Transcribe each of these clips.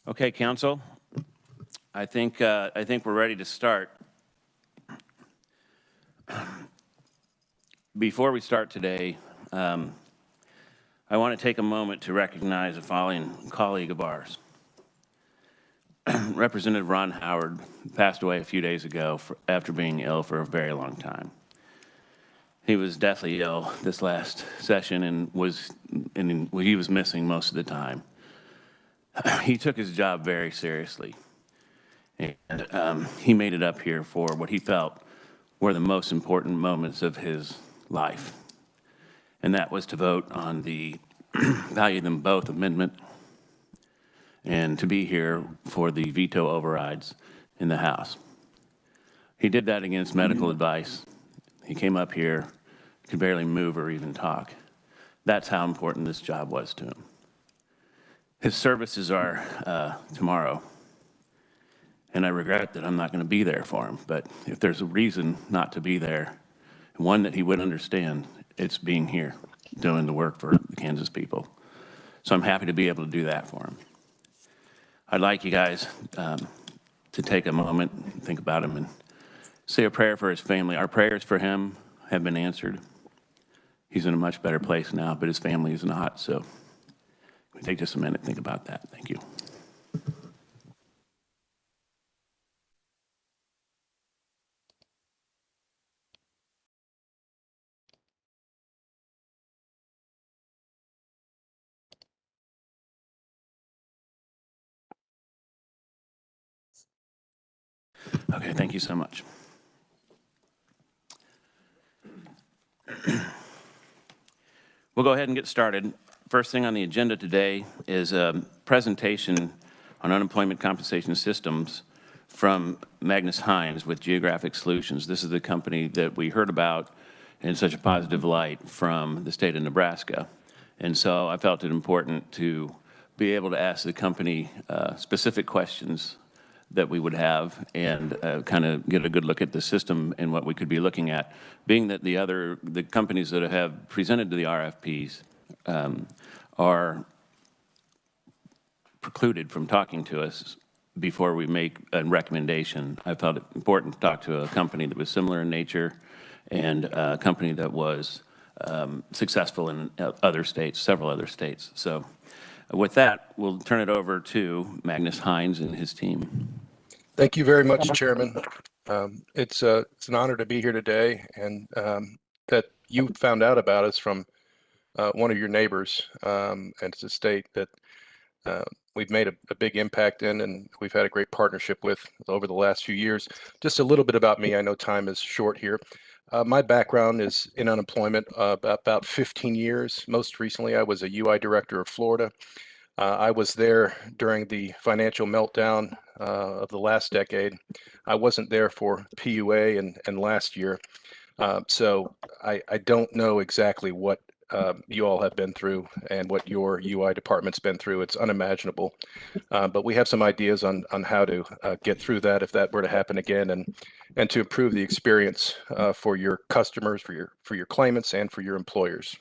Okay, Council, I think we're ready to start. Before we start today, I want to take a moment to recognize a following colleague of ours. Representative Ron Howard passed away a few days ago after being ill for a very long time. He was deathly ill this last session and he was missing most of the time. He took his job very seriously, and he made it up here for what he felt were the most important moments of his life, and that was to vote on the Value Them Both amendment and to be here for the veto overrides in the House. He did that against medical advice. He came up here, could barely move or even talk. That's how important this job was to him. His services are tomorrow, and I regret that I'm not going to be there for him, but if there's a reason not to be there, one that he would understand, it's being here, doing the work for the Kansas people. So I'm happy to be able to do that for him. I'd like you guys to take a moment and think about him and say a prayer for his family. Our prayers for him have been answered. He's in a much better place now, but his family is not, so we take just a minute to think about that. Thank you. Okay, thank you so much. We'll go ahead and get started. First thing on the agenda today is a presentation on unemployment compensation systems from Magnus Hines with Geographic Solutions. This is the company that we heard about in such a positive light from the state of Nebraska. And so I felt it important to be able to ask the company specific questions that we would have and kind of get a good look at the system and what we could be looking at, being that the companies that have presented to the RFPs are precluded from talking to us before we make a recommendation. I felt it important to talk to a company that was similar in nature and a company that was successful in other states, several other states. So with that, we'll turn it over to Magnus Hines and his team. Thank you very much, Chairman. It's an honor to be here today, and that you found out about us from one of your neighbors, and it's a state that we've made a big impact in, and we've had a great partnership with over the last few years. Just a little bit about me. I know time is short here. My background is in unemployment, about 15 years. Most recently, I was a UI director of Florida. I was there during the financial meltdown of the last decade. I wasn't there for PUA and last year. So I don't know exactly what you all have been through and what your UI department's been through. It's unimaginable. But we have some ideas on how to get through that if that were to happen again, and to improve the experience for your customers, for your claimants, and for your employers.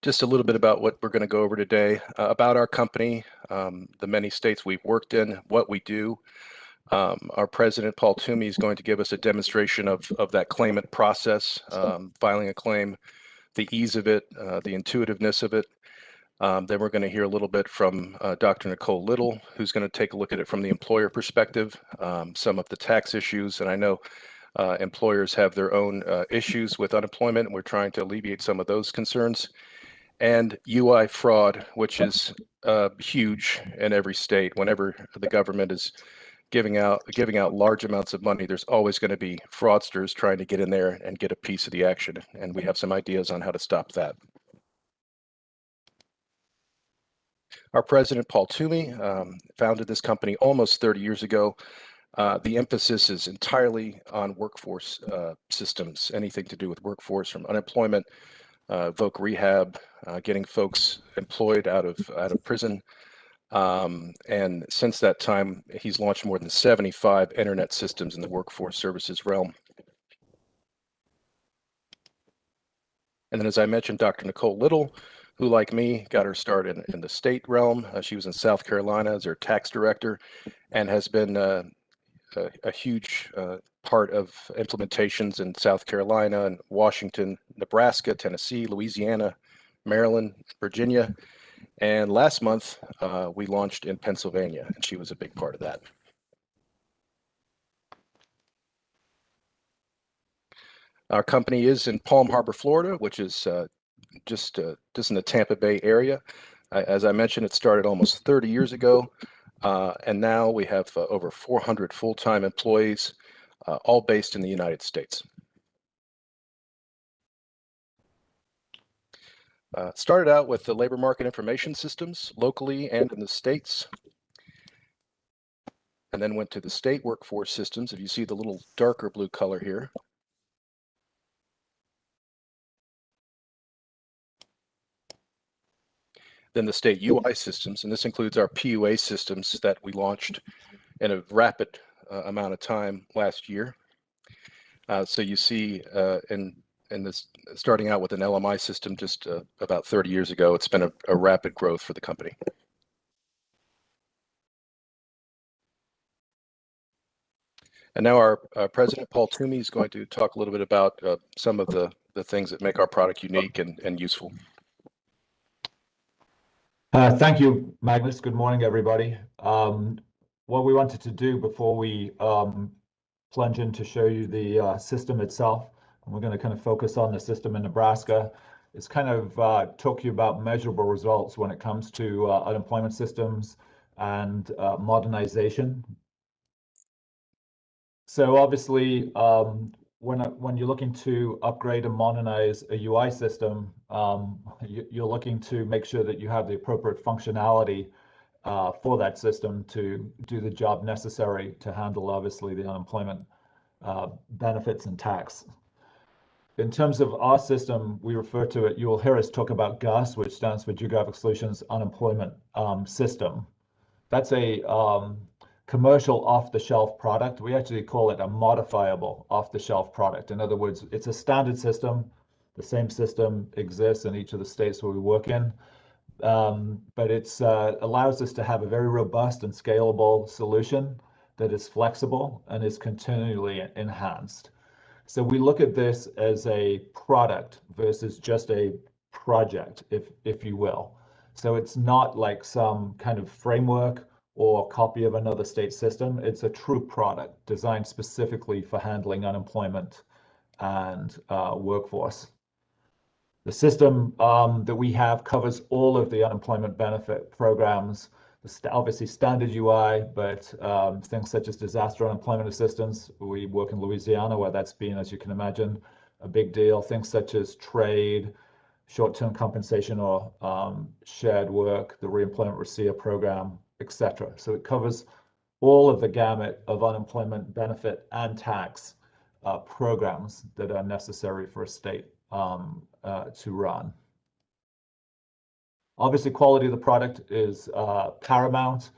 Just a little bit about what we're going to go over today, about our company, the many states we've worked in, what we do. Our president, Paul Toomey, is going to give us a demonstration of that claimant process, filing a claim, the ease of it, the intuitiveness of it. Then we're going to hear a little bit from Dr. Nicole Little, who's going to take a look at it from the employer perspective, some of the tax issues. And I know employers have their own issues with unemployment, and we're trying to alleviate some of those concerns. And UI fraud, which is huge in every state. Whenever the government is giving out large amounts of money, there's always going to be fraudsters trying to get in there and get a piece of the action. And we have some ideas on how to stop that. Our president, Paul Toomey, founded this company almost 30 years ago. The emphasis is entirely on workforce systems, anything to do with workforce, from unemployment, voc rehab, getting folks employed out of prison. And since that time, he's launched more than 75 internet systems in the workforce services realm. And then, as I mentioned, Dr. Nicole Little, who, like me, got her start in the state realm. She was in South Carolina as her tax director and has been a huge part of implementations in South Carolina and Washington, Nebraska, Tennessee, Louisiana, Maryland, Virginia. And last month, we launched in Pennsylvania, and she was a big part of that. Our company is in Palm Harbor, Florida, which is just in the Tampa Bay area. As I mentioned, it started almost 30 years ago, and now we have over 400 full-time employees, all based in the United States. Started out with the labor market information systems locally and in the states, and then went to the state workforce systems. If you see the little darker blue color here, then the state UI systems, and this includes our PUA systems that we launched in a rapid amount of time last year. So you see in this, starting out with an LMI system just about 30 years ago, it's been a rapid growth for the company. And now our president, Paul Toomey, is going to talk a little bit about some of the things that make our product unique and useful. Thank you, Magnus. Good morning, everybody. What we wanted to do before we plunge in to show you the system itself, and we're going to kind of focus on the system in Nebraska, is kind of talk to you about measurable results when it comes to unemployment systems and modernization. So obviously, when you're looking to upgrade and modernize a UI system, you're looking to make sure that you have the appropriate functionality for that system to do the job necessary to handle, obviously, the unemployment benefits and tax. In terms of our system, we refer to it, you will hear us talk about GUS, which stands for Geographic Solutions Unemployment System. That's a commercial off-the-shelf product. We actually call it a modifiable off-the-shelf product. In other words, it's a standard system. The same system exists in each of the states where we work in, but it allows us to have a very robust and scalable solution that is flexible and is continually enhanced. So we look at this as a product versus just a project, if you will. So it's not like some kind of framework or copy of another state system. It's a true product designed specifically for handling unemployment and workforce. The system that we have covers all of the unemployment benefit programs, obviously standard UI, but things such as disaster unemployment assistance. We work in Louisiana, where that's been, as you can imagine, a big deal. Things such as trade, short-term compensation or shared work, the Reemployment Plan program, etc. So it covers all of the gamut of unemployment benefit and tax programs that are necessary for a state to run. Obviously, quality of the product is paramount.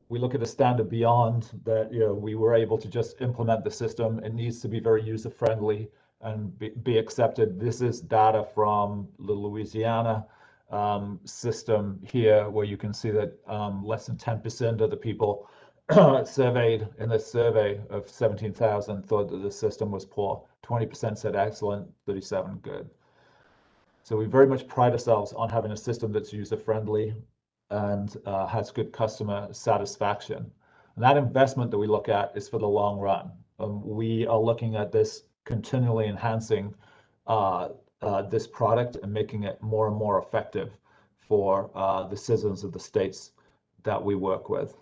We look at a standard beyond that. We were able to just implement the system. It needs to be very user-friendly and be accepted. This is data from the Louisiana system here, where you can see that less than 10% of the people surveyed in this survey of 17,000 thought that the system was poor. 20% said excellent, 37 good. So we very much pride ourselves on having a system that's user-friendly and has good customer satisfaction. And that investment that we look at is for the long run. We are looking at this continually enhancing this product and making it more and more effective for the citizens of the states that we work with.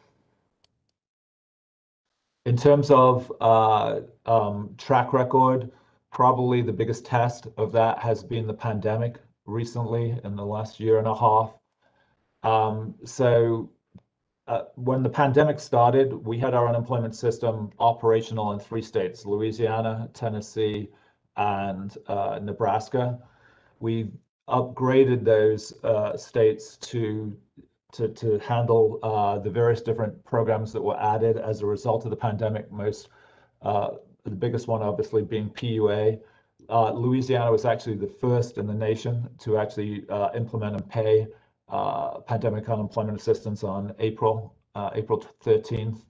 In terms of track record, probably the biggest test of that has been the pandemic recently in the last year and a half. When the pandemic started, we had our unemployment system operational in 3 states, Louisiana, Tennessee, and Nebraska. We upgraded those states to handle the various different programs that were added as a result of the pandemic. The biggest one obviously being PUA, Louisiana was actually the first in the nation to actually implement and pay pandemic unemployment assistance on April 13th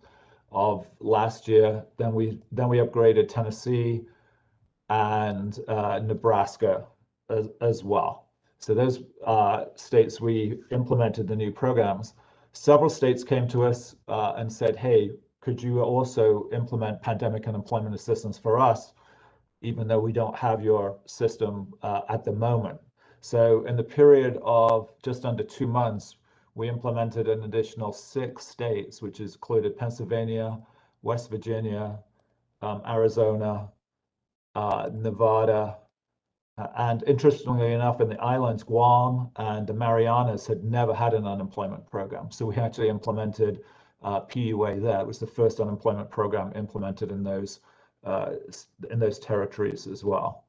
of last year. Then we upgraded Tennessee and Nebraska as well. So those states, we implemented the new programs. Several states came to us and said, hey, could you also implement pandemic unemployment assistance for us, even though we don't have your system at the moment? So in the period of just under 2 months, we implemented an additional 6 states, which included Pennsylvania, West Virginia, Arizona, Nevada, and interestingly enough, in the islands, Guam and the Marianas had never had an unemployment program. So we actually implemented PUA there. It was the first unemployment program implemented in those territories as well.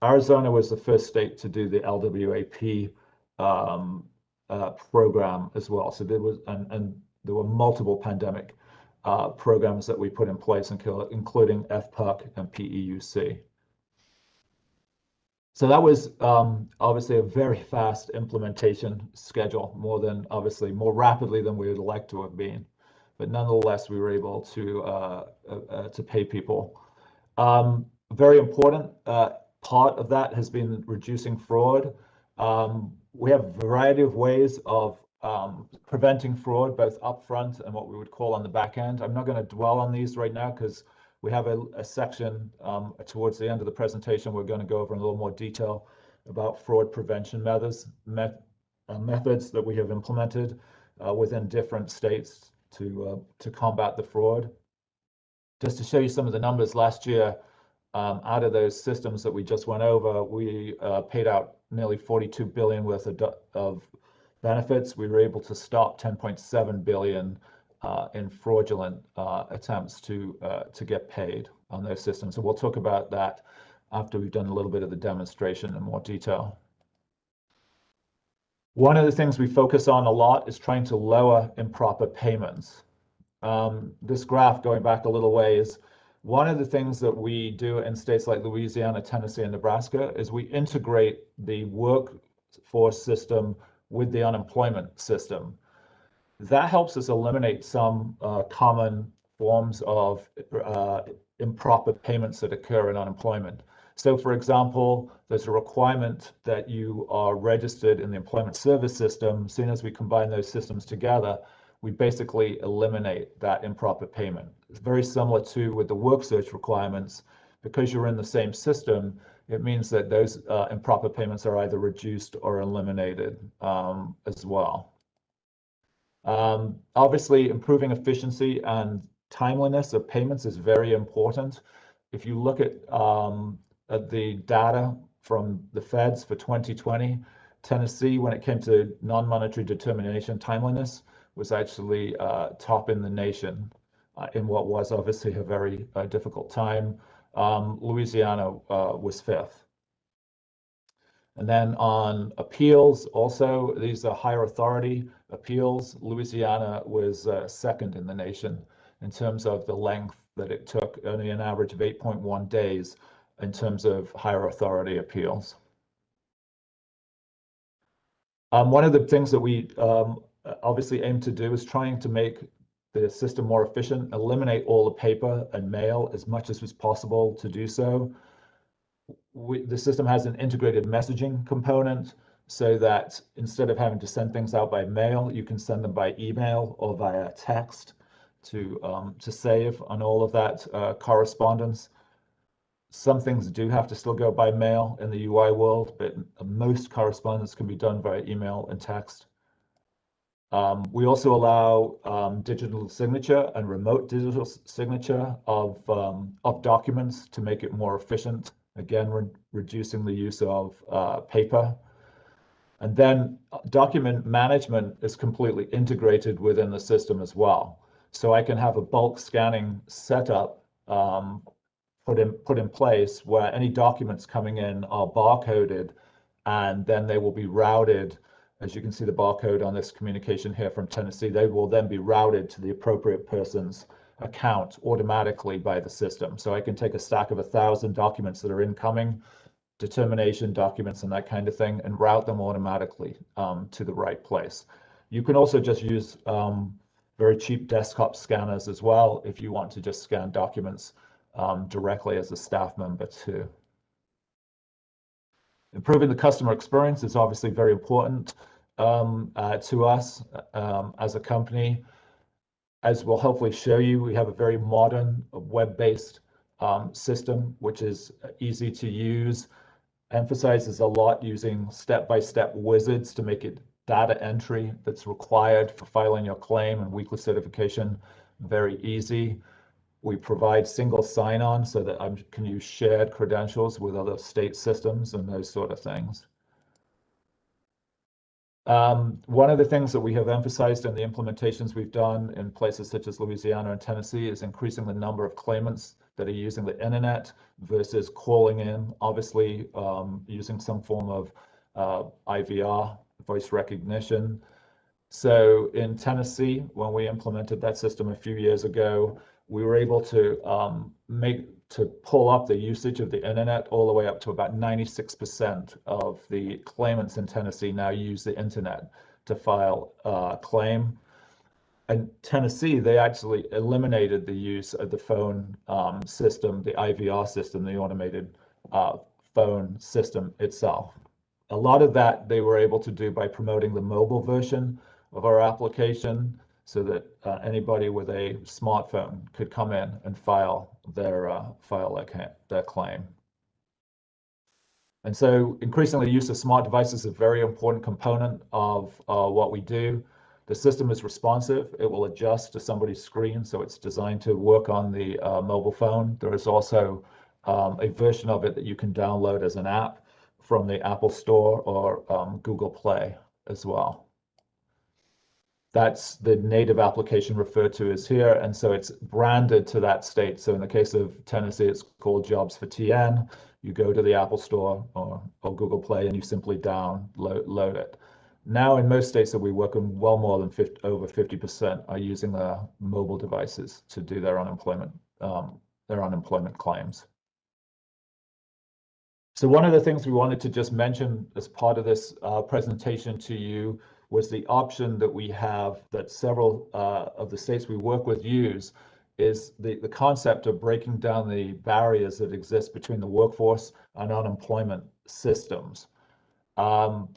Arizona was the first state to do the LWAP program as well. So there was, and there were multiple pandemic programs that we put in place, including FPUC and PEUC. So that was obviously a very fast implementation schedule, more rapidly than we would like to have been. But nonetheless, we were able to pay people. Very important part of that has been reducing fraud. We have a variety of ways of preventing fraud, both upfront and what we would call on the back end. I'm not going to dwell on these right now because we have a section towards the end of the presentation. We're going to go over in a little more detail about fraud prevention methods that we have implemented within different states to combat the fraud. Just to show you some of the numbers, last year, out of those systems that we just went over, we paid out nearly $42 billion worth of benefits. We were able to stop 10.7 billion in fraudulent attempts to get paid on those systems. So we'll talk about that after we've done a little bit of the demonstration in more detail. One of the things we focus on a lot is trying to lower improper payments. This graph, going back a little ways, one of the things that we do in states like Louisiana, Tennessee, and Nebraska is we integrate the workforce system with the unemployment system. That helps us eliminate some common forms of improper payments that occur in unemployment. So for example, there's a requirement that you are registered in the employment service system. As soon as we combine those systems together, we basically eliminate that improper payment. It's very similar to with the work search requirements. Because you're in the same system, it means that those improper payments are either reduced or eliminated as well. Obviously, improving efficiency and timeliness of payments is very important. If you look at the data from the feds for 2020, Tennessee, when it came to non-monetary determination timeliness, was actually top in the nation in what was obviously a very difficult time. Louisiana was 5th. And then on appeals, also, these are higher authority appeals. Louisiana was 2nd in the nation in terms of the length that it took, only an average of 8.1 days in terms of higher authority appeals. One of the things that we obviously aim to do is trying to make the system more efficient, eliminate all the paper and mail as much as was possible to do so. The system has an integrated messaging component so that instead of having to send things out by mail, you can send them by email or via text to save on all of that correspondence. Some things do have to still go by mail in the UI world, but most correspondence can be done via email and text. We also allow digital signature and remote digital signature of documents to make it more efficient. Again, reducing the use of paper. And then document management is completely integrated within the system as well. So I can have a bulk scanning setup put in place where any documents coming in are barcoded, and then they will be routed. As you can see the barcode on this communication here from Tennessee, they will then be routed to the appropriate persons account automatically by the system. So I can take a stack of 1,000 documents that are incoming, determination documents and that kind of thing, and route them automatically to the right place. You can also just use very cheap desktop scanners as well if you want to just scan documents directly as a staff member too. Improving the customer experience is obviously very important to us as a company. As we'll hopefully show you, we have a very modern web-based system, which is easy to use, emphasizes a lot using step-by-step wizards to make it data entry that's required for filing your claim and weekly certification very easy. We provide single sign-on so that I can use shared credentials with other state systems and those sort of things. One of the things that we have emphasized in the implementations we've done in places such as Louisiana and Tennessee is increasing the number of claimants that are using the internet versus calling in, obviously using some form of IVR, voice recognition. So in Tennessee, when we implemented that system a few years ago, we were able to pull up the usage of the internet all the way up to about 96% of the claimants in Tennessee now use the internet to file a claim. In Tennessee, they actually eliminated the use of the phone system, the IVR system, the automated phone system itself. A lot of that they were able to do by promoting the mobile version of our application so that anybody with a smartphone could come in and file their claim. And so increasingly, use of smart devices is a very important component of what we do. The system is responsive. It will adjust to somebody's screen, so it's designed to work on the mobile phone. There is also a version of it that you can download as an app from the Apple Store or Google Play as well. That's the native application referred to as here, and so it's branded to that state. So in the case of Tennessee, it's called Jobs for TN. You go to the Apple Store or Google Play and you simply download it. Now in most states that we work in, well more than over 50% are using their mobile devices to do their unemployment claims. So one of the things we wanted to just mention as part of this presentation to you was the option that we have that several of the states we work with use is the concept of breaking down the barriers that exist between the workforce and unemployment systems. Our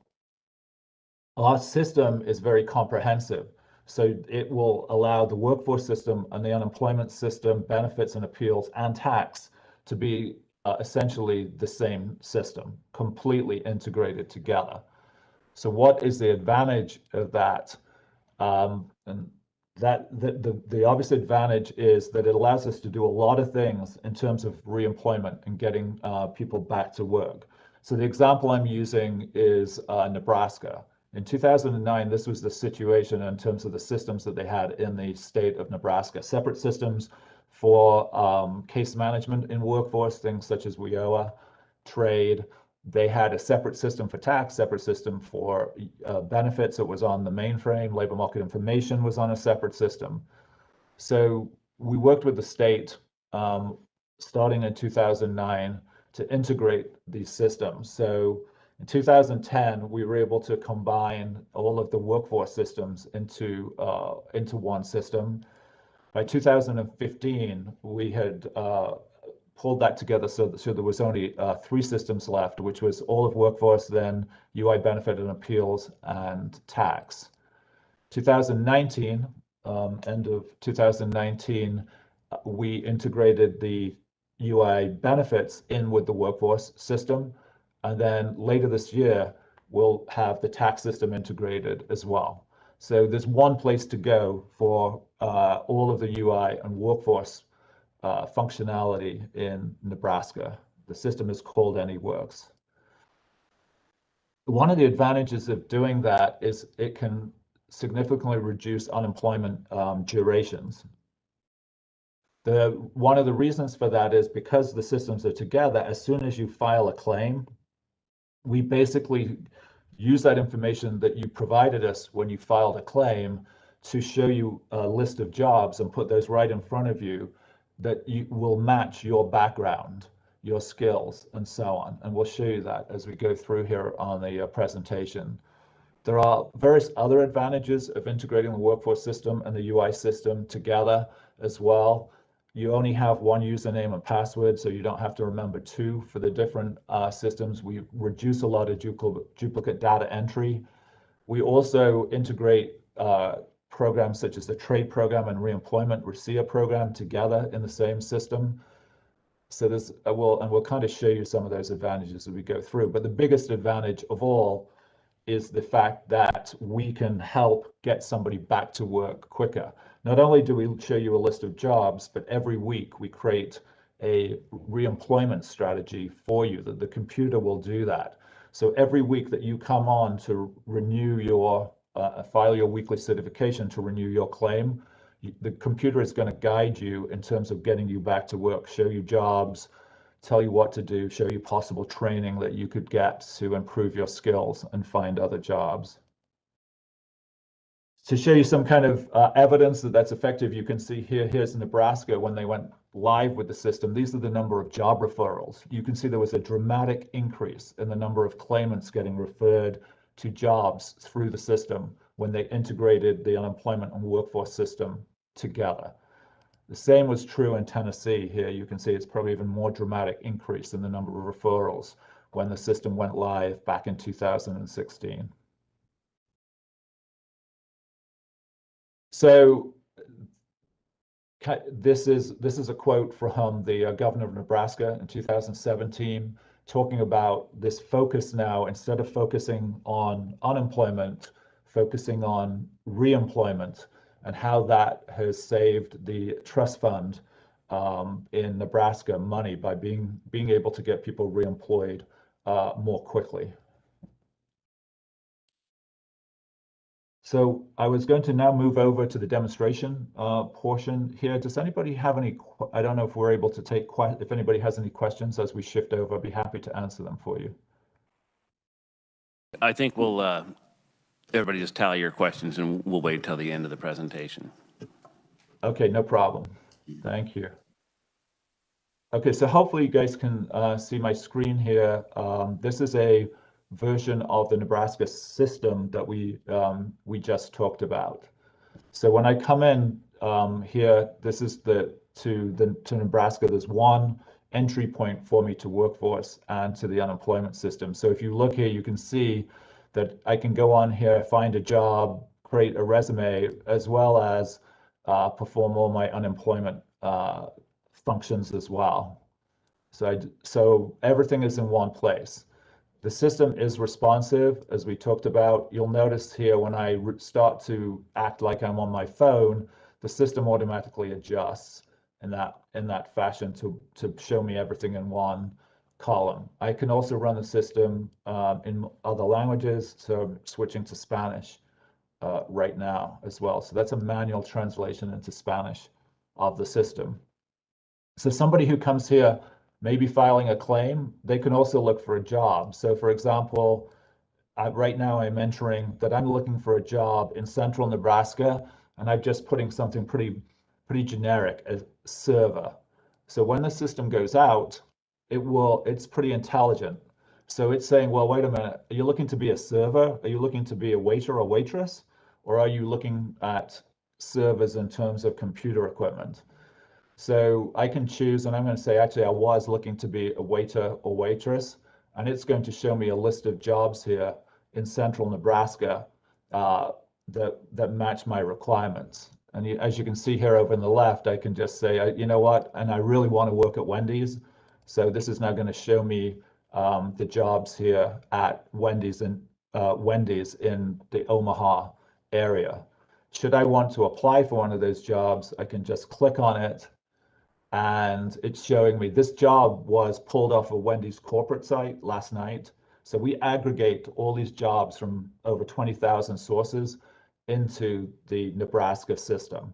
system is very comprehensive, so it will allow the workforce system and the unemployment system, benefits and appeals and tax to be essentially the same system, completely integrated together. So what is the advantage of that? And the obvious advantage is that it allows us to do a lot of things in terms of reemployment and getting people back to work. So the example I'm using is Nebraska. In 2009, this was the situation in terms of the systems that they had in the state of Nebraska. Separate systems for case management in workforce, things such as WIOA, trade. They had a separate system for tax, separate system for benefits. It was on the mainframe. Labor market information was on a separate system. So we worked with the state starting in 2009 to integrate these systems. So in 2010, we were able to combine all of the workforce systems into one system. By 2015, we had pulled that together so there was only 3 systems left, which was all of workforce, then UI benefit and appeals, and tax. 2019, end of 2019, we integrated the UI benefits in with the workforce system, and then later this year, we'll have the tax system integrated as well. So there's one place to go for all of the UI and workforce functionality in Nebraska. The system is called AnyWorks. One of the advantages of doing that is it can significantly reduce unemployment durations. One of the reasons for that is because the systems are together, as soon as you file a claim, we basically use that information that you provided us when you filed a claim to show you a list of jobs and put those right in front of you that you will match your background, your skills, and so on. And we'll show you that as we go through here on the presentation. There are various other advantages of integrating the workforce system and the UI system together as well. You only have one username and password, so you don't have to remember two for the different systems. We reduce a lot of duplicate data entry. We also integrate programs such as the trade program and reemployment RECIA program together in the same system. So this we'll kind of show you some of those advantages as we go through. But the biggest advantage of all is the fact that we can help get somebody back to work quicker. Not only do we show you a list of jobs, but every week we create a reemployment strategy for you, that the computer will do that. So every week that you come on to renew your, file your weekly certification to renew your claim, the computer is going to guide you in terms of getting you back to work, show you jobs, tell you what to do, show you possible training that you could get to improve your skills and find other jobs. To show you some kind of evidence that that's effective, you can see here, here's Nebraska when they went live with the system. These are the number of job referrals. You can see there was a dramatic increase in the number of claimants getting referred to jobs through the system when they integrated the unemployment and workforce system together. The same was true in Tennessee. Here you can see it's probably even more dramatic increase in the number of referrals when the system went live back in 2016. So this is a quote from the governor of Nebraska in 2017, talking about this focus now, instead of focusing on unemployment, focusing on reemployment, and how that has saved the trust fund in Nebraska money by being able to get people reemployed more quickly. So I was going to now move over to the demonstration portion here. Does anybody have any, I don't know if we're able to take, if anybody has any questions as we shift over, I'd be happy to answer them for you. I think we'll, everybody just tally your questions and we'll wait till the end of the presentation. Okay, no problem. Thank you. Okay, so hopefully you guys can see my screen here. This is a version of the Nebraska system that we just talked about. So when I come in here, this is to Nebraska. There's one entry point for me to workforce and to the unemployment system. So if you look here, you can see that I can go on here, find a job, create a resume, as well as perform all my unemployment functions as well. So everything is in one place. The system is responsive, as we talked about. You'll notice here when I start to act like I'm on my phone, the system automatically adjusts in that fashion to show me everything in one column. I can also run the system in other languages, so I'm switching to Spanish right now as well. So that's a manual translation into Spanish of the system. So somebody who comes here, maybe filing a claim, they can also look for a job. So for example, right now I'm entering that I'm looking for a job in central Nebraska, and I'm just putting something pretty generic as server. So when the system goes out, it's pretty intelligent. So it's saying, well, wait a minute, are you looking to be a server? Are you looking to be a waiter or waitress? Or are you looking at servers in terms of computer equipment? So I can choose, and I'm going to say, actually, I was looking to be a waiter or waitress, and it's going to show me a list of jobs here in central Nebraska that match my requirements. And as you can see here over on the left, I can just say, you know what, and I really want to work at Wendy's. So this is now going to show me the jobs here at Wendy's in the Omaha area. Should I want to apply for one of those jobs, I can just click on it, and it's showing me this job was pulled off of Wendy's corporate site last night. So we aggregate all these jobs from over 20,000 sources into the Nebraska system.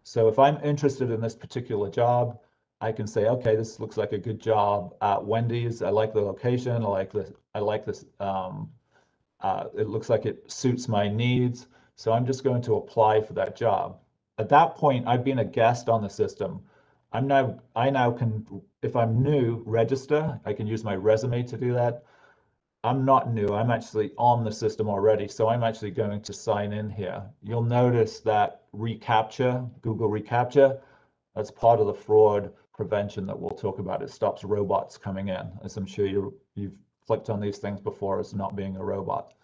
So if I'm interested in this particular job, I can say, okay, this looks like a good job at Wendy's. I like the location. I like this. It looks like it suits my needs. So I'm just going to apply for that job. At that point, I've been a guest on the system. I now can, if I'm new, register. I can use my resume to do that. I'm not new, I'm actually on the system already, so I'm actually going to sign in here. You'll notice that reCAPTCHA, Google reCAPTCHA, that's part of the fraud prevention that we'll talk about. It stops robots coming in, as I'm sure you've clicked on these things before as not being a robot.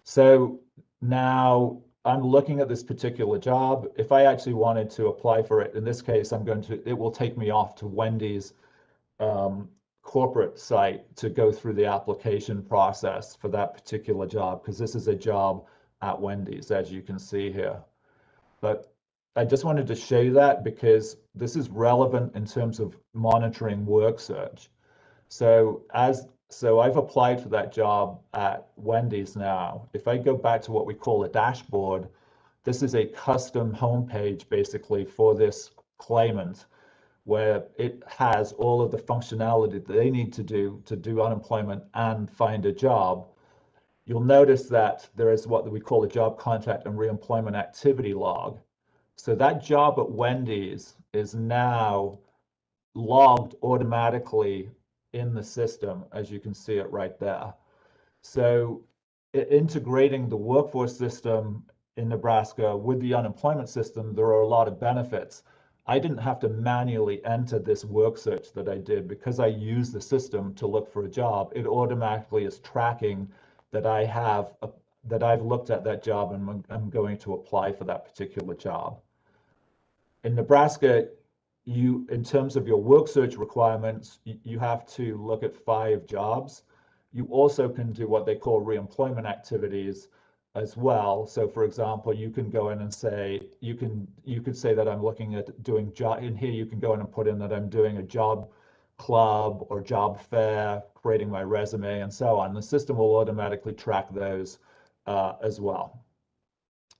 So now I'm looking at this particular job. If I actually wanted to apply for it, in this case, it will take me off to Wendy's corporate site to go through the application process for that particular job, because this is a job at Wendy's, as you can see here. But I just wanted to show you that because this is relevant in terms of monitoring work search. So I've applied for that job at Wendy's now. If I go back to what we call a dashboard, this is a custom homepage basically for this claimant, where it has all of the functionality that they need to do unemployment and find a job. You'll notice that there is what we call a job contact and reemployment activity log. So that job at Wendy's is now logged automatically in the system, as you can see it right there. So integrating the workforce system in Nebraska with the unemployment system, there are a lot of benefits. I didn't have to manually enter this work search that I did because I use the system to look for a job. It automatically is tracking that I've looked at that job and I'm going to apply for that particular job. In Nebraska, in terms of your work search requirements, you have to look at 5 jobs. You also can do what they call reemployment activities as well. So for example, you can go in and say, you could say that I'm looking at doing job, in here you can go in and put in that I'm doing a job club or job fair, creating my resume and so on. The system will automatically track those as well.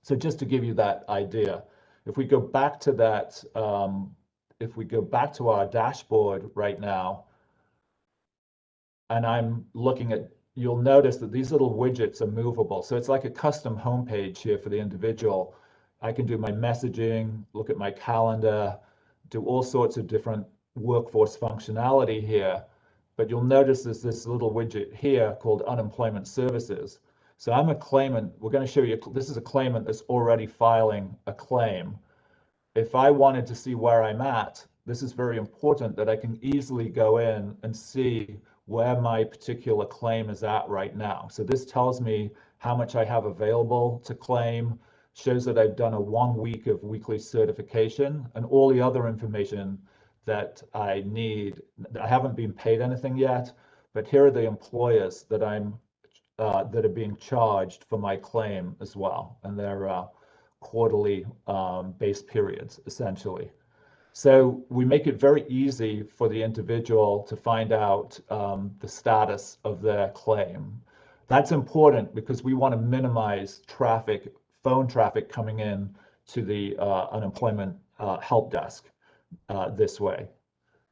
So just to give you that idea, if we go back to that, if we go back to our dashboard right now, and I'm looking at, you'll notice that these little widgets are movable. So it's like a custom homepage here for the individual. I can do my messaging, look at my calendar, do all sorts of different workforce functionality here. But you'll notice there's this little widget here called unemployment services. So I'm a claimant. We're going to show you, this is a claimant that's already filing a claim. If I wanted to see where I'm at, this is very important that I can easily go in and see where my particular claim is at right now. So this tells me how much I have available to claim, shows that I've done a 1 week of weekly certification, and all the other information that I need. I haven't been paid anything yet, but here are the employers that that are being charged for my claim as well, and they're quarterly base periods, essentially. So we make it very easy for the individual to find out the status of their claim. That's important because we want to minimize traffic, phone traffic coming in to the unemployment help desk this way.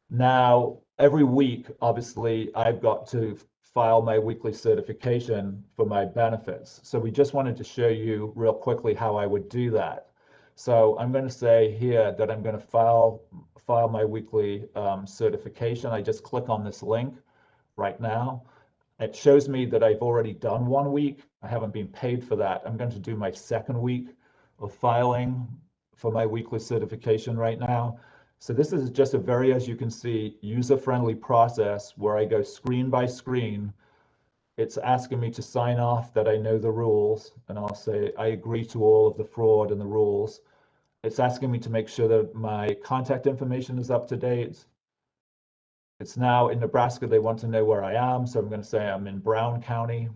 Now, every week, obviously, I've got to file my weekly certification for my benefits. So we just wanted to show you real quickly how I would do that. So I'm going to say here that I'm going to file my weekly certification. I just click on this link right now. It shows me that I've already done 1 week. I haven't been paid for that. I'm going to do my 2nd week of filing for my weekly certification right now. So this is just a very, as you can see, user-friendly process where I go screen by screen. It's asking me to sign off that I know the rules, and I'll say I agree to all of the fraud and the rules. It's asking me to make sure that my contact information is up to date. It's now in Nebraska, they want to know where I am, so I'm going to say I'm in Brown County.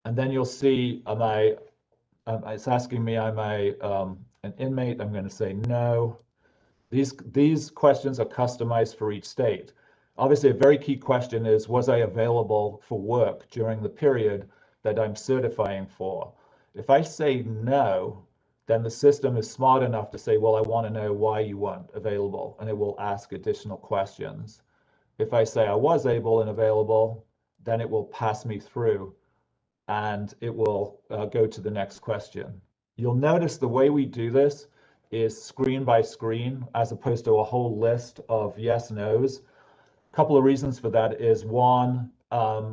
And then you'll see, it's asking me, am I an inmate? I'm going to say no. These questions are customized for each state. Obviously, a very key question is, was I available for work during the period that I'm certifying for? If I say no, then the system is smart enough to say, well, I want to know why you weren't available, and it will ask additional questions. If I say I was able and available, then it will pass me through and it will go to the next question. You'll notice the way we do this is screen by screen, as opposed to a whole list of yes, no's. A couple of reasons for that is one,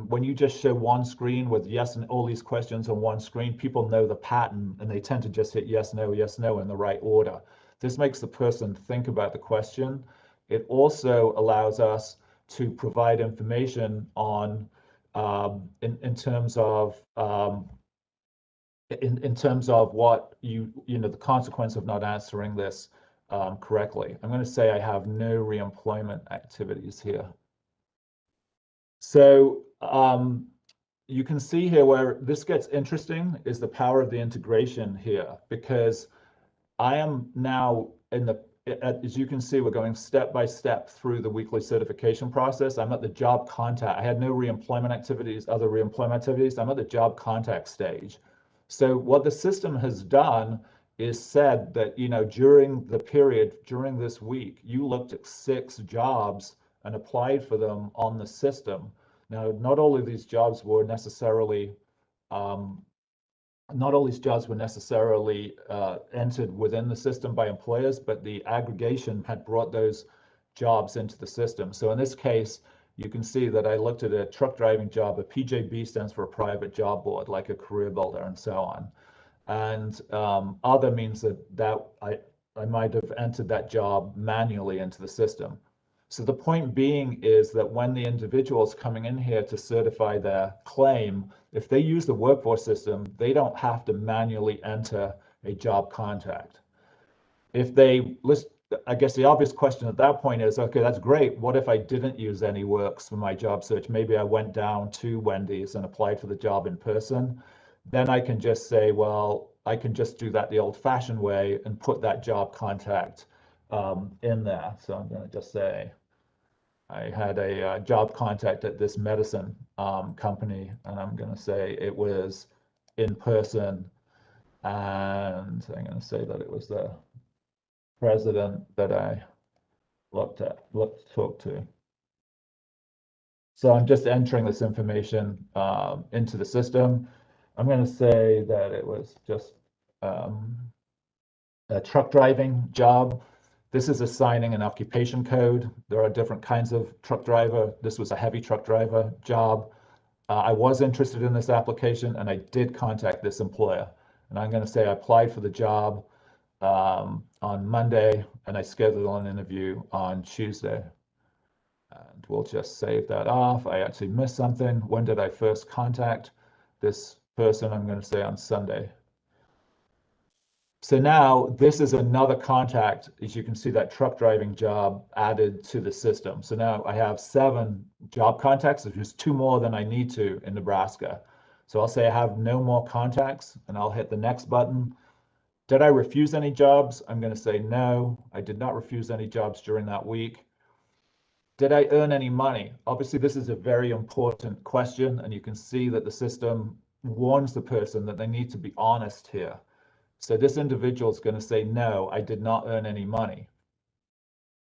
when you just show one screen with yes and all these questions on one screen, people know the pattern and they tend to just hit yes, no in the right order. This makes the person think about the question. It also allows us to provide information on in terms of what the consequence of not answering this correctly. I'm going to say I have no reemployment activities here. So you can see here where this gets interesting is the power of the integration here, because I am now as you can see, we're going step by step through the weekly certification process. I'm at the job contact. I had no reemployment activities, other reemployment activities. I'm at the job contact stage. So what the system has done is said that, during the period, during this week, you looked at 6 jobs and applied for them on the system. Now, not all of these jobs were necessarily entered within the system by employers, but the aggregation had brought those jobs into the system. So in this case, you can see that I looked at a truck driving job. A PJB stands for a private job board, like a career builder and so on. And other means that I might have entered that job manually into the system. So the point being is that when the individual's coming in here to certify their claim, if they use the workforce system, they don't have to manually enter a job contact. If they list, I guess the obvious question at that point is, okay, that's great. What if I didn't use any works for my job search? Maybe I went down to Wendy's and applied for the job in person. Then I can just say, well, I can just do that the old-fashioned way and put that job contact in there. So I'm going to just say, I had a job contact at this medicine company, and I'm going to say it was in person, and I'm going to say that it was the president that I talked to. So I'm just entering this information into the system. I'm going to say that it was just a truck driving job. This is assigning an occupation code. There are different kinds of truck driver. This was a heavy truck driver job. I was interested in this application, and I did contact this employer. And I'm going to say I applied for the job on Monday, and I scheduled an interview on Tuesday. And we'll just save that off. I actually missed something. When did I first contact this person? I'm going to say on Sunday. So now this is another contact. As you can see, that truck driving job added to the system. So now I have 7 job contacts, which is 2 more than I need to in Nebraska. So I'll say I have no more contacts, and I'll hit the next button. Did I refuse any jobs? I'm going to say no. I did not refuse any jobs during that week. Did I earn any money? Obviously, this is a very important question, and you can see that the system warns the person that they need to be honest here. So this individual is going to say, no, I did not earn any money.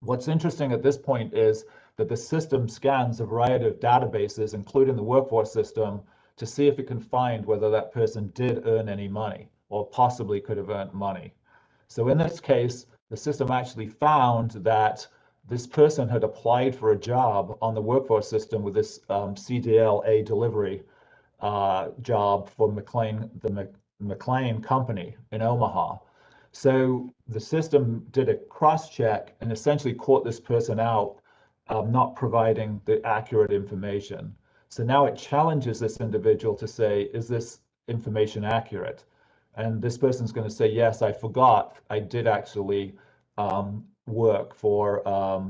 What's interesting at this point is that the system scans a variety of databases, including the workforce system, to see if it can find whether that person did earn any money or possibly could have earned money. So in this case, the system actually found that this person had applied for a job on the workforce system with this CDLA delivery job for the McLean company in Omaha. So the system did a cross-check and essentially caught this person out not providing the accurate information. So now it challenges this individual to say, is this information accurate? And this person's going to say, yes, I forgot. I did actually work for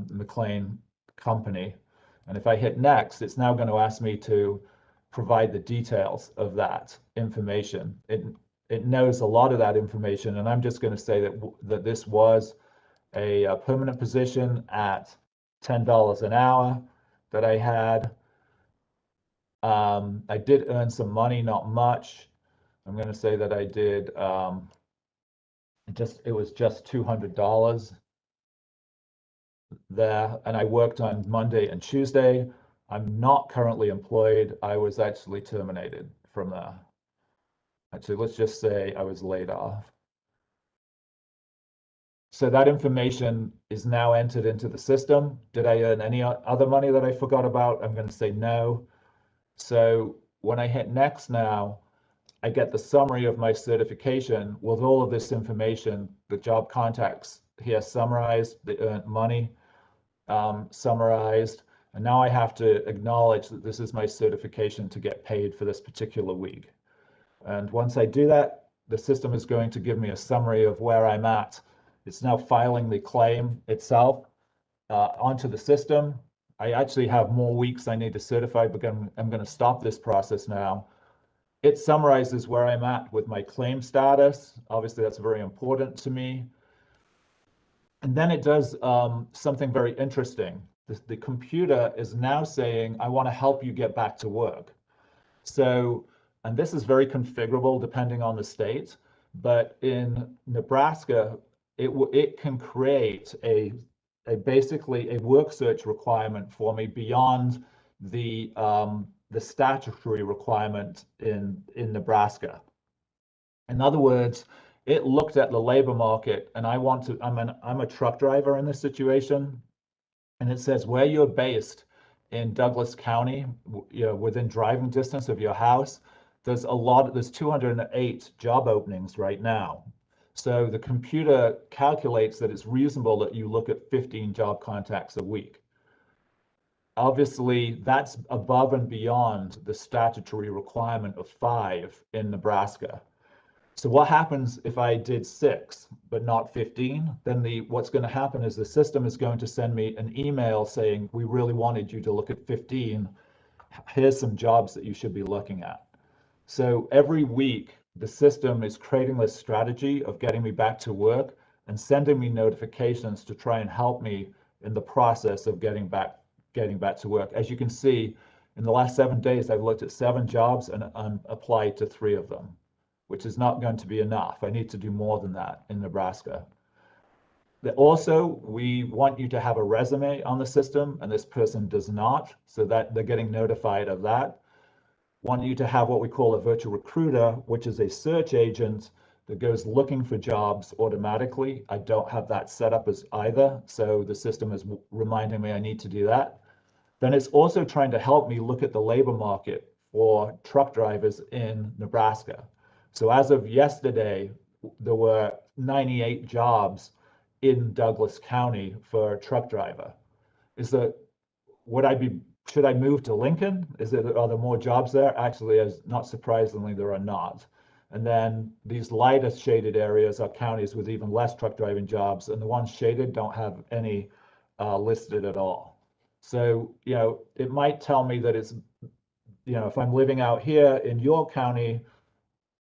McLean company. And if I hit next, it's now going to ask me to provide the details of that information. It knows a lot of that information, and I'm just going to say that this was a permanent position at $10 an hour that I had. I did earn some money, not much. I'm going to say that I did it was just $200 there, and I worked on Monday and Tuesday. I'm not currently employed. I was actually terminated from there. Actually, let's just say I was laid off. So that information is now entered into the system. Did I earn any other money that I forgot about? I'm going to say no. So when I hit next now, I get the summary of my certification with all of this information, the job contacts here summarized, the earned money summarized, and now I have to acknowledge that this is my certification to get paid for this particular week. And once I do that, the system is going to give me a summary of where I'm at. It's now filing the claim itself onto the system. I actually have more weeks I need to certify, but I'm going to stop this process now. It summarizes where I'm at with my claim status. Obviously, that's very important to me. And then it does something very interesting. The computer is now saying, I want to help you get back to work. So, and this is very configurable depending on the state, but in Nebraska, it can create a basically a work search requirement for me beyond the statutory requirement in Nebraska. In other words, it looked at the labor market, and I'm a truck driver in this situation, and it says where you're based in Douglas County, within driving distance of your house, there's 208 job openings right now. So the computer calculates that it's reasonable that you look at 15 job contacts a week. Obviously, that's above and beyond the statutory requirement of 5 in Nebraska. So what happens if I did 6 but not 15? Then what's going to happen is the system is going to send me an email saying, we really wanted you to look at 15. Here's some jobs that you should be looking at. So every week, the system is creating this strategy of getting me back to work and sending me notifications to try and help me in the process of getting back to work. As you can see, in the last 7 days, I've looked at 7 jobs and applied to 3 of them, which is not going to be enough. I need to do more than that in Nebraska. Also, we want you to have a resume on the system, and this person does not, so that they're getting notified of that. Want you to have what we call a virtual recruiter, which is a search agent that goes looking for jobs automatically. I don't have that set up as either, so the system is reminding me I need to do that. Then it's also trying to help me look at the labor market for truck drivers in Nebraska. So as of yesterday, there were 98 jobs in Douglas County for a truck driver. Should I move to Lincoln? Are there more jobs there? Actually, not surprisingly, there are not. And then these lighter shaded areas are counties with even less truck driving jobs, and the ones shaded don't have any listed at all. So, it might tell me that it's, if I'm living out here in York County,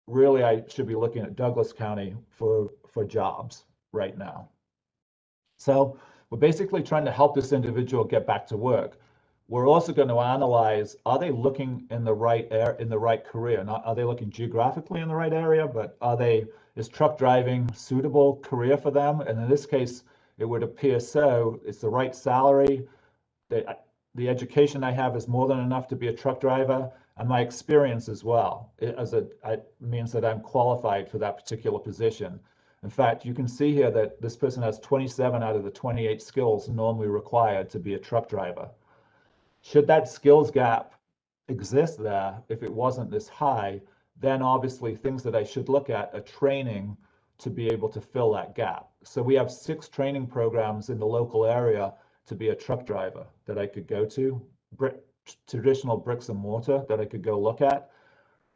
really I should be looking at Douglas County for jobs right now. So we're basically trying to help this individual get back to work. We're also going to analyze, are they looking in the right career? Not are they looking geographically in the right area, but is truck driving suitable career for them? And in this case, it would appear so. It's the right salary. The education I have is more than enough to be a truck driver, and my experience as well. It means that I'm qualified for that particular position. In fact, you can see here that this person has 27 out of the 28 skills normally required to be a truck driver. Should that skills gap exist there, if it wasn't this high, then obviously things that I should look at are training to be able to fill that gap. So we have 6 training programs in the local area to be a truck driver that I could go to, traditional bricks and mortar that I could go look at.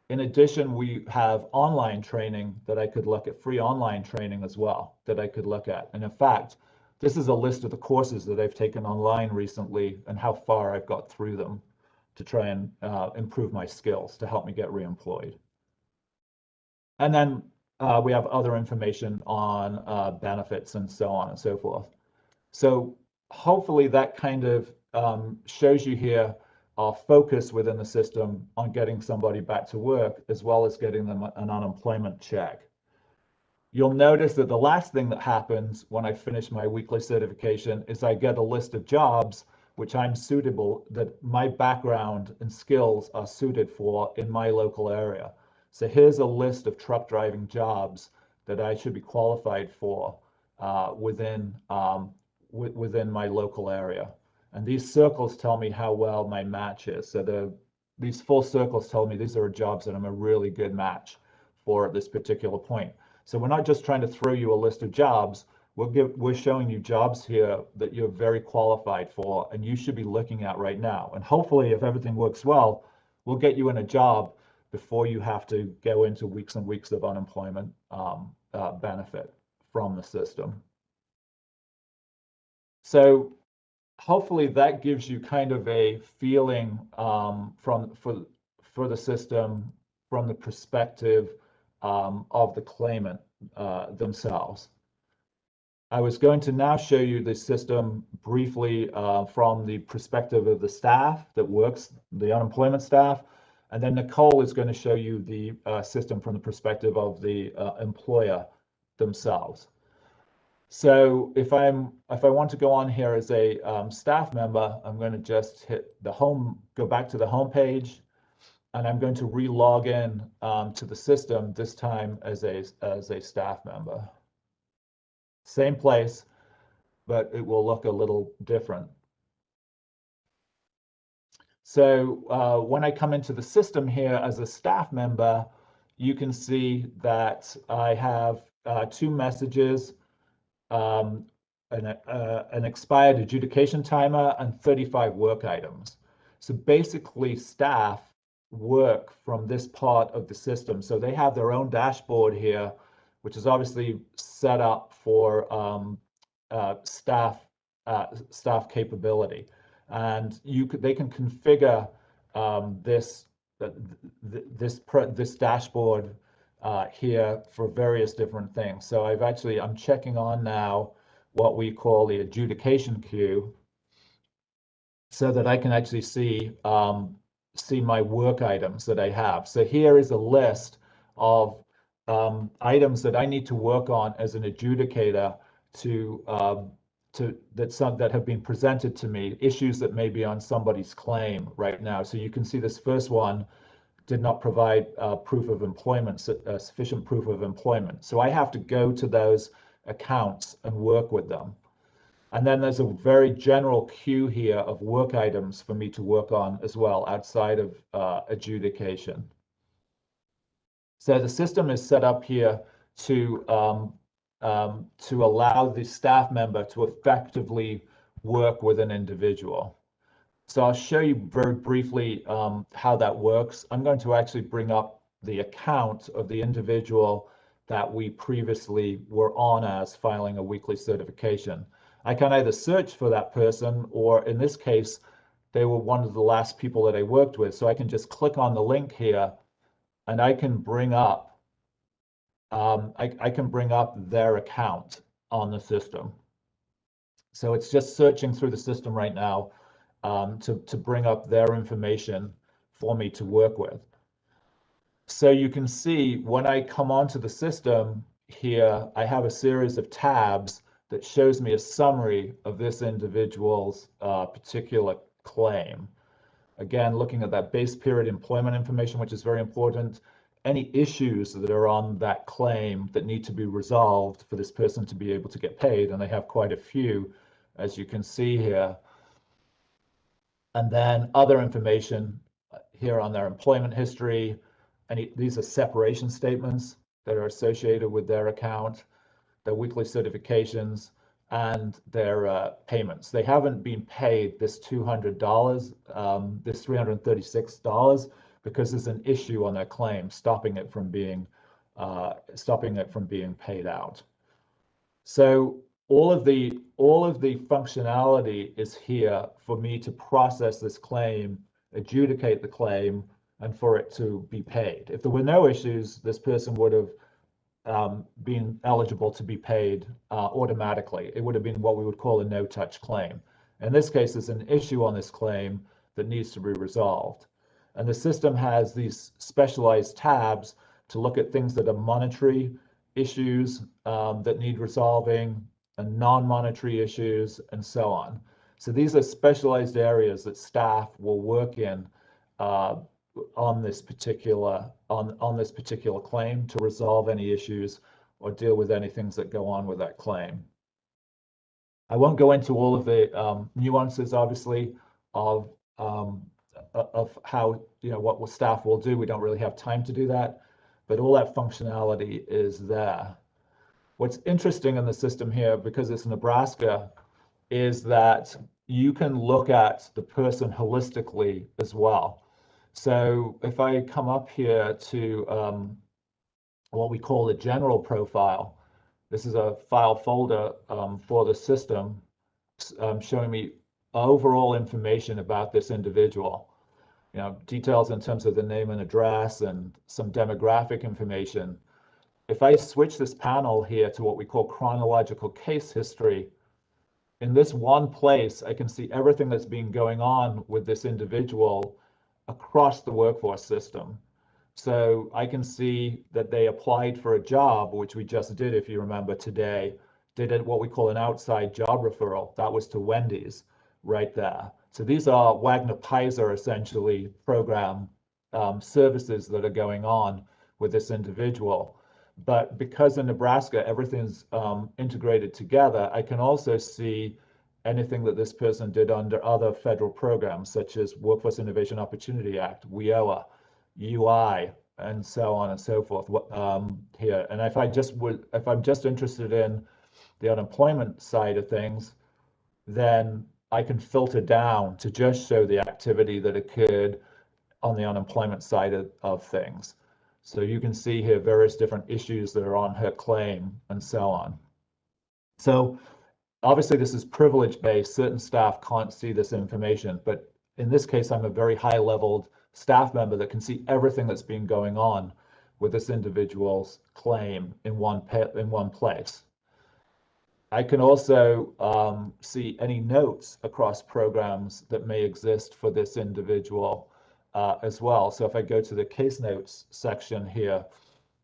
In addition, we have online training that I could look at, free online training as well, that I could look at. And in fact, this is a list of the courses that I've taken online recently and how far I've got through them to try and improve my skills to help me get reemployed. And then we have other information on benefits and so on and so forth. So hopefully that kind of shows you here our focus within the system on getting somebody back to work, as well as getting them an unemployment check. You'll notice that the last thing that happens when I finish my weekly certification is I get a list of jobs which I'm suitable, that my background and skills are suited for in my local area. So here's a list of truck driving jobs that I should be qualified for within my local area. And these circles tell me how well my match is. So these full circles tell me these are jobs that I'm a really good match for at this particular point. So we're not just trying to throw you a list of jobs. We're showing you jobs here that you're very qualified for and you should be looking at right now. And hopefully, if everything works well, we'll get you in a job before you have to go into weeks and weeks of unemployment benefit from the system. So hopefully that gives you kind of a feeling for the system from the perspective of the claimant themselves. I was going to now show you the system briefly from the perspective of the staff that works, the unemployment staff, and then Nicole is going to show you the system from the perspective of the employer themselves. So if I want to go on here as a staff member, I'm going to just hit the home, go back to the home page, and I'm going to re-log in to the system, this time as a staff member. Same place, but it will look a little different. So when I come into the system here as a staff member, you can see that I have 2 messages, an expired adjudication timer, and 35 work items. So basically, staff work from this part of the system. So they have their own dashboard here, which is obviously set up for staff capability, and they can configure this dashboard here for various different things. So I'm checking on now what we call the adjudication queue, so that I can actually see my work items that I have. So here is a list of items that I need to work on as an adjudicator that have been presented to me, issues that may be on somebody's claim right now. So you can see this first one did not provide proof of employment, sufficient proof of employment. So I have to go to those accounts and work with them. And then there's a very general queue here of work items for me to work on as well, outside of adjudication. So the system is set up here to allow the staff member to effectively work with an individual. So I'll show you very briefly how that works. I'm going to actually bring up the account of the individual that we previously were on as filing a weekly certification. I can either search for that person, or in this case, they were one of the last people that I worked with. So I can just click on the link here, and I can bring up their account on the system. So it's just searching through the system right now to bring up their information for me to work with. So you can see when I come onto the system here, I have a series of tabs that shows me a summary of this individual's particular claim. Again, looking at that base period employment information, which is very important, any issues that are on that claim that need to be resolved for this person to be able to get paid, and they have quite a few, as you can see here. And then other information here on their employment history. And these are separation statements that are associated with their account, their weekly certifications, and their payments. They haven't been paid this $200, this $336, because there's an issue on their claim stopping it from being paid out. So all of the functionality is here for me to process this claim, adjudicate the claim, and for it to be paid. If there were no issues, this person would have been eligible to be paid automatically. It would have been what we would call a no-touch claim. In this case, there's an issue on this claim that needs to be resolved. And the system has these specialized tabs to look at things that are monetary issues that need resolving, and non-monetary issues, and so on. So these are specialized areas that staff will work in on this particular claim to resolve any issues or deal with any things that go on with that claim. I won't go into all of the nuances, obviously, of how, what staff will do. We don't really have time to do that, but all that functionality is there. What's interesting in the system here, because it's Nebraska, is that you can look at the person holistically as well. So if I come up here to what we call the general profile, this is a file folder for the system showing me overall information about this individual. Details in terms of the name and address and some demographic information. If I switch this panel here to what we call chronological case history, in this one place, I can see everything that's been going on with this individual across the workforce system. So I can see that they applied for a job, which we just did, if you remember today, did what we call an outside job referral. That was to Wendy's right there. So these are Wagner-Pfizer essentially program services that are going on with this individual. But because in Nebraska, everything's integrated together, I can also see anything that this person did under other federal programs, such as Workforce Innovation Opportunity Act, WIOA, UI, and so on and so forth here. And if I'm just interested in the unemployment side of things, then I can filter down to just show the activity that occurred on the unemployment side of things. So you can see here various different issues that are on her claim and so on. So obviously this is privilege based. Certain staff can't see this information, but in this case, I'm a very high leveled staff member that can see everything that's been going on with this individual's claim in one place. I can also see any notes across programs that may exist for this individual as well. So if I go to the case notes section here,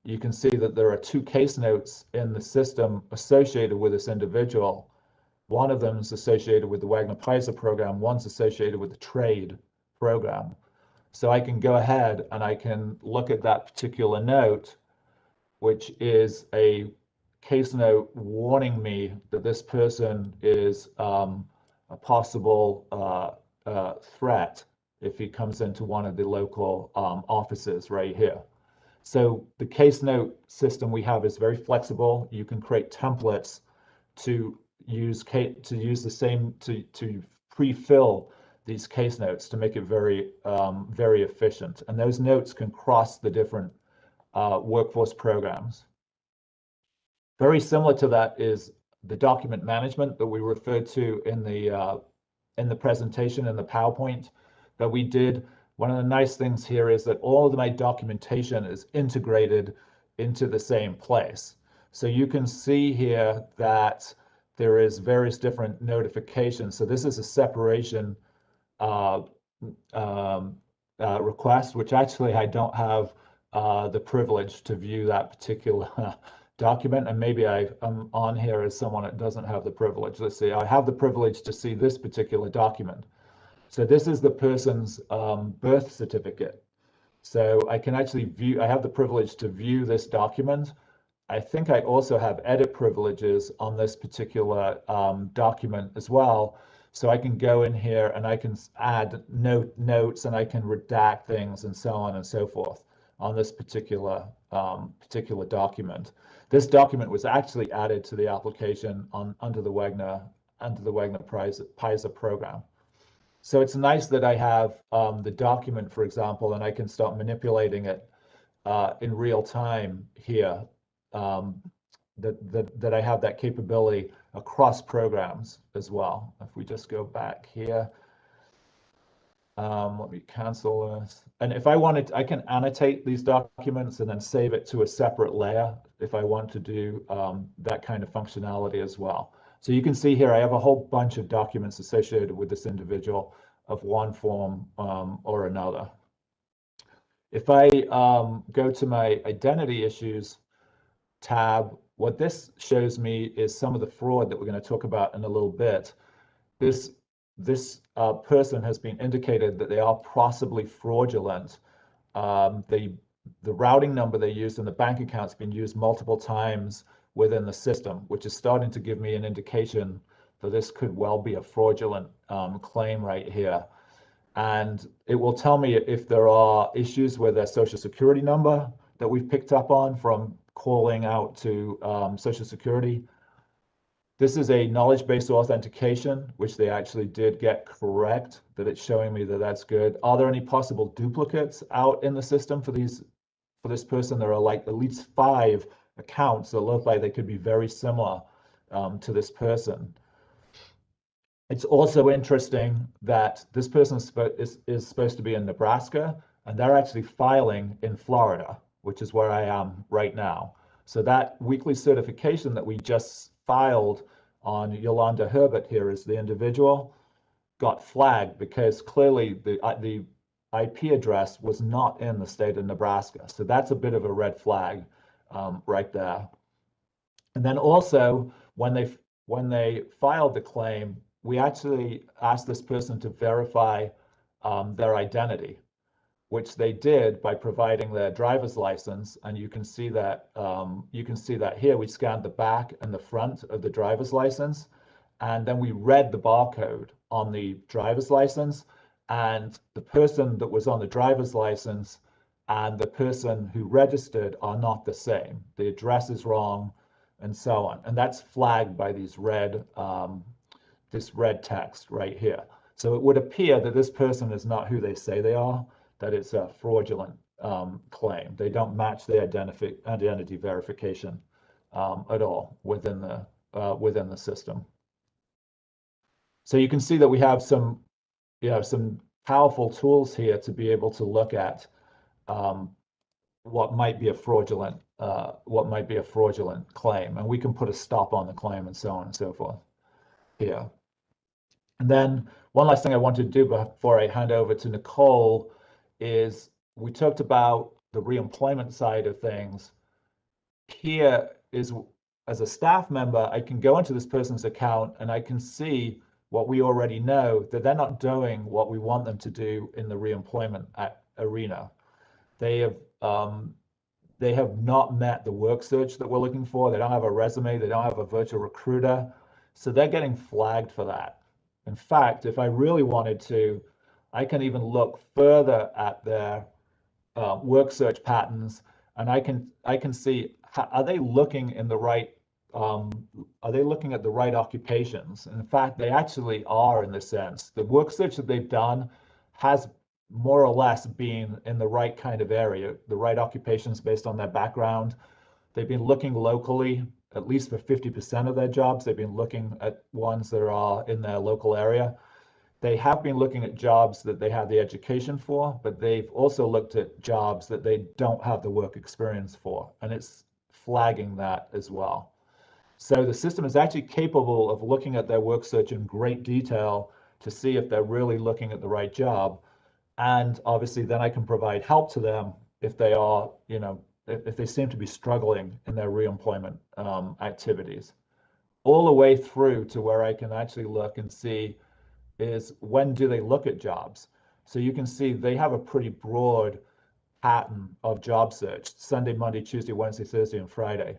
you can see that there are 2 case notes in the system associated with this individual. One of them is associated with the Wagner-Pfizer program, one's associated with the trade program. So I can go ahead and I can look at that particular note, which is a case note warning me that this person is a possible threat if he comes into one of the local offices right here. So the case note system we have is very flexible. You can create templates to use the same to pre-fill these case notes to make it very very efficient. And those notes can cross the different workforce programs. Very similar to that is the document management that we referred to in the presentation in the PowerPoint that we did. One of the nice things here is that all of my documentation is integrated into the same place. So you can see here that there is various different notifications. So this is a separation request, which actually I don't have the privilege to view that particular document, and maybe I'm on here as someone that doesn't have the privilege. Let's see, I have the privilege to see this particular document. So this is the person's birth certificate. So I can actually view, I have the privilege to view this document. I think I also have edit privileges on this particular document as well. So I can go in here and I can add notes and I can redact things and so on and so forth on this particular document. This document was actually added to the application under the Wagner-Pfizer program. So it's nice that I have the document, for example, and I can start manipulating it in real time here. That I have that capability across programs as well. If we just go back here, let me cancel this. And if I wanted, I can annotate these documents and then save it to a separate layer if I want to do that kind of functionality as well. So you can see here, I have a whole bunch of documents associated with this individual of one form or another. If I go to my identity issues tab, what this shows me is some of the fraud that we're going to talk about in a little bit. This person has been indicated that they are possibly fraudulent the routing number they used in the bank account's been used multiple times within the system, which is starting to give me an indication that this could well be a fraudulent claim right here. And it will tell me if there are issues with their social security number that we've picked up on from calling out to Social Security. This is a knowledge-based authentication, which they actually did get correct, that it's showing me that that's good. Are there any possible duplicates out in the system for this person? There are like at least 5 accounts that look like they could be very similar to this person. It's also interesting that this person is supposed to be in Nebraska, and they're actually filing in Florida, which is where I am right now. So that weekly certification that we just filed on Yolanda Herbert here as the individual got flagged because clearly the IP address was not in the state of Nebraska. So that's a bit of a red flag right there. And then also when they filed the claim, we actually asked this person to verify their identity, which they did by providing their driver's license. And you can see that here. We scanned the back and the front of the driver's license, and then we read the barcode on the driver's license. And the person that was on the driver's license and the person who registered are not the same. The address is wrong, and so on. And that's flagged by these this red text right here. So it would appear that this person is not who they say they are, that it's a fraudulent claim. They don't match the identity verification at all within the system. So you can see that we have some powerful tools here to be able to look at what might be a fraudulent claim, and we can put a stop on the claim and so on and so forth here. And then one last thing I want to do before I hand over to Nicole is we talked about the reemployment side of things. Here is, as a staff member, I can go into this person's account and I can see what we already know, that they're not doing what we want them to do in the reemployment arena. They have not met the work search that we're looking for. They don't have a resume. They don't have a virtual recruiter. So they're getting flagged for that. In fact, if I really wanted to, I can even look further at their work search patterns, and I can see, are they looking in the right are they looking at the right occupations? And in fact, they actually are, in this sense. The work search that they've done has more or less been in the right kind of area, the right occupations based on their background. They've been looking locally, at least for 50% of their jobs. They've been looking at ones that are in their local area. They have been looking at jobs that they have the education for, but they've also looked at jobs that they don't have the work experience for, and it's flagging that as well. So the system is actually capable of looking at their work search in great detail to see if they're really looking at the right job. And obviously then I can provide help to them if they are, if they seem to be struggling in their reemployment activities. All the way through to where I can actually look and see is when do they look at jobs. So you can see they have a pretty broad pattern of job search: Sunday, Monday, Tuesday, Wednesday, Thursday, and Friday.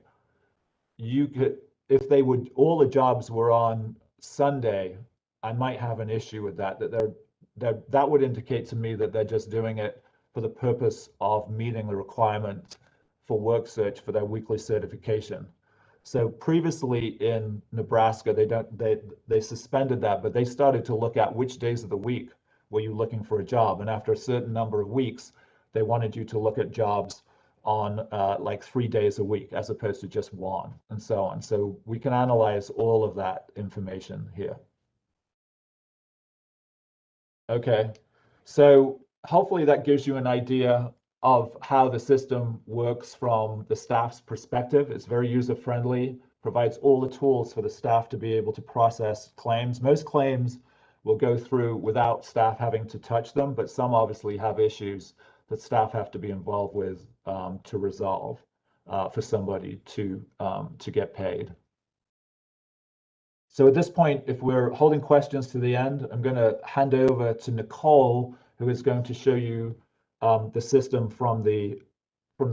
You could, if they would, all the jobs were on Sunday, I might have an issue with that. That would indicate to me that they're just doing it for the purpose of meeting the requirement for work search for their weekly certification. So previously in Nebraska, they suspended that, but they started to look at which days of the week were you looking for a job. And after a certain number of weeks, they wanted you to look at jobs on like 3 days a week as opposed to just 1, and so on. So we can analyze all of that information here. Okay, so hopefully that gives you an idea of how the system works from the staff's perspective. It's very user-friendly, provides all the tools for the staff to be able to process claims. Most claims will go through without staff having to touch them, but some obviously have issues that staff have to be involved with to resolve for somebody to get paid. So at this point, if we're holding questions to the end, I'm going to hand over to Nicole, who is going to show you the system from the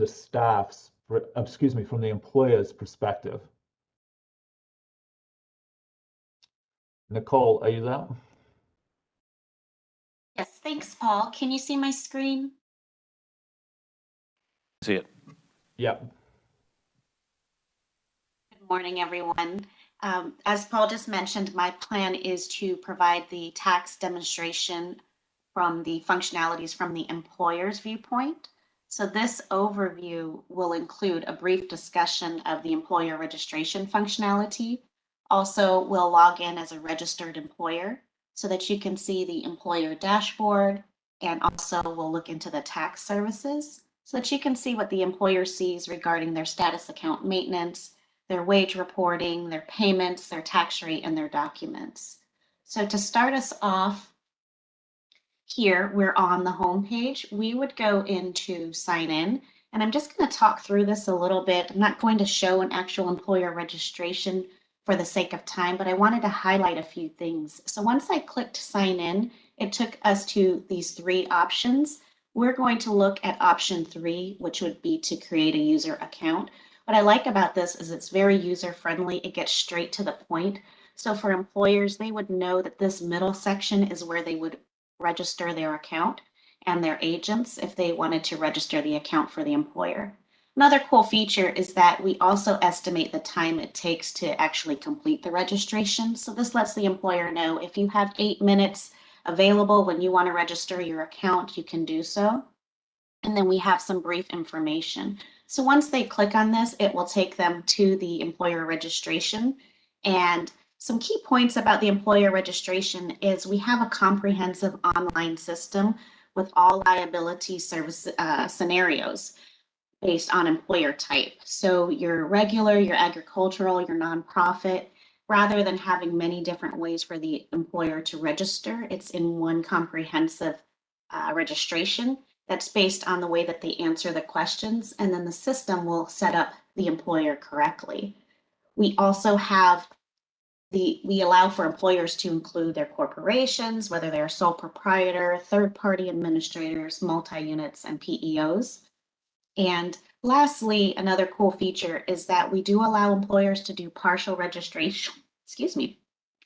staff's, excuse me, from the employer's perspective. Nicole, are you there? Yes, thanks, Paul. Can you see my screen? See it. Yeah. Good morning, everyone. As Paul just mentioned, my plan is to provide the tax demonstration from the functionalities from the employer's viewpoint. So this overview will include a brief discussion of the employer registration functionality. Also, we'll log in as a registered employer so that you can see the employer dashboard, and also we'll look into the tax services so that you can see what the employer sees regarding their status account maintenance, their wage reporting, their payments, their tax rate, and their documents. So to start us off, here we're on the home page. We would go into sign in, and I'm just going to talk through this a little bit. I'm not going to show an actual employer registration for the sake of time, but I wanted to highlight a few things. So once I clicked sign in, it took us to these three options. We're going to look at option 3, which would be to create a user account. What I like about this is it's very user friendly. It gets straight to the point. So for employers, they would know that this middle section is where they would register their account, and their agents if they wanted to register the account for the employer. Another cool feature is that we also estimate the time it takes to actually complete the registration. So this lets the employer know if you have 8 minutes available when you want to register your account, you can do so. And then we have some brief information. So once they click on this, it will take them to the employer registration. And some key points about the employer registration is we have a comprehensive online system with all liability service scenarios based on employer type. So your regular, your agricultural, your nonprofit, rather than having many different ways for the employer to register, it's in one comprehensive registration that's based on the way that they answer the questions, and then the system will set up the employer correctly. We also have we allow for employers to include their corporations, whether they're sole proprietor, third-party administrators, multi-units, and PEOs. And lastly, another cool feature is that we do allow employers to do partial registration,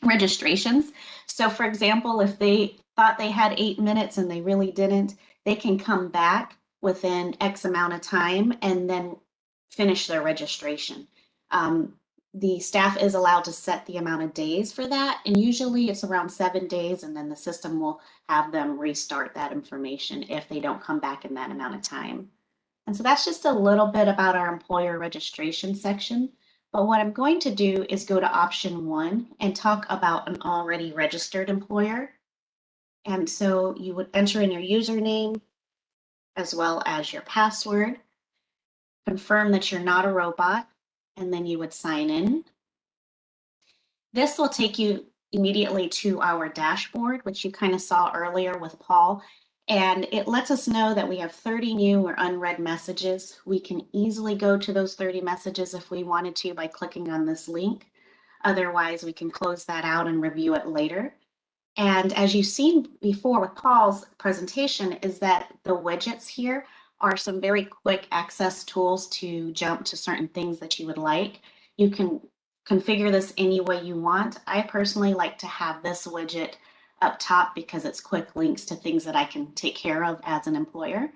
registrations. So for example, if they thought they had 8 minutes and they really didn't, they can come back within X amount of time and then finish their registration. The staff is allowed to set the amount of days for that, and usually it's around 7 days, and then the system will have them restart that information if they don't come back in that amount of time. And so that's just a little bit about our employer registration section. But what I'm going to do is go to option 1 and talk about an already registered employer. And so you would enter in your username as well as your password, confirm that you're not a robot, and then you would sign in. This will take you immediately to our dashboard, which you kind of saw earlier with Paul. And it lets us know that we have 30 new or unread messages. We can easily go to those 30 messages if we wanted to by clicking on this link. Otherwise, we can close that out and review it later. And as you've seen before with Paul's presentation, is that the widgets here are some very quick access tools to jump to certain things that you would like. You can configure this any way you want. I personally like to have this widget up top because it's quick links to things that I can take care of as an employer.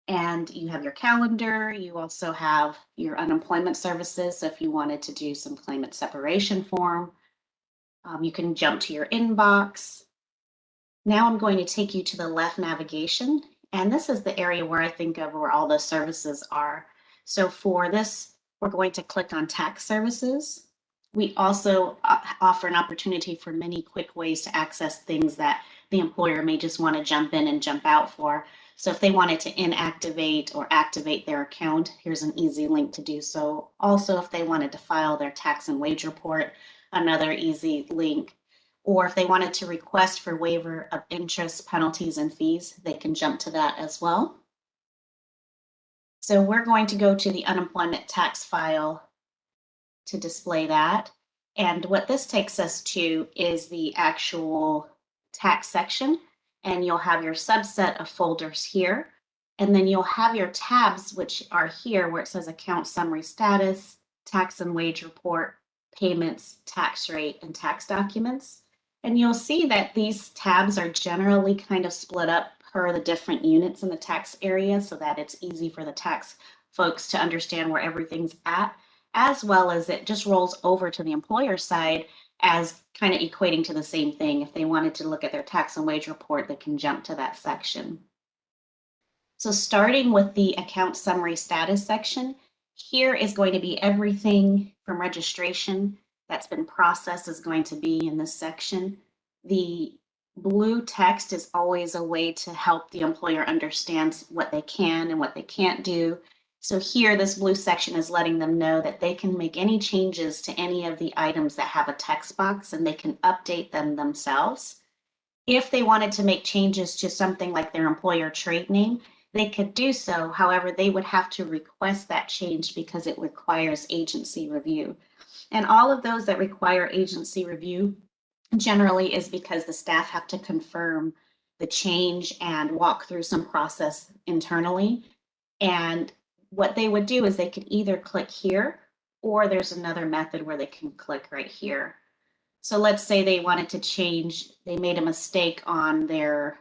And you have your calendar. You also have your unemployment services. So if you wanted to do some claimant separation form, you can jump to your inbox. Now I'm going to take you to the left navigation. And this is the area where I think of where all the services are. So for this, we're going to click on tax services. We also offer an opportunity for many quick ways to access things that the employer may just want to jump in and jump out for. So if they wanted to inactivate or activate their account, here's an easy link to do so. Also, if they wanted to file their tax and wage report, another easy link. Or if they wanted to request for waiver of interest, penalties, and fees, they can jump to that as well. So we're going to go to the unemployment tax file to display that. And what this takes us to is the actual tax section. and you'll have your subset of folders here. And then you'll have your tabs, which are here where it says account summary status, tax and wage report, payments, tax rate, and tax documents. And you'll see that these tabs are generally kind of split up per the different units in the tax area so that it's easy for the tax folks to understand where everything's at, as well as it just rolls over to the employer side as kind of equating to the same thing. If they wanted to look at their tax and wage report, they can jump to that section. So starting with the account summary status section, here is going to be everything from registration that's been processed is going to be in this section. The blue text is always a way to help the employer understand what they can and what they can't do. So here, this blue section is letting them know that they can make any changes to any of the items that have a text box and they can update them themselves. If they wanted to make changes to something like their employer trade name, they could do so. However, they would have to request that change because it requires agency review. And all of those that require agency review generally is because the staff have to confirm the change and walk through some process internally. And what they would do is they could either click here, or there's another method where they can click right here. So let's say they wanted to change, they made a mistake on their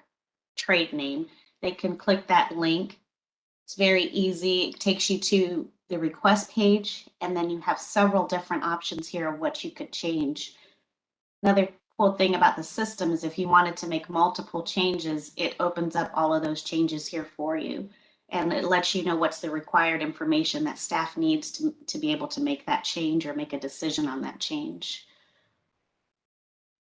trade name. They can click that link. It's very easy. It takes you to the request page, and then you have several different options here of what you could change. Another cool thing about the system is if you wanted to make multiple changes, it opens up all of those changes here for you. And it lets you know what's the required information that staff needs to be able to make that change or make a decision on that change.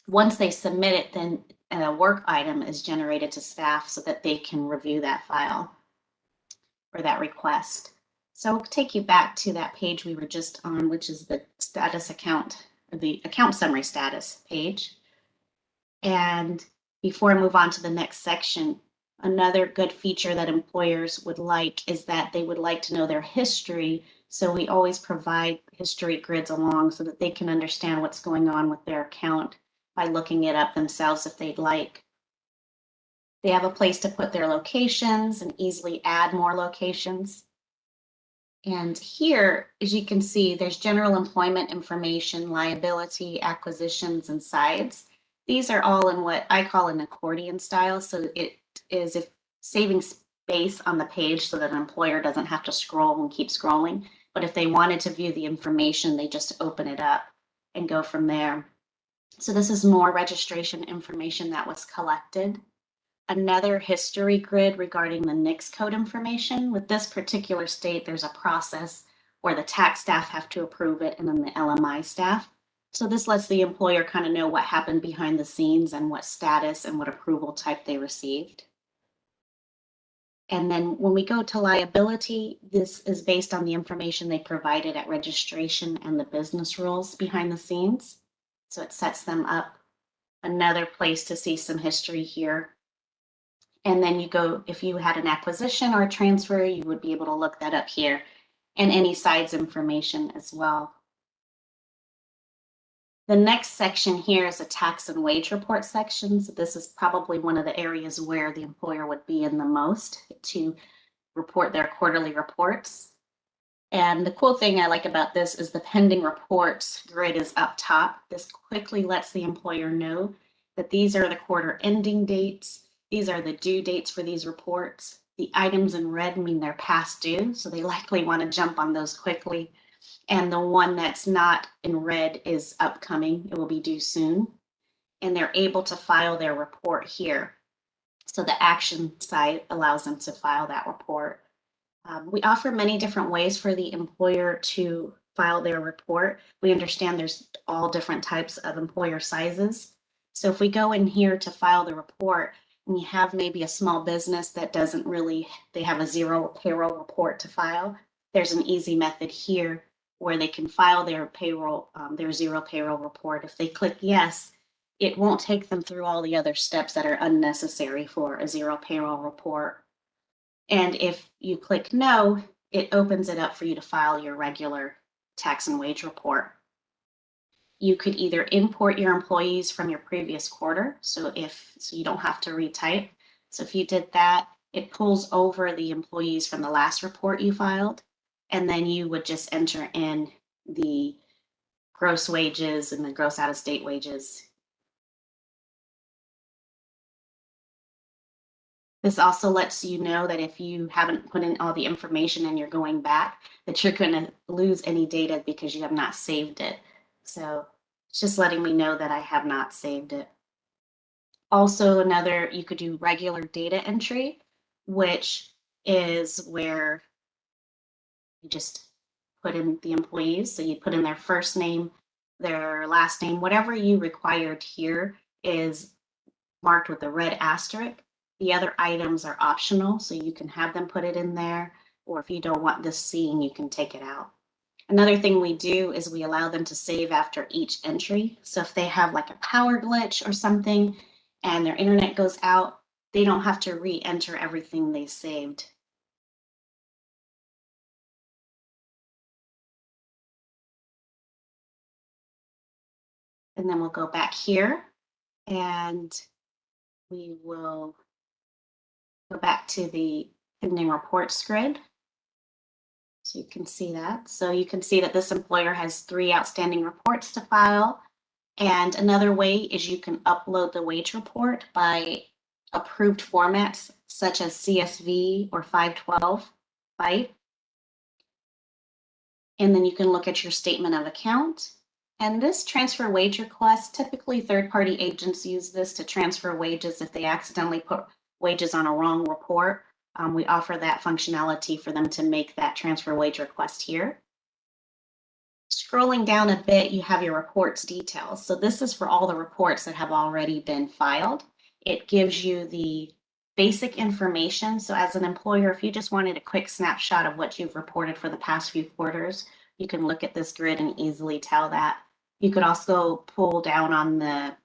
Once they submit it, then a work item is generated to staff so that they can review that file or that request. So I'll take you back to that page we were just on, which is the status account, or the account summary status page. And before I move on to the next section, another good feature that employers would like is that they would like to know their history. So we always provide history grids along so that they can understand what's going on with their account by looking it up themselves if they'd like. They have a place to put their locations and easily add more locations. And here, as you can see, there's general employment information, liability, acquisitions, and sides. These are all in what I call an accordion style. So it is saving space on the page so that an employer doesn't have to scroll and keep scrolling. But if they wanted to view the information, they just open it up and go from there. So this is more registration information that was collected. Another history grid regarding the NICS code information. With this particular state, there's a process where the tax staff have to approve it and then the LMI staff. So this lets the employer kind of know what happened behind the scenes and what status and what approval type they received. And then when we go to liability, this is based on the information they provided at registration and the business rules behind the scenes. So it sets them up. Another place to see some history here. And then you go, if you had an acquisition or a transfer, you would be able to look that up here, and any sides information as well. The next section here is a tax and wage report section. So this is probably one of the areas where the employer would be in the most to report their quarterly reports. And the cool thing I like about this is the pending reports grid is up top. This quickly lets the employer know that these are the quarter ending dates. These are the due dates for these reports. The items in red mean they're past due, so they likely want to jump on those quickly. And the one that's not in red is upcoming. It will be due soon. And they're able to file their report here. So the action side allows them to file that report. We offer many different ways for the employer to file their report. We understand there's all different types of employer sizes. So if we go in here to file the report, and you have maybe a small business that doesn't really, they have a zero payroll report to file, there's an easy method here where they can file their payroll, their zero payroll report. If they click yes, it won't take them through all the other steps that are unnecessary for a zero payroll report. And if you click no, it opens it up for you to file your regular tax and wage report. You could either import your employees from your previous quarter, so you don't have to retype, So if you did that, it pulls over the employees from the last report you filed, and then you would just enter in the gross wages and the gross out-of-state wages. This also lets you know that if you haven't put in all the information and you're going back, that you're going to lose any data because you have not saved it. So it's just letting me know that I have not saved it. Also, you could do regular data entry, which is where you just put in the employees. So you put in their first name, their last name, whatever you required here is marked with a red asterisk. The other items are optional, so you can have them put it in there, or if you don't want this seen, you can take it out. Another thing we do is we allow them to save after each entry. So if they have like a power glitch or something and their internet goes out, they don't have to re-enter everything they saved. And then we'll go back here and we will go back to the pending reports grid. So you can see that. So you can see that this employer has 3 outstanding reports to file. And another way is you can upload the wage report by approved formats such as CSV or 512 byte. And then you can look at your statement of account. And this transfer wage request, typically third-party agents use this to transfer wages if they accidentally put wages on a wrong report. We offer that functionality for them to make that transfer wage request here. Scrolling down a bit, you have your reports details. So this is for all the reports that have already been filed. It gives you the basic information. So as an employer, if you just wanted a quick snapshot of what you've reported for the past few quarters, you can look at this grid and easily tell that. You could also pull down on the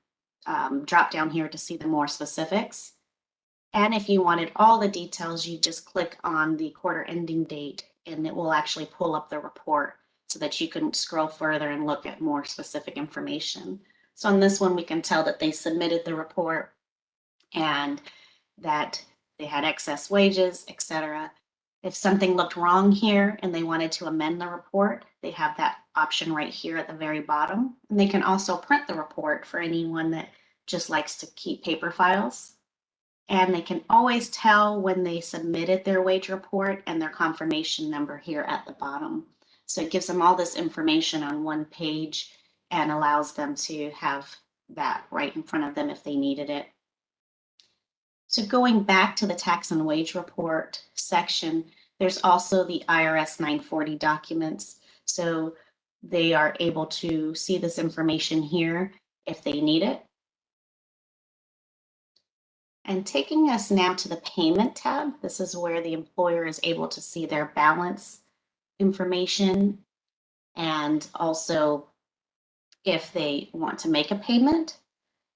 drop down here to see the more specifics. And if you wanted all the details, you just click on the quarter ending date and it will actually pull up the report so that you can scroll further and look at more specific information. So on this one, we can tell that they submitted the report and that they had excess wages, etc. If something looked wrong here and they wanted to amend the report, they have that option right here at the very bottom. And they can also print the report for anyone that just likes to keep paper files. And they can always tell when they submitted their wage report and their confirmation number here at the bottom. So it gives them all this information on one page and allows them to have that right in front of them if they needed it. So going back to the tax and wage report section, there's also the IRS 940 documents. So they are able to see this information here if they need it. And taking us now to the payment tab, this is where the employer is able to see their balance information and also if they want to make a payment.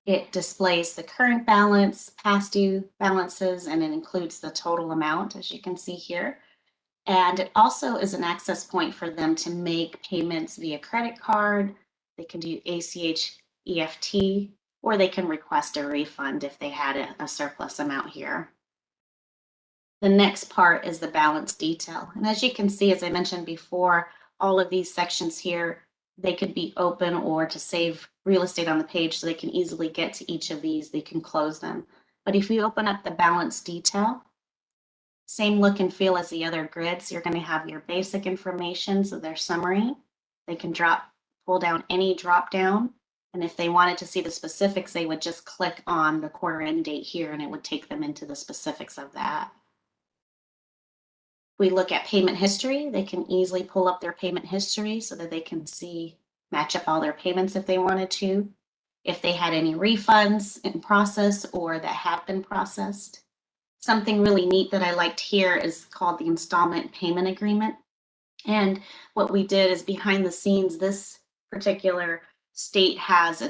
It displays the current balance, past due balances, and it includes the total amount, as you can see here. And it also is an access point for them to make payments via credit card. They can do ACH, EFT, or they can request a refund if they had a surplus amount here. The next part is the balance detail. And as you can see, as I mentioned before, all of these sections here, they could be open or to save real estate on the page so they can easily get to each of these. They can close them. But if you open up the balance detail, same look and feel as the other grids, you're going to have your basic information, so their summary. They can pull down any drop down. And if they wanted to see the specifics, they would just click on the quarter end date here and it would take them into the specifics of that. We look at payment history, they can easily pull up their payment history so that they can match up all their payments if they wanted to. If they had any refunds in process or that have been processed. Something really neat that I liked here is called the installment payment agreement. And what we did is behind the scenes, this particular state has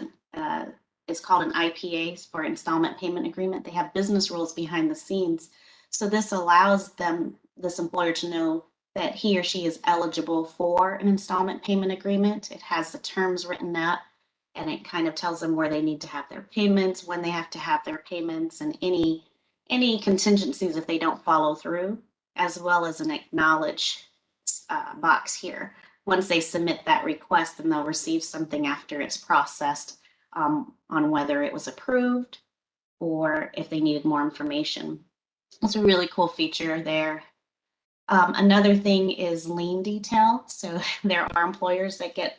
it's called an IPA for installment payment agreement. They have business rules behind the scenes. So this allows this employer to know that he or she is eligible for an installment payment agreement. It has the terms written up and it kind of tells them where they need to have their payments, when they have to have their payments, and any any contingencies if they don't follow through, as well as an acknowledge box here. Once they submit that request, then they'll receive something after it's processed on whether it was approved or if they needed more information. It's a really cool feature there. Another thing is lien detail. So there are employers that get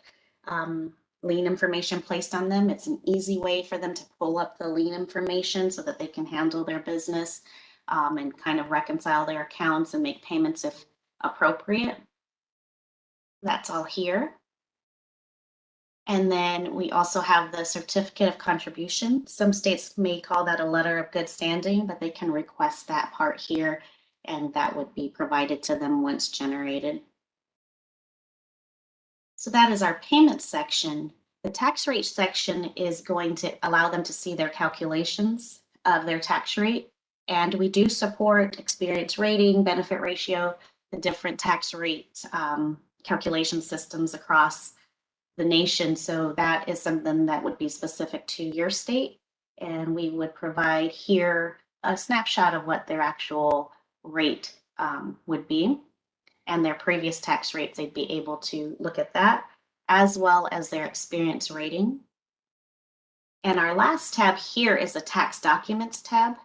lien information placed on them. It's an easy way for them to pull up the lien information so that they can handle their business and kind of reconcile their accounts and make payments if appropriate. That's all here. And then we also have the certificate of contribution. Some states may call that a letter of good standing, but they can request that part here, and that would be provided to them once generated. So that is our payment section. The tax rate section is going to allow them to see their calculations of their tax rate. And we do support experience rating, benefit ratio, the different tax rate calculation systems across the nation. So that is something that would be specific to your state. And we would provide here a snapshot of what their actual rate would be and their previous tax rates. They'd be able to look at that as well as their experience rating. And our last tab here is the tax documents tab.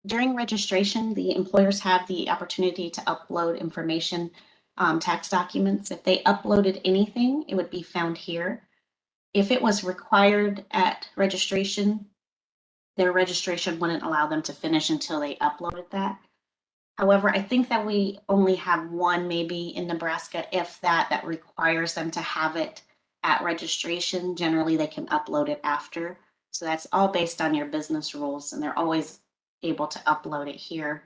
During registration, the employers have the opportunity to upload information, tax documents. If they uploaded anything, it would be found here. If it was required at registration, their registration wouldn't allow them to finish until they uploaded that. However, I think that we only have one maybe in Nebraska, if that requires them to have it at registration. Generally, they can upload it after. So that's all based on your business rules, and they're always able to upload it here.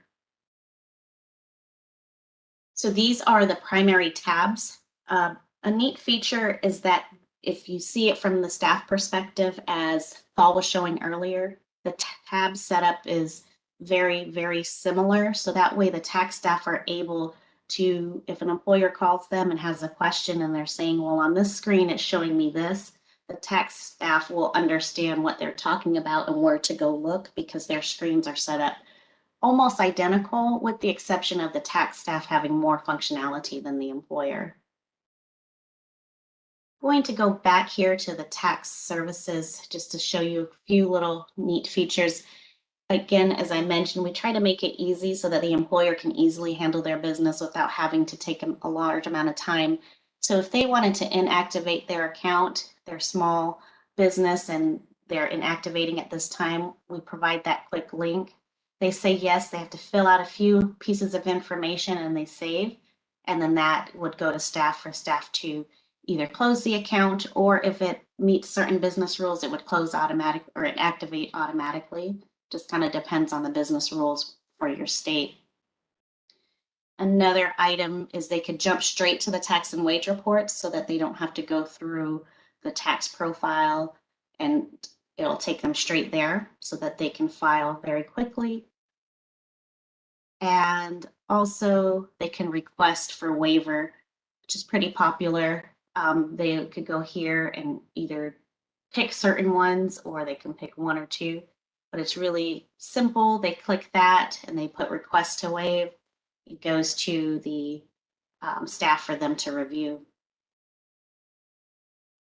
So these are the primary tabs. A neat feature is that if you see it from the staff perspective, as Paul was showing earlier, the tab setup is very, very similar. So that way the tax staff are able to, if an employer calls them and has a question and they're saying, well, on this screen, it's showing me this, the tax staff will understand what they're talking about and where to go look, because their screens are set up almost identical, with the exception of the tax staff having more functionality than the employer. I'm going to go back here to the tax services just to show you a few little neat features. Again, as I mentioned, we try to make it easy so that the employer can easily handle their business without having to take a large amount of time. So if they wanted to inactivate their account, their small business, and they're inactivating at this time, we provide that quick link. They say yes, they have to fill out a few pieces of information and they save, and then that would go to staff for staff to either close the account, or if it meets certain business rules, it would close automatic or activate automatically. Just kind of depends on the business rules for your state. Another item is they could jump straight to the tax and wage reports so that they don't have to go through the tax profile, and it'll take them straight there so that they can file very quickly. And also they can request for waiver, which is pretty popular. They could go here and either pick certain ones, or they can pick one or two, but it's really simple. They click that and they put request to waive. It goes to the staff for them to review.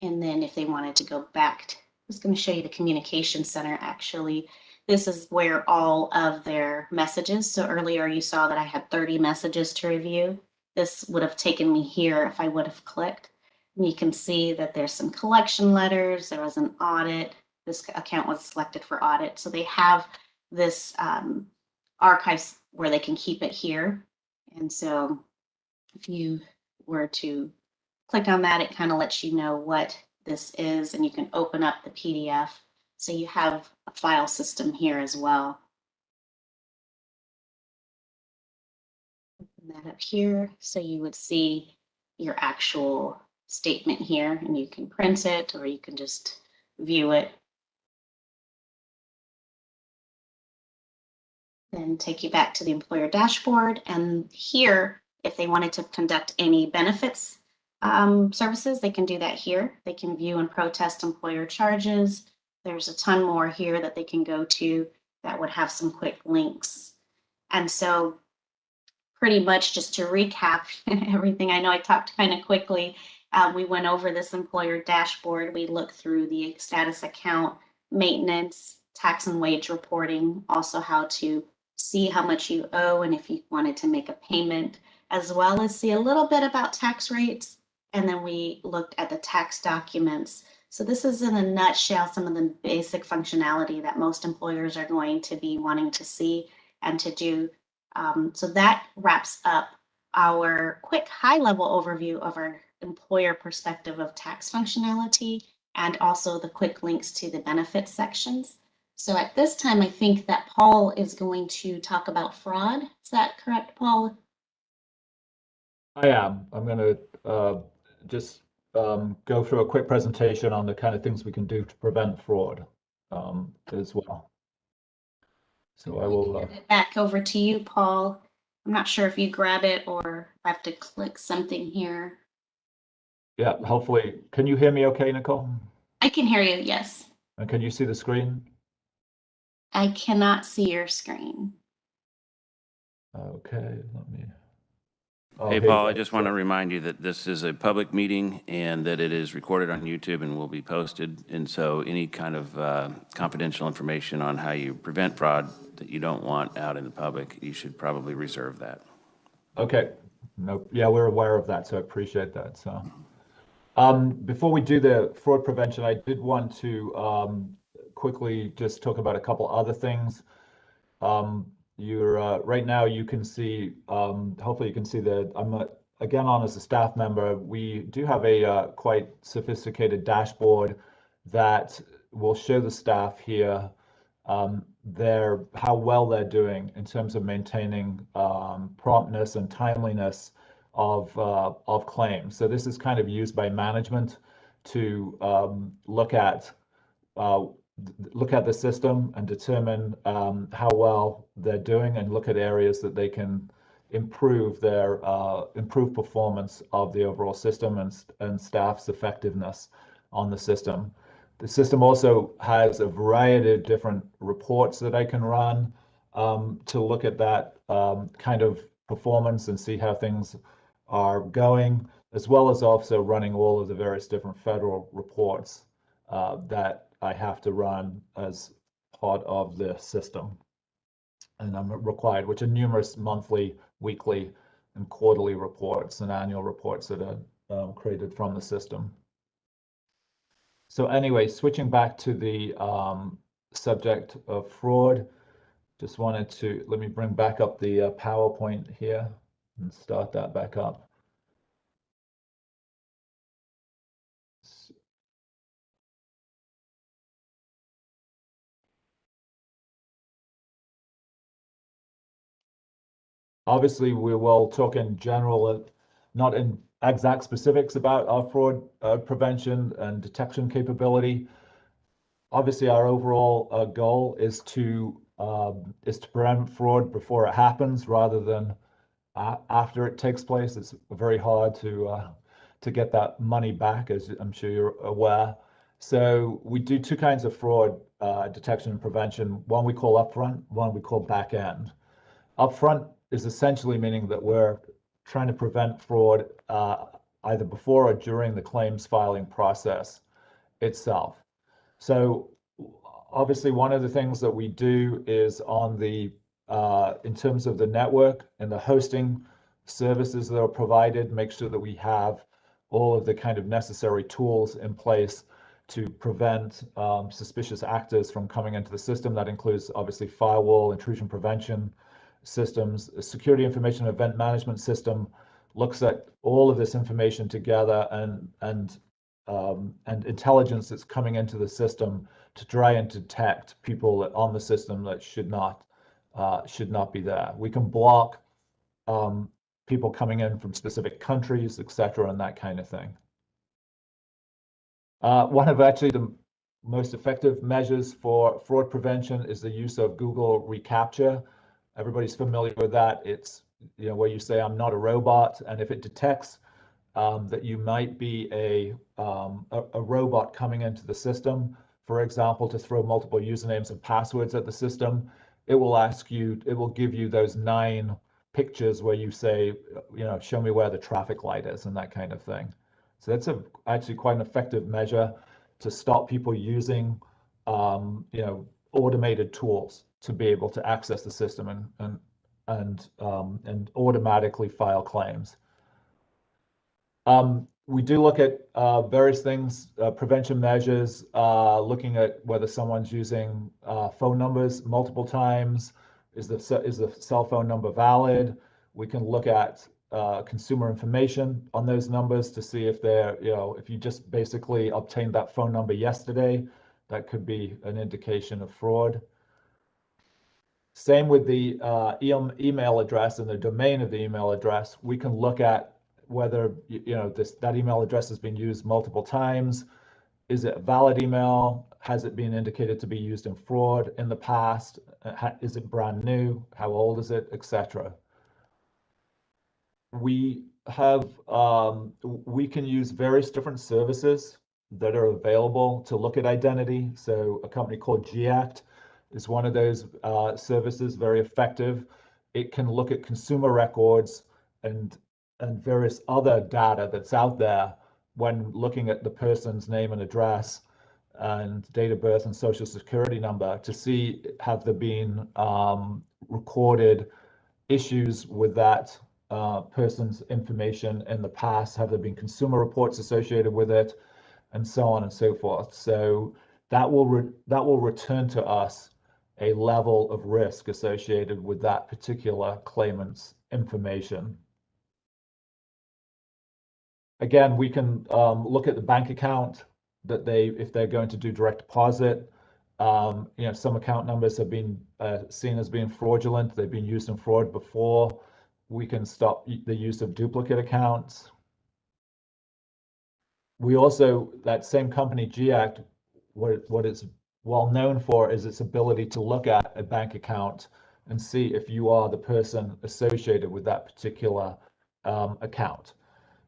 And then if they wanted to go back, I was going to show you the communication center. Actually, this is where all of their messages. So earlier you saw that I had 30 messages to review. This would have taken me here if I would have clicked. And you can see that there's some collection letters. There was an audit. This account was selected for audit. So they have this archives where they can keep it here. And so if you were to click on that, it kind of lets you know what this is, and you can open up the PDF. So you have a file system here as well. Open that up here. So you would see your actual statement here, and you can print it or you can just view it. Then take you back to the employer dashboard. And here, if they wanted to conduct any benefits services, they can do that here. They can view and protest employer charges. There's a ton more here that they can go to that would have some quick links And so pretty much just to recap everything, I know I talked kind of quickly. We went over this employer dashboard. We looked through the status account, maintenance, tax and wage reporting, also how to see how much you owe and if you wanted to make a payment, as well as see a little bit about tax rates. And then we looked at the tax documents. So this is in a nutshell some of the basic functionality that most employers are going to be wanting to see and to do. So that wraps up our quick high-level overview of our employer perspective of tax functionality and also the quick links to the benefits sections. So at this time, I think that Paul is going to talk about fraud. Is that correct, Paul? I am. I'm going to just go through a quick presentation on the kind of things we can do to prevent fraud as well. So I will hand it back over to you, Paul. I'm not sure if you grab it or I have to click something here. Yeah, hopefully. Can you hear me okay, Nicole? I can hear you, yes. And can you see the screen? I cannot see your screen. Okay, let me. Oh, Hey, here you Paul, I go. just want to remind you that this is a public meeting and that it is recorded on YouTube and will be posted. And so any kind of confidential information on how you prevent fraud that you don't want out in the public, you should probably reserve that. Okay. No, yeah, we're aware of that, so I appreciate that. So, before we do the fraud prevention, I did want to quickly just talk about a couple other things. You're right now you can see, hopefully you can see that I'm again on as a staff member. We do have a quite sophisticated dashboard that will show the staff here how well they're doing in terms of maintaining promptness and timeliness of claims. So this is kind of used by management to look at the system and determine how well they're doing, and look at areas that they can improve their improve performance of the overall system and staff's effectiveness on the system. The system also has a variety of different reports that I can run to look at that kind of performance and see how things are going, as well as also running all of the various different federal reports that I have to run as part of the system. And I'm required, which are numerous monthly, weekly, and quarterly reports and annual reports that are created from the system. So anyway, switching back to the subject of fraud, just wanted to, let me bring back up the PowerPoint here and start that back up. Obviously, we will talk in general, not in exact specifics about our fraud prevention and detection capability. Obviously, our overall goal is to prevent fraud before it happens, rather than after it takes place. It's very hard to get that money back, as I'm sure you're aware. So we do two kinds of fraud detection and prevention. One we call upfront, one we call back end. Upfront is essentially meaning that we're trying to prevent fraud either before or during the claims filing process itself. So obviously one of the things that we do is on the in terms of the network and the hosting services that are provided, make sure that we have all of the kind of necessary tools in place to prevent suspicious actors from coming into the system. That includes obviously firewall, intrusion prevention systems. A security information event management system looks at all of this information together and intelligence that's coming into the system to try and detect people on the system that should not be there. We can block people coming in from specific countries, etc., and that kind of thing. One of actually the most effective measures for fraud prevention is the use of Google reCAPTCHA. Everybody's familiar with that. It's where you say, I'm not a robot, and if it detects that you might be a robot coming into the system, for example, to throw multiple usernames and passwords at the system, it will ask you, it will give you those 9 pictures where you say, show me where the traffic light is and that kind of thing. So that's actually quite an effective measure to stop people using, automated tools to be able to access the system and automatically file claims. We do look at various things, prevention measures, looking at whether someone's using phone numbers multiple times. Is the cell phone number valid? We can look at consumer information on those numbers to see if they're, if you just basically obtained that phone number yesterday, that could be an indication of fraud. Same with the email address and the domain of the email address. We can look at whether that email address has been used multiple times. Is it a valid email? Has it been indicated to be used in fraud in the past? Is it brand new? How old is it, etc.? We have we can use various different services that are available to look at identity. So a company called GAct is one of those services, very effective. It can look at consumer records and various other data that's out there when looking at the person's name and address and date of birth and social security number to see have there been recorded issues with that person's information in the past, have there been consumer reports associated with it, and so on and so forth. So that will return to us a level of risk associated with that particular claimant's information. Again, we can look at the bank account that if they're going to do direct deposit. Some account numbers have been seen as being fraudulent. They've been used in fraud before. We can stop the use of duplicate accounts. We also, that same company, GAct, what it's well known for is its ability to look at a bank account and see if you are the person associated with that particular account.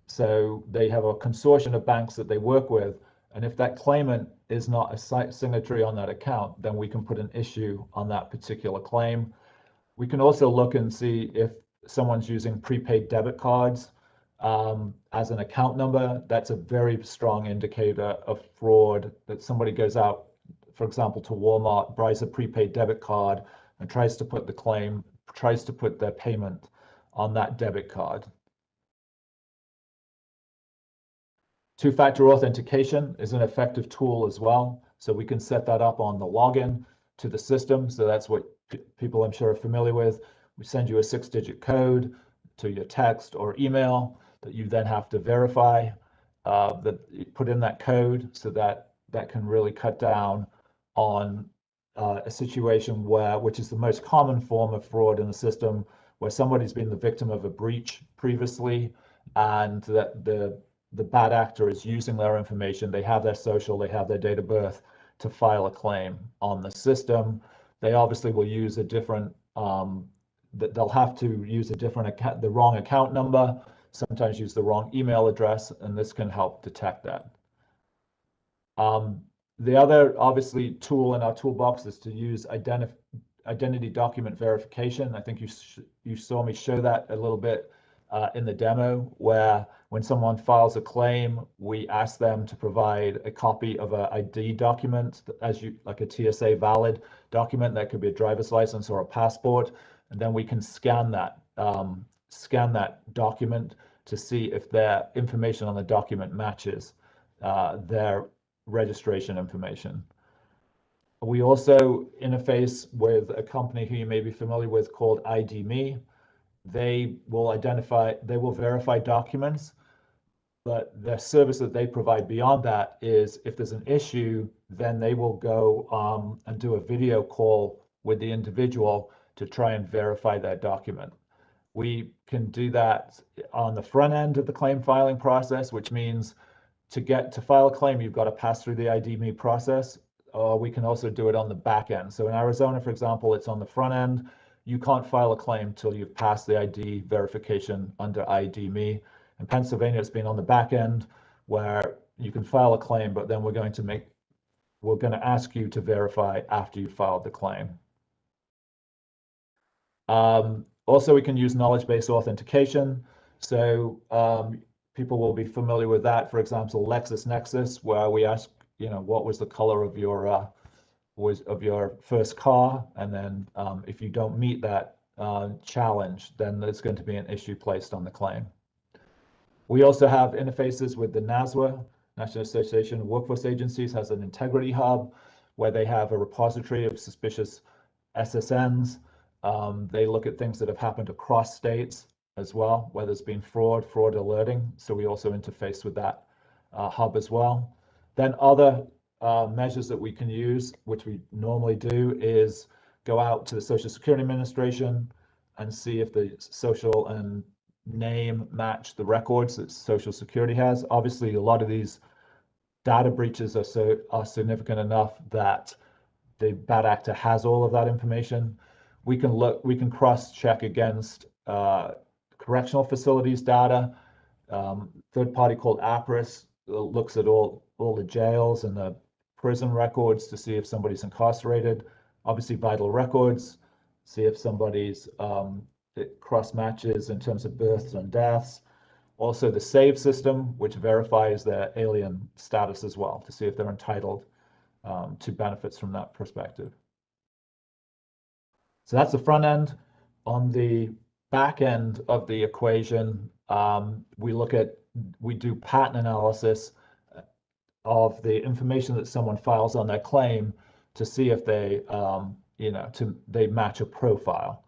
So they have a consortium of banks that they work with, and if that claimant is not a signatory on that account, then we can put an issue on that particular claim. We can also look and see if someone's using prepaid debit cards as an account number. That's a very strong indicator of fraud, that somebody goes out, for example, to Walmart, buys a prepaid debit card and tries to put their payment on that debit card. Two-factor authentication is an effective tool as well. So we can set that up on the login to the system. So that's what people I'm sure are familiar with. We send you a 6-digit code to your text or email that you then have to verify, that you put in that code, so that can really cut down on a situation which is the most common form of fraud in the system, where somebody's been the victim of a breach previously, and that the bad actor is using their information. They have their social, they have their date of birth to file a claim on the system. They obviously will use a different, they'll have to use a different account, the wrong account number, sometimes use the wrong email address, and this can help detect that. The other obviously tool in our toolbox is to use identity document verification. I think you saw me show that a little bit in the demo, where when someone files a claim, we ask them to provide a copy of an ID document, like a TSA valid document. That could be a driver's license or a passport, and then we can scan that document to see if their information on the document matches their registration information. We also interface with a company who you may be familiar with called ID.me. They will verify documents, but the service that they provide beyond that is, if there's an issue, then they will go and do a video call with the individual to try and verify that document. We can do that on the front end of the claim filing process, which means to file a claim, you've got to pass through the ID.me process. We can also do it on the back end. So in Arizona, for example, it's on the front end. You can't file a claim until you've passed the ID verification under ID.me. In Pennsylvania, it's been on the back end, where you can file a claim, but then we're going to ask you to verify after you filed the claim. Also, we can use knowledge-based authentication. So people will be familiar with that. For example, LexisNexis, where we ask, what was the color of your first car, and then if you don't meet that challenge, then there's going to be an issue placed on the claim. We also have interfaces with the NASWA, National Association of Workforce Agencies, has an integrity hub where they have a repository of suspicious SSNs. They look at things that have happened across states as well, where there's been fraud alerting. So we also interface with that hub as well. Then other measures that we can use, which we normally do, is go out to the Social Security Administration and see if the social and name match the records that Social Security has. Obviously, a lot of these data breaches are significant enough that the bad actor has all of that information. We can cross-check against correctional facilities data. Third party called APRIS looks at all the jails and the prison records to see if somebody's incarcerated. Obviously, vital records, see if somebody's it cross matches in terms of births and deaths. Also, the SAVE system, which verifies their alien status as well to see if they're entitled to benefits from that perspective. So that's the front end. On the back end of the equation, we do pattern analysis of the information that someone files on their claim to see if they, they match a profile.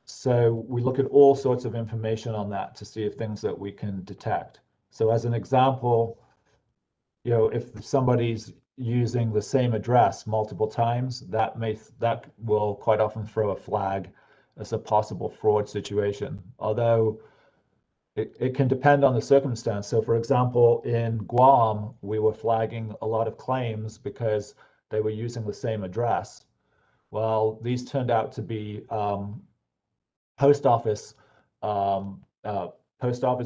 So we look at all sorts of information on that to see if things that we can detect. So as an example, if somebody's using the same address multiple times, that will quite often throw a flag as a possible fraud situation. Although it can depend on the circumstance. So for example, in Guam, we were flagging a lot of claims because they were using the same address. Well, these turned out to be post office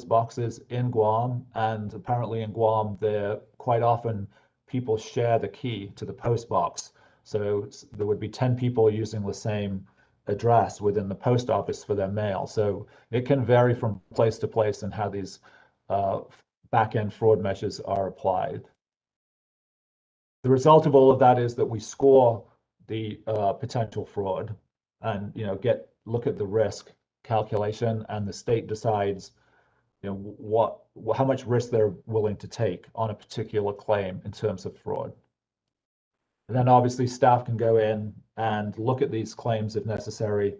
boxes in Guam, and apparently in Guam, quite often people share the key to the post box. So there would be 10 people using the same address within the post office for their mail. So it can vary from place to place and how these back-end fraud measures are applied. The result of all of that is that we score the potential fraud and look at the risk calculation, and the state decides how much risk they're willing to take on a particular claim in terms of fraud. And then obviously staff can go in and look at these claims if necessary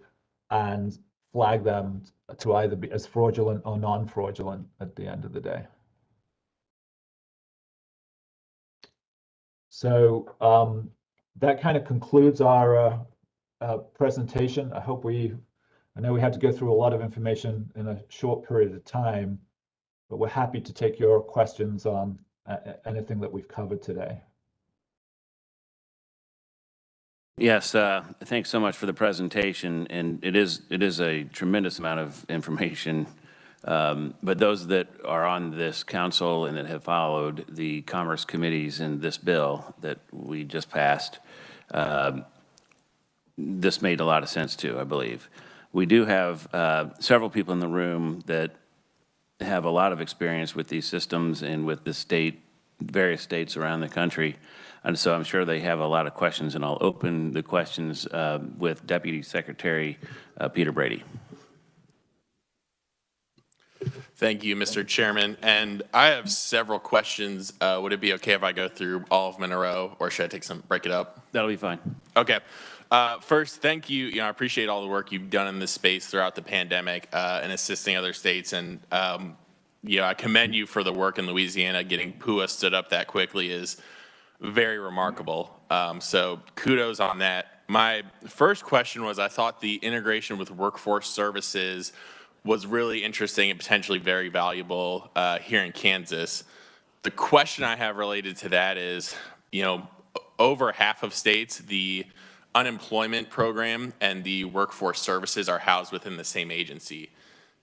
and flag them to either be as fraudulent or non-fraudulent at the end of the day. So that kind of concludes our presentation. I know we had to go through a lot of information in a short period of time, but we're happy to take your questions on anything that we've covered today. Yes, thanks so much for the presentation, and it is a tremendous amount of information. But those that are on this council and that have followed the Commerce committees in this bill that we just passed, this made a lot of sense too, I believe. We do have several people in the room that have a lot of experience with these systems and with the various states around the country. And so I'm sure they have a lot of questions, and I'll open the questions with Deputy Secretary Peter Brady. Thank you, Mr. Chairman. And I have several questions. Would it be okay if I go through all of them in a row, or should I break it up? That'll be fine. Okay. First, thank you. I appreciate all the work you've done in this space throughout the pandemic and assisting other states. And I commend you for the work in Louisiana. Getting PUA stood up that quickly is very remarkable. So kudos on that. My first question was, I thought the integration with workforce services was really interesting and potentially very valuable here in Kansas. The question I have related to that is, over half of states, the unemployment program and the workforce services are housed within the same agency.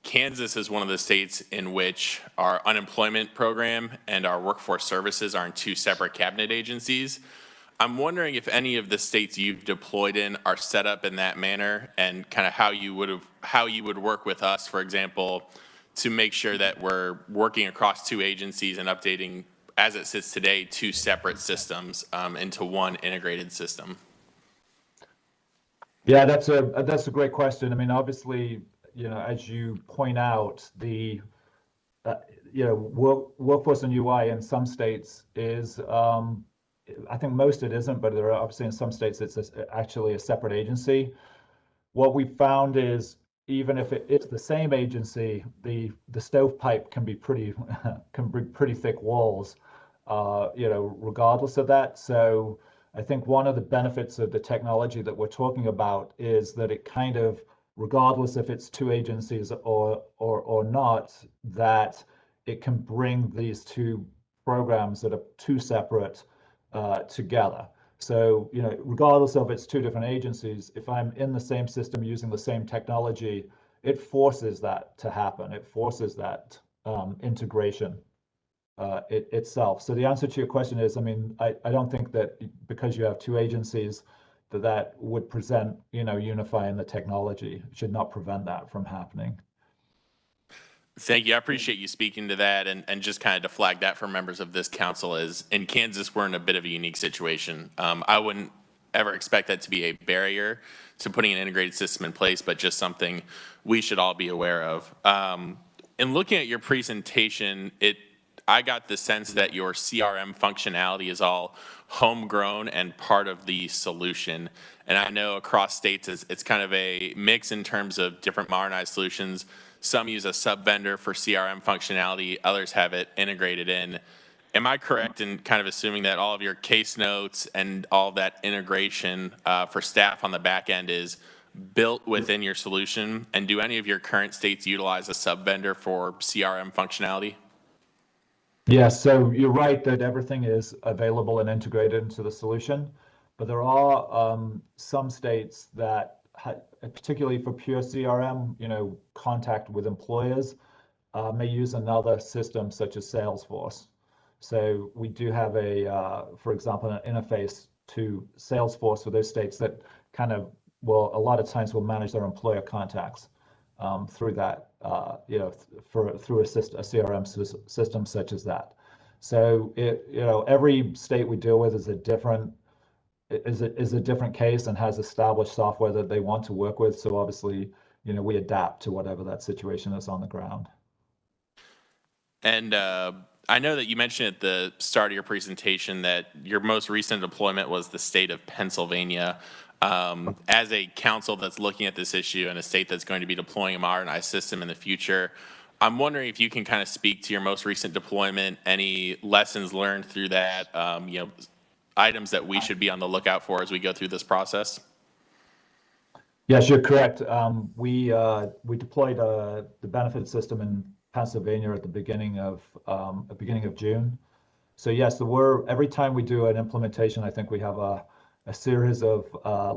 Kansas is one of the states in which our unemployment program and our workforce services are in two separate cabinet agencies. I'm wondering if any of the states you've deployed in are set up in that manner, and kind of how you would work with us, for example, to make sure that we're working across two agencies and updating, as it sits today, two separate systems into one integrated system. Yeah, that's a great question. I mean, obviously, as you point out, the workforce and UI in some states is, I think most it isn't, but there are obviously in some states it's actually a separate agency. What we found is even if it's the same agency, the stovepipe can be pretty thick walls, regardless of that. So I think one of the benefits of the technology that we're talking about is that it kind of, regardless if it's two agencies or not, that it can bring these two programs that are two separate together. So, regardless of it's two different agencies, if I'm in the same system using the same technology, it forces that to happen. It forces that integration itself. So the answer to your question is, I mean, I don't think that because you have two agencies that would present, unifying the technology. It should not prevent that from happening. Thank you. I appreciate you speaking to that, and just kind of to flag that for members of this council is, in Kansas, we're in a bit of a unique situation. I wouldn't ever expect that to be a barrier to putting an integrated system in place, but just something we should all be aware of. In looking at your presentation, I got the sense that your CRM functionality is all homegrown and part of the solution. And I know across states it's kind of a mix in terms of different modernized solutions. Some use a sub-vendor for CRM functionality, others have it integrated in. Am I correct in kind of assuming that all of your case notes and all of that integration for staff on the back end is built within your solution? And do any of your current states utilize a sub-vendor for CRM functionality? Yeah, so you're right that everything is available and integrated into the solution, but there are some states that, particularly for pure CRM, contact with employers, may use another system such as Salesforce. So we do have for example, an interface to Salesforce for those states that kind of a lot of times will manage their employer contacts through that, through a CRM system such as that. So every state we deal with is a different case and has established software that they want to work with. So obviously, we adapt to whatever that situation is on the ground. And I know that you mentioned at the start of your presentation that your most recent deployment was the state of Pennsylvania. As a council that's looking at this issue and a state that's going to be deploying a modernized system in the future, I'm wondering if you can kind of speak to your most recent deployment, any lessons learned through that, items that we should be on the lookout for as we go through this process. Yes, you're correct. We deployed the benefit system in Pennsylvania at the beginning of June. So yes, every time we do an implementation, I think we have a series of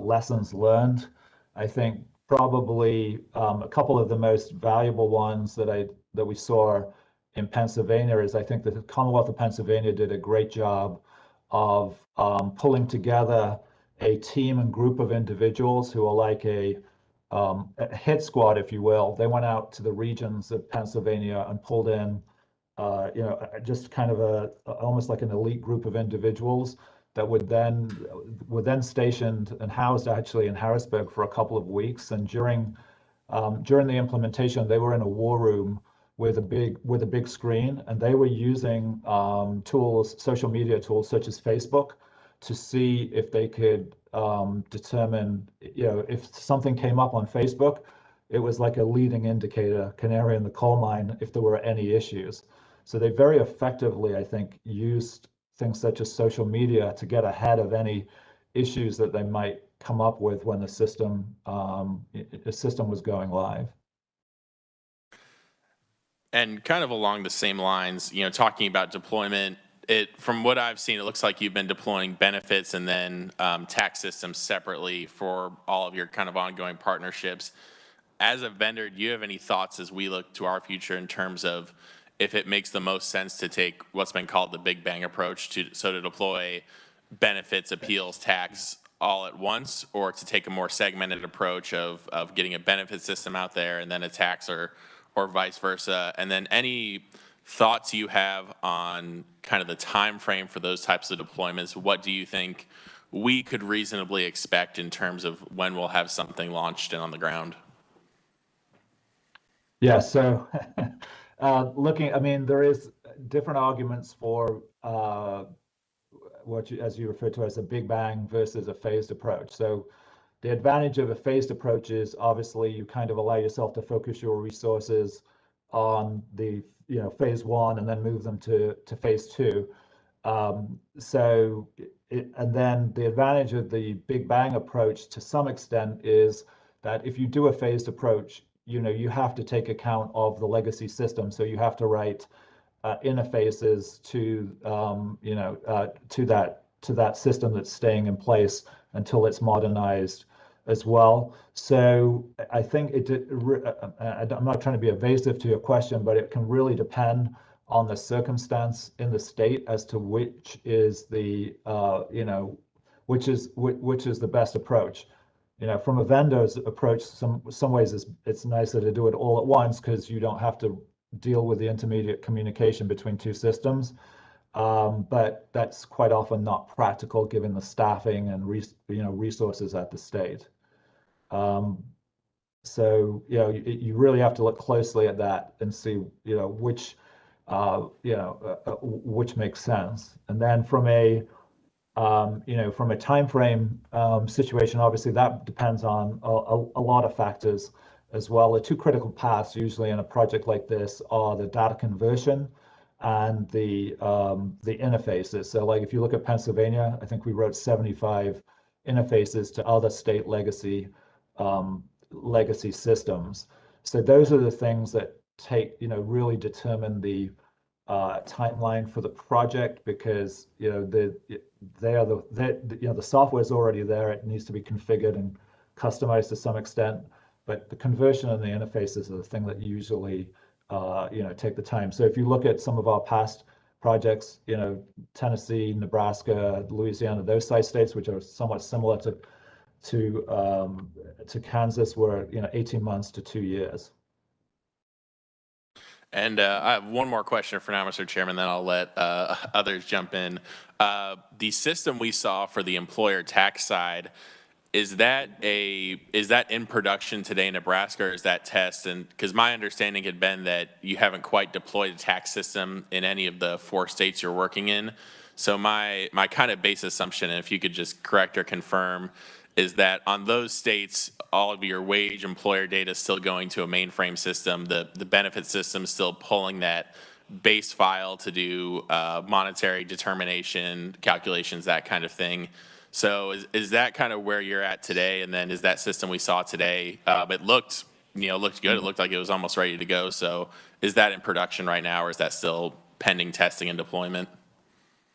lessons learned. I think probably a couple of the most valuable ones that we saw in Pennsylvania is, I think the Commonwealth of Pennsylvania did a great job of pulling together a team and group of individuals who are like a hit squad, if you will. They went out to the regions of Pennsylvania and pulled in, just kind of almost like an elite group of individuals that were then stationed and housed actually in Harrisburg for a couple of weeks. And during the implementation, they were in a war room with a big screen, and they were using social media tools such as Facebook to see if they could determine, if something came up on Facebook, it was like a leading indicator, canary in the coal mine, if there were any issues. So they very effectively, I think, used things such as social media to get ahead of any issues that they might come up with when the system was going live. And kind of along the same lines, talking about deployment, from what I've seen, it looks like you've been deploying benefits and then tax systems separately for all of your kind of ongoing partnerships. As a vendor, do you have any thoughts as we look to our future in terms of if it makes the most sense to take what's been called the big bang approach to deploy benefits, appeals, tax all at once, or to take a more segmented approach of getting a benefit system out there and then a tax, or vice versa? And then any thoughts you have on kind of the time frame for those types of deployments? What do you think we could reasonably expect in terms of when we'll have something launched and on the ground? Yeah, so I mean, there is different arguments for as you refer to as a big bang versus a phased approach. So the advantage of a phased approach is obviously you kind of allow yourself to focus your resources on the phase one and then move them to phase two. And then the advantage of the big bang approach to some extent is that if you do a phased approach, you have to take account of the legacy system. So you have to write interfaces to that system that's staying in place until it's modernized as well. So I think I'm not trying to be evasive to your question, but it can really depend on the circumstance in the state as to which is the which is the best approach. From a vendor's approach, some ways it's nicer to do it all at once because you don't have to deal with the intermediate communication between two systems. But that's quite often not practical given the staffing and resources at the state. So you really have to look closely at that and see which which makes sense. And then from a from a time frame situation, obviously that depends on a lot of factors as well. The two critical paths usually in a project like this are the data conversion and the interfaces. So like if you look at Pennsylvania, I think we wrote 75 interfaces to other state legacy systems. So those are the things that really determine the timeline for the project, because the software is already there. It needs to be configured and customized to some extent, but the conversion and the interfaces are the thing that usually take the time. So if you look at some of our past projects, Tennessee, Nebraska, Louisiana, those size states, which are somewhat similar to Kansas, were 18 months to 2 years. And I have one more question for now, Mr. Chairman, then I'll let others jump in. The system we saw for the employer tax side, is that in production today in Nebraska, or is that test? And because my understanding had been that you haven't quite deployed a tax system in any of the 4 states you're working in. So my kind of base assumption, and if you could just correct or confirm, is that on those states, all of your wage employer data is still going to a mainframe system. The benefit system is still pulling that base file to do monetary determination, calculations, that kind of thing. So is that kind of where you're at today? And then is that system we saw today, it looked good. It looked like it was almost ready to go. So is that in production right now, or is that still pending testing and deployment?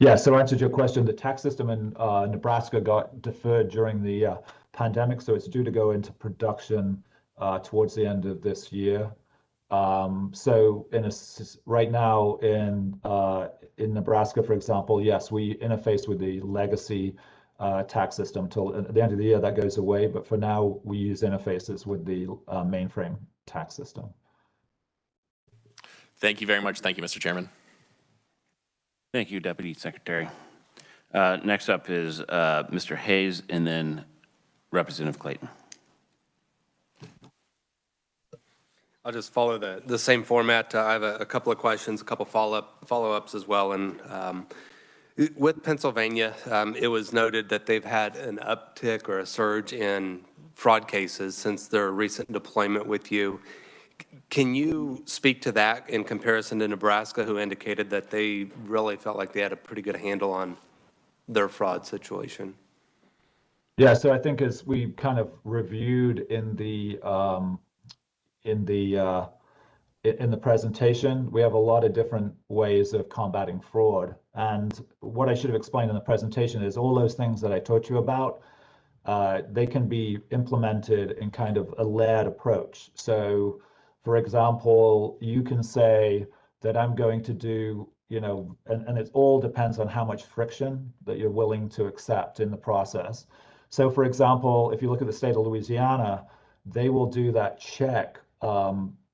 Yeah, so to answer your question, the tax system in Nebraska got deferred during the pandemic, so it's due to go into production towards the end of this year. So right now in Nebraska, for example, yes, we interface with the legacy tax system till at the end of the year. That goes away, but for now we use interfaces with the mainframe tax system. Thank you very much. Thank you, Mr. Chairman. Thank you, Deputy Secretary. Next up is Mr. Hayes, and then Representative Clayton. I'll just follow the same format. I have a couple of questions, a couple follow-ups as well. And with Pennsylvania, it was noted that they've had an uptick or a surge in fraud cases since their recent deployment with you. Can you speak to that in comparison to Nebraska, who indicated that they really felt like they had a pretty good handle on their fraud situation? Yeah, so I think as we kind of reviewed in the presentation, we have a lot of different ways of combating fraud. And what I should have explained in the presentation is all those things that I taught you about, they can be implemented in kind of a layered approach. So for example, you can say that I'm going to do and it all depends on how much friction that you're willing to accept in the process. So for example, if you look at the state of Louisiana, they will do that check,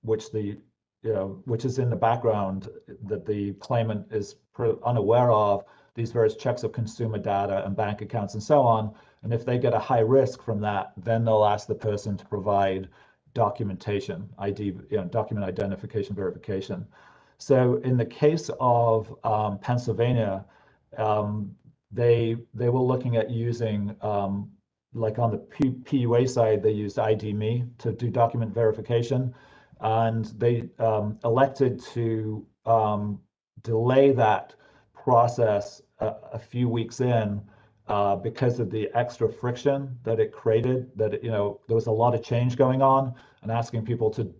which is in the background that the claimant is unaware of, these various checks of consumer data and bank accounts and so on. And if they get a high risk from that, then they'll ask the person to provide documentation, document identification verification. So in the case of Pennsylvania, they were looking at using, like on the PUA side, they used ID.me to do document verification, and they elected to delay that process a few weeks in because of the extra friction that it created, that there was a lot of change going on, and asking people to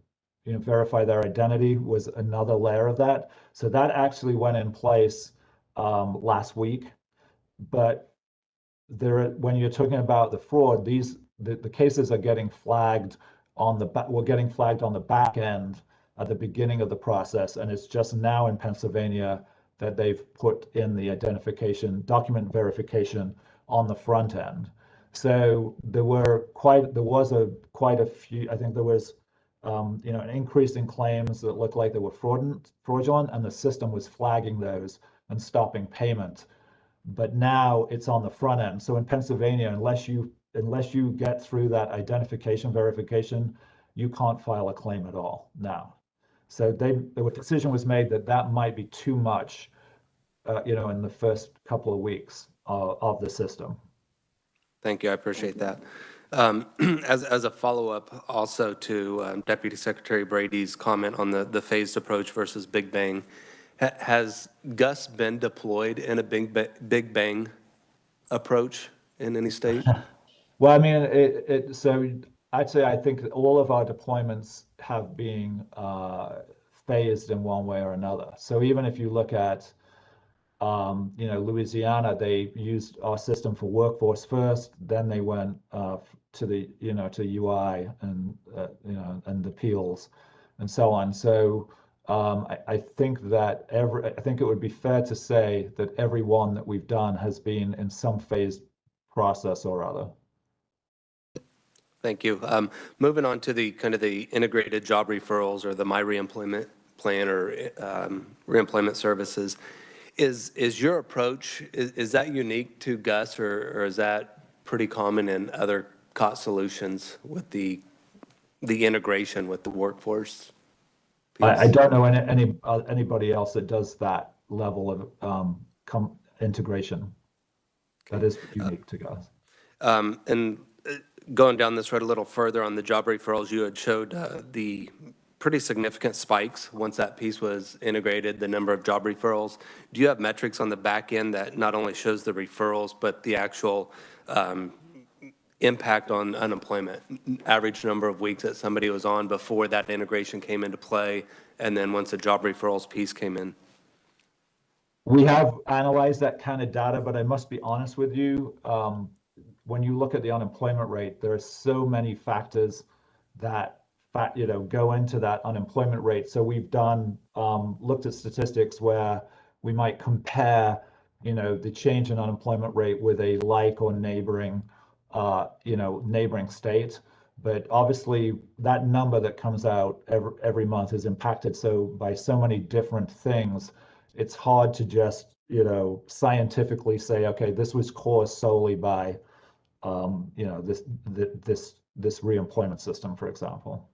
verify their identity was another layer of that. So that actually went in place last week. But when you're talking about the fraud, the cases are getting flagged on the back end at the beginning of the process, and it's just now in Pennsylvania that they've put in the document verification on the front end. So there was quite a few. I think there was an increase in claims that looked like they were fraudulent, and the system was flagging those and stopping payment. But now it's on the front end. So in Pennsylvania, unless you get through that identification verification, you can't file a claim at all now. So the decision was made that might be too much, in the first couple of weeks of the system. Thank you, I appreciate that. As a follow-up also to Deputy Secretary Brady's comment on the phased approach versus Big Bang, has Gus been deployed in a Big Bang approach in any state? Well, I mean, so I'd say I think that all of our deployments have been phased in one way or another. So even if you look at, Louisiana, they used our system for workforce first, then they went to UI and and appeals and so on. So I think it would be fair to say that every one that we've done has been in some phased process or other. Thank you. Moving on to the kind of the integrated job referrals or the My Reemployment Plan or reemployment services. Is your approach, is that unique to Gus, or is that pretty common in other COT solutions with the integration with the workforce piece? I don't know anybody else that does that level of integration. That is unique to Gus. And going down this road a little further on the job referrals, you had showed the pretty significant spikes once that piece was integrated, the number of job referrals. Do you have metrics on the back end that not only shows the referrals, but the actual impact on unemployment, average number of weeks that somebody was on before that integration came into play, and then once the job referrals piece came in? We have analyzed that kind of data, but I must be honest with you. When you look at the unemployment rate, there are so many factors that go into that unemployment rate. So we've looked at statistics where we might compare, the change in unemployment rate with a like or neighboring state. But obviously that number that comes out every month is impacted by so many different things. It's hard to just, scientifically say, okay, this was caused solely by, this reemployment system, for example.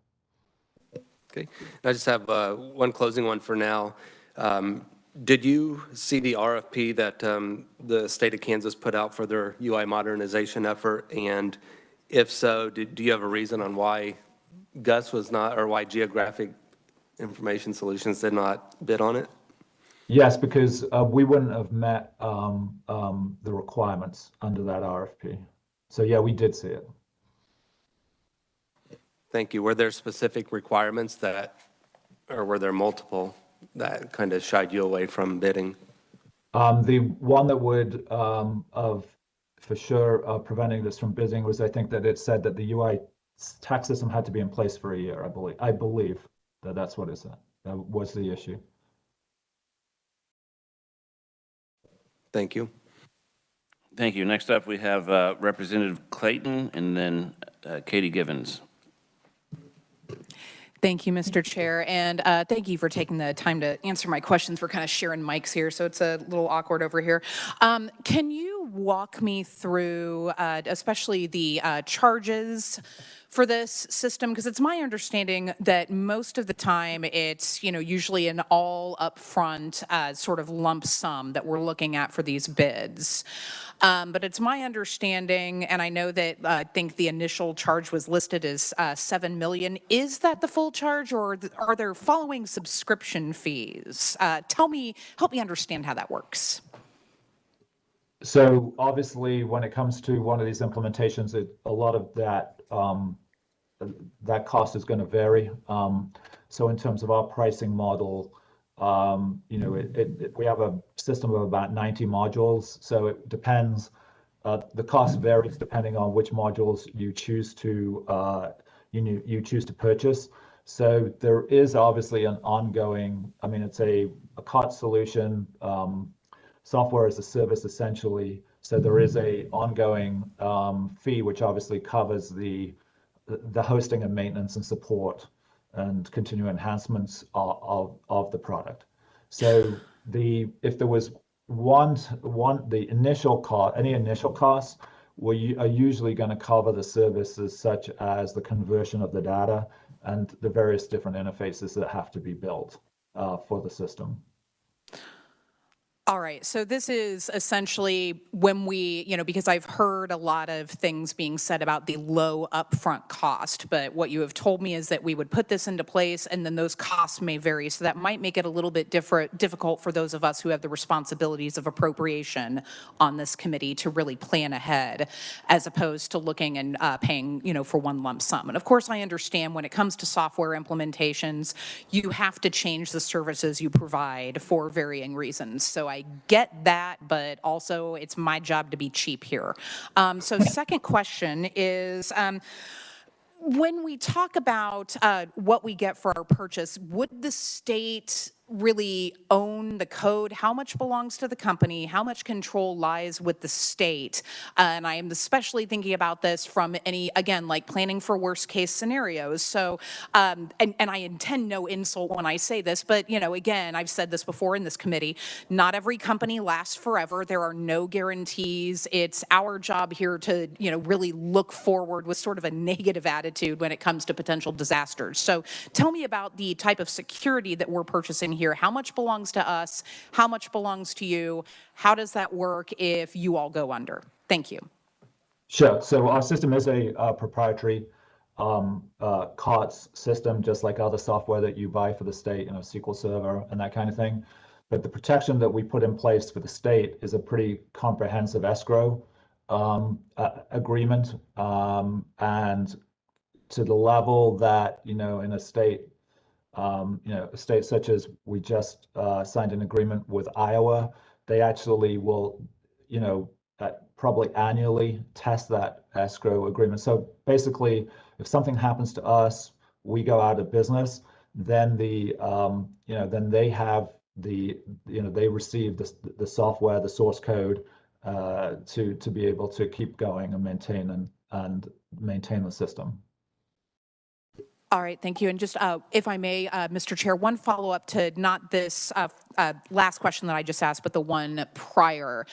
Okay, I just have one closing one for now. Did you see the RFP that the state of Kansas put out for their UI modernization effort? And if so, do you have a reason on why Gus was not, or why Geographic Information Solutions did not bid on it? Yes, because we wouldn't have met the requirements under that RFP. So yeah, we did see it. Thank you. Were there specific requirements or were there multiple that kind of shied you away from bidding? The one that would for sure preventing this from bidding was, I think that it said that the UI tax system had to be in place for a year. I believe that's what it said. That was the issue. Thank you. Thank you. Next up, we have Representative Clayton and then Katie Givens. Thank you, Mr. Chair, and thank you for taking the time to answer my questions. We're kind of sharing mics here, so it's a little awkward over here. Can you walk me through, especially the charges for this system? Because it's my understanding that most of the time it's, usually an all upfront sort of lump sum that we're looking at for these bids. But it's my understanding, and I know that I think the initial charge was listed as $7 million. Is that the full charge, or are there following subscription fees? Help me understand how that works. So obviously, when it comes to one of these implementations, a lot of that cost is going to vary. So in terms of our pricing model, we have a system of about 90 modules, so it depends. The cost varies depending on which modules you choose to purchase. So there is obviously an ongoing. I mean, it's a COT solution, software as a service essentially. So there is a ongoing fee, which obviously covers the hosting and maintenance and support and continual enhancements of the product. So if there was the initial cost, any initial costs are usually going to cover the services such as the conversion of the data and the various different interfaces that have to be built for the system. All right, so this is essentially when we, because I've heard a lot of things being said about the low upfront cost, but what you have told me is that we would put this into place and then those costs may vary. So that might make it a little bit difficult for those of us who have the responsibilities of appropriation on this committee to really plan ahead, as opposed to looking and paying, for one lump sum. And of course, I understand when it comes to software implementations, you have to change the services you provide for varying reasons. So I get that, but also it's my job to be cheap here. So second question is, when we talk about what we get for our purchase, would the state really own the code? How much belongs to the company? How much control lies with the state? And I am especially thinking about this from again, like planning for worst case scenarios. So, and I intend no insult when I say this, but again, I've said this before in this committee, not every company lasts forever. There are no guarantees. It's our job here to, really look forward with sort of a negative attitude when it comes to potential disasters. So tell me about the type of security that we're purchasing here. How much belongs to us? How much belongs to you? How does that work if you all go under? Thank you. Sure. So our system is a proprietary COTS system, just like other software that you buy for the state, SQL Server and that kind of thing. But the protection that we put in place for the state is a pretty comprehensive escrow agreement, and to the level that in a state. A state such as we just signed an agreement with Iowa, they actually will, probably annually test that escrow agreement. So basically, if something happens to us, we go out of business, then then they have they receive the software, the source code to be able to keep going and maintain the system. All right, thank you. And just, if I may, Mr. Chair, one follow-up to not this last question that I just asked, but the one prior.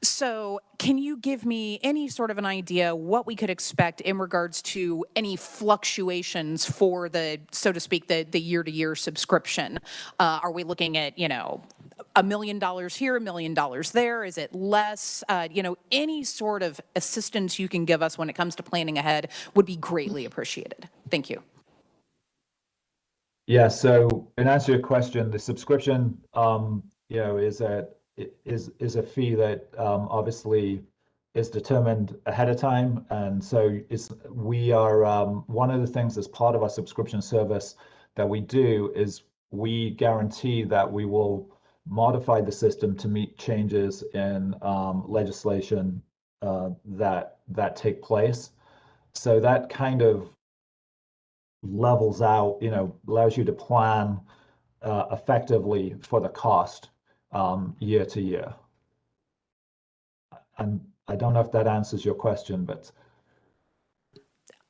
So can you give me any sort of an idea what we could expect in regards to any fluctuations for the, so to speak, the year-to-year subscription? Are we looking at, $1 million here, $1 million there? Is it less? Any sort of assistance you can give us when it comes to planning ahead would be greatly appreciated. Thank you. Yeah, so in answer to your question, the subscription, is a fee that obviously is determined ahead of time, and so we are one of the things as part of our subscription service that we do is we guarantee that we will modify the system to meet changes in legislation that take place. So that kind of levels out, allows you to plan effectively for the cost year to year. I don't know if that answers your question, but.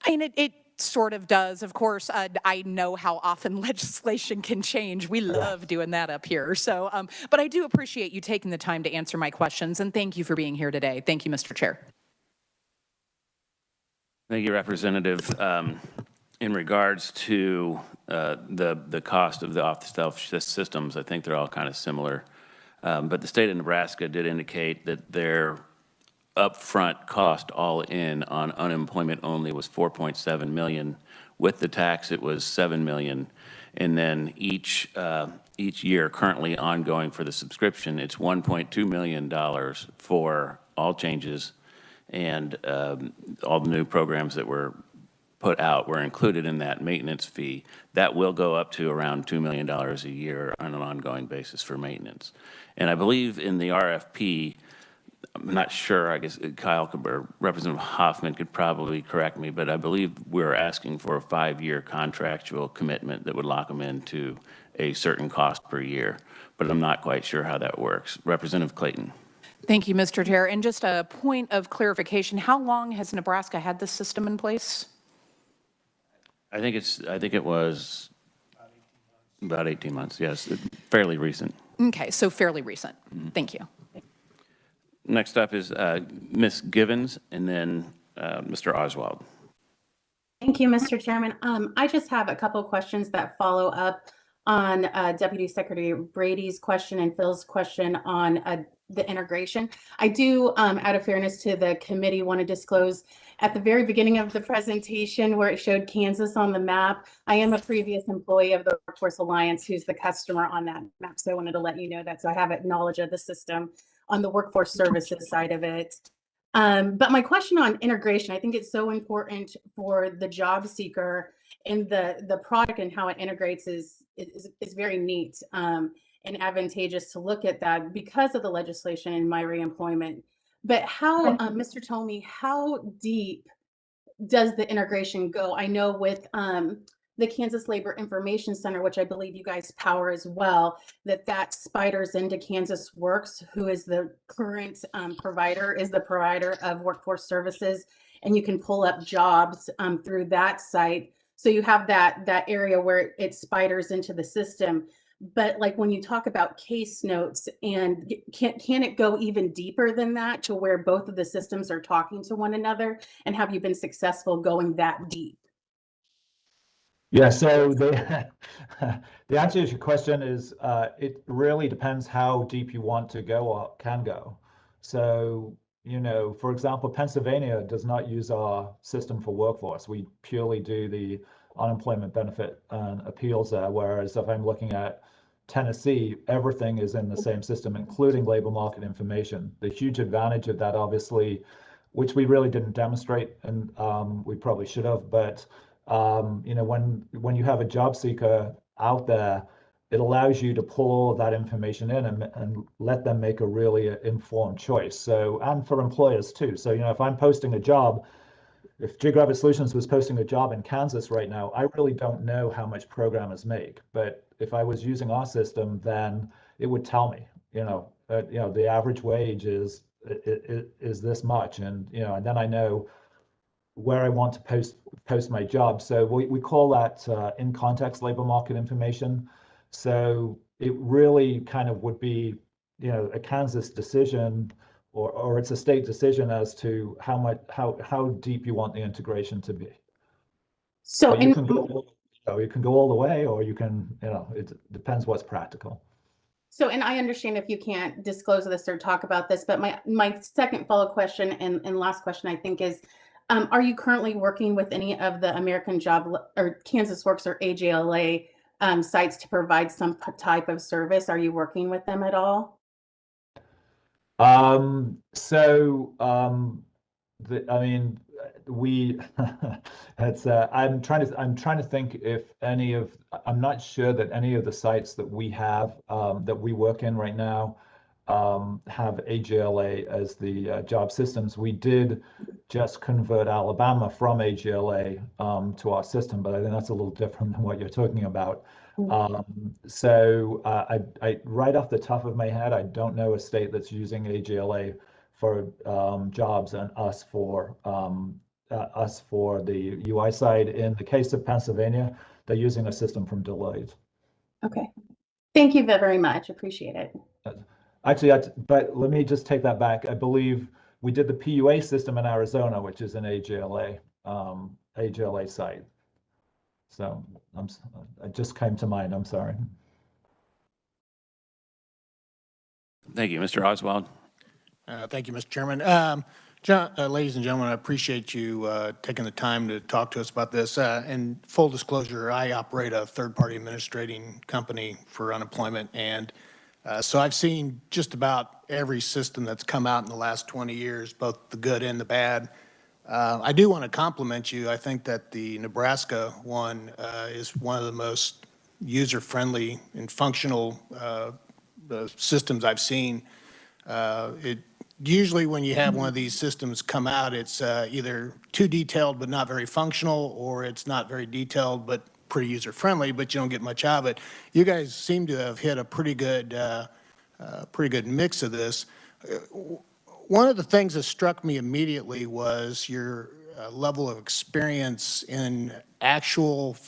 I mean, it sort of does. Of course, I know how often legislation can change. We love doing that up here. So, but I do appreciate you taking the time to answer my questions, and thank you for being here today. Thank you, Mr. Chair. Thank you, Representative. In regards to the cost of the off-the-shelf systems, I think they're all kind of similar. But the state of Nebraska did indicate that their upfront cost all in on unemployment only was 4.7 million. With the tax, it was 7 million. And then each year currently ongoing for the subscription, it's $1.2 million for all changes, and all the new programs that were put out were included in that maintenance fee. That will go up to around $2 million a year on an ongoing basis for maintenance. And I believe in the RFP, I'm not sure, I guess Kyle or Representative Hoffman could probably correct me, but I believe we're asking for a 5-year contractual commitment that would lock them into a certain cost per year, but I'm not quite sure how that works. Representative Clayton. Thank you, Mr. Chair. And just a point of clarification, how long has Nebraska had this system in place? I think it was about 18 months, yes, fairly recent. Okay, so fairly recent. Thank you. Next up is Ms. Givens, and then Mr. Oswald. Thank you, Mr. Chairman. I just have a couple of questions that follow up on Deputy Secretary Brady's question and Phil's question on the integration. I do, out of fairness to the committee, want to disclose at the very beginning of the presentation where it showed Kansas on the map. I am a previous employee of the Workforce Alliance who's the customer on that map. So I wanted to let you know that. So I have knowledge of the system on the workforce services side of it. But my question on integration, I think it's so important for the job seeker, and the product and how it integrates is very neat and advantageous to look at that because of the legislation in my reemployment. But how, Mr. Tomey, how deep does the integration go? I know with the Kansas Labor Information Center, which I believe you guys power as well, that spiders into Kansas Works, who is the current provider, is the provider of workforce services, and you can pull up jobs through that site. So you have that area where it spiders into the system. But like when you talk about case notes, and can it go even deeper than that to where both of the systems are talking to one another? And have you been successful going that deep? Yeah, so the answer to your question is it really depends how deep you want to go or can go. So, you know, for example, Pennsylvania does not use our system for workforce. We purely do the unemployment benefit and appeals there, whereas if I'm looking at Tennessee, everything is in the same system, including labor market information. The huge advantage of that, obviously, which we really didn't demonstrate, and we probably should have, but you know, when you have a job seeker out there, it allows you to pull all of that information in and let them make a really informed choice. So, and for employers too. So, you know, if I'm posting a job, if Geographic Solutions was posting a job in Kansas right now, I really don't know how much programmers make. But if I was using our system, then it would tell me, you know, the average wage is this much, and you know, and then I know where I want to post my job. So we call that in context labor market information. So it really kind of would be, you know, a Kansas decision, or it's a state decision as to how deep you want the integration to be. So you can go all the way, or you can, you know, it depends what's practical. So, and I understand if you can't disclose this or talk about this, but my second follow-up question and last question, I think, is, are you currently working with any of the American Job or Kansas Works or AJLA sites to provide some type of service? Are you working with them at all? I mean, we it's I'm trying to think if any of, I'm not sure that any of the sites that we have that we work in right now have AJLA as the job systems. We did just convert Alabama from AJLA to our system, but I think that's a little different than what you're talking about. I right off the top of my head, I don't know a state that's using AJLA jobs and us for the UI side. In the case of Pennsylvania, they're using a system from Deloitte. Okay. Thank you very much. Appreciate it. Actually, but let me just take that back. I believe we did the PUA system in Arizona, which is an AGLA site. So it just came to mind. I'm sorry. Thank you, Mr. Oswald. Thank you, Mr. Chairman. Ladies and gentlemen, I appreciate you taking the time to talk to us about this. And full disclosure, I operate a third-party administrating company for unemployment. And so I've seen just about every system that's come out in the last 20 years, both the good and the bad. I do want to compliment you. I think that the Nebraska one is one of the most user-friendly and functional systems I've seen. Usually when you have one of these systems come out, it's either too detailed but not very functional, or it's not very detailed but pretty user-friendly, but you don't get much out of it. You guys seem to have hit a pretty good mix of this. One of the things that struck me immediately was your level of experience in actual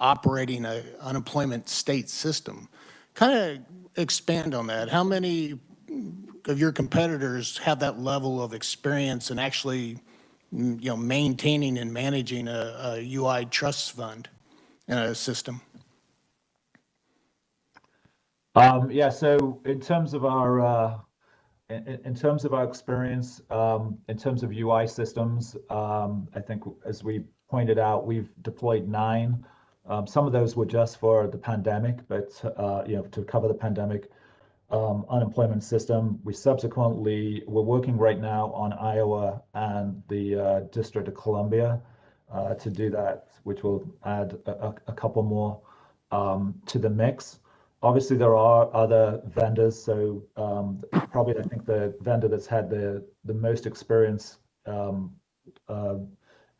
operating an unemployment state system. Kind of expand on that. How many of your competitors have that level of experience in actually, maintaining and managing a UI trust fund in a system? Yeah. So in terms of our experience, in terms of UI systems, I think as we pointed out, we've deployed 9. Some of those were just for the pandemic, but to cover the pandemic. Unemployment system. We're working right now on Iowa and the District of Columbia to do that, which will add a couple more to the mix. Obviously, there are other vendors. So probably I think the vendor that's had the most experience in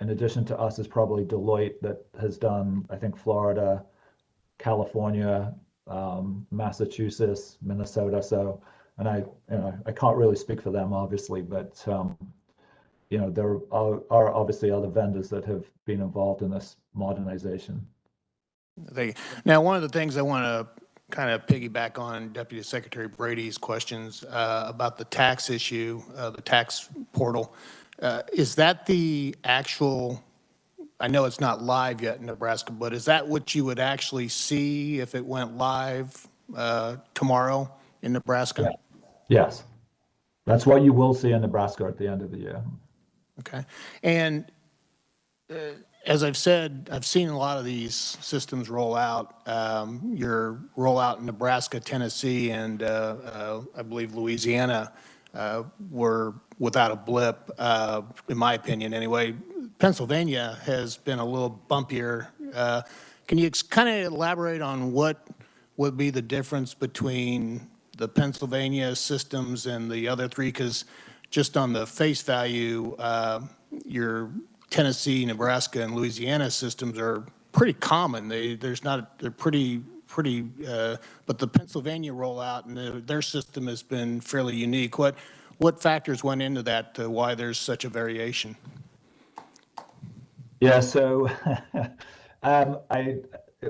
addition to us is probably Deloitte, that has done, I think, Florida, California, Massachusetts, Minnesota. So, and I can't really speak for them, obviously, but there are obviously other vendors that have been involved in this modernization. Now, one of the things I want to kind of piggyback on Deputy Secretary Brady's questions about the tax issue, the tax portal. Is that the actual? I know it's not live yet in Nebraska, but is that what you would actually see if it went live tomorrow in Nebraska? Yeah. Yes. That's what you will see in Nebraska at the end of the year. Okay. And as I've said, I've seen a lot of these systems roll out. Your rollout in Nebraska, Tennessee, and I believe Louisiana were without a blip, in my opinion anyway. Pennsylvania has been a little bumpier. Can you kind of elaborate on what would be the difference between the Pennsylvania systems and the other 3? Because just on the face value, your Tennessee, Nebraska, and Louisiana systems are pretty common. They're pretty, but the Pennsylvania rollout and their system has been fairly unique. What factors went into that, why there's such a variation? Yeah, so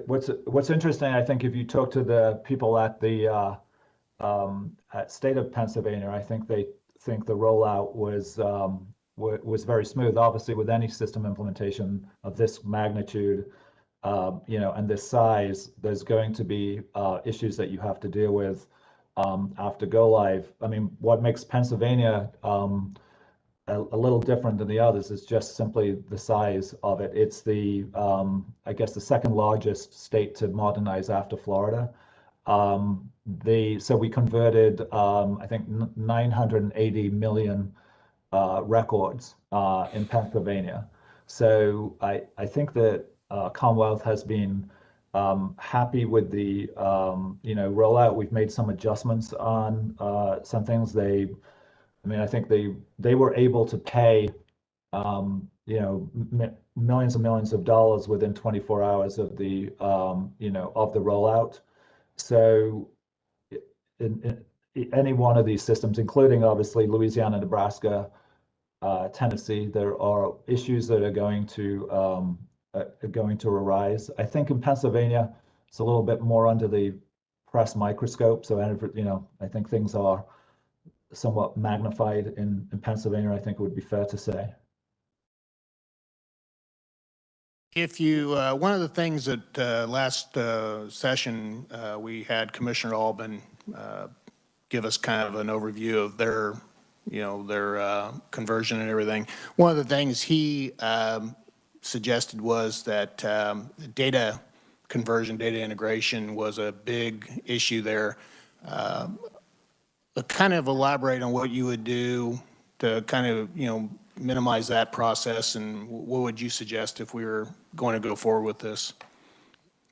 what's interesting, I think, if you talk to the people at the state of Pennsylvania, I think they think the rollout was very smooth. Obviously, with any system implementation of this magnitude, and this size, there's going to be issues that you have to deal with after go live. I mean, what makes Pennsylvania a little different than the others is just simply the size of it. It's I guess the second largest state to modernize after Florida. So we converted, I think, 980 million records in Pennsylvania. So I think that Commonwealth has been happy with the rollout. We've made some adjustments on some things. I think they were able to pay millions and millions of dollars within 24 hours of the rollout. So any one of these systems, including obviously Louisiana, Nebraska, Tennessee, there are issues that are going to arise. I think in Pennsylvania, it's a little bit more under the press microscope. So, I think things are somewhat magnified in Pennsylvania, I think it would be fair to say. If you, one of the things that last session, we had Commissioner Albin give us kind of an overview of their, their conversion and everything. One of the things he suggested was that data conversion, data integration was a big issue there. Kind of elaborate on what you would do to kind of, minimize that process, and what would you suggest if we were going to go forward with this?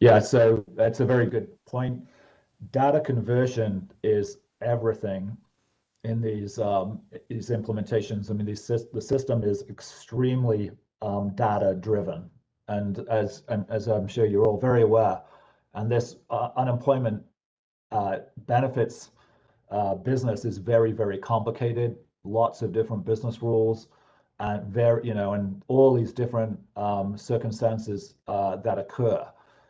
Yeah, so that's a very good point. Data conversion is everything in these implementations. I mean, the system is extremely data driven, and as I'm sure you're all very aware, and this unemployment benefits business is very, very complicated. Lots of different business rules, and and all these different circumstances that occur.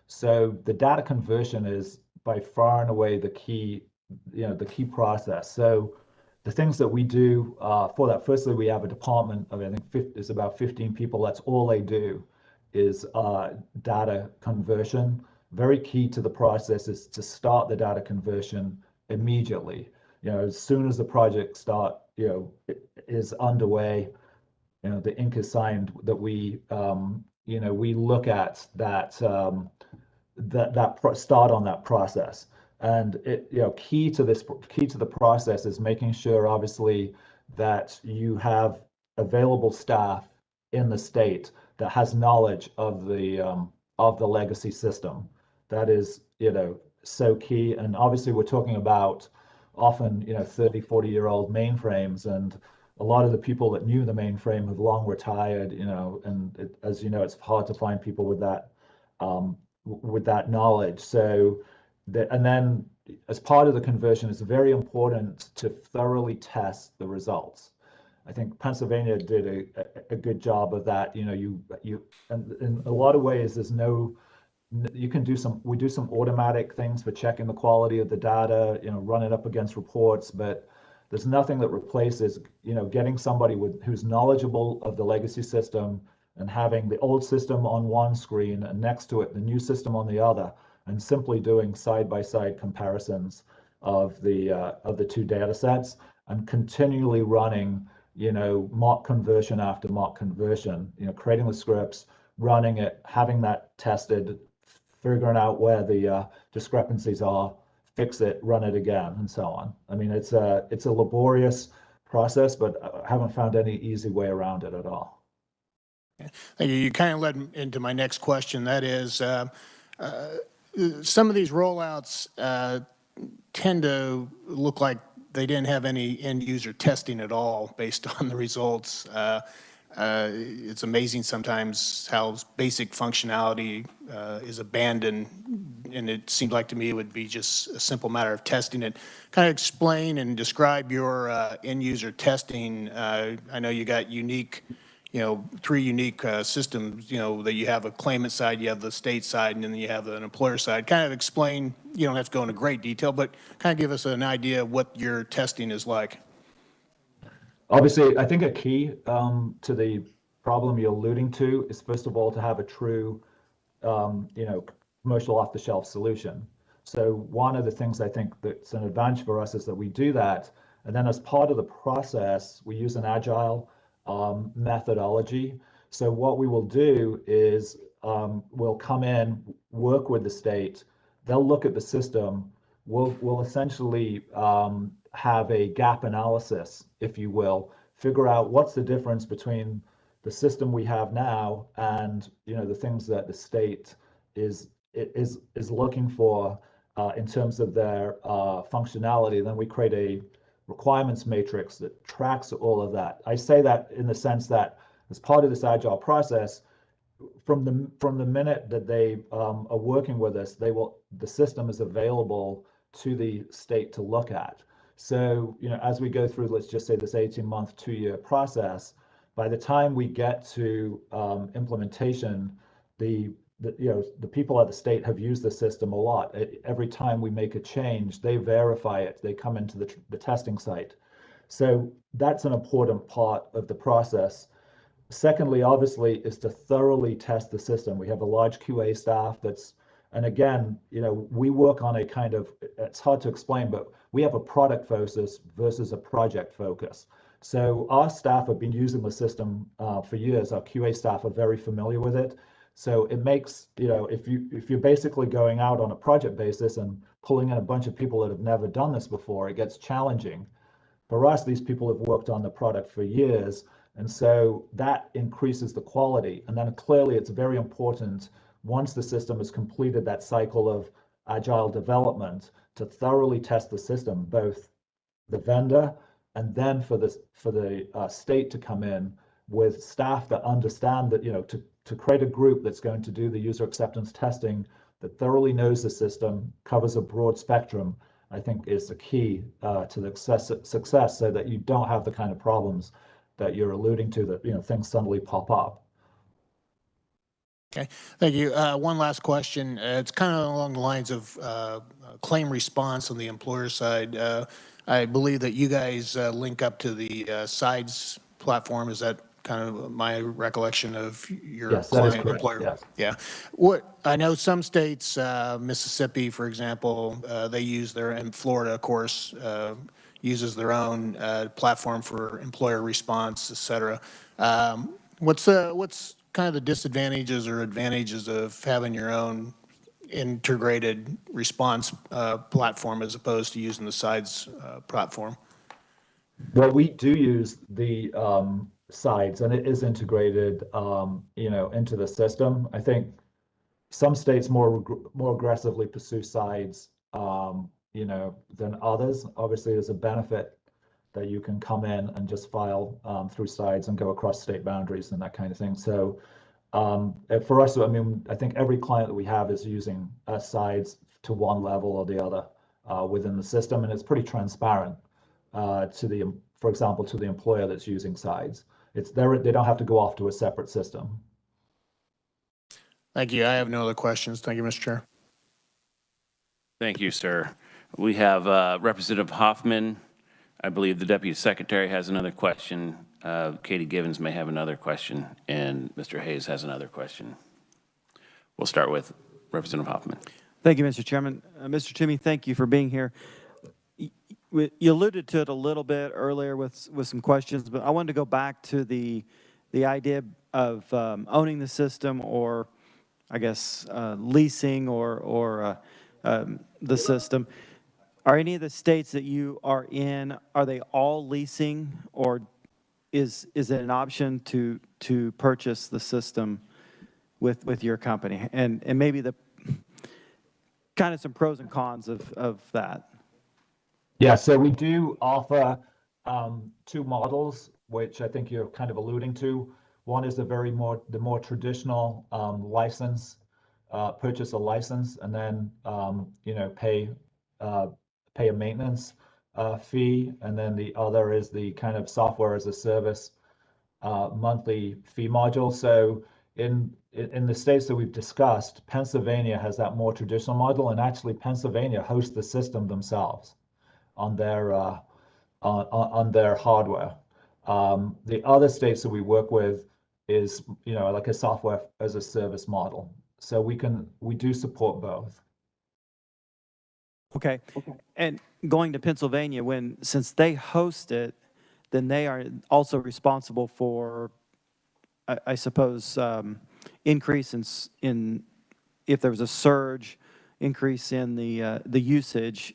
So the data conversion is by far and away the key, the key process. So the things that we do for that, firstly, we have a department of, I think it's about 15 people. That's all they do is data conversion. Very key to the process is to start the data conversion immediately. As soon as the project is underway, the ink is signed, that we we look at that start on that process. And key to the process is making sure, obviously, that you have available staff in the state that has knowledge of the legacy system. That is so key. And obviously we're talking about often 30, 40-year-old mainframes, and a lot of the people that knew the mainframe have long retired, and as you know, it's hard to find people with that knowledge. So and then as part of the conversion, it's very important to thoroughly test the results. I think Pennsylvania did a good job of that. And in a lot of ways, we do some automatic things for checking the quality of the data, run it up against reports, but there's nothing that replaces, getting somebody who's knowledgeable of the legacy system and having the old system on one screen and next to it the new system on the other, and simply doing side-by-side comparisons of the two data sets, and continually running mock conversion after mock conversion, creating the scripts, running it, having that tested, figuring out where the discrepancies are, fix it, run it again, and so on. I mean, it's a laborious process, but I haven't found any easy way around it at all. Thank you. You kind of led into my next question. That is, some of these rollouts tend to look like they didn't have any end user testing at all based on the results. It's amazing sometimes how basic functionality is abandoned, and it seemed like to me it would be just a simple matter of testing it. Kind of explain and describe your end user testing. I know you got unique, 3 unique systems, that you have a claimant side, you have the state side, and then you have an employer side. Kind of explain, you don't have to go into great detail, but kind of give us an idea of what your testing is like. Obviously, I think a key to the problem you're alluding to is, first of all, to have a true, commercial off-the-shelf solution. So one of the things I think that's an advantage for us is that we do that, and then as part of the process, we use an agile methodology. So what we will do is we'll come in, work with the state, they'll look at the system, we'll essentially have a gap analysis, if you will, figure out what's the difference between the system we have now and the things that the state is looking for in terms of their functionality. Then we create a requirements matrix that tracks all of that. I say that in the sense that as part of this agile process, from the minute that they are working with us, the system is available to the state to look at. So, as we go through, let's just say this 18-month, 2-year process, by the time we get to implementation, the people at the state have used the system a lot. Every time we make a change, they verify it. They come into the testing site. So that's an important part of the process. Secondly, obviously, is to thoroughly test the system. We have a large QA staff and again, we work on a kind of, it's hard to explain, but we have a product focus versus a project focus. So our staff have been using the system for years. Our QA staff are very familiar with it. So it makes, if you're basically going out on a project basis and pulling in a bunch of people that have never done this before, it gets challenging. For us, these people have worked on the product for years, and so that increases the quality. And then clearly it's very important, once the system has completed that cycle of agile development, to thoroughly test the system, both the vendor and then for the state to come in with staff that understand that, to create a group that's going to do the user acceptance testing that thoroughly knows the system, covers a broad spectrum, I think is the key to the success, so that you don't have the kind of problems that you're alluding to, that things suddenly pop up. Okay, thank you. One last question. It's kind of along the lines of claim response on the employer side. I believe that you guys link up to the SIDES platform. Is that kind of my recollection of your Yes, that is client correct. employer? Yes. Yeah. What I know, some states, Mississippi, for example, they use their, and Florida, of course, uses their own platform for employer response, et cetera. What's kind of the disadvantages or advantages of having your own integrated response platform as opposed to using the SIDES platform? Well, we do use the SIDES, and it is integrated, into the system. I think some states more aggressively pursue SIDES, than others. Obviously, there's a benefit that you can come in and just file through SIDES and go across state boundaries and that kind of thing. So for us, I think every client that we have is using SIDES to one level or the other within the system, and it's pretty transparent for example, to the employer that's using SIDES. They don't have to go off to a separate system. Thank you. I have no other questions. Thank you, Mr. Chair. Thank you, sir. We have Representative Hoffman. I believe the Deputy Secretary has another question. Katie Givens may have another question, and Mr. Hayes has another question. We'll start with Representative Hoffman. Thank you, Mr. Chairman. Mr. Toomey, thank you for being here. You alluded to it a little bit earlier with some questions, but I wanted to go back to the idea of owning the system, or I guess leasing or the system. Are any of the states that you are in, are they all leasing, or is it an option to purchase the system with your company? And maybe the kind of some pros and cons of that. Yeah, so we do offer two models, which I think you're kind of alluding to. One is the more traditional license, purchase a license, and then pay a maintenance fee, and then the other is the kind of software as a service monthly fee module. So in the states that we've discussed, Pennsylvania has that more traditional model, and actually Pennsylvania hosts the system themselves on their hardware. The other states that we work with is like a software as a service model. So we do support both. Okay. And going to Pennsylvania, since they host it, then they are also responsible for, I suppose, increase in if there was a surge, increase in the usage.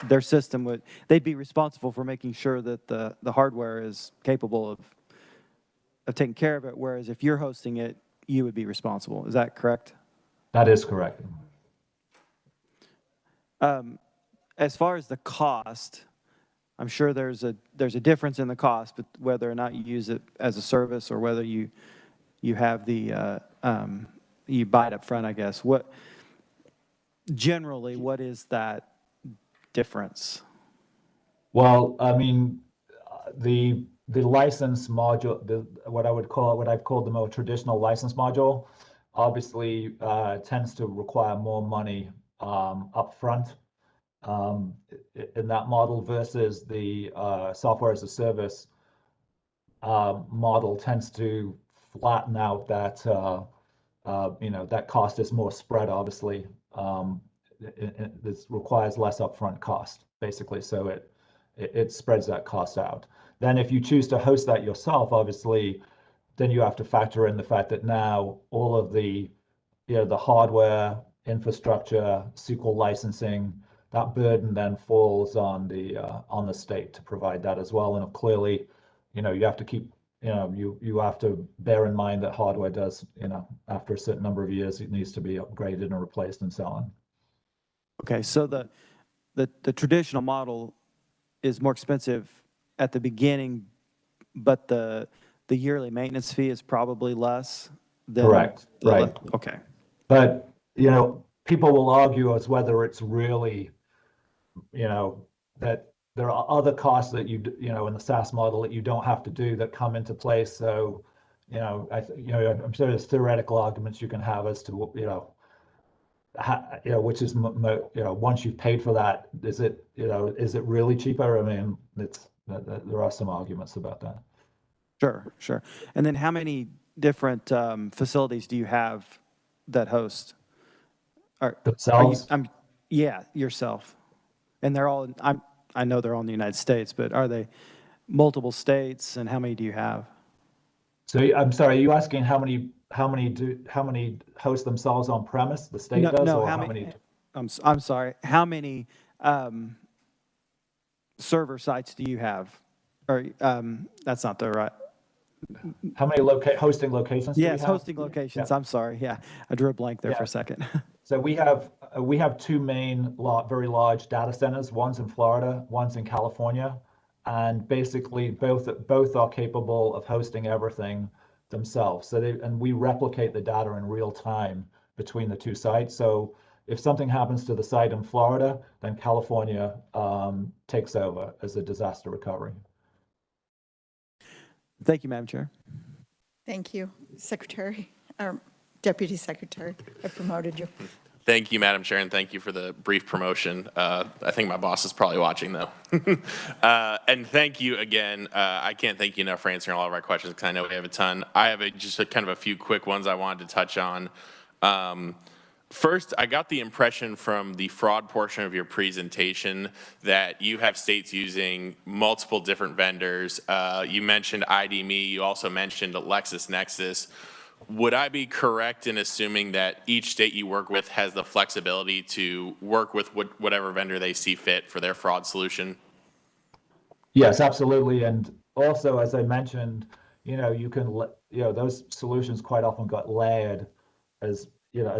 Their system they'd be responsible for making sure that the hardware is capable of taking care of it, whereas if you're hosting it, you would be responsible. Is that correct? That is correct. As far as the cost, I'm sure there's a difference in the cost, but whether or not you use it as a service or whether you have you buy it up front, I guess. Generally, what is that difference? Well, I mean, the license module, what I've called the more traditional license module, obviously tends to require more money upfront in that model versus the software as a service model tends to flatten out that that cost is more spread, obviously. This requires less upfront cost, basically, so it spreads that cost out. Then if you choose to host that yourself, obviously, then you have to factor in the fact that now all of the the hardware, infrastructure, SQL licensing, that burden then falls on the state to provide that as well. And clearly, you have to keep, you have to bear in mind that hardware does, after a certain number of years, it needs to be upgraded and replaced and so on. Okay, so the traditional model is more expensive at the beginning, but the yearly maintenance fee is probably less than. Correct, right. Okay. But, people will argue as whether it's really, that there are other costs that in the SaaS model that you don't have to do that come into place. So, I'm sure there's theoretical arguments you can have as to, which is, once you've paid for that, is it really cheaper? I mean, there are some arguments about that. Sure. And then how many different facilities do you have that host? Themselves? Yeah, yourself. And they're all, I know they're all in the United States, but are they multiple states, and how many do you have? So I'm sorry, are you asking how many host themselves on premise? The state does, no, or how many? I'm sorry. How many server sites do you have? Or that's not the right. How many hosting locations? Yes, hosting locations. Yeah. I'm sorry. Yeah, I drew a blank there for a second. So we have two main very large data centers. One's in Florida, one's in California, and basically both are capable of hosting everything themselves. So and we replicate the data in real time between the two sites. So if something happens to the site in Florida, then California takes over as a disaster recovery. Thank you, Madam Chair. Thank you, Secretary, or Deputy Secretary. I promoted you. Thank you, Madam Chair, and thank you for the brief promotion. I think my boss is probably watching, though. And thank you again. I can't thank you enough for answering all of our questions, because I know we have a ton. I have just kind of a few quick ones I wanted to touch on. First, I got the impression from the fraud portion of your presentation that you have states using multiple different vendors. You mentioned ID.me. You also mentioned LexisNexis. Would I be correct in assuming that each state you work with has the flexibility to work with whatever vendor they see fit for their fraud solution? Yes, absolutely. And also, as I mentioned, you can, those solutions quite often got layered as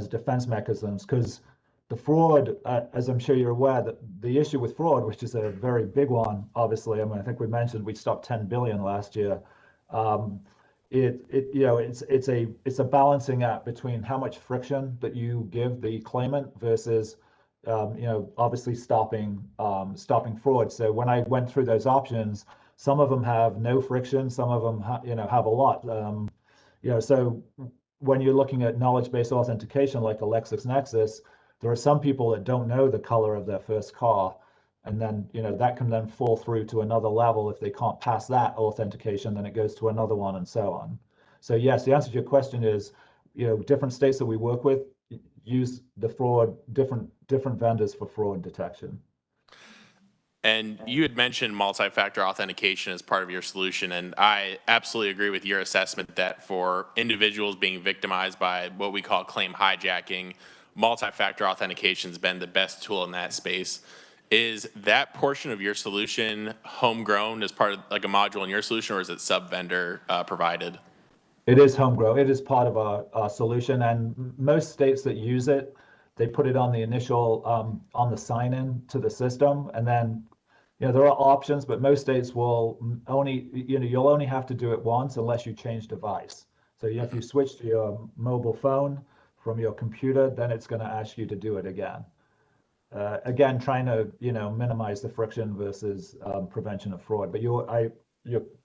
defense mechanisms, because the fraud, as I'm sure you're aware, that the issue with fraud, which is a very big one, obviously, I mean, I think we mentioned we stopped 10 billion last year. It's a balancing act between how much friction that you give the claimant versus obviously stopping fraud. So when I went through those options, some of them have no friction, some of them have a lot. So when you're looking at knowledge-based authentication like a LexisNexis, there are some people that don't know the color of their first car, and then that can then fall through to another level. If they can't pass that authentication, then it goes to another one, and so on. So yes, the answer to your question is, different states that we work with use the fraud, different vendors for fraud detection. And you had mentioned multi-factor authentication as part of your solution, and I absolutely agree with your assessment that for individuals being victimized by what we call claim hijacking, multi-factor authentication has been the best tool in that space. Is that portion of your solution homegrown as part of like a module in your solution, or is it sub-vendor provided? It is homegrown. It is part of our solution, and most states that use it, they put it on the initial on the sign-in to the system, and then there are options, but most states will only you'll only have to do it once unless you change device. So if you switch to your mobile phone from your computer, then it's going to ask you to do it again. again, trying to, minimize the friction versus prevention of fraud. But you're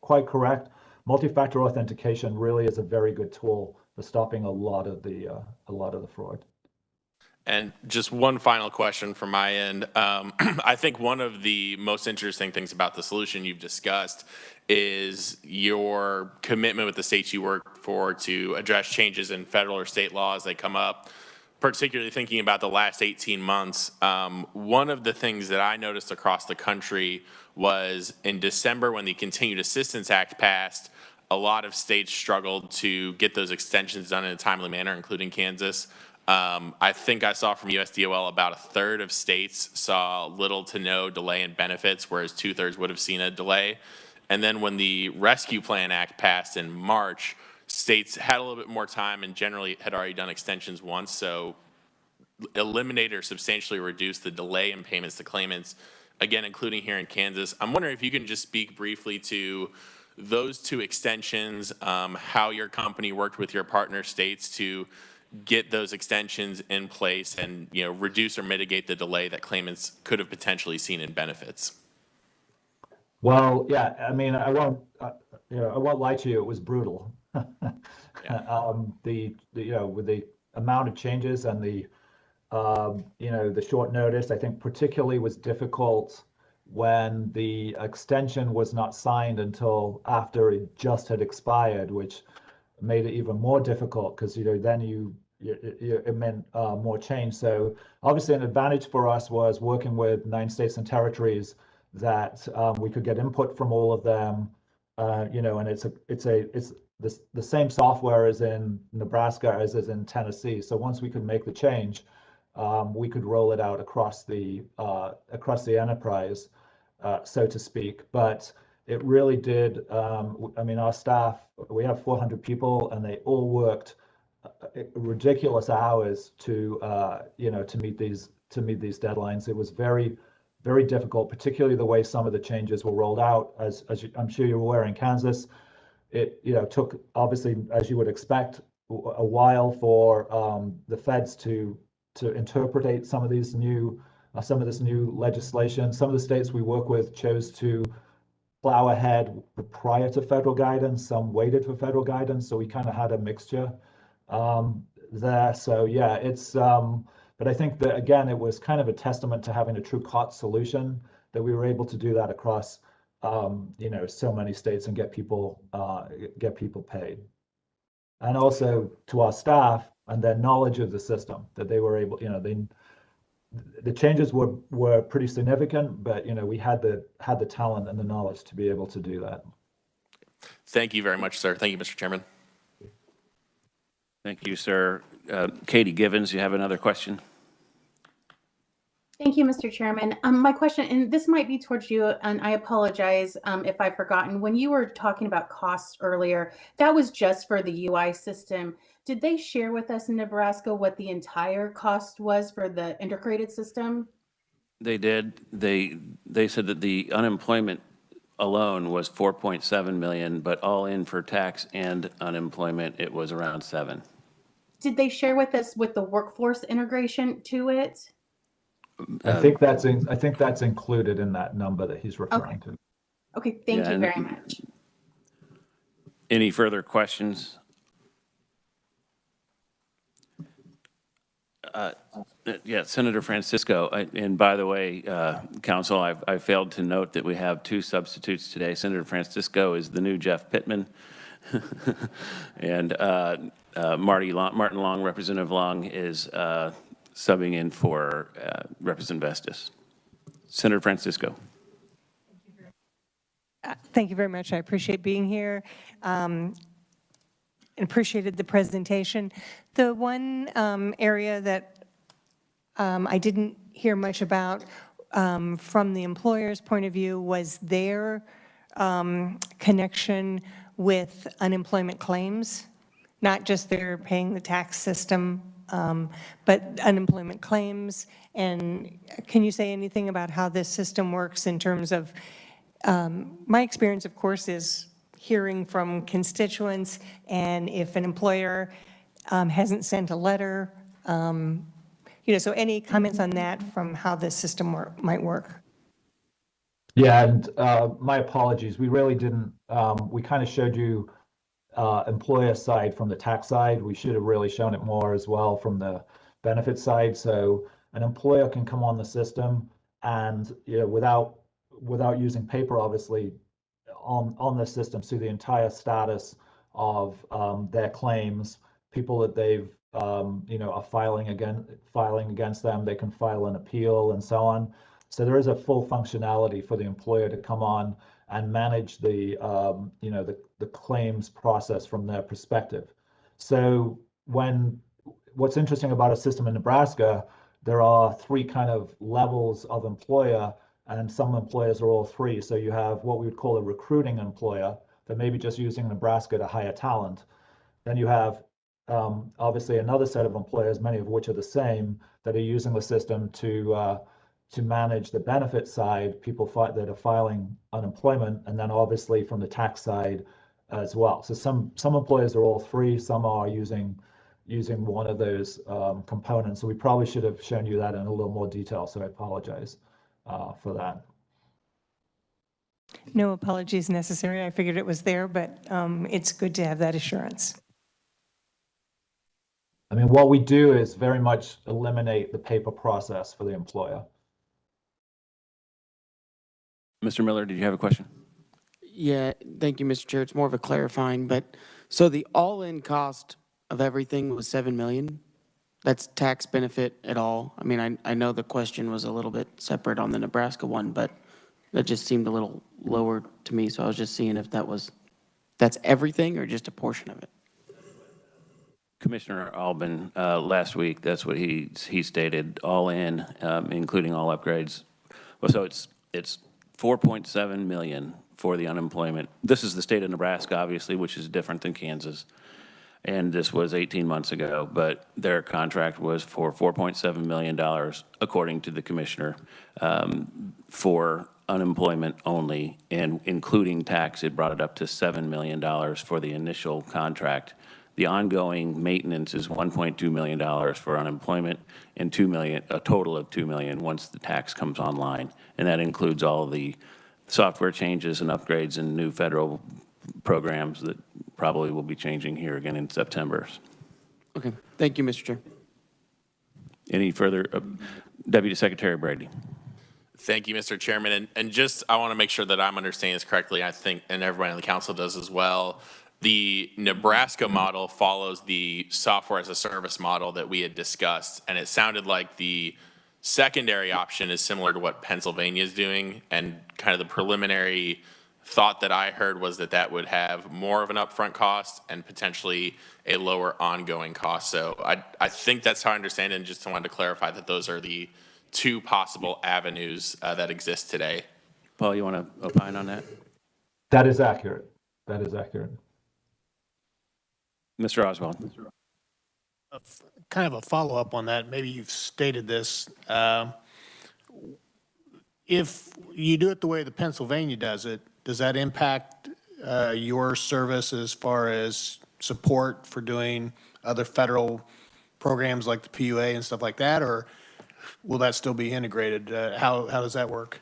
quite correct. Multi-factor authentication really is a very good tool for stopping a lot of the fraud. And just one final question from my end. I think one of the most interesting things about the solution you've discussed is your commitment with the states you work for to address changes in federal or state law as they come up, particularly thinking about the last 18 months. One of the things that I noticed across the country was in December when the Continued Assistance Act passed, a lot of states struggled to get those extensions done in a timely manner, including Kansas. I think I saw from USDOL about a third of states saw little to no delay in benefits, whereas 2/3 would have seen a delay. And then when the Rescue Plan Act passed in March, states had a little bit more time and generally had already done extensions once, so eliminated or substantially reduced the delay in payments to claimants, again, including here in Kansas. I'm wondering if you can just speak briefly to those two extensions, how your company worked with your partner states to get those extensions in place and reduce or mitigate the delay that claimants could have potentially seen in benefits. Well, yeah, I mean, I won't lie to you. It was brutal. With the amount of changes and the short notice, I think particularly was difficult when the extension was not signed until after it just had expired, which made it even more difficult because then it meant more change. So obviously an advantage for us was working with 9 states and territories that we could get input from all of them, and it's the same software as in Nebraska as is in Tennessee. So once we could make the change, we could roll it out across the enterprise, so to speak. But it really did. I mean, our staff, we have 400 people, and they all worked ridiculous hours to meet these deadlines. It was very, very difficult, particularly the way some of the changes were rolled out. As I'm sure you're aware, in Kansas, it took, obviously, as you would expect, a while for the feds to interpret some of this new legislation. Some of the states we work with chose to plow ahead prior to federal guidance. Some waited for federal guidance, so we kind of had a mixture there. So yeah, it's but I think that again, it was kind of a testament to having a true COTS solution that we were able to do that across so many states and get people paid, and also to our staff and their knowledge of the system that they were able, the changes were pretty significant, but we had the talent and the knowledge to be able to do that. Thank you very much, sir. Thank you, Mr. Chairman. Thank you, sir. Katie Givens, you have another question? Thank you, Mr. Chairman. My question, and this might be towards you, and I apologize if I've forgotten. When you were talking about costs earlier, that was just for the UI system. Did they share with us in Nebraska what the entire cost was for the integrated system? They did. They said that the unemployment alone was 4.7 million, but all in for tax and unemployment, it was around 7. Did they share with us with the workforce integration to it? I think that's included in that number that he's referring to. Okay, thank you very much. Any further questions? Yeah, Senator Francisco, and by the way, Council, I failed to note that we have 2 substitutes today. Senator Francisco is the new Jeff Pittman, and Martin Long, Representative Long, is subbing in for Representative Vestas. Senator Francisco. Thank you very much. I appreciate being here. And appreciated the presentation. The one area that I didn't hear much about from the employer's point of view was their connection with unemployment claims, not just their paying the tax system, but unemployment claims. And can you say anything about how this system works in terms of, my experience, of course, is hearing from constituents, and if an employer hasn't sent a letter So any comments on that from how this system might work? Yeah, and my apologies. We really didn't, we kind of showed you employer side from the tax side. We should have really shown it more as well from the benefit side. So an employer can come on the system and, without using paper, obviously, on the system, see the entire status of their claims, people that they've are filing against them. They can file an appeal and so on. So there is a full functionality for the employer to come on and manage the claims process from their perspective. So what's interesting about a system in Nebraska, there are three kind of levels of employer, and some employers are all three. So you have what we would call a recruiting employer that may be just using Nebraska to hire talent. Then you have obviously another set of employers, many of which are the same, that are using the system to manage the benefit side, people that are filing unemployment, and then obviously from the tax side as well. So some employers are all three, some are using one of those components. So we probably should have shown you that in a little more detail. So I apologize for that. No apologies necessary. I figured it was there, but it's good to have that assurance. I mean, what we do is very much eliminate the paper process for the employer. Mr. Miller, did you have a question? Yeah, thank you, Mr. Chair. It's more of a clarifying, but so the all-in cost of everything was 7 million? That's tax benefit at all? I mean, I know the question was a little bit separate on the Nebraska one, but that just seemed a little lower to me, so I was just seeing if that's everything or just a portion of it. Commissioner Albin, last week, that's what he stated, all in, including all upgrades. Well, so it's 4.7 million for the unemployment. This is the state of Nebraska, obviously, which is different than Kansas. And this was 18 months ago, but their contract was for $4.7 million, according to the commissioner, for unemployment only, and including tax, it brought it up to $7 million for the initial contract. The ongoing maintenance is $1.2 million for unemployment and $2 million, a total of $2 million once the tax comes online. And that includes all the software changes and upgrades and new federal programs that probably will be changing here again in September. Okay, thank you, Mr. Chair. Any further? Deputy Secretary Brady. Thank you, Mr. Chairman. And just, I want to make sure that I'm understanding this correctly, I think, and everybody on the council does as well. The Nebraska model follows the software as a service model that we had discussed, and it sounded like the secondary option is similar to what Pennsylvania is doing, and kind of the preliminary thought that I heard was that that would have more of an upfront cost and potentially a lower ongoing cost. So I think that's how I understand it, and just wanted to clarify that those are the two possible avenues that exist today. Paul, you want to opine on that? That is accurate. That is accurate. Mr. Oswald. Kind of a follow-up on that. Maybe you've stated this. If you do it the way the Pennsylvania does it, does that impact your service as far as support for doing other federal programs like the PUA and stuff like that, or will that still be integrated? How does that work?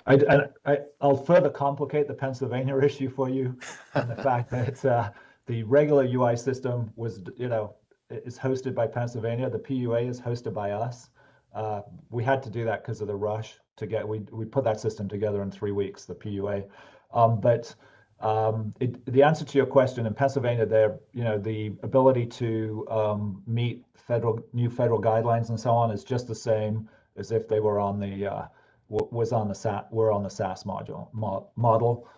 I'll further complicate the Pennsylvania issue for you, and the fact that the regular UI system was, is hosted by Pennsylvania. The PUA is hosted by us. We had to do that because of the rush to get. We put that system together in 3 weeks, the PUA. The answer to your question, in Pennsylvania, the ability to meet new federal guidelines and so on is just the same as if they were on the SaaS model.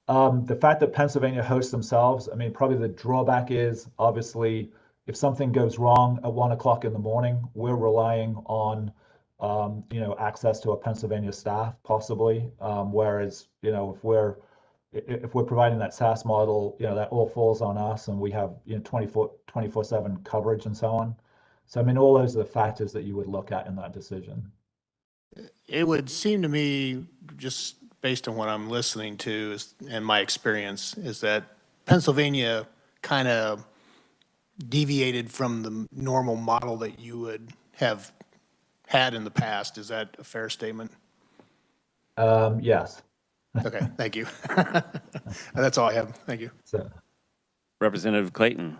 The fact that Pennsylvania hosts themselves, I mean, probably the drawback is obviously if something goes wrong at 1 o'clock in the morning, we're relying on access to a Pennsylvania staff possibly. Whereas if we're providing that SaaS model, that all falls on us, and we have 24/7 coverage and so on. So I mean, all those are the factors that you would look at in that decision. It would seem to me, just based on what I'm listening to and my experience, is that Pennsylvania kind of deviated from the normal model that you would have had in the past. Is that a fair statement? Yes. Okay, thank you. That's all I have. Thank you. So, Representative Clayton.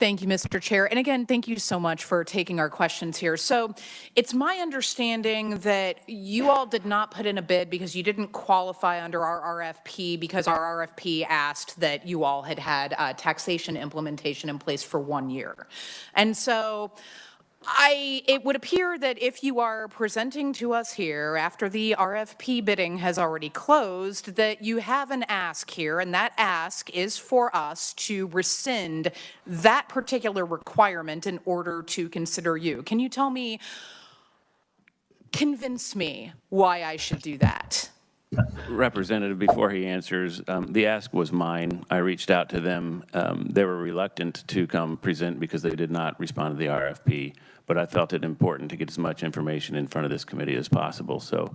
Thank you, Mr. Chair. And again, thank you so much for taking our questions here. So it's my understanding that you all did not put in a bid because you didn't qualify under our RFP because our RFP asked that you all had had taxation implementation in place for 1 year. And so it would appear that if you are presenting to us here after the RFP bidding has already closed, that you have an ask here, and that ask is for us to rescind that particular requirement in order to consider you. Can you tell me, convince me why I should do that? Representative, before he answers, the ask was mine. I reached out to them. They were reluctant to come present because they did not respond to the RFP, but I felt it important to get as much information in front of this committee as possible. So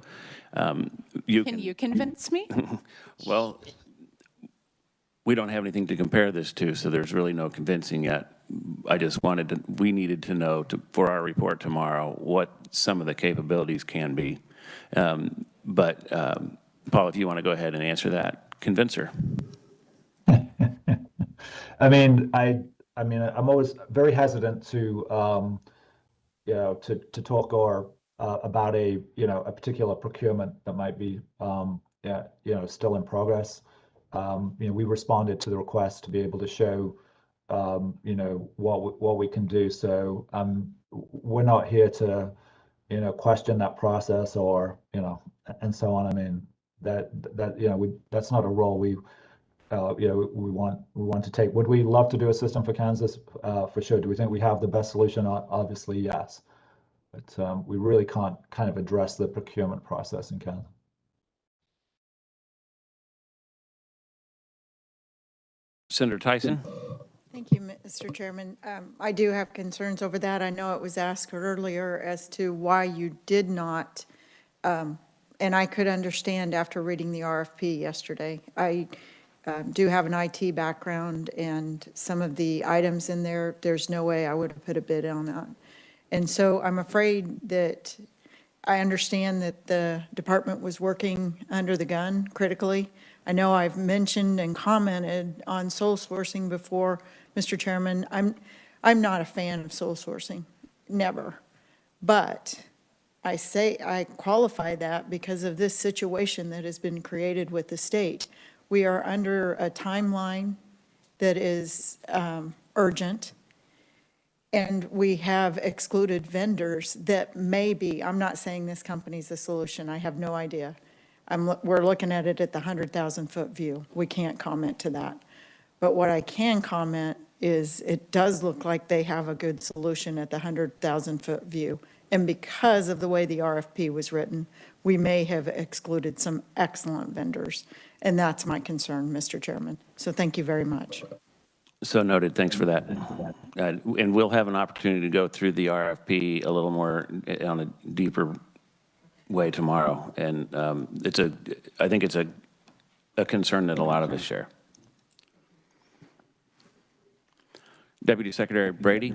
Can you convince me? Well, we don't have anything to compare this to, so there's really no convincing yet. I just wanted to, we needed to know for our report tomorrow what some of the capabilities can be. Paul, if you want to go ahead and answer that, convince her. I mean, I'm always very hesitant to, to talk or about a particular procurement that might be, still in progress. We responded to the request to be able to show, what we can do. So we're not here to, question that process or, and so on. I mean, that's not a role we want to take. Would we love to do a system for Kansas? For sure. Do we think we have the best solution? Obviously, yes. But we really can't kind of address the procurement process in Kansas. Senator Tyson. Thank you, Mr. Chairman. I do have concerns over that. I know it was asked earlier as to why you did not, and I could understand after reading the RFP yesterday. I do have an IT background, and some of the items in there, there's no way I would have put a bid on that. And so I'm afraid that I understand that the department was working under the gun critically. I know I've mentioned and commented on sole sourcing before, Mr. Chairman. I'm not a fan of sole sourcing, never. But I qualify that because of this situation that has been created with the state. We are under a timeline that is urgent, and we have excluded vendors that may be, I'm not saying this company's the solution, I have no idea. We're looking at it at the 100,000-foot view. We can't comment to that. But what I can comment is it does look like they have a good solution at the 100,000-foot view. And because of the way the RFP was written, we may have excluded some excellent vendors. And that's my concern, Mr. Chairman. So thank you very much. So noted. Thanks for that. And we'll have an opportunity to go through the RFP a little more on a deeper way tomorrow. And I think it's a concern that a lot of us share. Deputy Secretary Brady.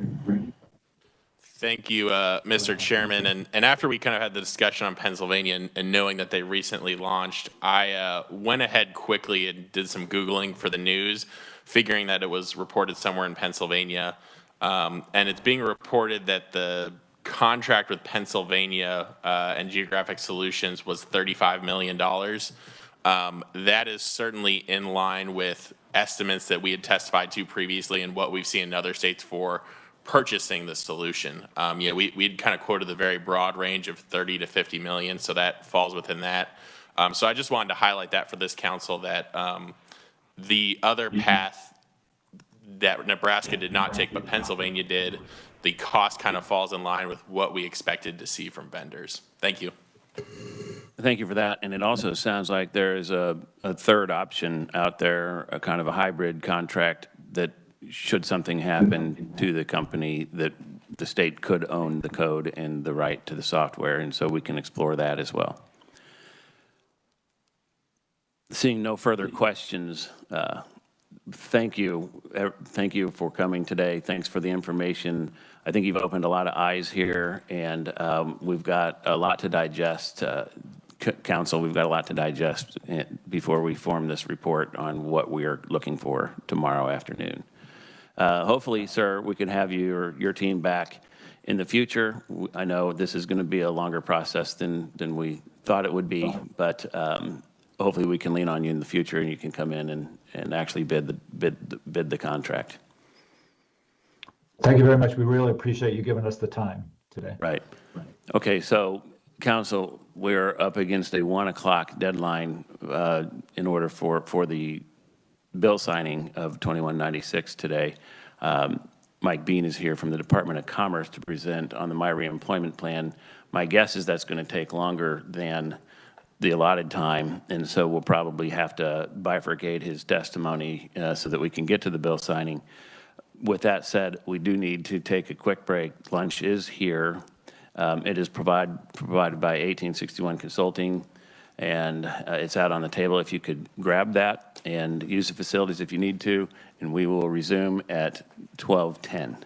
Thank you, Mr. Chairman. And after we kind of had the discussion on Pennsylvania and knowing that they recently launched, I went ahead quickly and did some Googling for the news, figuring that it was reported somewhere in Pennsylvania. And it's being reported that the contract with Pennsylvania and Geographic Solutions was $35 million. That is certainly in line with estimates that we had testified to previously and what we've seen in other states for purchasing the solution. We'd kind of quoted the very broad range of 30 to 50 million, so that falls within that. So I just wanted to highlight that for this council, that the other path that Nebraska did not take but Pennsylvania did, the cost kind of falls in line with what we expected to see from vendors. Thank you. Thank you for that. And it also sounds like there is a third option out there, a kind of a hybrid contract that should something happen to the company, that the state could own the code and the right to the software. And so we can explore that as well. Seeing no further questions, thank you. Thank you for coming today. Thanks for the information. I think you've opened a lot of eyes here, and we've got a lot to digest. Council, we've got a lot to digest before we form this report on what we are looking for tomorrow afternoon. Hopefully, sir, we can have you or your team back in the future. I know this is going to be a longer process than we thought it would be, but hopefully we can lean on you in the future and you can come in and actually bid the contract. Thank you very much. We really appreciate you giving us the time today. Right. Okay, so council, we're up against a 1 o'clock deadline in order for the bill signing of 2196 today. Mike Bean is here from the Department of Commerce to present on the My Reemployment Plan. My guess is that's going to take longer than the allotted time, and so we'll probably have to bifurcate his testimony so that we can get to the bill signing. With that said, we do need to take a quick break. Lunch is here. It is provided by 1861 Consulting, and it's out on the table. If you could grab that and use the facilities if you need to, and we will resume at 12:10.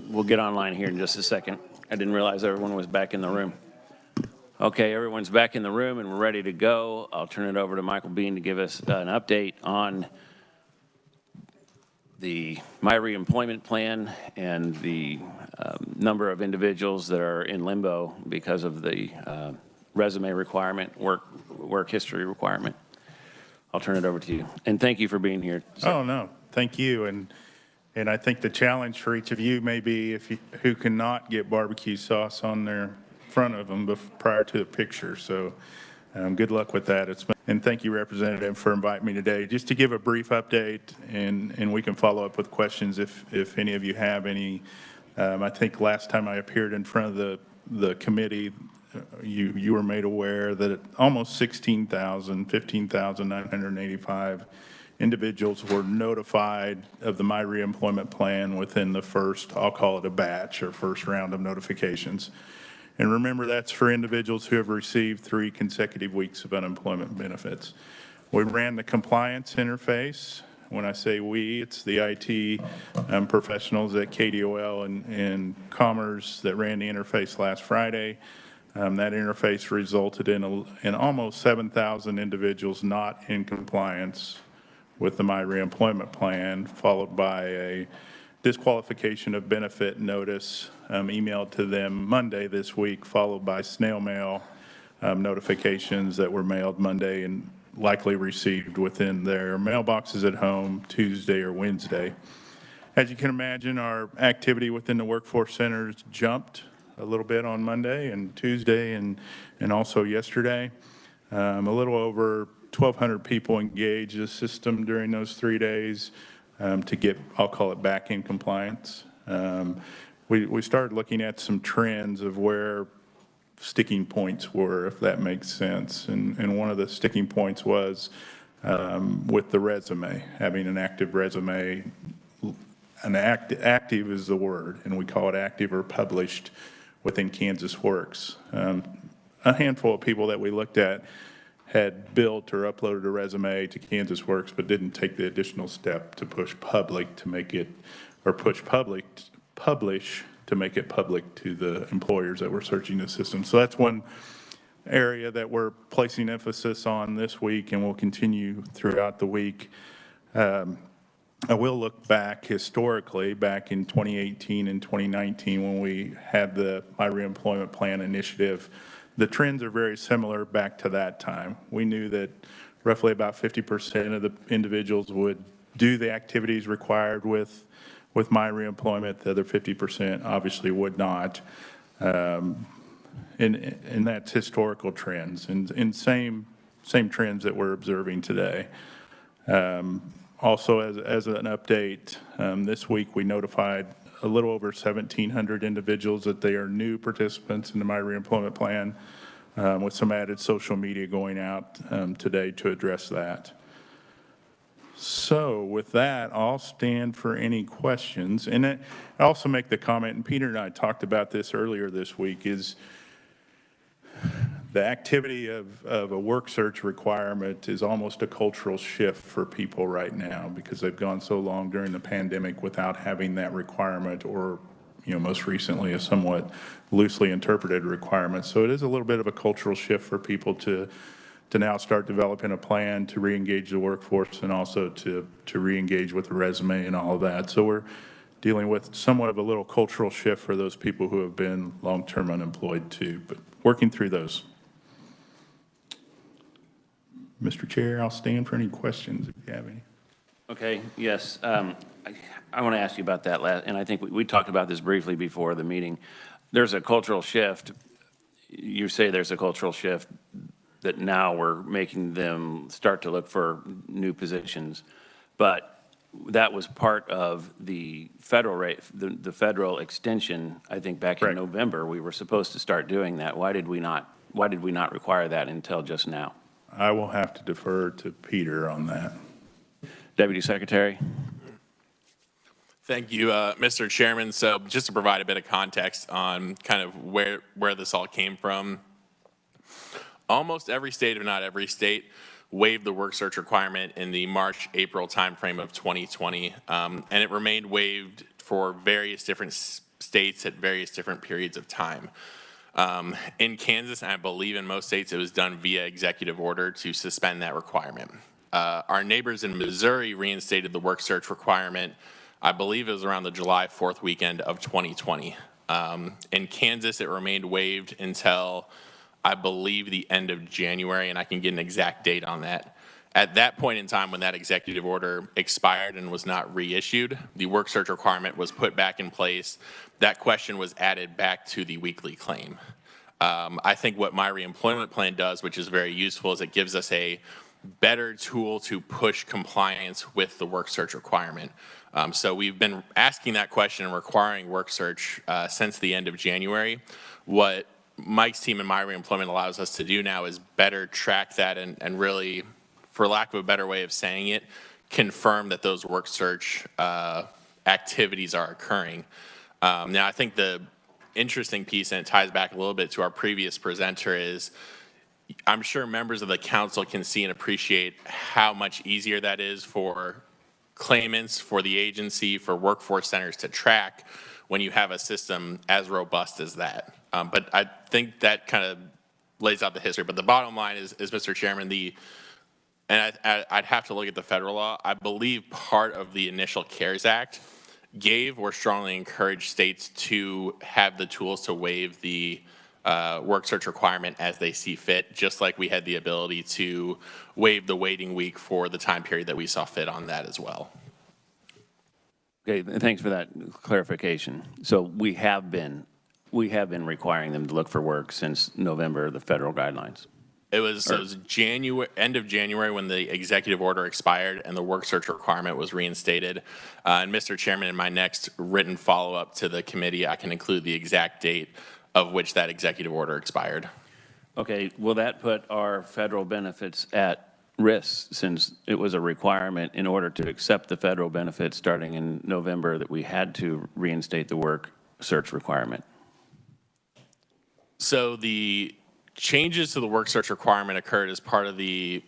we'll get online here in just a second. I didn't realize everyone was back in the room. Okay, everyone's back in the room and we're ready to go. I'll turn it over to Michael Bean to give us an update on the My Reemployment Plan and the number of individuals that are in limbo because of the resume requirement, work history requirement. I'll turn it over to you. And thank you for being here. Oh, no, thank you. And I think the challenge for each of you may be who cannot get barbecue sauce on their front of them prior to the picture. So good luck with that. And thank you, Representative, for inviting me today. Just to give a brief update, and we can follow up with questions if any of you have any. I think last time I appeared in front of the committee, you were made aware that almost 15,985 individuals were notified of the My Reemployment Plan within the first, I'll call it a batch or first round of notifications. And remember, that's for individuals who have received 3 consecutive weeks of unemployment benefits. We ran the compliance interface. When I say we, it's the IT professionals at KDOL and Commerce that ran the interface last Friday. That interface resulted in almost 7,000 individuals not in compliance with the My Reemployment Plan, followed by a disqualification of benefit notice emailed to them Monday this week, followed by snail mail notifications that were mailed Monday and likely received within their mailboxes at home Tuesday or Wednesday. As you can imagine, our activity within the workforce centers jumped a little bit on Monday and Tuesday and also yesterday. A little over 1,200 people engaged the system during those 3 days to get, I'll call it, back in compliance. We started looking at some trends of where sticking points were, if that makes sense. And one of the sticking points was with the resume, having an active resume. Active is the word, and we call it active or published within Kansas Works. A handful of people that we looked at had built or uploaded a resume to Kansas Works, but didn't take the additional step to push public to make it, or publish to make it public to the employers that were searching the system. So that's one area that we're placing emphasis on this week and will continue throughout the week. I will look back historically, back in 2018 and 2019 when we had the My Reemployment Plan initiative. The trends are very similar back to that time. We knew that roughly about 50% of the individuals would do the activities required with My Reemployment. The other 50% obviously would not. And that's historical trends and same trends that we're observing today. Also, as an update, this week we notified a little over 1,700 individuals that they are new participants in the My Reemployment Plan, with some added social media going out today to address that. So with that, I'll stand for any questions. And I also make the comment, and Peter and I talked about this earlier this week, is the activity of a work search requirement is almost a cultural shift for people right now because they've gone so long during the pandemic without having that requirement, or most recently a somewhat loosely interpreted requirement. So it is a little bit of a cultural shift for people to now start developing a plan to re-engage the workforce and also to re-engage with the resume and all of that. So we're dealing with somewhat of a little cultural shift for those people who have been long-term unemployed too, but working through those. Mr. Chair, I'll stand for any questions if you have any. Okay, yes. I want to ask you about that and I think we talked about this briefly before the meeting. There's a cultural shift. You say there's a cultural shift that now we're making them start to look for new positions, but that was part of the federal rate, the federal extension. I think back in November we were supposed to start doing that. Why did we not require that until just now? I will have to defer to Peter on that. Deputy Secretary. Thank you, Mr. Chairman. So just to provide a bit of context on kind of where this all came from, almost every state, if not every state, waived the work search requirement in the March-April timeframe of 2020, and it remained waived for various different states at various different periods of time. In Kansas, and I believe in most states, it was done via executive order to suspend that requirement. Our neighbors in Missouri reinstated the work search requirement. I believe it was around the July 4th weekend of 2020. In Kansas, it remained waived until, I believe, the end of January, and I can get an exact date on that. At that point in time, when that executive order expired and was not reissued, the work search requirement was put back in place. That question was added back to the weekly claim. I think what my reemployment plan does, which is very useful, is it gives us a better tool to push compliance with the work search requirement. So we've been asking that question and requiring work search since the end of January. What Mike's team and my reemployment allows us to do now is better track that and really, for lack of a better way of saying it, confirm that those work search activities are occurring. Now, I think the interesting piece, and it ties back a little bit to our previous presenter, is I'm sure members of the council can see and appreciate how much easier that is for claimants, for the agency, for workforce centers to track when you have a system as robust as that. But I think that kind of lays out the history. But the bottom line is Mr. Chairman, and I'd have to look at the federal law. I believe part of the initial CARES Act gave or strongly encouraged states to have the tools to waive the work search requirement as they see fit, just like we had the ability to waive the waiting week for the time period that we saw fit on that as well. Okay, thanks for that clarification. So we have been requiring them to look for work since November, the federal guidelines. It was January, end of January, when the executive order expired and the work search requirement was reinstated. And Mr. Chairman, in my next written follow-up to the committee, I can include the exact date of which that executive order expired. Okay, will that put our federal benefits at risk, since it was a requirement in order to accept the federal benefits starting in November that we had to reinstate the work search requirement? So the changes to the work search requirement occurred as part of the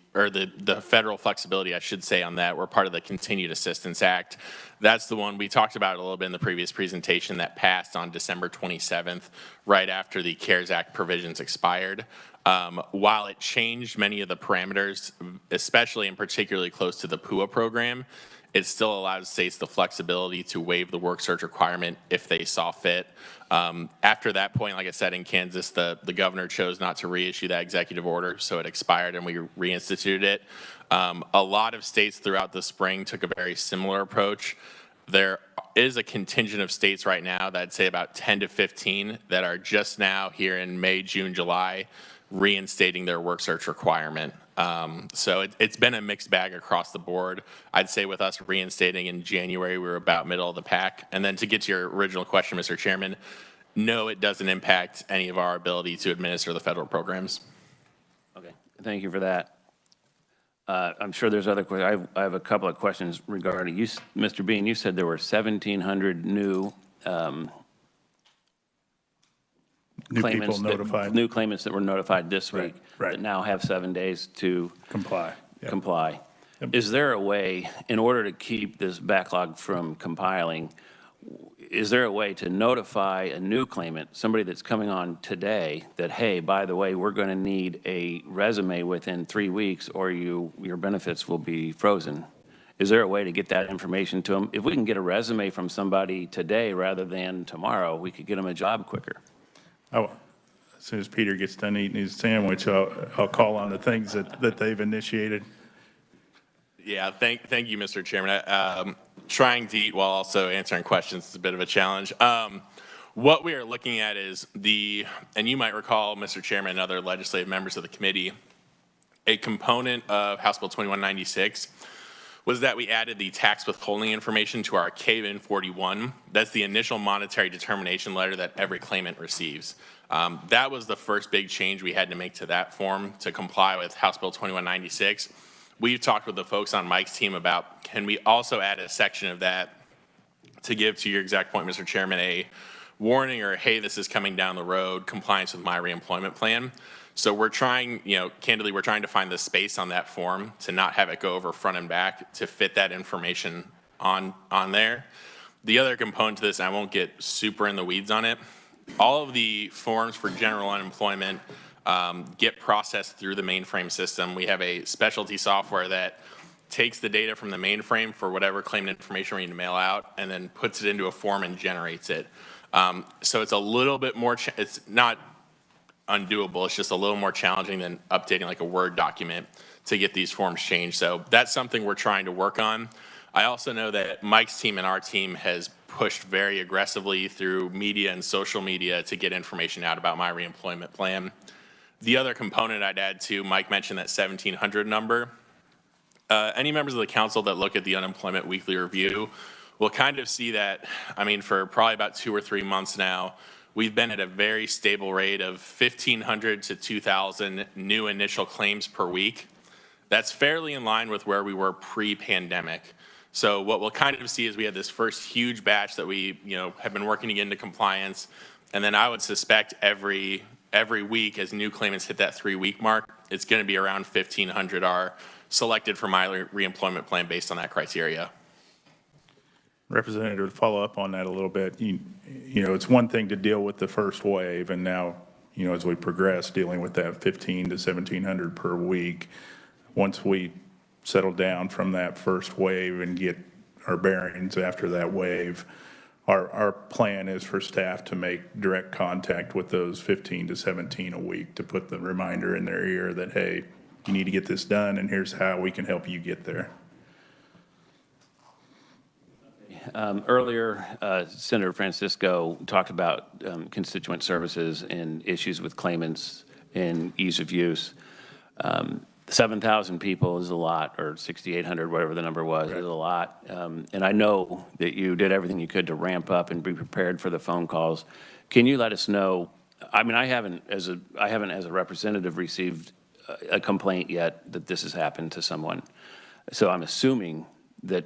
federal flexibility, I should say, on that. We're part of the Continued Assistance Act. That's the one we talked about a little bit in the previous presentation that passed on December 27th, right after the CARES Act provisions expired. While it changed many of the parameters, especially and particularly close to the PUA program, it still allows states the flexibility to waive the work search requirement if they saw fit. After that point, like I said, in Kansas, the governor chose not to reissue that executive order, so it expired and we reinstituted it. A lot of states throughout the spring took a very similar approach. There is a contingent of states right now, that I'd say about 10 to 15, that are just now here in May, June, July, reinstating their work search requirement. So it's been a mixed bag across the board. I'd say with us reinstating in January, we were about middle of the pack. And then to get to your original question, Mr. Chairman, no, it doesn't impact any of our ability to administer the federal programs. Okay, thank you for that. I'm sure there's other questions. I have a couple of questions regarding you, Mr. Bean. You said there were 1,700 new claimants people notified. New claimants that were notified this week right. that now have 7 days to Comply. Yep. comply. Yep. Is there a way, in order to keep this backlog from compiling, is there a way to notify a new claimant, somebody that's coming on today, that, hey, by the way, we're going to need a resume within 3 weeks or your benefits will be frozen? Is there a way to get that information to them? If we can get a resume from somebody today rather than tomorrow, we could get them a job quicker. Oh, as soon as Peter gets done eating his sandwich, I'll call on the things that they've initiated. Yeah, thank you, Mr. Chairman. Trying to eat while also answering questions is a bit of a challenge. What we are looking at is and you might recall, Mr. Chairman and other legislative members of the committee, a component of House Bill 2196 was that we added the tax withholding information to our KVIN 41. That's the initial monetary determination letter that every claimant receives. That was the first big change we had to make to that form to comply with House Bill 2196. We've talked with the folks on Mike's team about, can we also add a section of that to give, to your exact point, Mr. Chairman, a warning or, hey, this is coming down the road, compliance with my reemployment plan. So we're trying, candidly, we're trying to find the space on that form to not have it go over front and back to fit that information on there. The other component to this, I won't get super in the weeds on it, all of the forms for general unemployment get processed through the mainframe system. We have a specialty software that takes the data from the mainframe for whatever claimant information we need to mail out and then puts it into a form and generates it. So it's a little bit more, it's not undoable, it's just a little more challenging than updating like a Word document to get these forms changed. So that's something we're trying to work on. I also know that Mike's team and our team has pushed very aggressively through media and social media to get information out about my reemployment plan. The other component I'd add to, Mike mentioned that 1,700 number. Any members of the council that look at the unemployment weekly review will kind of see that, I mean, for probably about 2 or 3 months now, we've been at a very stable rate of 1,500 to 2,000 new initial claims per week. That's fairly in line with where we were pre-pandemic. So what we'll kind of see is we had this first huge batch that we, have been working to get into compliance, and then I would suspect every week as new claimants hit that 3-week mark, it's going to be around 1,500 are selected for my reemployment plan based on that criteria. Representative, to follow up on that a little bit, it's one thing to deal with the first wave, and now, as we progress, dealing with that 1,500 to 1,700 per week. Once we settle down from that first wave and get our bearings after that wave, our plan is for staff to make direct contact with those 15 to 17 a week to put the reminder in their ear that, hey, you need to get this done, and here's how we can help you get there. Earlier, Senator Francisco talked about constituent services and issues with claimants and ease of use. 7,000 people is a lot, or 6,800, whatever the number was, is a lot. And I know that you did everything you could to ramp up and be prepared for the phone calls. Can you let us know? I mean, I haven't as a representative received a complaint yet that this has happened to someone. So I'm assuming that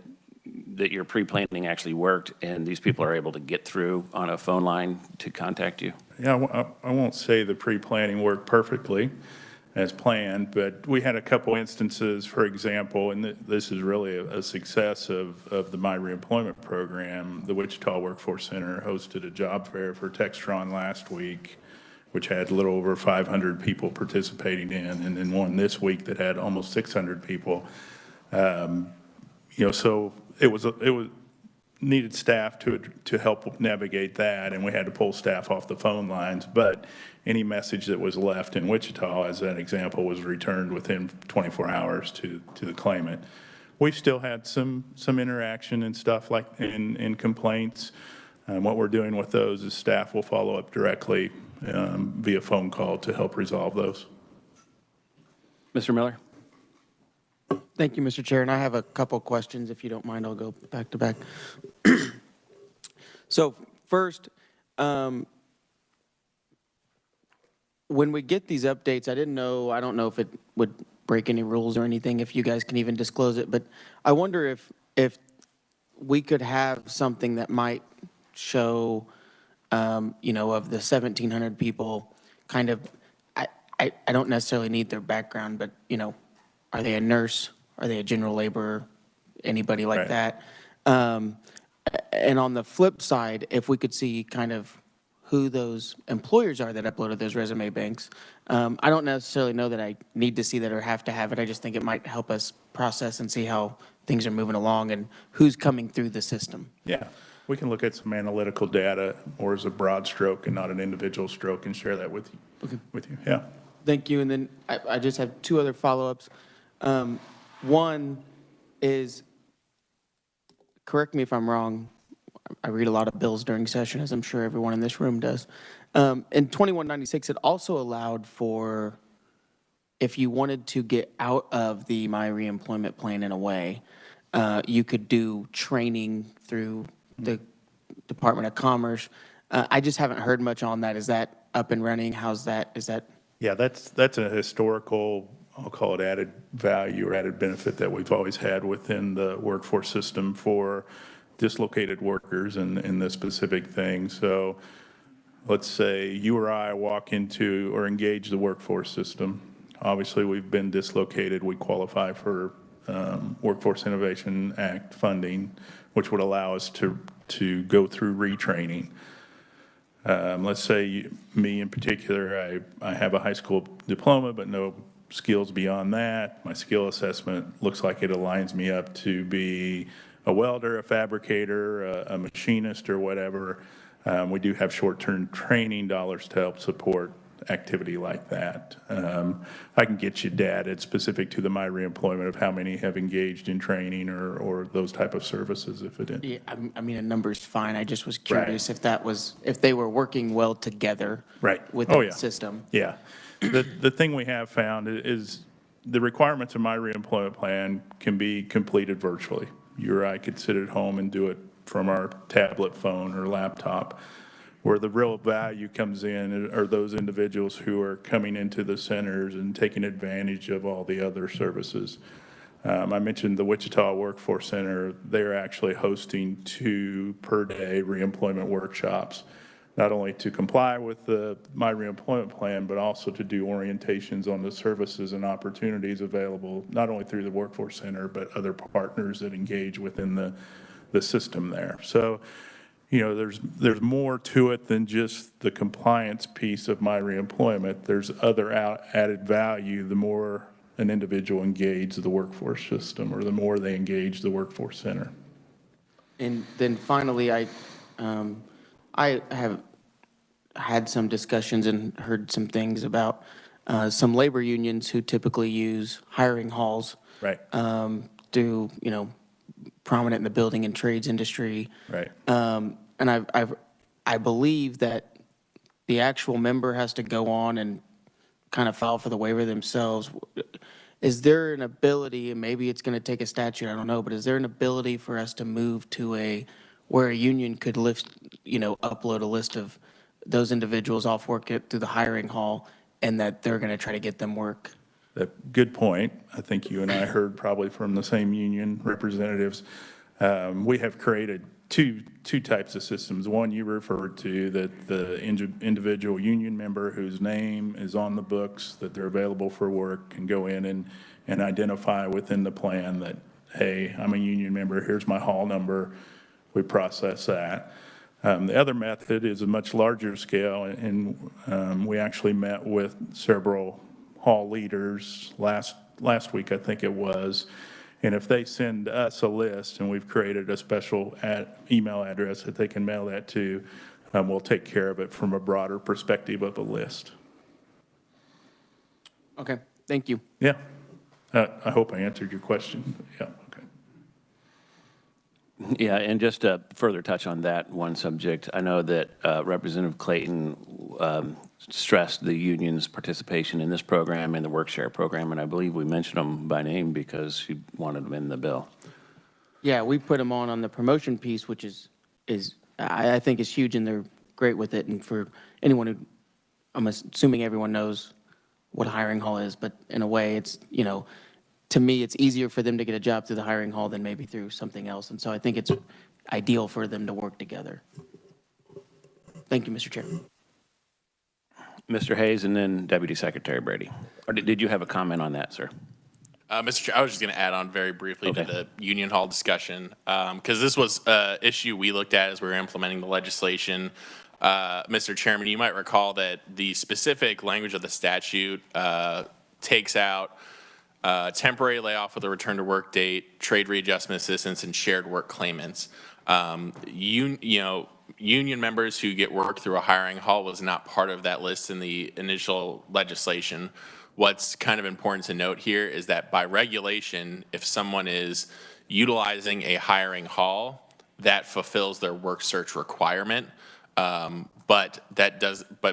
your pre-planning actually worked and these people are able to get through on a phone line to contact you? Yeah, I won't say the pre-planning worked perfectly as planned, but we had a couple instances, for example, and this is really a success of the My Reemployment program. The Wichita Workforce Center hosted a job fair for Textron last week, which had a little over 500 people participating in, and then one this week that had almost 600 people. So it was needed staff to help navigate that, and we had to pull staff off the phone lines. But any message that was left in Wichita, as an example, was returned within 24 hours to the claimant. We've still had some interaction and stuff like in complaints. What we're doing with those is staff will follow up directly via phone call to help resolve those. Mr. Miller? Thank you, Mr. Chair. And I have a couple questions. If you don't mind, I'll go back to back. So first, when we get these updates, I don't know if it would break any rules or anything, if you guys can even disclose it, but I wonder if we could have something that might show, of the 1,700 people, kind of, I don't necessarily need their background, but, are they a nurse? Are they a general laborer? Anybody like that? And on the flip side, if we could see kind of who those employers are that uploaded those resume banks. I don't necessarily know that I need to see that or have to have it. I just think it might help us process and see how things are moving along and who's coming through the system. Yeah, we can look at some analytical data or as a broad stroke and not an individual stroke and share that with you. Yeah. Thank you. And then I just have two other follow-ups. One is, correct me if I'm wrong, I read a lot of bills during session, as I'm sure everyone in this room does. In 2196, it also allowed for, if you wanted to get out of the My Reemployment Plan in a way, you could do training through the Department of Commerce. I just haven't heard much on that. Is that up and running? How's that? Is that? Yeah, that's a historical, I'll call it added value or added benefit that we've always had within the workforce system for dislocated workers and this specific thing. So let's say you or I walk into or engage the workforce system. Obviously, we've been dislocated. We qualify for Workforce Innovation Act funding, which would allow us to go through retraining. Let's say me in particular, I have a high school diploma, but no skills beyond that. My skill assessment looks like it aligns me up to be a welder, a fabricator, a machinist, or whatever. We do have short-term training dollars to help support activity like that. I can get you data specific to the My Reemployment of how many have engaged in training or those type of services if it is. Yeah, I mean, a number's fine. I just was curious if that was, if they were working well together. Right. Within Oh, yeah. the system. Yeah. The thing we have found is the requirements of My Reemployment Plan can be completed virtually. You or I could sit at home and do it from our tablet, phone, or laptop. Where the real value comes in are those individuals who are coming into the centers and taking advantage of all the other services. I mentioned the Wichita Workforce Center. They're actually hosting 2 per-day reemployment workshops, not only to comply with the My Reemployment Plan, but also to do orientations on the services and opportunities available, not only through the Workforce Center, but other partners that engage within the system there. So, you know, there's more to it than just the compliance piece of My Reemployment. There's other added value the more an individual engages the workforce system or the more they engage the Workforce Center. And then finally, I have had some discussions and heard some things about some labor unions who typically use hiring halls. Right. Prominent in the building and trades industry. Right. And I believe that the actual member has to go on and kind of file for the waiver themselves. Is there an ability, and maybe it's going to take a statute, I don't know, but is there an ability for us to move to where a union could upload a list of those individuals off work through the hiring hall and that they're going to try to get them work? Good point. I think you and I heard probably from the same union representatives. We have created two types of systems. One you referred to, that the individual union member whose name is on the books, that they're available for work, can go in and identify within the plan that, hey, I'm a union member, here's my hall number. We process that. The other method is a much larger scale, and we actually met with several hall leaders last week, I think it was, and if they send us a list, and we've created a special email address that they can mail that to, we'll take care of it from a broader perspective of a list. Okay, thank you. Yeah, I hope I answered your question. Yeah, okay. Yeah, and just to further touch on that one subject, I know that Representative Clayton stressed the union's participation in this program and the work share program, and I believe we mentioned them by name because she wanted them in the bill. Yeah, we put them on the promotion piece, which is I think is huge, and they're great with it. And for anyone who, I'm assuming everyone knows what a hiring hall is, but in a way, it's, to me, it's easier for them to get a job through the hiring hall than maybe through something else. And so I think it's ideal for them to work together. Thank you, Mr. Chair. Mr. Hayes, and then Deputy Secretary Brady. Or did you have a comment on that, sir? Mr. Chair, I was just going to add on very briefly to the union hall discussion, because this was an issue we looked at as we were implementing the legislation. Mr. Chairman, you might recall that the specific language of the statute takes out temporary layoff with a return to work date, trade readjustment assistance, and shared work claimants. Union members who get work through a hiring hall was not part of that list in the initial legislation. What's kind of important to note here is that by regulation, if someone is utilizing a hiring hall, that fulfills their work search requirement. But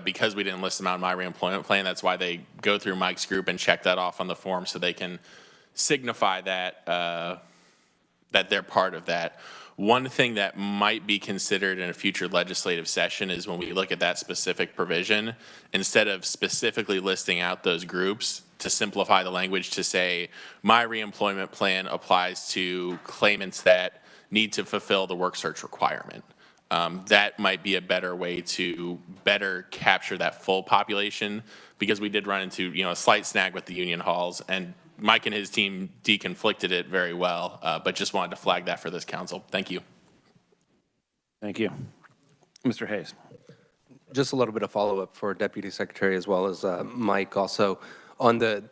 because we didn't list them out in My Reemployment Plan, that's why they go through Mike's group and check that off on the form so they can signify that that they're part of that. One thing that might be considered in a future legislative session is when we look at that specific provision, instead of specifically listing out those groups, to simplify the language to say, My Reemployment Plan applies to claimants that need to fulfill the work search requirement. That might be a better way to better capture that full population, because we did run into a slight snag with the union halls, and Mike and his team deconflicted it very well, but just wanted to flag that for this council. Thank you. Thank you. Mr. Hayes. Just a little bit of follow-up for Deputy Secretary as well as Mike also. On the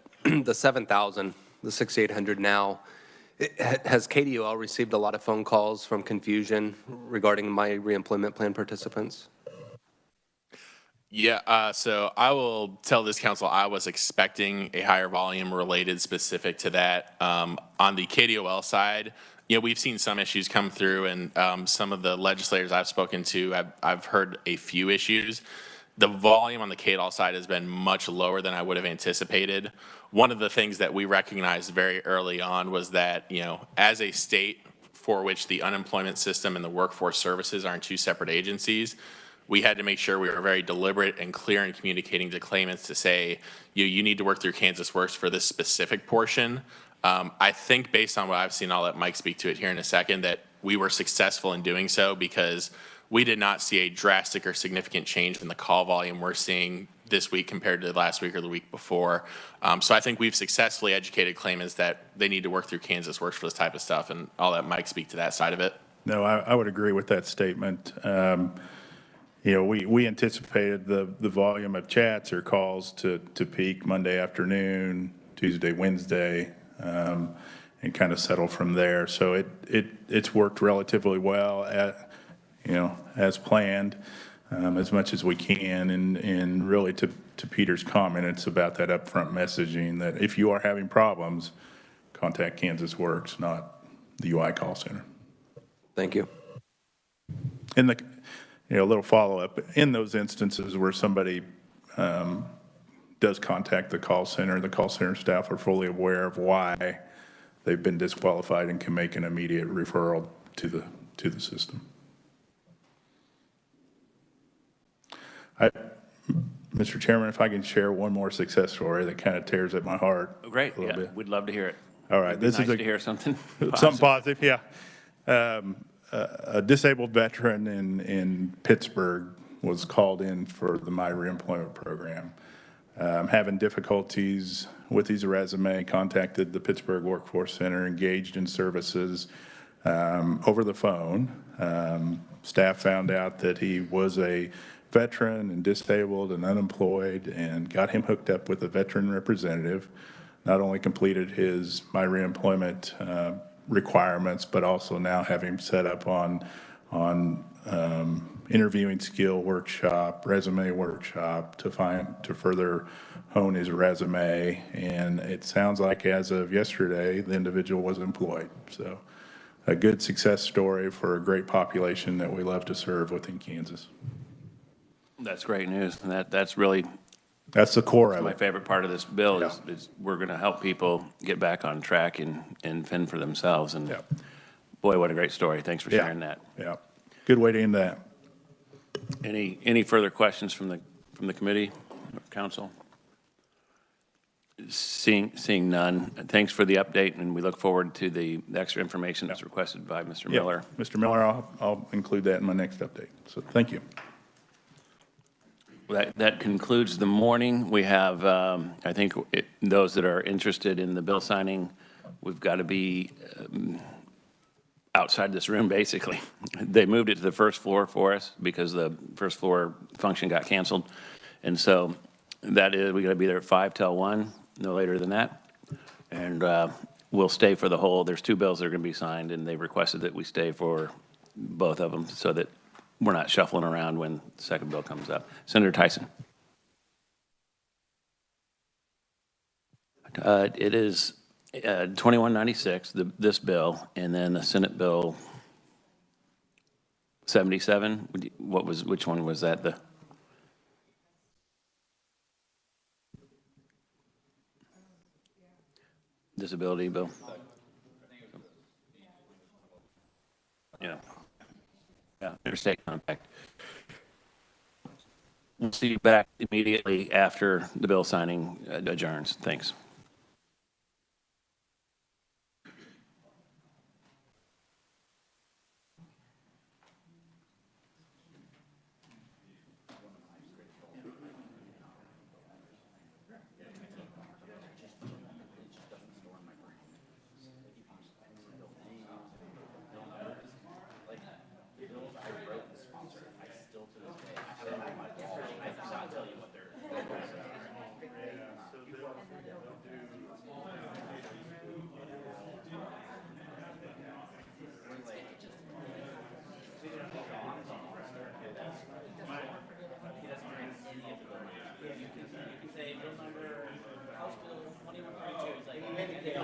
7,000, the 6,800 now, has KDOL received a lot of phone calls from confusion regarding my reemployment plan participants? Yeah, so I will tell this council I was expecting a higher volume related specific to that. On the KDOL side, we've seen some issues come through, and some of the legislators I've spoken to, I've heard a few issues. The volume on the KDOL side has been much lower than I would have anticipated. One of the things that we recognized very early on was that, as a state for which the unemployment system and the workforce services are in two separate agencies, we had to make sure we were very deliberate and clear in communicating to claimants to say, you need to work through Kansas Works for this specific portion. I think based on what I've seen, I'll let Mike speak to it here in a second, that we were successful in doing so because we did not see a drastic or significant change in the call volume we're seeing this week compared to last week or the week before. So I think we've successfully educated claimants that they need to work through Kansas Works for this type of stuff, and I'll let Mike speak to that side of it. No, I would agree with that statement. We anticipated the volume of chats or calls to peak Monday afternoon, Tuesday, Wednesday, and kind of settle from there. So it's worked relatively well as planned, as much as we can. And really to Peter's comment, it's about that upfront messaging that if you are having problems, contact Kansas Works, not the UI call center. Thank you. In the a little follow-up, in those instances where somebody does contact the call center staff are fully aware of why they've been disqualified and can make an immediate referral to the system. Mr. Chairman, if I can share one more success story that kind of tears at my heart. Oh, great. A little Yeah, bit. we'd love to hear it. All right. This is nice to hear something positive. Something positive, yeah. A disabled veteran in Pittsburgh was called in for the My Reemployment program. Having difficulties with his resume, contacted the Pittsburgh Workforce Center, engaged in services over the phone. Staff found out that he was a veteran and disabled and unemployed and got him hooked up with a veteran representative. Not only completed his My Reemployment requirements, but also now have him set up on interviewing skill workshop, resume workshop to further hone his resume. And it sounds like as of yesterday, the individual was employed. So a good success story for a great population that we love to serve within Kansas. That's great news. And that's really that's the core of it. My favorite part of this bill is we're going to help people get back on track and fend for themselves. And boy, what a great story. Thanks for sharing that. Yeah. Good way to end that. Any further questions from the committee or council? Seeing none. Thanks for the update, and we look forward to the extra information that's requested by Mr. Miller. Mr. Miller, I'll include that in my next update. So thank you. That concludes the morning. We have, I think, those that are interested in the bill signing, we've got to be outside this room, basically. They moved it to the first floor for us because the first floor function got canceled. And so that is, we got to be there at 5 till 1, no later than that. And we'll stay for the whole, there's 2 bills that are going to be signed, and they've requested that we stay for both of them so that we're not shuffling around when the second bill comes up. Senator Tyson. It is 2196, this bill, and then the Senate bill 77. Which one was that? The disability bill? Yeah. Yeah, interstate compact. We'll see you back immediately after the bill signing adjourns. Thanks.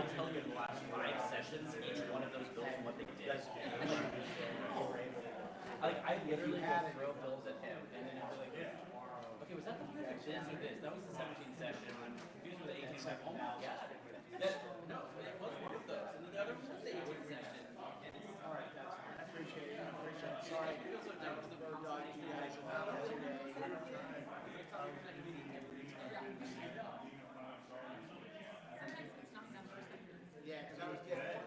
will tell you the last 5 sessions, each one of those bills and what they did. Like, I literally would throw bills at him, and then he'd be like, okay, was that the one that did this or this? That was the 17th session. I'm confused with the 18th session. Oh my God. No, it was one of those. And then the other one was the 18th session. And it's, all right, that's fine. I appreciate it. Sorry. I feel so dumb with the consultation. You guys have a day. Yeah, because I was getting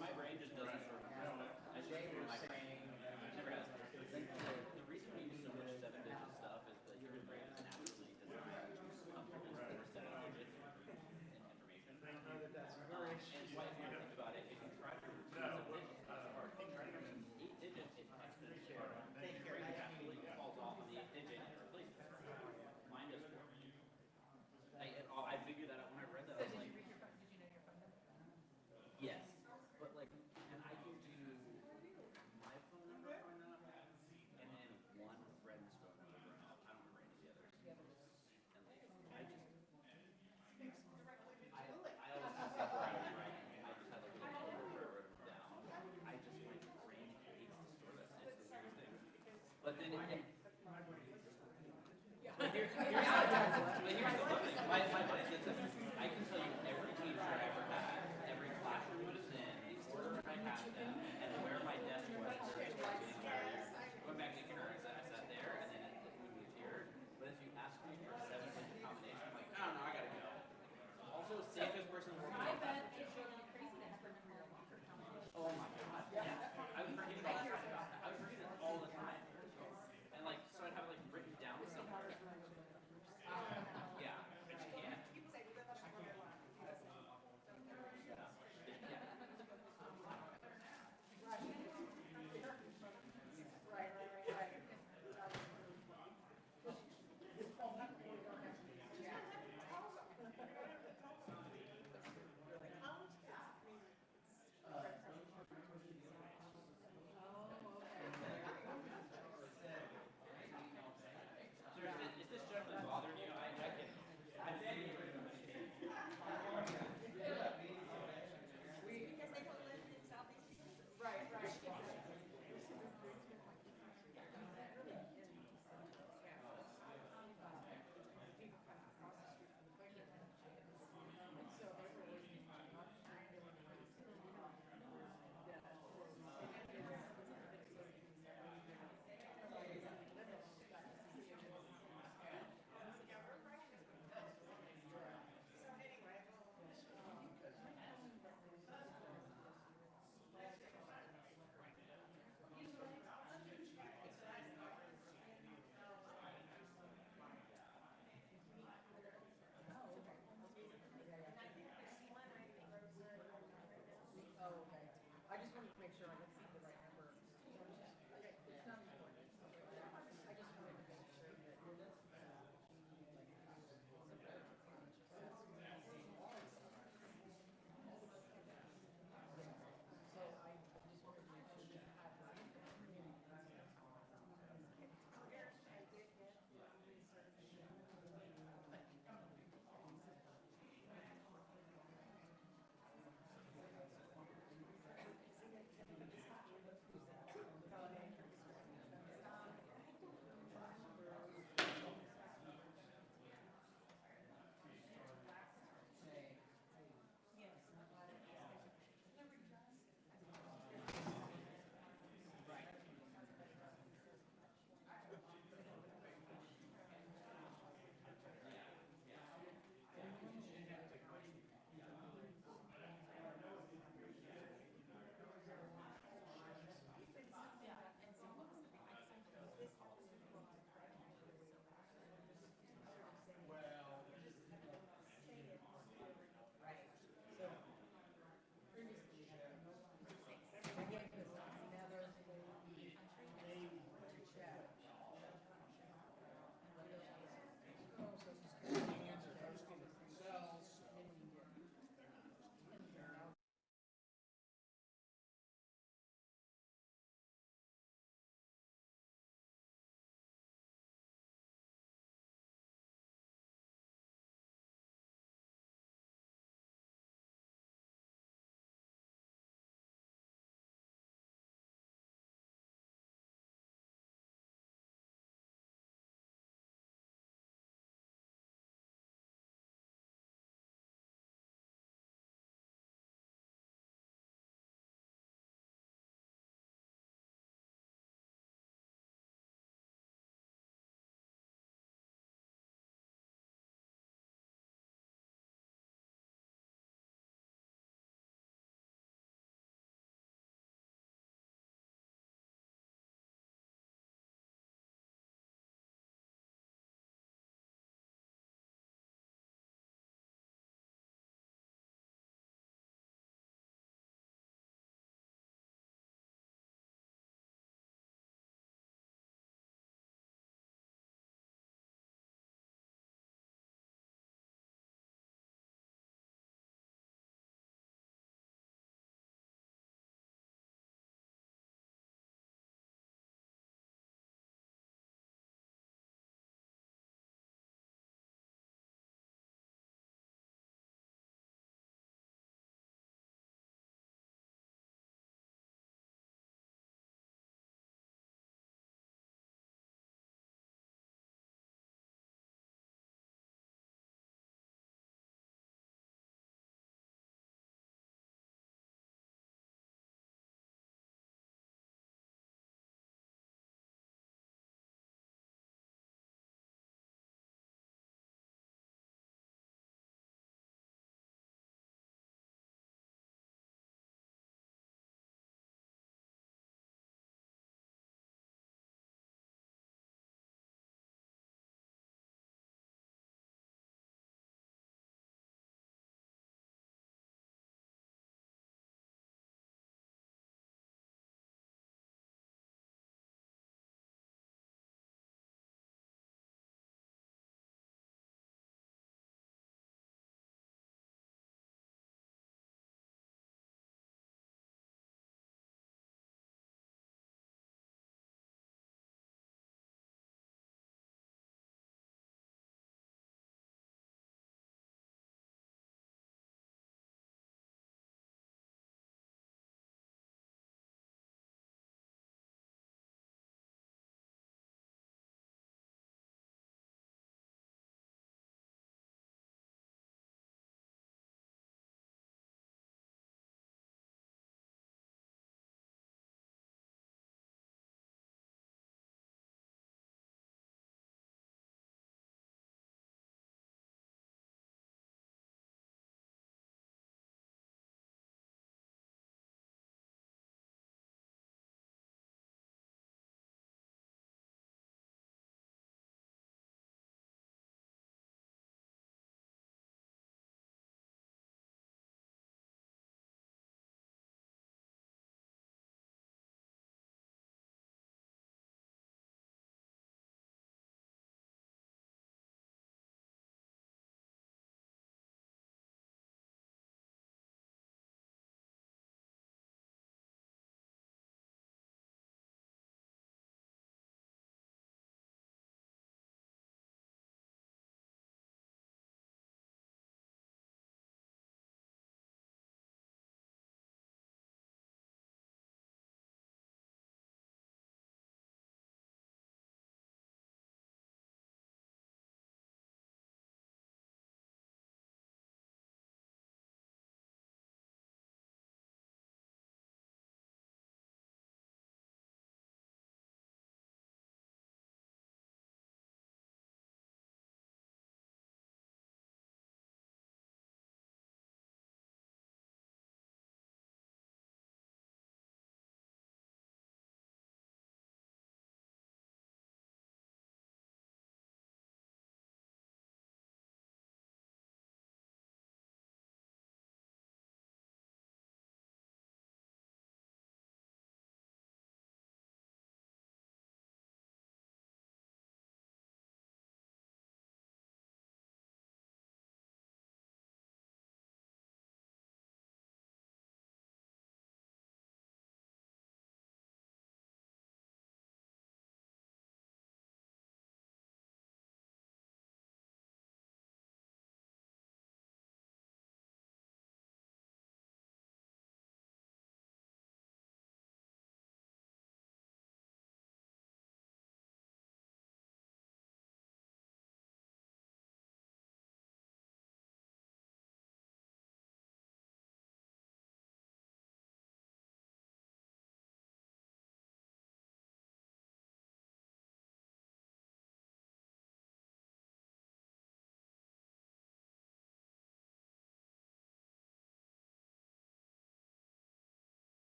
my brain just doesn't sort of. As Jay was saying, never has. The reason we use so much 7-digit stuff is that your brain is naturally designed to produce more 7-digit information. And that's why if you think about it, if you try to reduce 7 digits, that's hard. 8 digits, it exponentially. Your brain naturally falls off on the 8 digit and replaces it. Mine does work. I figured that out when I read that. I was like, yes, but like, and I can do my phone number growing up, and then one friend's phone number growing up. I don't remember any of the others. And like, I always have stuff where I was writing. I just had like a little note where I wrote them down. I just my brain hates to store that. It's the weirdest thing. But then but here's the thing. My mind is that I can tell you every teacher I ever had, every classroom I was in, the order I had them, and where my desk was. Going back to kindergarten, I sat there, and then we moved here. But if you ask me for a 7-digit combination, I'm like, I don't know, I gotta go. Also, safest person in the world. I bet it's really crazy to ever remember a locker combination. Oh my God, yeah. I would forget about that. I would forget it all the time. And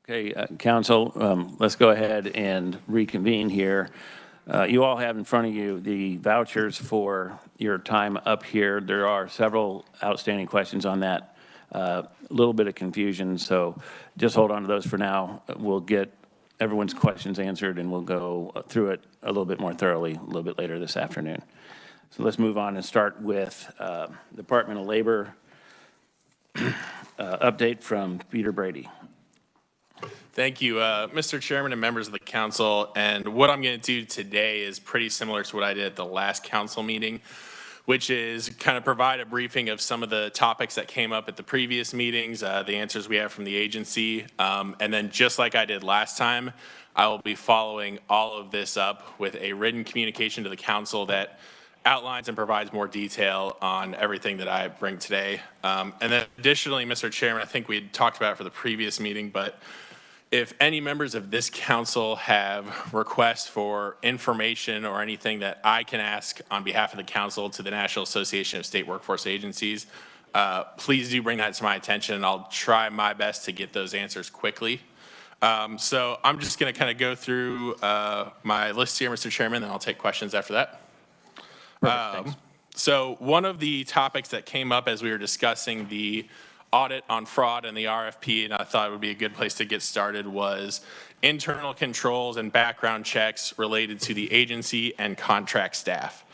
Okay, Council, let's go ahead and reconvene here. You all have in front of you the vouchers for your time up here. There are several outstanding questions on that. A little bit of confusion, so just hold on to those for now. We'll get everyone's questions answered, and we'll go through it a little bit more thoroughly a little bit later this afternoon. So let's move on and start with Department of Labor update from Peter Brady. Thank you, Mr. Chairman and members of the council. And what I'm going to do today is pretty similar to what I did at the last council meeting, which is kind of provide a briefing of some of the topics that came up at the previous meetings, the answers we have from the agency. And then just like I did last time, I will be following all of this up with a written communication to the council that outlines and provides more detail on everything that I bring today. And then additionally, Mr. Chairman, I think we had talked about it for the previous meeting, but if any members of this council have requests for information or anything that I can ask on behalf of the council to the National Association of State Workforce Agencies, please do bring that to my attention, and I'll try my best to get those answers quickly. So I'm just going to kind of go through my list here, Mr. Chairman, and I'll take questions after that. So one of the topics that came up as we were discussing the audit on fraud and the RFP, and I thought it would be a good place to get started, was internal controls and background checks related to the agency and contract staff.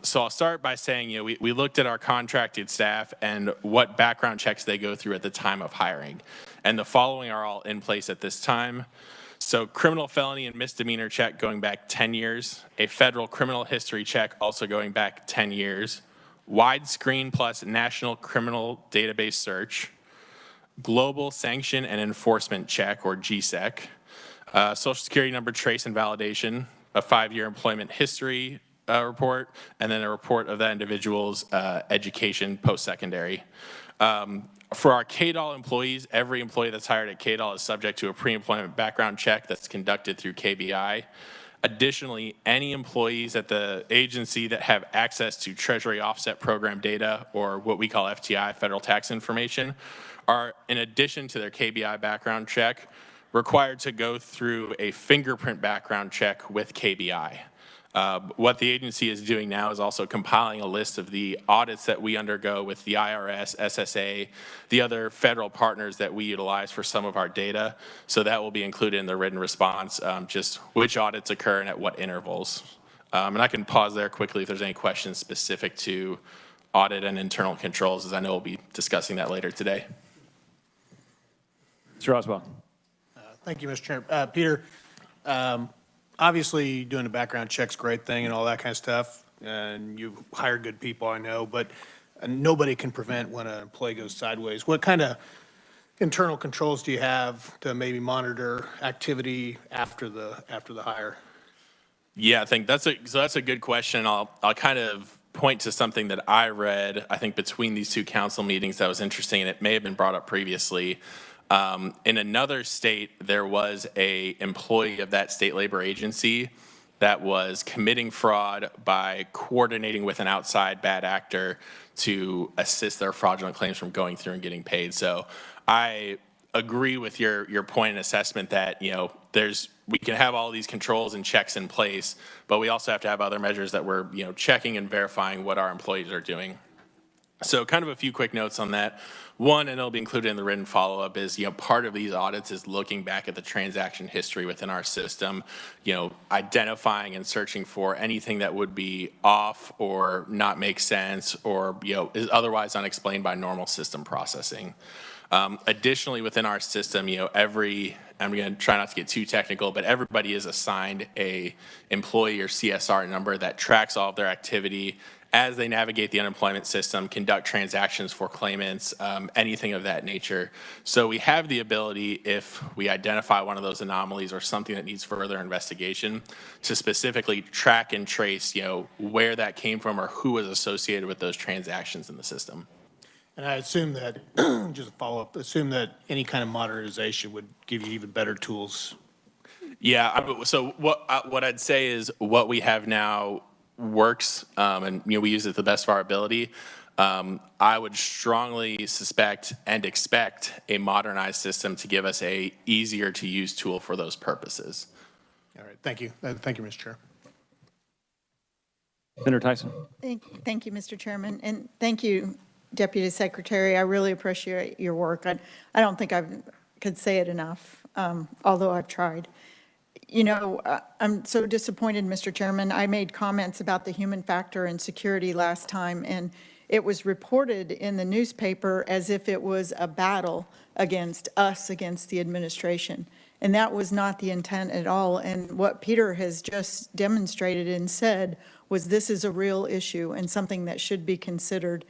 So I'll start by saying, we looked at our contracted staff and what background checks they go through at the time of hiring. And the following are all in place at this time. So criminal, felony, and misdemeanor check going back 10 years, a federal criminal history check also going back 10 years, widescreen plus national criminal database search, global sanction and enforcement check, or GSEC, social security number trace and validation, a 5-year employment history report, and then a report of that individual's education post-secondary. For our KDOL employees, every employee that's hired at KDOL is subject to a pre-employment background check that's conducted through KBI. Additionally, any employees at the agency that have access to Treasury Offset Program data, or what we call FTI, federal tax information, are, in addition to their KBI background check, required to go through a fingerprint background check with KBI. What the agency is doing now is also compiling a list of the audits that we undergo with the IRS, SSA, the other federal partners that we utilize for some of our data. So that will be included in the written response, just which audits occur and at what intervals. And I can pause there quickly if there's any questions specific to audit and internal controls, as I know we'll be discussing that later today. Mr. Oswald. Thank you, Mr. Chairman. Peter, obviously doing a background check's a great thing and all that kind of stuff, and you hire good people, I know, but nobody can prevent when an employee goes sideways. What kind of internal controls do you have to maybe monitor activity after the hire? Yeah, I think that's a good question. I'll kind of point to something that I read, I think, between these two council meetings that was interesting, and it may have been brought up previously. In another state, there was an employee of that state labor agency that was committing fraud by coordinating with an outside bad actor to assist their fraudulent claims from going through and getting paid. So I agree with your point and assessment that, we can have all these controls and checks in place, but we also have to have other measures that we're, checking and verifying what our employees are doing. So kind of a few quick notes on that. One, and it'll be included in the written follow-up, is, part of these audits is looking back at the transaction history within our system, identifying and searching for anything that would be off or not make sense or, is otherwise unexplained by normal system processing. Additionally, within our system, I'm going to try not to get too technical, but everybody is assigned a employee or CSR number that tracks all of their activity as they navigate the unemployment system, conduct transactions for claimants, anything of that nature. So we have the ability, if we identify one of those anomalies or something that needs further investigation, to specifically track and trace, where that came from or who was associated with those transactions in the system. And I assume that, just a follow-up, assume that any kind of modernization would give you even better tools. Yeah, so what I'd say is what we have now works, and we use it to the best of our ability. I would strongly suspect and expect a modernized system to give us a easier to use tool for those purposes. All right, thank you. Thank you, Mr. Chair. Senator Tyson. Thank you, Mr. Chairman, and thank you, Deputy Secretary. I really appreciate your work. I don't think I could say it enough, although I've tried. You know, I'm so disappointed, Mr. Chairman. I made comments about the human factor and security last time, and it was reported in the newspaper as if it was a battle against us, against the administration. And that was not the intent at all. And what Peter has just demonstrated and said was this is a real issue and something that should be considered.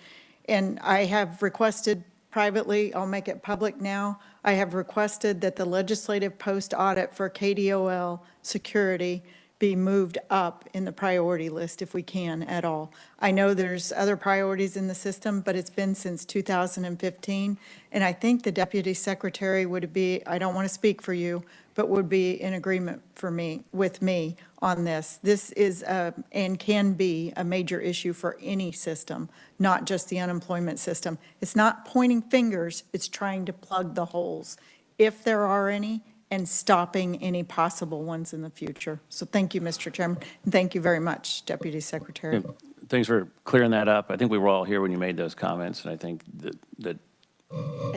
And I have requested privately, I'll make it public now, I have requested that the legislative post audit for KDOL security be moved up in the priority list if we can at all. I know there's other priorities in the system, but it's been since 2015. And I think the Deputy Secretary would be, I don't want to speak for you, but would be in agreement with me on this. This is and can be a major issue for any system, not just the unemployment system. It's not pointing fingers, it's trying to plug the holes, if there are any, and stopping any possible ones in the future. So thank you, Mr. Chairman, and thank you very much, Deputy Secretary. Thanks for clearing that up. I think we were all here when you made those comments, and I think that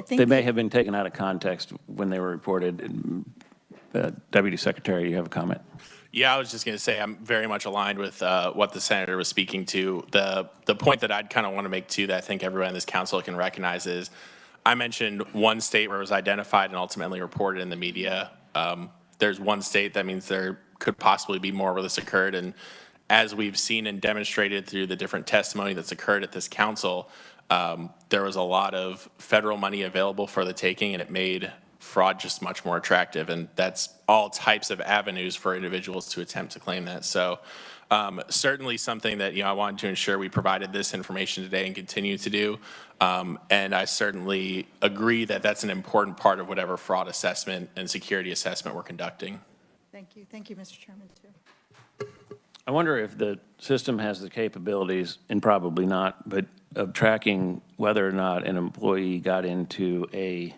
they may have been taken out of context when they were reported. Deputy Secretary, you have a comment? Yeah, I was just going to say I'm very much aligned with what the senator was speaking to. The point that I'd kind of want to make too that I think everyone in this council can recognize is I mentioned one state where it was identified and ultimately reported in the media. There's one state, that means there could possibly be more where this occurred. And as we've seen and demonstrated through the different testimony that's occurred at this council, there was a lot of federal money available for the taking, and it made fraud just much more attractive. And that's all types of avenues for individuals to attempt to claim that. So certainly something that, I wanted to ensure we provided this information today and continue to do. And I certainly agree that that's an important part of whatever fraud assessment and security assessment we're conducting. Thank you, Mr. Chairman, too. I wonder if the system has the capabilities, and probably not, but of tracking whether or not an employee got into a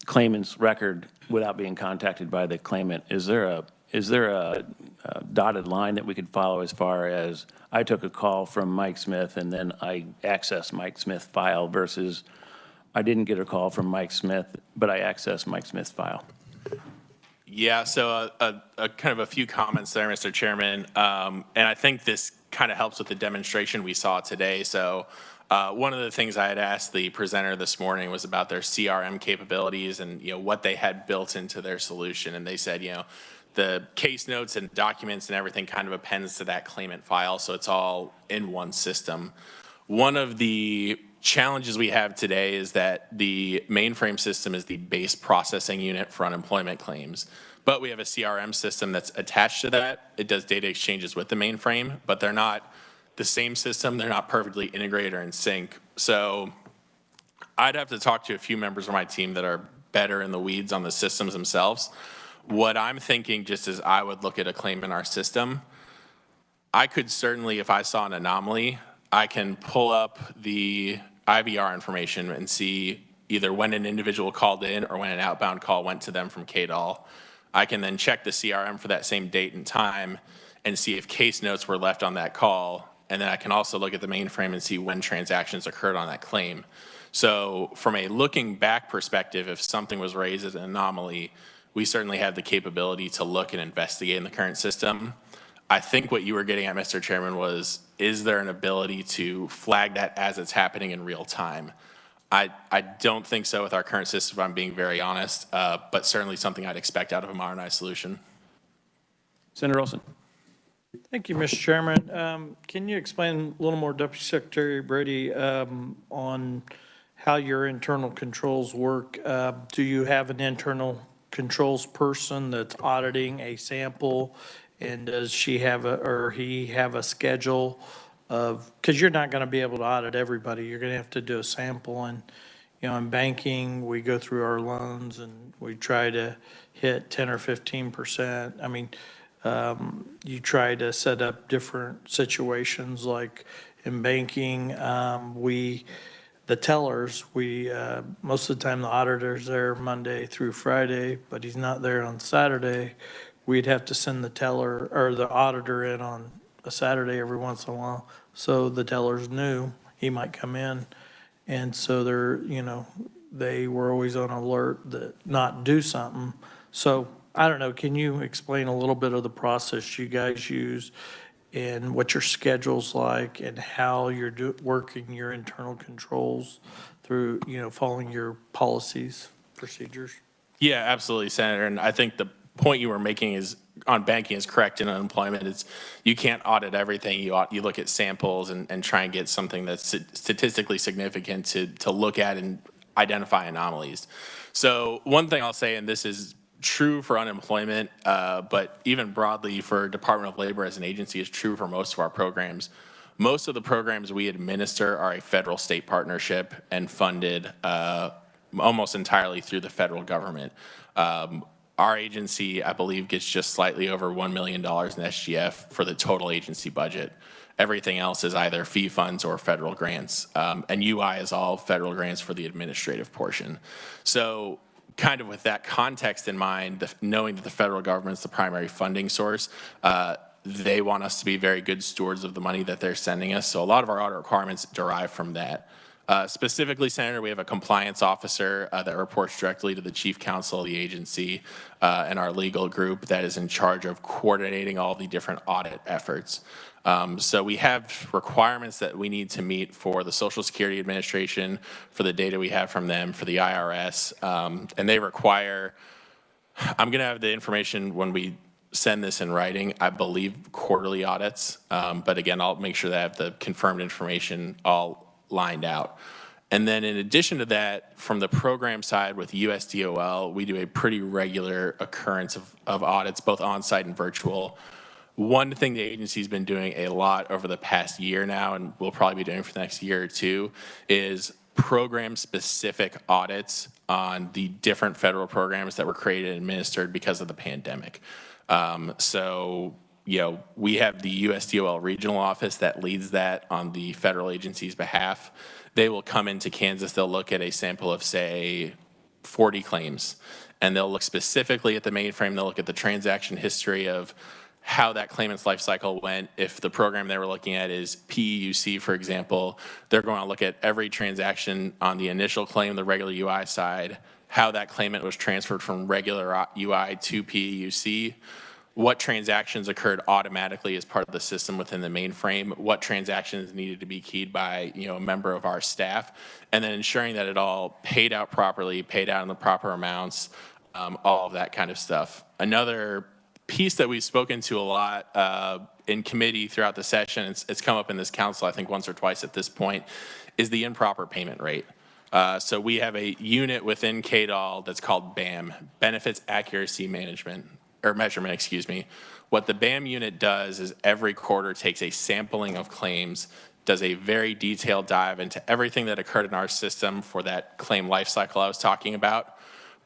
claimant's record without being contacted by the claimant. Is there a dotted line that we could follow as far as I took a call from Mike Smith and then I accessed Mike Smith file versus I didn't get a call from Mike Smith, but I accessed Mike Smith's file? Yeah, so a kind of a few comments there, Mr. Chairman. And I think this kind of helps with the demonstration we saw today. So one of the things I had asked the presenter this morning was about their CRM capabilities and what they had built into their solution. And they said, the case notes and documents and everything kind of appends to that claimant file, so it's all in one system. One of the challenges we have today is that the mainframe system is the base processing unit for unemployment claims. But we have a CRM system that's attached to that. It does data exchanges with the mainframe, but they're not the same system. They're not perfectly integrated or in sync. So I'd have to talk to a few members of my team that are better in the weeds on the systems themselves. What I'm thinking, just as I would look at a claim in our system, I could certainly, if I saw an anomaly, I can pull up the IVR information and see either when an individual called in or when an outbound call went to them from KDOL. I can then check the CRM for that same date and time and see if case notes were left on that call. And then I can also look at the mainframe and see when transactions occurred on that claim. So from a looking back perspective, if something was raised as an anomaly, we certainly have the capability to look and investigate in the current system. I think what you were getting at, Mr. Chairman, was, is there an ability to flag that as it's happening in real time? I don't think so with our current system, if I'm being very honest, but certainly something I'd expect out of a modernized solution. Senator Olson. Thank you, Mr. Chairman. Can you explain a little more, Deputy Secretary Brady, on how your internal controls work? Do you have an internal controls person that's auditing a sample, and does she have or he have a schedule of, because you're not going to be able to audit everybody, you're going to have to do a sample. And in banking we go through our loans and we try to hit 10 or 15%. I mean, you try to set up different situations, like in banking. The tellers, most of the time the auditor's there Monday through Friday, but he's not there on Saturday. We'd have to send the teller or the auditor in on a Saturday every once in a while. So the tellers knew he might come in. And so they were always on alert that not do something. So I don't know, can you explain a little bit of the process you guys use and what your schedule's like and how you're working your internal controls through, following your policies, procedures? Yeah, absolutely, Senator. And I think the point you were making is on banking is correct. In unemployment, it's you can't audit everything. You look at samples and try and get something that's statistically significant to look at and identify anomalies. So one thing I'll say, and this is true for unemployment, but even broadly for Department of Labor as an agency is true for most of our programs. Most of the programs we administer are a federal-state partnership and funded almost entirely through the federal government. Our agency, I believe, gets just slightly over $1 million in SGF for the total agency budget. Everything else is either fee funds or federal grants. And UI is all federal grants for the administrative portion. So kind of with that context in mind, knowing that the federal government is the primary funding source, they want us to be very good stewards of the money that they're sending us. So a lot of our audit requirements derive from that. Specifically, Senator, we have a compliance officer that reports directly to the chief counsel of the agency and our legal group that is in charge of coordinating all the different audit efforts. So we have requirements that we need to meet for the Social Security Administration, for the data we have from them, for the IRS, and they require, I'm going to have the information when we send this in writing, I believe quarterly audits, but again, I'll make sure that I have the confirmed information all lined out. And then in addition to that, from the program side with USDOL, we do a pretty regular occurrence of audits, both on-site and virtual. One thing the agency's been doing a lot over the past year now, and we'll probably be doing for the next year or two, is program-specific audits on the different federal programs that were created and administered because of the pandemic. We have the USDOL regional office that leads that on the federal agency's behalf. They will come into Kansas, they'll look at a sample of, say, 40 claims, and they'll look specifically at the mainframe, they'll look at the transaction history of how that claimant's life cycle went. If the program they were looking at is PEUC, for example, they're going to look at every transaction on the initial claim, the regular UI side, how that claimant was transferred from regular UI to PEUC, what transactions occurred automatically as part of the system within the mainframe, what transactions needed to be keyed by a member of our staff, and then ensuring that it all paid out properly, paid out in the proper amounts, all of that kind of stuff. Another piece that we've spoken to a lot in committee throughout the session, it's come up in this council I think once or twice at this point, is the improper payment rate. So we have a unit within KDOL that's called BAM, Benefits Accuracy Management. Or measurement, excuse me. What the BAM unit does is every quarter takes a sampling of claims, does a very detailed dive into everything that occurred in our system for that claim life cycle I was talking about,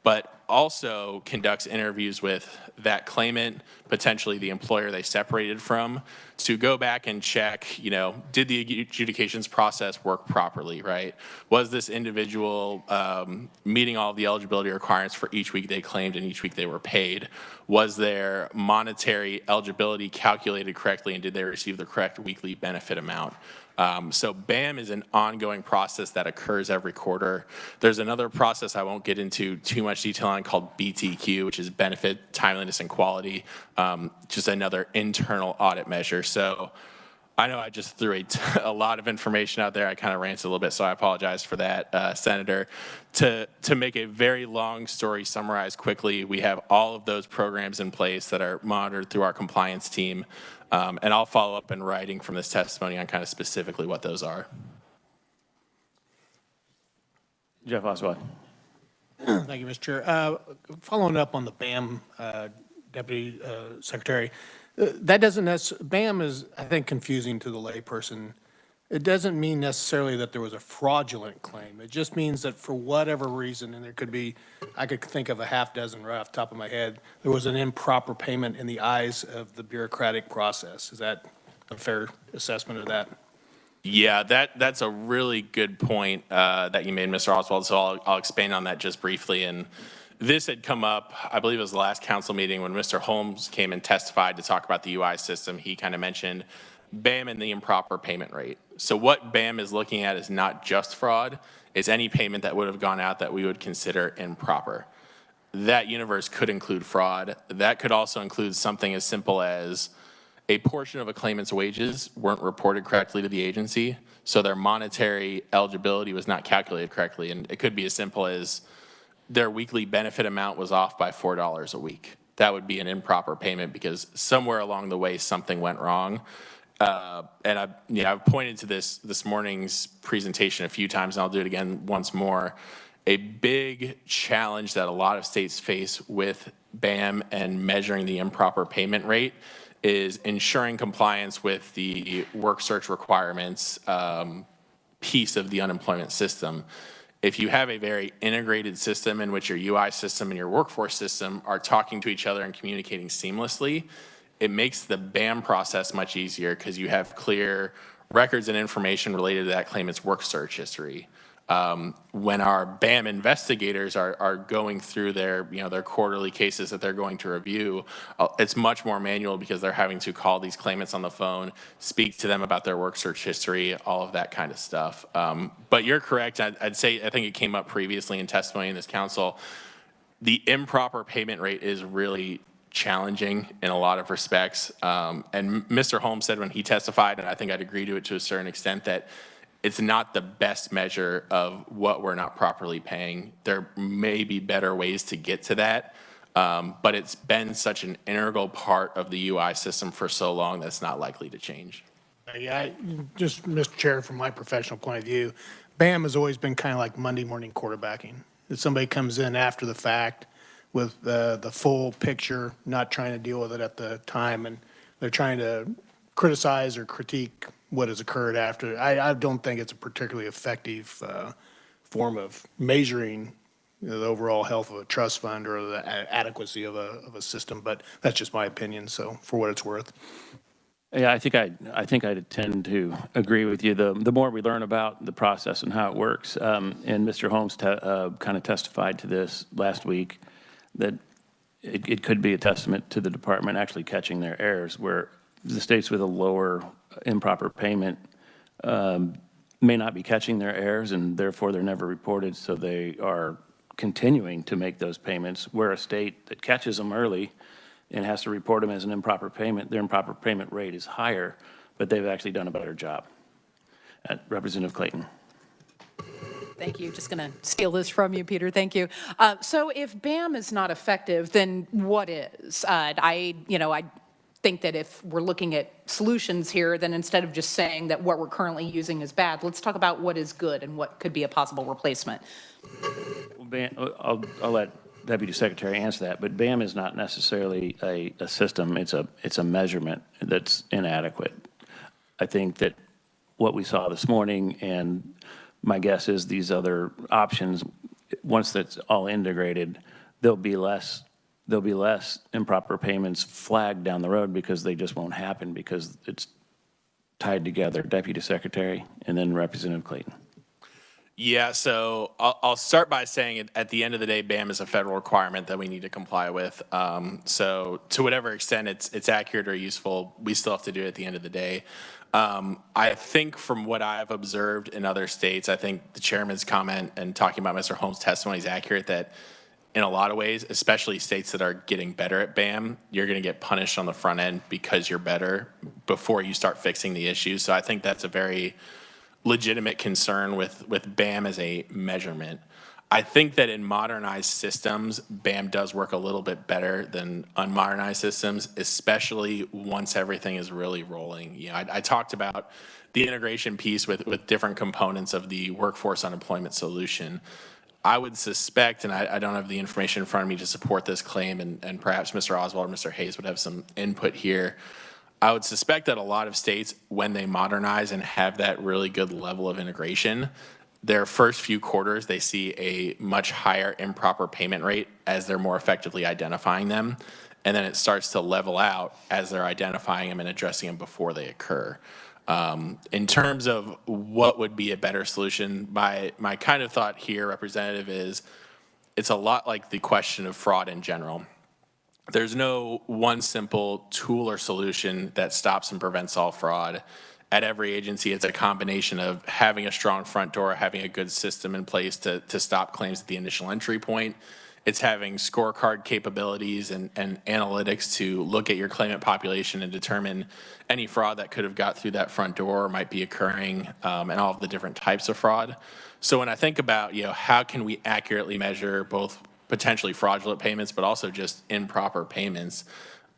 but also conducts interviews with that claimant, potentially the employer they separated from, to go back and check, did the adjudications process work properly, right? Was this individual meeting all of the eligibility requirements for each week they claimed and each week they were paid? Was their monetary eligibility calculated correctly, and did they receive the correct weekly benefit amount? So BAM is an ongoing process that occurs every quarter. There's another process I won't get into too much detail on called BTQ, which is Benefit Timeliness and Quality, just another internal audit measure. So I know I just threw a lot of information out there. I kind of ranted a little bit, so I apologize for that, Senator. To make a very long story summarized quickly, we have all of those programs in place that are monitored through our compliance team. And I'll follow up in writing from this testimony on kind of specifically what those are. Jeff Oswald. Thank you, Mr. Chair. Following up on the BAM, Deputy Secretary, that doesn't BAM is, I think, confusing to the layperson. It doesn't mean necessarily that there was a fraudulent claim. It just means that for whatever reason, and there could be, I could think of a half dozen right off the top of my head, there was an improper payment in the eyes of the bureaucratic process. Is that a fair assessment of that? Yeah, that's a really good point that you made, Mr. Oswald. So I'll expand on that just briefly. And this had come up, I believe it was the last council meeting when Mr. Holmes came and testified to talk about the UI system. He kind of mentioned BAM and the improper payment rate. So what BAM is looking at is not just fraud, it's any payment that would have gone out that we would consider improper. That universe could include fraud. That could also include something as simple as a portion of a claimant's wages weren't reported correctly to the agency, so their monetary eligibility was not calculated correctly. And it could be as simple as their weekly benefit amount was off by $4 a week. That would be an improper payment because somewhere along the way something went wrong. And I've pointed to this morning's presentation a few times, and I'll do it again once more. A big challenge that a lot of states face with BAM and measuring the improper payment rate is ensuring compliance with the work search requirements piece of the unemployment system. If you have a very integrated system in which your UI system and your workforce system are talking to each other and communicating seamlessly, it makes the BAM process much easier because you have clear records and information related to that claimant's work search history. When our BAM investigators are going through their quarterly cases that they're going to review, it's much more manual because they're having to call these claimants on the phone, speak to them about their work search history, all of that kind of stuff. But you're correct. I'd say, I think it came up previously in testimony in this council, the improper payment rate is really challenging in a lot of respects. And Mr. Holmes said when he testified, and I think I'd agree to it to a certain extent, that it's not the best measure of what we're not properly paying. There may be better ways to get to that, but it's been such an integral part of the UI system for so long that's not likely to change. Yeah, just, Mr. Chair, from my professional point of view, BAM has always been kind of like Monday morning quarterbacking. If somebody comes in after the fact with the full picture, not trying to deal with it at the time, and they're trying to criticize or critique what has occurred after. I don't think it's a particularly effective form of measuring the overall health of a trust fund or the adequacy of a system, but that's just my opinion, so for what it's worth. Yeah, I think I'd tend to agree with you. The more we learn about the process and how it works, and Mr. Holmes kind of testified to this last week, that it could be a testament to the department actually catching their errors, where the states with a lower improper payment may not be catching their errors, and therefore they're never reported, so they are continuing to make those payments, where a state that catches them early and has to report them as an improper payment, their improper payment rate is higher, but they've actually done a better job. Representative Clayton. Thank you. Just going to steal this from you, Peter. Thank you. So if BAM is not effective, then what is? I think that if we're looking at solutions here, then instead of just saying that what we're currently using is bad, let's talk about what is good and what could be a possible replacement. I'll let Deputy Secretary answer that, but BAM is not necessarily a system. It's a measurement that's inadequate. I think that what we saw this morning, and my guess is these other options, once that's all integrated, there'll be less improper payments flagged down the road because they just won't happen because it's tied together. Deputy Secretary, and then Representative Clayton. Yeah, so I'll start by saying at the end of the day, BAM is a federal requirement that we need to comply with. So to whatever extent it's accurate or useful, we still have to do it at the end of the day. I think from what I've observed in other states, I think the chairman's comment and talking about Mr. Holmes' testimony is accurate that in a lot of ways, especially states that are getting better at BAM, you're going to get punished on the front end because you're better before you start fixing the issues. So I think that's a very legitimate concern with BAM as a measurement. I think that in modernized systems, BAM does work a little bit better than unmodernized systems, especially once everything is really rolling. You know, I talked about the integration piece with different components of the workforce unemployment solution. I would suspect, and I don't have the information in front of me to support this claim, and perhaps Mr. Oswald or Mr. Hayes would have some input here. I would suspect that a lot of states, when they modernize and have that really good level of integration, their first few quarters, they see a much higher improper payment rate as they're more effectively identifying them. And then it starts to level out as they're identifying them and addressing them before they occur. In terms of what would be a better solution, my kind of thought here, Representative, is it's a lot like the question of fraud in general. There's no one simple tool or solution that stops and prevents all fraud. At every agency, it's a combination of having a strong front door, having a good system in place to stop claims at the initial entry point. It's having scorecard capabilities and analytics to look at your claimant population and determine any fraud that could have got through that front door or might be occurring, and all of the different types of fraud. So when I think about, how can we accurately measure both potentially fraudulent payments, but also just improper payments,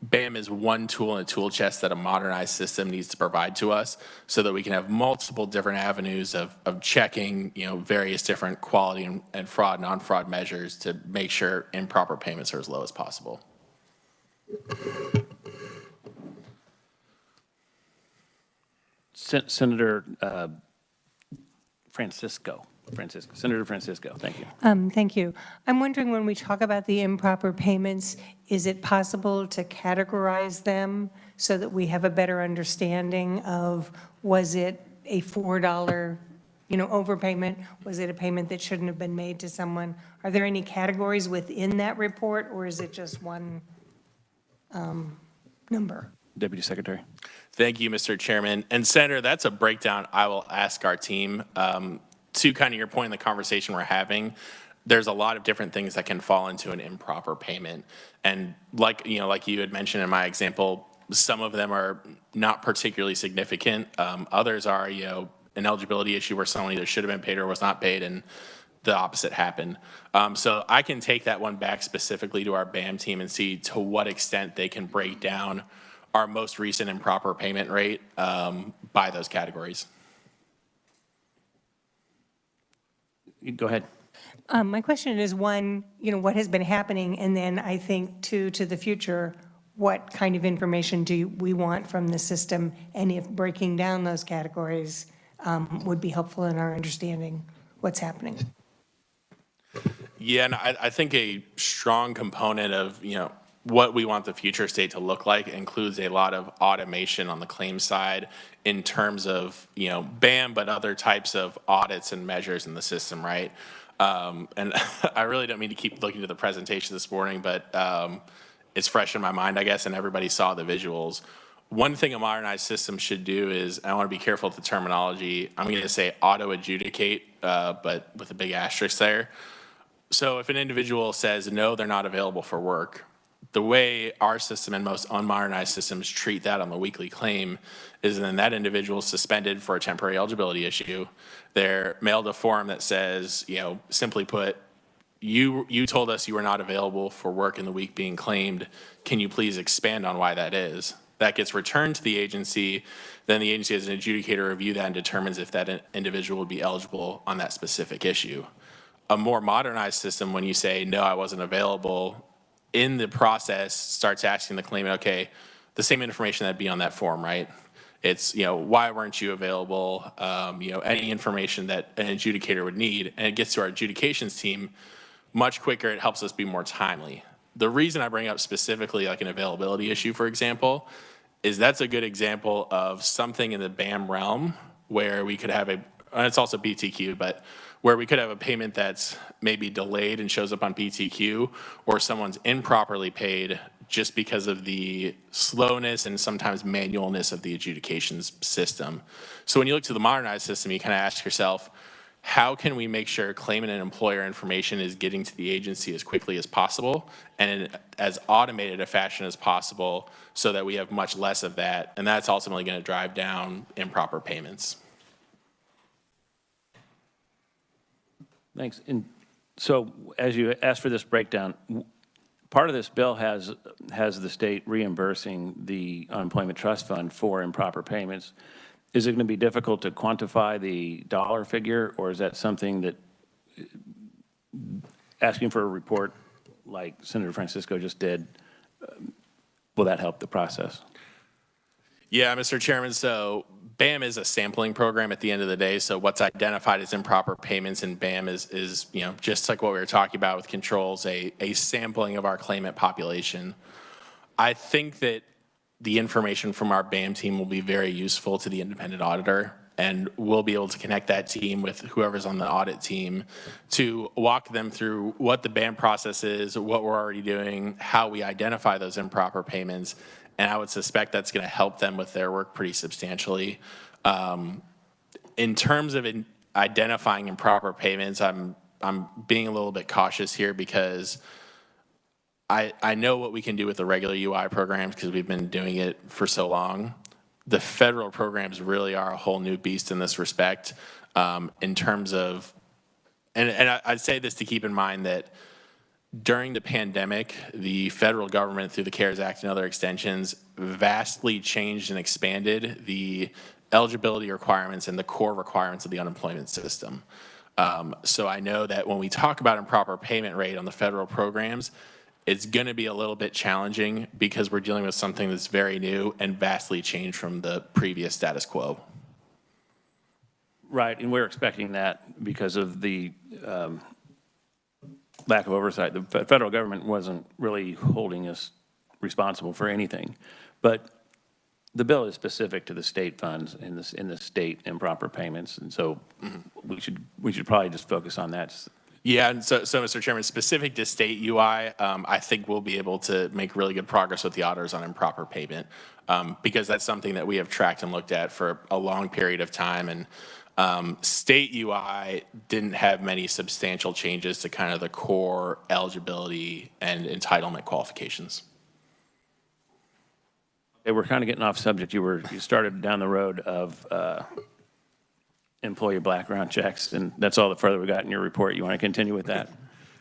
BAM is one tool in a tool chest that a modernized system needs to provide to us so that we can have multiple different avenues of checking, various different quality and fraud, non-fraud measures to make sure improper payments are as low as possible. Senator Francisco, Senator Francisco, thank you. Thank you. I'm wondering, when we talk about the improper payments, is it possible to categorize them so that we have a better understanding of, was it a $4, overpayment? Was it a payment that shouldn't have been made to someone? Are there any categories within that report, or is it just one number? Deputy Secretary. Thank you, Mr. Chairman. And Senator, that's a breakdown I will ask our team. To kind of your point in the conversation we're having, there's a lot of different things that can fall into an improper payment. And like you had mentioned in my example, some of them are not particularly significant. Others are, an eligibility issue where someone either should have been paid or was not paid, and the opposite happened. So I can take that one back specifically to our BAM team and see to what extent they can break down our most recent improper payment rate by those categories. Go ahead. My question is, one, what has been happening, and then I think, two, to the future, what kind of information do we want from the system, and if breaking down those categories would be helpful in our understanding what's happening. Yeah, and I think a strong component of, what we want the future state to look like includes a lot of automation on the claim side in terms of, BAM, but other types of audits and measures in the system, right? And I really don't mean to keep looking to the presentation this morning, but it's fresh in my mind, I guess, and everybody saw the visuals. One thing a modernized system should do is, I want to be careful with the terminology, I'm going to say auto-adjudicate, but with a big asterisk there. So if an individual says, no, they're not available for work, the way our system and most unmodernized systems treat that on the weekly claim is then that individual is suspended for a temporary eligibility issue. They're mailed a form that says, simply put, you told us you were not available for work in the week being claimed. Can you please expand on why that is? That gets returned to the agency. Then the agency has an adjudicator review that and determines if that individual would be eligible on that specific issue. A more modernized system, when you say, no, I wasn't available, in the process starts asking the claimant, okay, the same information that'd be on that form, right? It's, why weren't you available? Any information that an adjudicator would need, and it gets to our adjudications team much quicker. It helps us be more timely. The reason I bring up specifically like an availability issue, for example, is that's a good example of something in the BAM realm where we could have and it's also BTQ, but where we could have a payment that's maybe delayed and shows up on BTQ, or someone's improperly paid just because of the slowness and sometimes manualness of the adjudications system. So when you look to the modernized system, you kind of ask yourself, how can we make sure claimant and employer information is getting to the agency as quickly as possible and in as automated a fashion as possible so that we have much less of that, and that's ultimately going to drive down improper payments. Thanks. And so as you asked for this breakdown, part of this bill has the state reimbursing the unemployment trust fund for improper payments. Is it going to be difficult to quantify the dollar figure, or is that something that asking for a report like Senator Francisco just did, will that help the process? Yeah, Mr. Chairman, so BAM is a sampling program at the end of the day. So what's identified as improper payments in BAM is just like what we were talking about with controls, a sampling of our claimant population. I think that the information from our BAM team will be very useful to the independent auditor, and we'll be able to connect that team with whoever's on the audit team to walk them through what the BAM process is, what we're already doing, how we identify those improper payments, and I would suspect that's going to help them with their work pretty substantially. In terms of identifying improper payments, I'm being a little bit cautious here because I know what we can do with the regular UI programs because we've been doing it for so long. The federal programs really are a whole new beast in this respect in terms of, and I'd say this to keep in mind that during the pandemic, the federal government through the CARES Act and other extensions vastly changed and expanded the eligibility requirements and the core requirements of the unemployment system. So I know that when we talk about improper payment rate on the federal programs, it's going to be a little bit challenging because we're dealing with something that's very new and vastly changed from the previous status quo. Right, and we're expecting that because of the lack of oversight. The federal government wasn't really holding us responsible for anything. But the bill is specific to the state funds in the state improper payments, and so we should probably just focus on that. Yeah, and so Mr. Chairman, specific to state UI, I think we'll be able to make really good progress with the auditors on improper payment because that's something that we have tracked and looked at for a long period of time. And state UI didn't have many substantial changes to kind of the core eligibility and entitlement qualifications. Okay, we're kind of getting off subject. You started down the road of employee background checks, and that's all the further we got in your report. You want to continue with that?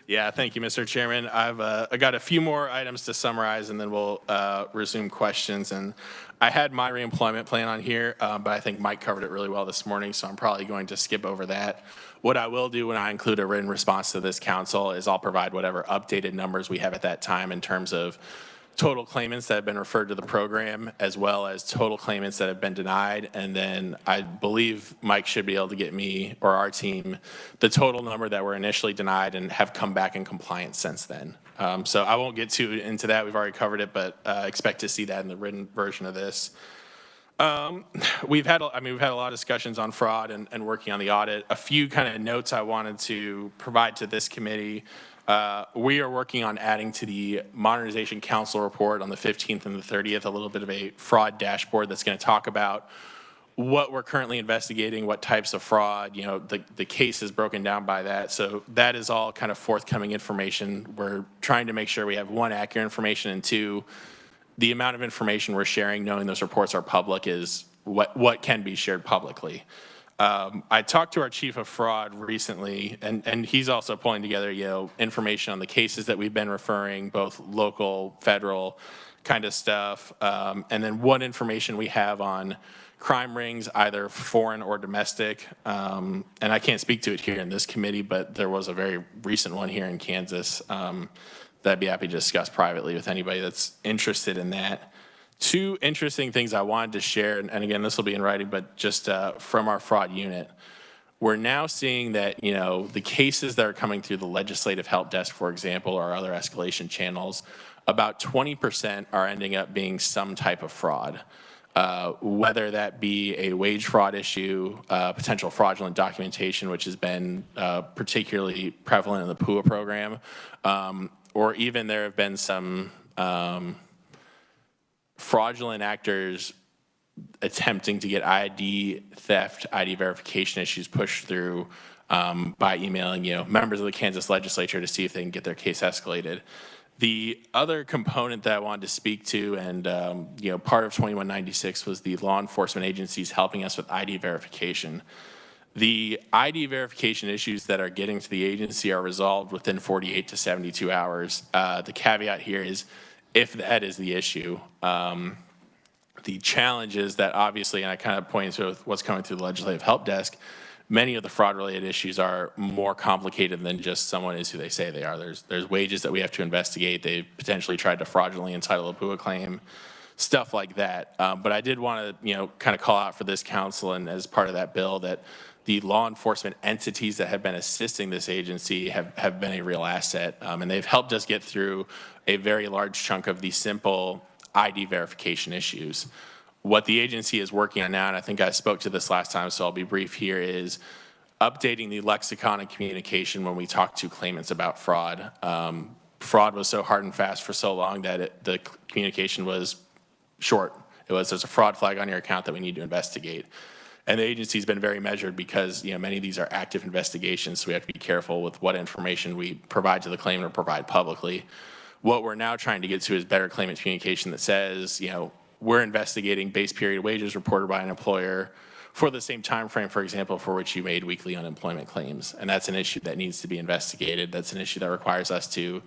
Yeah, thank you, Mr. Chairman. I got a few more items to summarize, and then we'll resume questions. And I had my reemployment plan on here, but I think Mike covered it really well this morning, so I'm probably going to skip over that. What I will do when I include a written response to this council is I'll provide whatever updated numbers we have at that time in terms of total claimants that have been referred to the program, as well as total claimants that have been denied. And then I believe Mike should be able to get me or our team the total number that were initially denied and have come back in compliance since then. So I won't get too into that. We've already covered it, but expect to see that in the written version of this. We've had a lot of discussions on fraud and working on the audit. A few kind of notes I wanted to provide to this committee. We are working on adding to the Modernization Council report on the 15th and the 30th a little bit of a fraud dashboard that's going to talk about what we're currently investigating, what types of fraud, the case is broken down by that. So that is all kind of forthcoming information. We're trying to make sure we have one, accurate information, and two, the amount of information we're sharing, knowing those reports are public, is what can be shared publicly. I talked to our chief of fraud recently, and he's also pulling together, information on the cases that we've been referring, both local, federal kind of stuff, and then what information we have on crime rings, either foreign or domestic. And I can't speak to it here in this committee, but there was a very recent one here in Kansas that I'd be happy to discuss privately with anybody that's interested in that. Two interesting things I wanted to share, and again, this will be in writing, but just from our fraud unit. We're now seeing that, the cases that are coming through the legislative help desk, for example, or other escalation channels, about 20% are ending up being some type of fraud. Whether that be a wage fraud issue, potential fraudulent documentation, which has been particularly prevalent in the PUA program, or even there have been some fraudulent actors attempting to get ID theft, ID verification issues pushed through by emailing, members of the Kansas Legislature to see if they can get their case escalated. The other component that I wanted to speak to, and part of 2196 was the law enforcement agencies helping us with ID verification. The ID verification issues that are getting to the agency are resolved within 48 to 72 hours. The caveat here is if that is the issue. The challenge is that obviously, and I kind of pointed to what's coming through the legislative help desk, many of the fraud-related issues are more complicated than just someone is who they say they are. There's wages that we have to investigate. They've potentially tried to fraudulently entitle a PUA claim, stuff like that. But I did want to, kind of call out for this council and as part of that bill that the law enforcement entities that have been assisting this agency have been a real asset. And they've helped us get through a very large chunk of the simple ID verification issues. What the agency is working on now, and I think I spoke to this last time, so I'll be brief here, is updating the lexicon of communication when we talk to claimants about fraud. Fraud was so hard and fast for so long that the communication was short. It was, there's a fraud flag on your account that we need to investigate. And the agency's been very measured because, you know, many of these are active investigations, so we have to be careful with what information we provide to the claimant or provide publicly. What we're now trying to get to is better claimant communication that says, you know, we're investigating base period wages reported by an employer for the same time frame, for example, for which you made weekly unemployment claims. And that's an issue that needs to be investigated. That's an issue that requires us to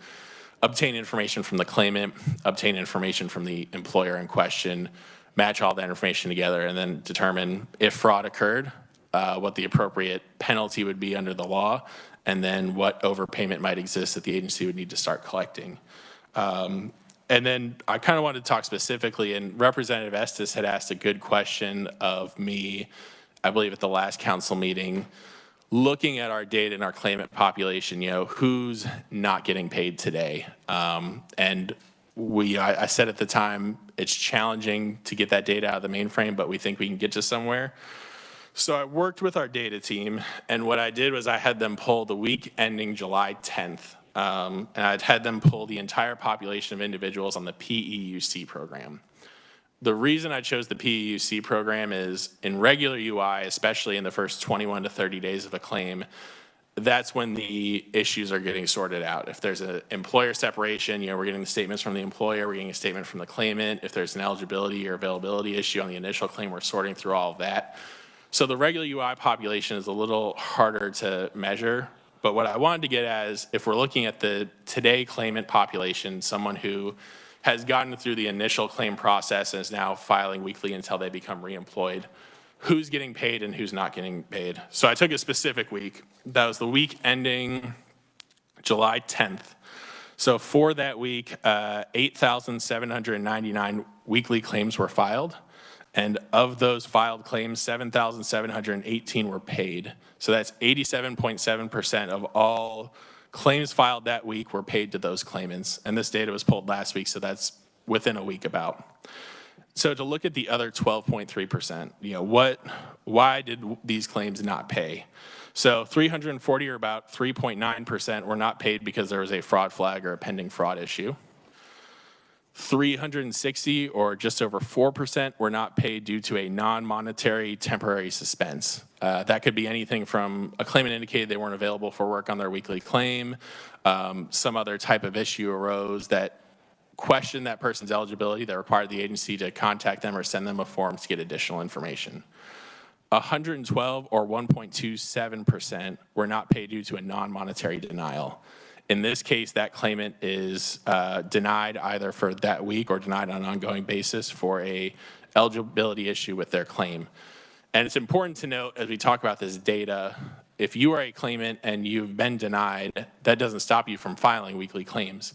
obtain information from the claimant, obtain information from the employer in question, match all that information together, and then determine if fraud occurred, what the appropriate penalty would be under the law, and then what overpayment might exist that the agency would need to start collecting. And then I kind of wanted to talk specifically, and Representative Estes had asked a good question of me, I believe at the last council meeting, looking at our data and our claimant population, you know, who's not getting paid today. And I said at the time, it's challenging to get that data out of the mainframe, but we think we can get to somewhere. So I worked with our data team, and what I did was I had them pull the week ending July 10th. And I'd had them pull the entire population of individuals on the PEUC program. The reason I chose the PEUC program is in regular UI, especially in the first 21 to 30 days of a claim, that's when the issues are getting sorted out. If there's an employer separation, you know, we're getting the statements from the employer, we're getting a statement from the claimant. If there's an eligibility or availability issue on the initial claim, we're sorting through all of that. So the regular UI population is a little harder to measure. But what I wanted to get at is if we're looking at the today claimant population, someone who has gotten through the initial claim process and is now filing weekly until they become reemployed, who's getting paid and who's not getting paid. So I took a specific week. That was the week ending July 10th. So for that week, 8,799 weekly claims were filed. And of those filed claims, 7,718 were paid. So that's 87.7% of all claims filed that week were paid to those claimants. And this data was pulled last week, so that's within a week about. So to look at the other 12.3%, you know, why did these claims not pay? So 340, or about 3.9%, were not paid because there was a fraud flag or a pending fraud issue. 360, or just over 4%, were not paid due to a non-monetary temporary suspense. That could be anything from a claimant indicated they weren't available for work on their weekly claim, some other type of issue arose that questioned that person's eligibility that required the agency to contact them or send them a form to get additional information. 112, or 1.27%, were not paid due to a non-monetary denial. In this case, that claimant is denied either for that week or denied on an ongoing basis for a eligibility issue with their claim. And it's important to note as we talk about this data, if you are a claimant and you've been denied, that doesn't stop you from filing weekly claims.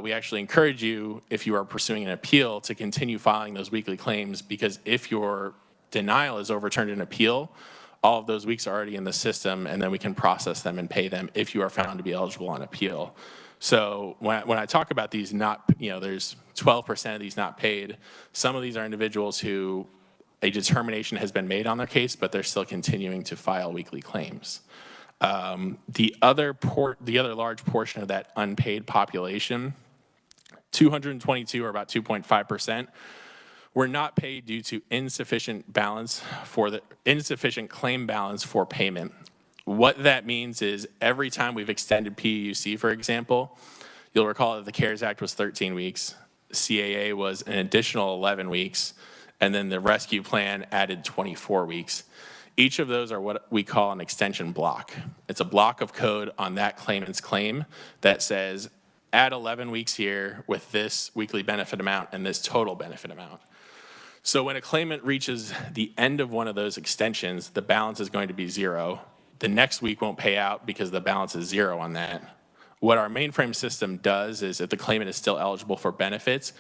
We actually encourage you, if you are pursuing an appeal, to continue filing those weekly claims, because if your denial is overturned in appeal, all of those weeks are already in the system, and then we can process them and pay them if you are found to be eligible on appeal. So when I talk about these not, you know, there's 12% of these not paid. Some of these are individuals who a determination has been made on their case, but they're still continuing to file weekly claims. The other large portion of that unpaid population, 222, or about 2.5%, were not paid due to insufficient claim balance for payment. What that means is every time we've extended PEUC, for example, you'll recall that the CARES Act was 13 weeks, CAA was an additional 11 weeks, and then the rescue plan added 24 weeks. Each of those are what we call an extension block. It's a block of code on that claimant's claim that says, add 11 weeks here with this weekly benefit amount and this total benefit amount. So when a claimant reaches the end of one of those extensions, the balance is going to be zero. The next week won't pay out because the balance is zero on that. What our mainframe system does is if the claimant is still eligible for benefits,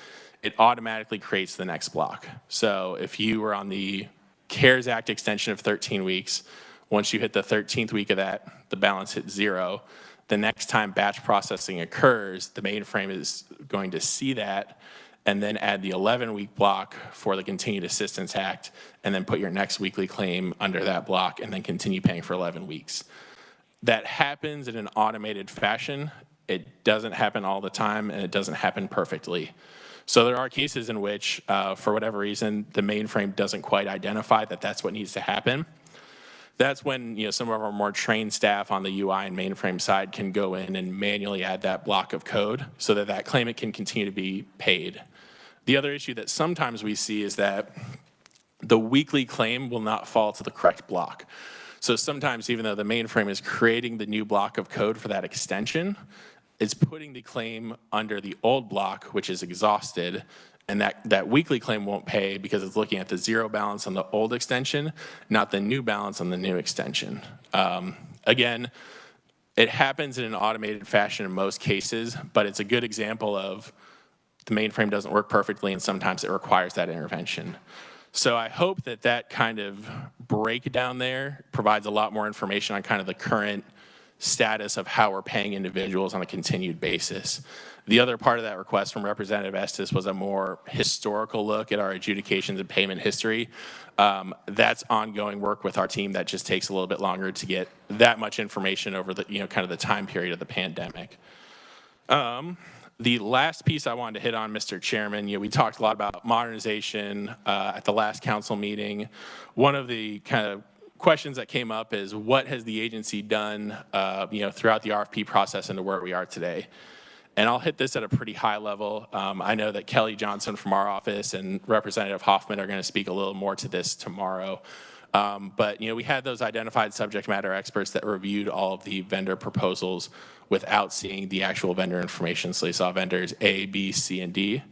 it automatically creates the next block. So if you were on the CARES Act extension of 13 weeks, once you hit the 13th week of that, the balance hits zero. The next time batch processing occurs, the mainframe is going to see that and then add the 11-week block for the Continued Assistance Act, and then put your next weekly claim under that block, and then continue paying for 11 weeks. That happens in an automated fashion. It doesn't happen all the time, and it doesn't happen perfectly. So there are cases in which, for whatever reason, the mainframe doesn't quite identify that that's what needs to happen. That's when some of our more trained staff on the UI and mainframe side can go in and manually add that block of code so that that claimant can continue to be paid. The other issue that sometimes we see is that the weekly claim will not fall to the correct block. So sometimes, even though the mainframe is creating the new block of code for that extension, it's putting the claim under the old block, which is exhausted, and that weekly claim won't pay because it's looking at the zero balance on the old extension, not the new balance on the new extension. Again, it happens in an automated fashion in most cases, but it's a good example of the mainframe doesn't work perfectly, and sometimes it requires that intervention. So I hope that that kind of breakdown there provides a lot more information on kind of the current status of how we're paying individuals on a continued basis. The other part of that request from Representative Estes was a more historical look at our adjudications and payment history. That's ongoing work with our team that just takes a little bit longer to get that much information over the kind of the time period of the pandemic. The last piece I wanted to hit on, Mr. Chairman, we talked a lot about modernization at the last council meeting. One of the kind of questions that came up is what has the agency done throughout the RFP process and to where we are today. And I'll hit this at a pretty high level. I know that Kelly Johnson from our office and Representative Hoffman are going to speak a little more to this tomorrow. But we had those identified subject matter experts that reviewed all of the vendor proposals without seeing the actual vendor information. So they saw vendors A, B, C, and D.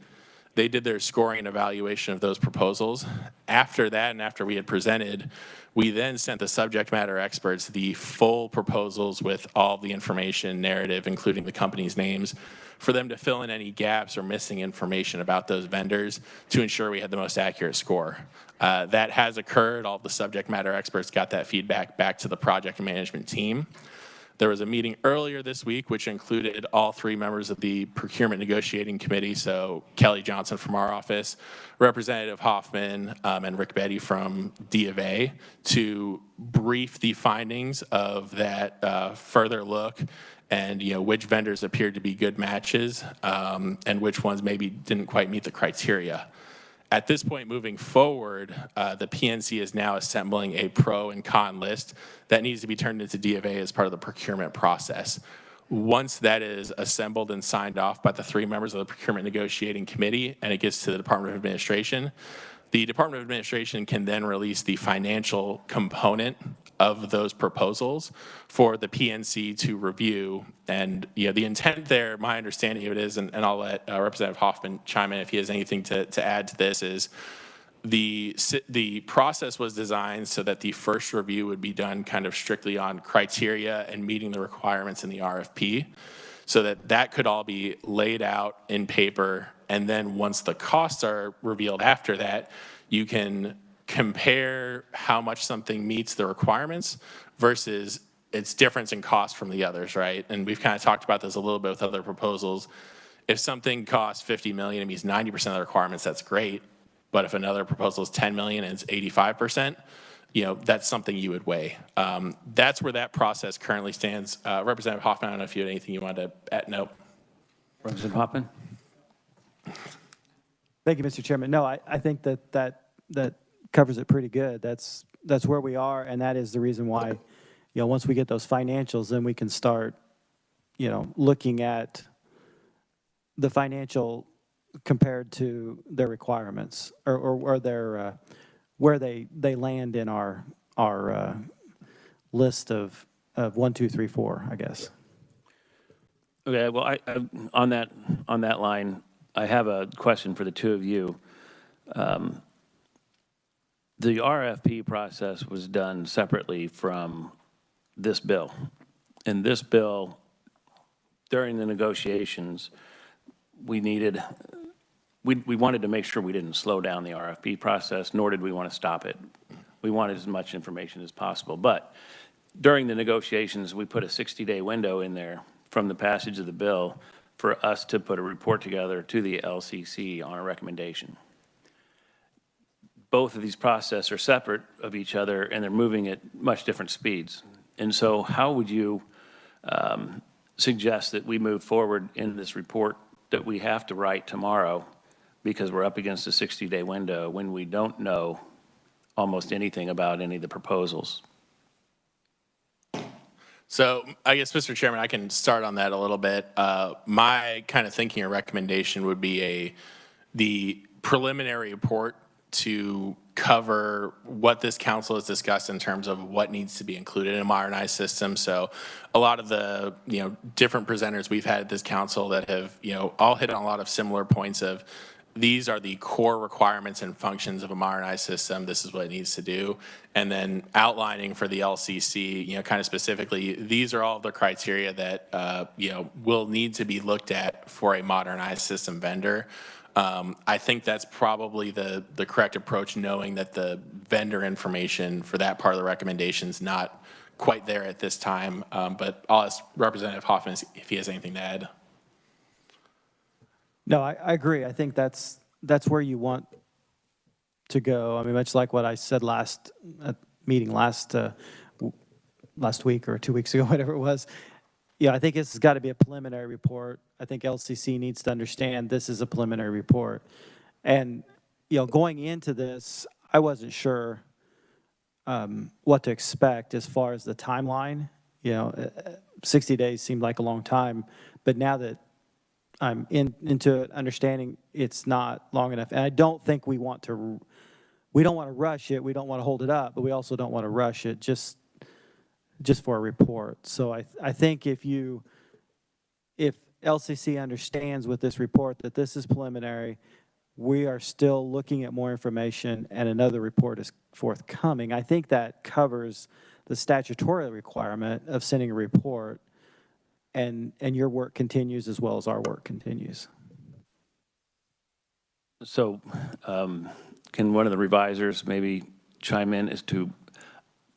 They did their scoring and evaluation of those proposals. After that, and after we had presented, we then sent the subject matter experts the full proposals with all the information, narrative, including the company's names, for them to fill in any gaps or missing information about those vendors to ensure we had the most accurate score. That has occurred. All the subject matter experts got that feedback back to the project management team. There was a meeting earlier this week which included all three members of the procurement negotiating committee, so Kelly Johnson from our office, Representative Hoffman, and Rick Betty from D of A, to brief the findings of that further look and which vendors appeared to be good matches and which ones maybe didn't quite meet the criteria. At this point, moving forward, the PNC is now assembling a pro and con list that needs to be turned into D of A as part of the procurement process. Once that is assembled and signed off by the three members of the procurement negotiating committee and it gets to the Department of Administration, the Department of Administration can then release the financial component of those proposals for the PNC to review. And the intent there, my understanding of it is, and I'll let Representative Hoffman chime in if he has anything to add to this, is the process was designed so that the first review would be done kind of strictly on criteria and meeting the requirements in the RFP, so that that could all be laid out in paper. And then once the costs are revealed after that, you can compare how much something meets the requirements versus its difference in cost from the others, right? And we've kind of talked about this a little bit with other proposals. If something costs $50 million and meets 90% of the requirements, that's great. But if another proposal is $10 million and it's 85%, that's something you would weigh. That's where that process currently stands. Representative Hoffman, I don't know if you had anything you wanted to add. No. Representative Hoffman. Thank you, Mr. Chairman. No, I think that covers it pretty good. That's where we are, and that is the reason why, once we get those financials, then we can start, looking at the financial compared to their requirements or their where they land in our list of 1, 2, 3, 4, I guess. Okay. Well, I on that line, I have a question for the two of you. The RFP process was done separately from this bill. And this bill, during the negotiations, we wanted to make sure we didn't slow down the RFP process, nor did we want to stop it. We wanted as much information as possible. But during the negotiations, we put a 60-day window in there from the passage of the bill for us to put a report together to the LCC on a recommendation. Both of these processes are separate of each other, and they're moving at much different speeds. And so how would you suggest that we move forward in this report that we have to write tomorrow, because we're up against a 60-day window when we don't know almost anything about any of the proposals? So I guess, Mr. Chairman, I can start on that a little bit. My kind of thinking or recommendation would be the preliminary report to cover what this council has discussed in terms of what needs to be included in a modernized system. So a lot of the, different presenters we've had at this council that have, all hit on a lot of similar points of these are the core requirements and functions of a modernized system. This is what it needs to do. And then outlining for the LCC, kind of specifically, these are all the criteria that, will need to be looked at for a modernized system vendor. I think that's probably the correct approach, knowing that the vendor information for that part of the recommendation is not quite there at this time. But I'll ask Representative Hoffman if he has anything to add. No, I agree. I think that's where you want to go. I mean, much like what I said last meeting last week or 2 weeks ago, whatever it was. I think it's got to be a preliminary report. I think LCC needs to understand this is a preliminary report. And, going into this, I wasn't sure what to expect as far as the timeline. 60 days seemed like a long time, but now that I'm into it, understanding it's not long enough. And I don't think we don't want to rush it. We don't want to hold it up, but we also don't want to rush it just for a report. So I think if LCC understands with this report that this is preliminary, we are still looking at more information and another report is forthcoming. I think that covers the statutory requirement of sending a report, and your work continues as well as our work continues. So can one of the revisers maybe chime in as to,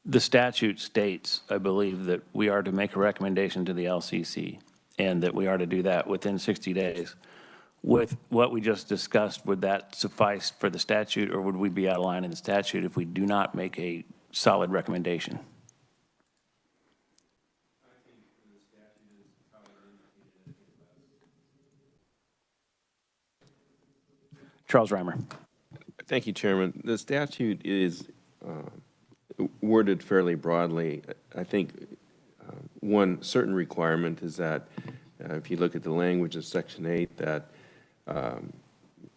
the statute states, I believe, that we are to make a recommendation to the LCC and that we are to do that within 60 days. With what we just discussed, would that suffice for the statute, or would we be out of line in the statute if we do not make a solid recommendation? Charles Reimer. Thank you, Chairman. The statute is worded fairly broadly. I think one certain requirement is that if you look at the language of Section 8,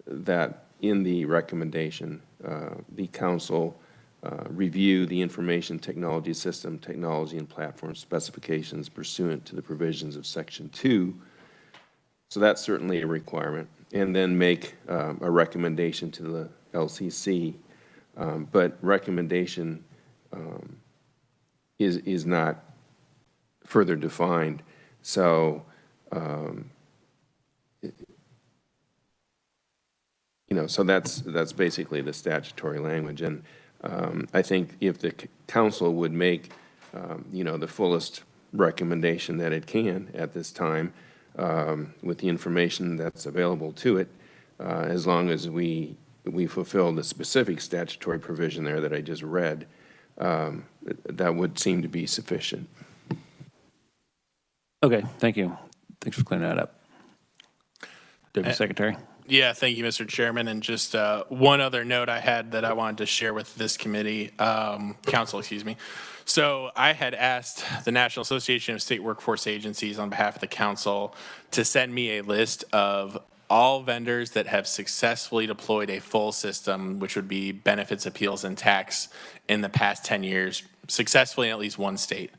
that in the recommendation, the council review the information technology system, technology and platform specifications pursuant to the provisions of Section 2. So that's certainly a requirement. And then make a recommendation to the LCC. But recommendation is not further defined. So, so that's basically the statutory language. And I think if the council would make, the fullest recommendation that it can at this time, with the information that's available to it, as long as we fulfill the specific statutory provision there that I just read, that would seem to be sufficient. Okay, thank you. Thanks for clearing that up. Deputy Secretary. Yeah, thank you, Mr. Chairman. And just one other note I had that I wanted to share with this committee, council, excuse me. So I had asked the National Association of State Workforce Agencies on behalf of the council to send me a list of all vendors that have successfully deployed a full system, which would be benefits, appeals, and tax in the past 10 years, successfully in at least one state.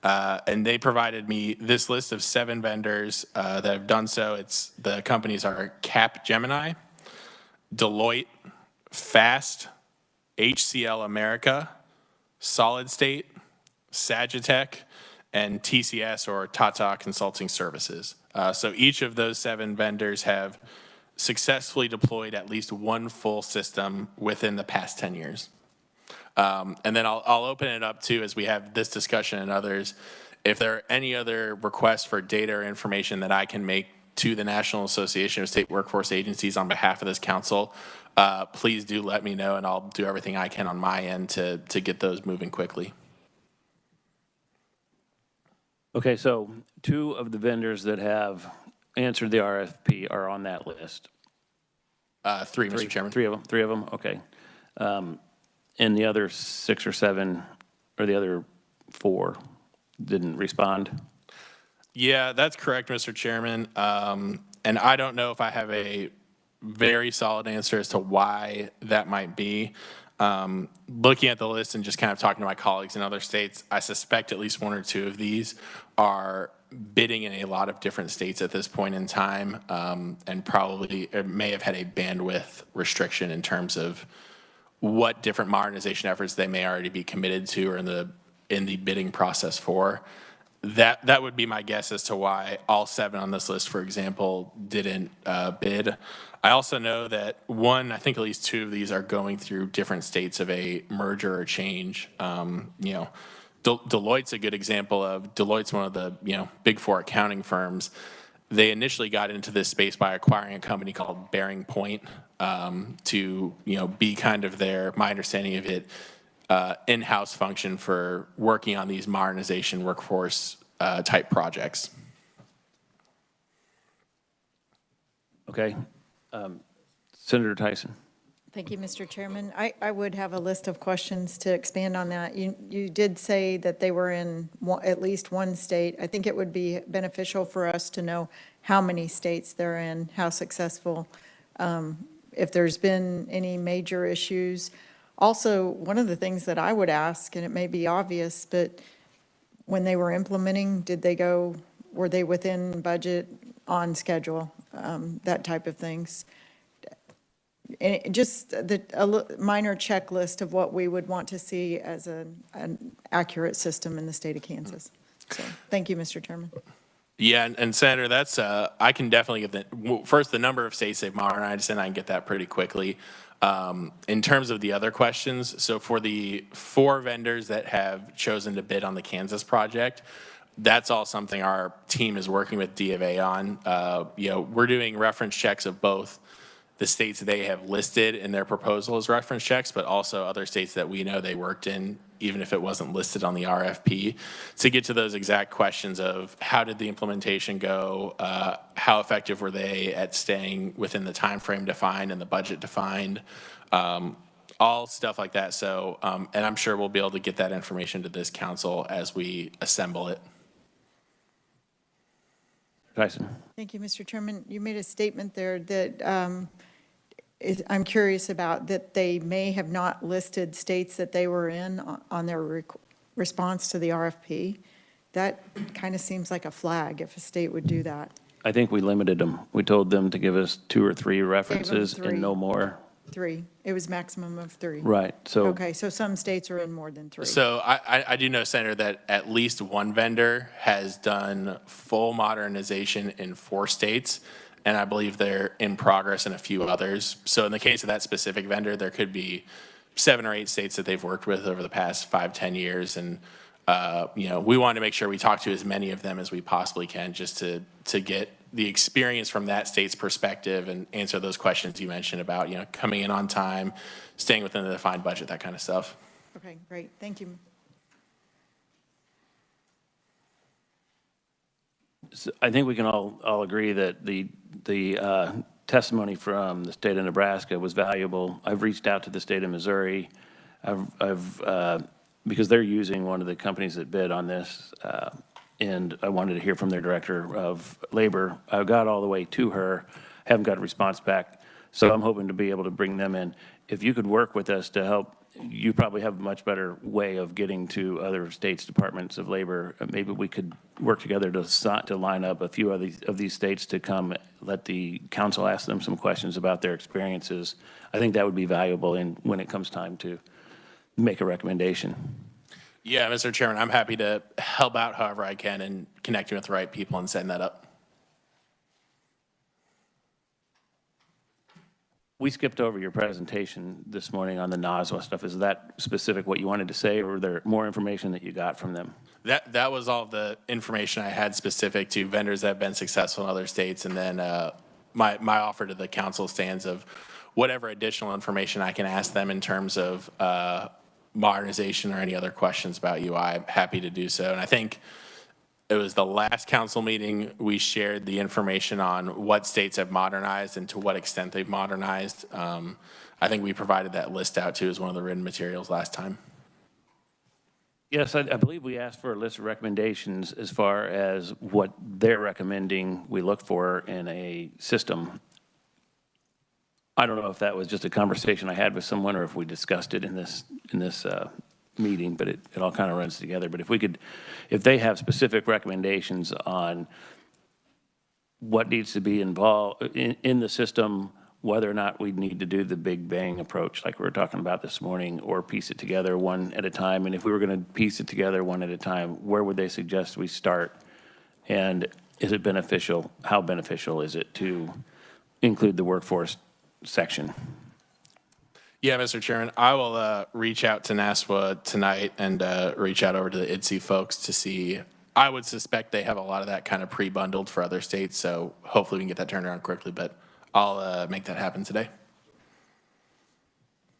And they provided me this list of 7 vendors that have done so. The companies are Capgemini, Deloitte, FAST, HCL America, Solid State, Sagitech, and TCS, or Tata Consulting Services. So each of those 7 vendors have successfully deployed at least one full system within the past 10 years. And then I'll open it up too, as we have this discussion and others, if there are any other requests for data or information that I can make to the National Association of State Workforce Agencies on behalf of this council, please do let me know, and I'll do everything I can on my end to get those moving quickly. Okay, so 2 of the vendors that have answered the RFP are on that list. 3, Mr. Chairman. 3 of them, 3 of them, okay. And the other 6 or 7, or the other 4 didn't respond? Yeah, that's correct, Mr. Chairman. And I don't know if I have a very solid answer as to why that might be. Looking at the list and just kind of talking to my colleagues in other states, I suspect at least 1 or 2 of these are bidding in a lot of different states at this point in time, and probably may have had a bandwidth restriction in terms of what different modernization efforts they may already be committed to or in the bidding process for. That would be my guess as to why all 7 on this list, for example, didn't bid. I also know that I think at least 2 of these are going through different states of a merger or change. Deloitte's a good example of, Deloitte's one of the big 4 accounting firms. They initially got into this space by acquiring a company called Bearing Point to be kind of my understanding of it, in-house function for working on these modernization workforce type projects. Okay. Senator Tyson. Thank you, Mr. Chairman. I would have a list of questions to expand on that. You did say that they were in at least 1 state. I think it would be beneficial for us to know how many states they're in, how successful, if there's been any major issues. Also, one of the things that I would ask, and it may be obvious, but when they were implementing, were they within budget, on schedule, that type of things? And just a minor checklist of what we would want to see as an accurate system in the state of Kansas. So, thank you, Mr. Chairman. Yeah, and Senator, that's I can definitely give first the number of states they've modernized, and I can get that pretty quickly. In terms of the other questions, so for the 4 vendors that have chosen to bid on the Kansas project, that's all something our team is working with D of A on. We're doing reference checks of both the states they have listed in their proposal as reference checks, but also other states that we know they worked in, even if it wasn't listed on the RFP, to get to those exact questions of how did the implementation go, how effective were they at staying within the time frame defined and the budget defined, all stuff like that. So, and I'm sure we'll be able to get that information to this council as we assemble it. Tyson. Thank you, Mr. Chairman. You made a statement there that I'm curious about, that they may have not listed states that they were in on their response to the RFP. That kind of seems like a flag if a state would do that. I think we limited them. We told them to give us 2 or 3 references 3. and no more. 3. It was maximum of 3. Right. So okay, so some states are in more than 3. So I do know, Senator, that at least 1 vendor has done full modernization in 4 states, and I believe they're in progress in a few others. So in the case of that specific vendor, there could be 7 or 8 states that they've worked with over the past 5-10 years, and we want to make sure we talk to as many of them as we possibly can, just to get the experience from that state's perspective and answer those questions you mentioned about coming in on time, staying within the defined budget, that kind of stuff. Okay, great. Thank you. So I think we can all agree that the testimony from the state of Nebraska was valuable. I've reached out to the state of Missouri. Because they're using one of the companies that bid on this, and I wanted to hear from their director of labor. I got all the way to her, haven't got a response back, so I'm hoping to be able to bring them in. If you could work with us to help, you probably have a much better way of getting to other states' departments of labor. Maybe we could work together to line up a few of these states to come, let the council ask them some questions about their experiences. I think that would be valuable when it comes time to make a recommendation. Yeah, Mr. Chairman, I'm happy to help out however I can in connecting with the right people and setting that up. We skipped over your presentation this morning on the NASWA stuff. Is that specific what you wanted to say, or were there more information that you got from them? That was all the information I had specific to vendors that have been successful in other states, and then my offer to the council stands of whatever additional information I can ask them in terms of modernization or any other questions about UI. I'm happy to do so. And I think it was the last council meeting we shared the information on what states have modernized and to what extent they've modernized. I think we provided that list out too as one of the written materials last time. Yes, I believe we asked for a list of recommendations as far as what they're recommending we look for in a system. I don't know if that was just a conversation I had with someone or if we discussed it in this meeting, but it all kind of runs together. But if they have specific recommendations on what needs to be involved in the system, whether or not we need to do the big bang approach like we were talking about this morning, or piece it together one at a time. And if we were going to piece it together one at a time, where would they suggest we start? And is it beneficial? How beneficial is it to include the workforce section? Yeah, Mr. Chairman, I will reach out to NASWA tonight and reach out over to the IDC folks to see. I would suspect they have a lot of that kind of pre-bundled for other states, so hopefully we can get that turned around quickly, but I'll make that happen today.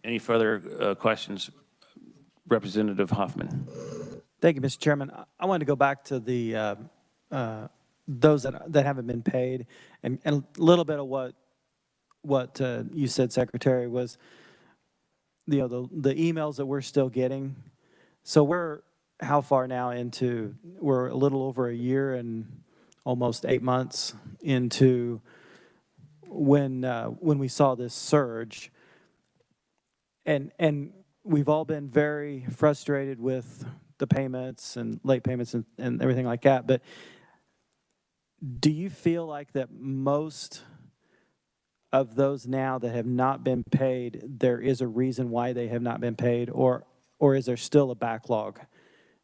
Any further questions? Representative Hoffman. Thank you, Mr. Chairman. I wanted to go back to the those that haven't been paid, and a little bit of what you said, Secretary, was the emails that we're still getting. So we're how far now into? We're a little over a year and almost 8 months into when we saw this surge, and we've all been very frustrated with the payments and late payments and everything like that. But do you feel like that most of those now that have not been paid, there is a reason why they have not been paid, or is there still a backlog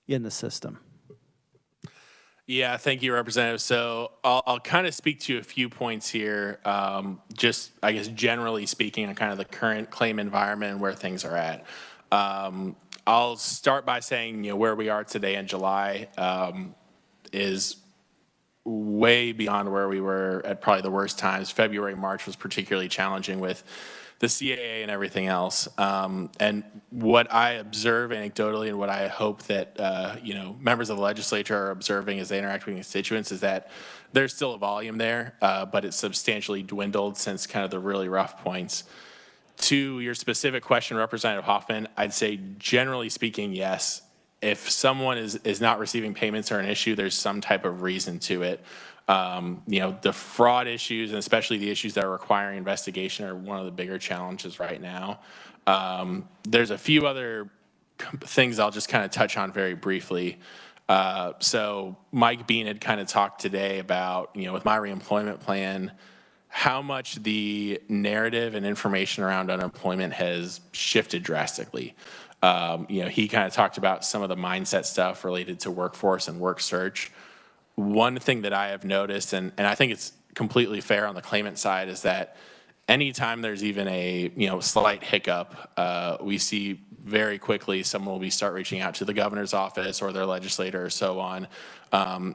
in the system? Yeah, thank you, Representative. So I'll kind of speak to a few points here, just, I guess, generally speaking on kind of the current claim environment and where things are at. I'll start by saying, where we are today in July is way beyond where we were at probably the worst times. February, March was particularly challenging with the CAA and everything else. And what I observe anecdotally, and what I hope that members of the legislature are observing as they interact with constituents, is that there's still a volume there, but it's substantially dwindled since kind of the really rough points. To your specific question, Representative Hoffman, I'd say generally speaking, yes. If someone is not receiving payments or an issue, there's some type of reason to it. The fraud issues, and especially the issues that are requiring investigation, are one of the bigger challenges right now. There's a few other things I'll just kind of touch on very briefly. So Mike Bean had kind of talked today about, with my reemployment plan, how much the narrative and information around unemployment has shifted drastically. He kind of talked about some of the mindset stuff related to workforce and work search. One thing that I have noticed, and I think it's completely fair on the claimant side, is that anytime there's even a slight hiccup, we see very quickly someone will start reaching out to the governor's office or their legislator or so on,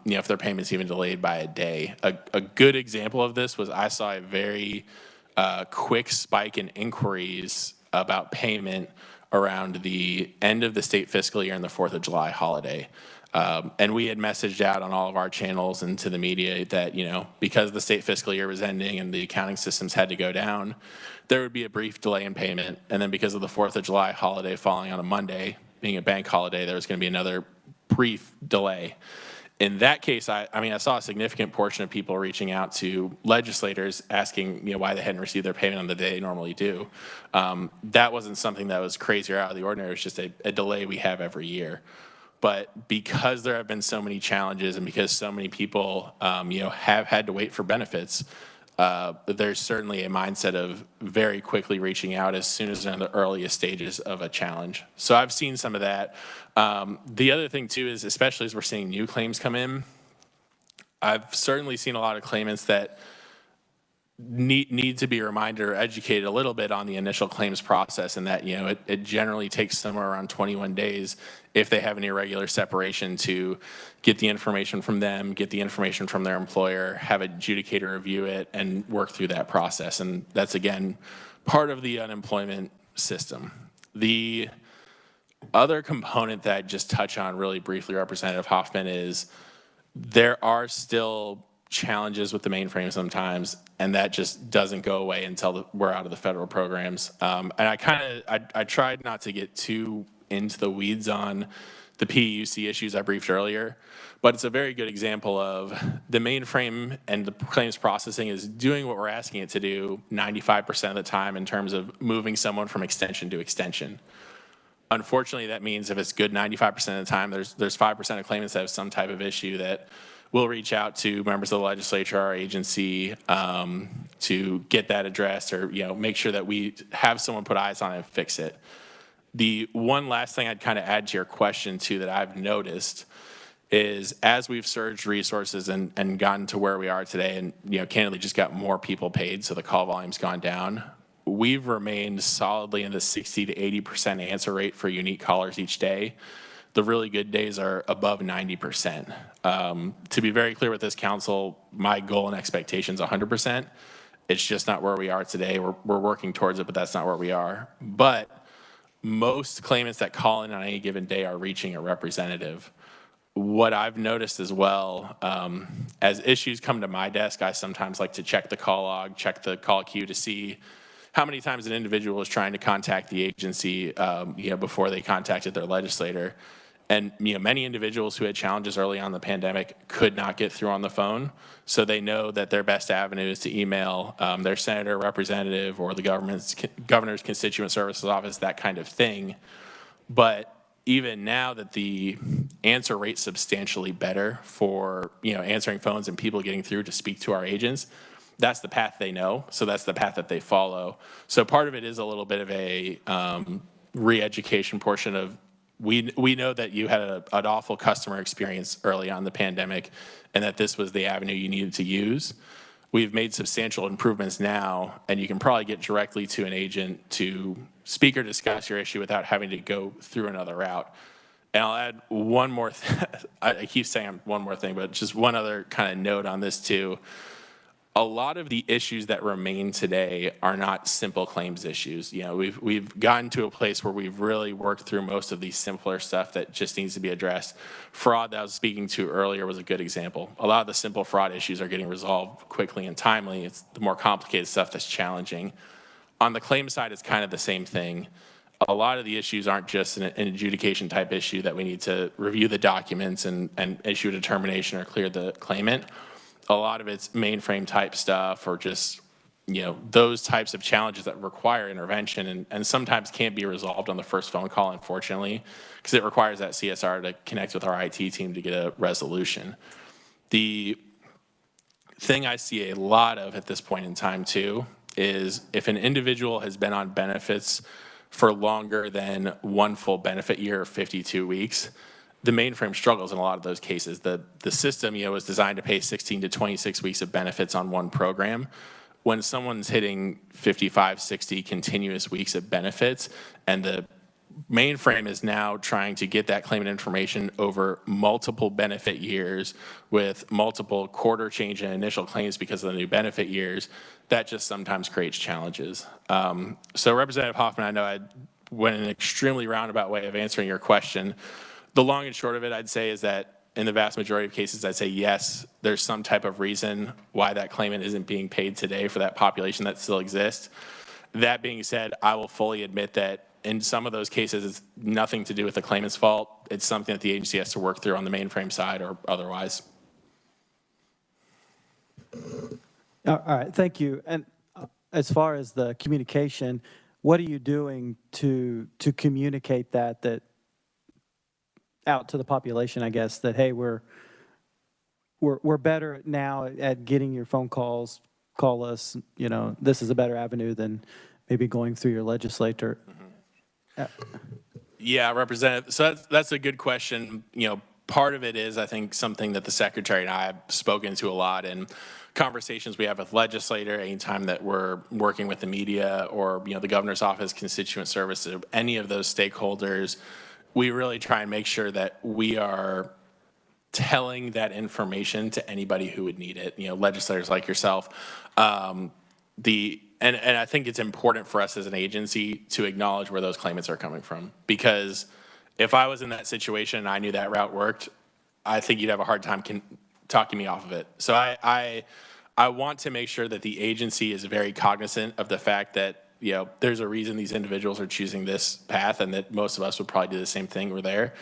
if their payment's even delayed by a day. A good example of this was I saw a very quick spike in inquiries about payment around the end of the state fiscal year and the 4th of July holiday. And we had messaged out on all of our channels and to the media that, because the state fiscal year was ending and the accounting systems had to go down, there would be a brief delay in payment. And then because of the 4th of July holiday falling on a Monday, being a bank holiday, there was going to be another brief delay. In that case, I saw a significant portion of people reaching out to legislators asking, why they hadn't received their payment on the day they normally do. That wasn't something that was crazy or out of the ordinary. It was just a delay we have every year. But because there have been so many challenges and because so many people, have had to wait for benefits, there's certainly a mindset of very quickly reaching out as soon as they're in the earliest stages of a challenge. So I've seen some of that. The other thing too is, especially as we're seeing new claims come in, I've certainly seen a lot of claimants that need to be reminded or educated a little bit on the initial claims process, and that, it generally takes somewhere around 21 days if they have an irregular separation to get the information from them, get the information from their employer, have an adjudicator review it, and work through that process. And that's, again, part of the unemployment system. The other component that I'd just touch on really briefly, Representative Hoffman, is there are still challenges with the mainframe sometimes, and that just doesn't go away until we're out of the federal programs. And I tried not to get too into the weeds on the PUC issues I briefed earlier, but it's a very good example of the mainframe and the claims processing is doing what we're asking it to do 95% of the time in terms of moving someone from extension to extension. Unfortunately, that means if it's good 95% of the time, there's 5% of claimants that have some type of issue that we'll reach out to members of the legislature, our agency, to get that addressed, or make sure that we have someone put eyes on it and fix it. The one last thing I'd kind of add to your question too that I've noticed is as we've surged resources and gotten to where we are today, and candidly just got more people paid, so the call volume's gone down, we've remained solidly in the 60 to 80% answer rate for unique callers each day. The really good days are above 90%. To be very clear with this council, my goal and expectation is 100%. It's just not where we are today. We're working towards it, but that's not where we are. But most claimants that call in on any given day are reaching a representative. What I've noticed as well, as issues come to my desk, I sometimes like to check the call log, check the call queue to see how many times an individual is trying to contact the agency before they contacted their legislator. And many individuals who had challenges early on in the pandemic could not get through on the phone, so they know that their best avenue is to email their senator, representative, or the governor's constituent services office, that kind of thing. But even now that the answer rate's substantially better for answering phones and people getting through to speak to our agents, that's the path they know, so that's the path that they follow. So part of it is a little bit of a re-education portion of we know that you had an awful customer experience early on in the pandemic, and that this was the avenue you needed to use. We've made substantial improvements now, and you can probably get directly to an agent to speak or discuss your issue without having to go through another route. And I'll add one more I keep saying one more thing, but just one other kind of note on this too. A lot of the issues that remain today are not simple claims issues. We've gotten to a place where we've really worked through most of these simpler stuff that just needs to be addressed. Fraud that I was speaking to earlier was a good example. A lot of the simple fraud issues are getting resolved quickly and timely. It's the more complicated stuff that's challenging. On the claim side, it's kind of the same thing. A lot of the issues aren't just an adjudication type issue that we need to review the documents and issue a determination or clear the claimant. A lot of it's mainframe type stuff, or just those types of challenges that require intervention and sometimes can't be resolved on the first phone call, unfortunately, because it requires that CSR to connect with our IT team to get a resolution. The thing I see a lot of at this point in time too is if an individual has been on benefits for longer than one full benefit year, 52 weeks, the mainframe struggles in a lot of those cases. The system, was designed to pay 16 to 26 weeks of benefits on one program. When someone's hitting 55, 60 continuous weeks of benefits, and the mainframe is now trying to get that claimant information over multiple benefit years with multiple quarter change in initial claims because of the new benefit years, that just sometimes creates challenges. So Representative Hoffman, I know I went in an extremely roundabout way of answering your question. The long and short of it, I'd say, is that in the vast majority of cases, I'd say yes, there's some type of reason why that claimant isn't being paid today for that population that still exists. That being said, I will fully admit that in some of those cases, it's nothing to do with the claimant's fault. It's something that the agency has to work through on the mainframe side or otherwise. All right, thank you. And as far as the communication, what are you doing to communicate that out to the population, I guess, that, hey, we're better now at getting your phone calls, call us, this is a better avenue than maybe going through your legislator? Yeah, Representative, so that's a good question. Part of it is, I think, something that the Secretary and I have spoken to a lot, and conversations we have with legislator, anytime that we're working with the media or, the governor's office, constituent services, any of those stakeholders, we really try and make sure that we are telling that information to anybody who would need it, legislators like yourself. And I think it's important for us as an agency to acknowledge where those claimants are coming from. Because if I was in that situation and I knew that route worked, I think you'd have a hard time talking me off of it. So I want to make sure that the agency is very cognizant of the fact that, there's a reason these individuals are choosing this path, and that most of us would probably do the same thing. We're there.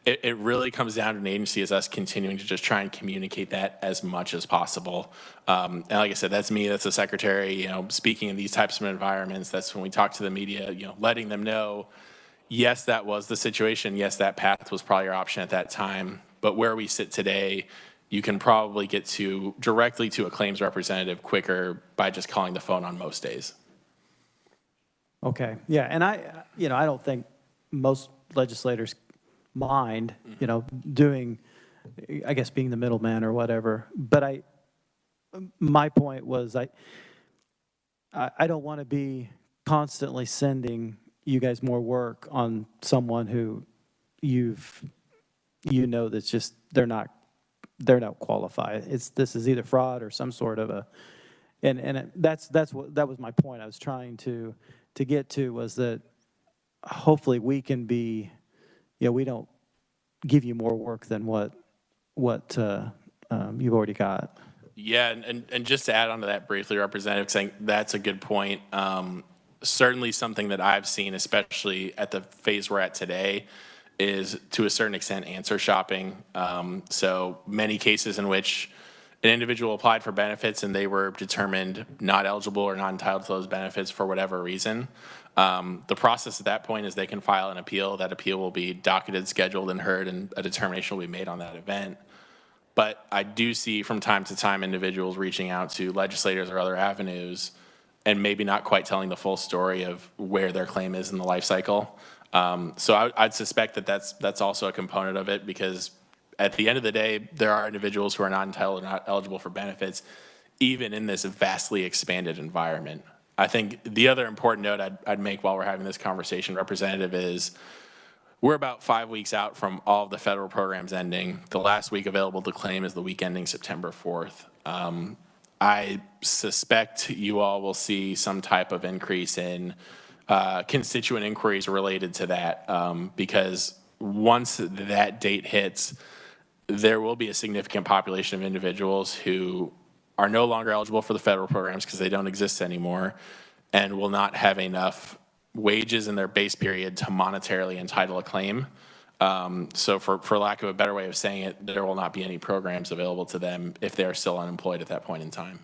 It really comes down to an agency as us continuing to just try and communicate that as much as possible. And like I said, that's me, that's the secretary, speaking in these types of environments. That's when we talk to the media, letting them know, yes, that was the situation. Yes, that path was probably your option at that time. But where we sit today, you can probably get directly to a claims representative quicker by just calling the phone on most days. Okay, yeah, and I don't think most legislators mind, doing, I guess, being the middleman or whatever. But my point was, I don't want to be constantly sending you guys more work on someone who that's just they're not qualified. This is either fraud or some sort of that was my point. I was trying to get to was that hopefully we can be, we don't give you more work than what you've already got. Yeah, and just to add on to that briefly, Representative, saying that's a good point. Certainly something that I've seen, especially at the phase we're at today, is to a certain extent answer shopping. So many cases in which an individual applied for benefits and they were determined not eligible or not entitled to those benefits for whatever reason. The process at that point is they can file an appeal. That appeal will be docketed, scheduled, and heard, and a determination will be made on that event. But I do see from time to time individuals reaching out to legislators or other avenues and maybe not quite telling the full story of where their claim is in the life cycle. So I'd suspect that that's also a component of it, because at the end of the day, there are individuals who are not entitled or not eligible for benefits, even in this vastly expanded environment. I think the other important note I'd make while we're having this conversation, Representative, is we're about 5 weeks out from all of the federal programs ending. The last week available to claim is the week ending September 4th. I suspect you all will see some type of increase in constituent inquiries related to that, because once that date hits, there will be a significant population of individuals who are no longer eligible for the federal programs because they don't exist anymore, and will not have enough wages in their base period to monetarily entitle a claim. So for lack of a better way of saying it, there will not be any programs available to them if they are still unemployed at that point in time.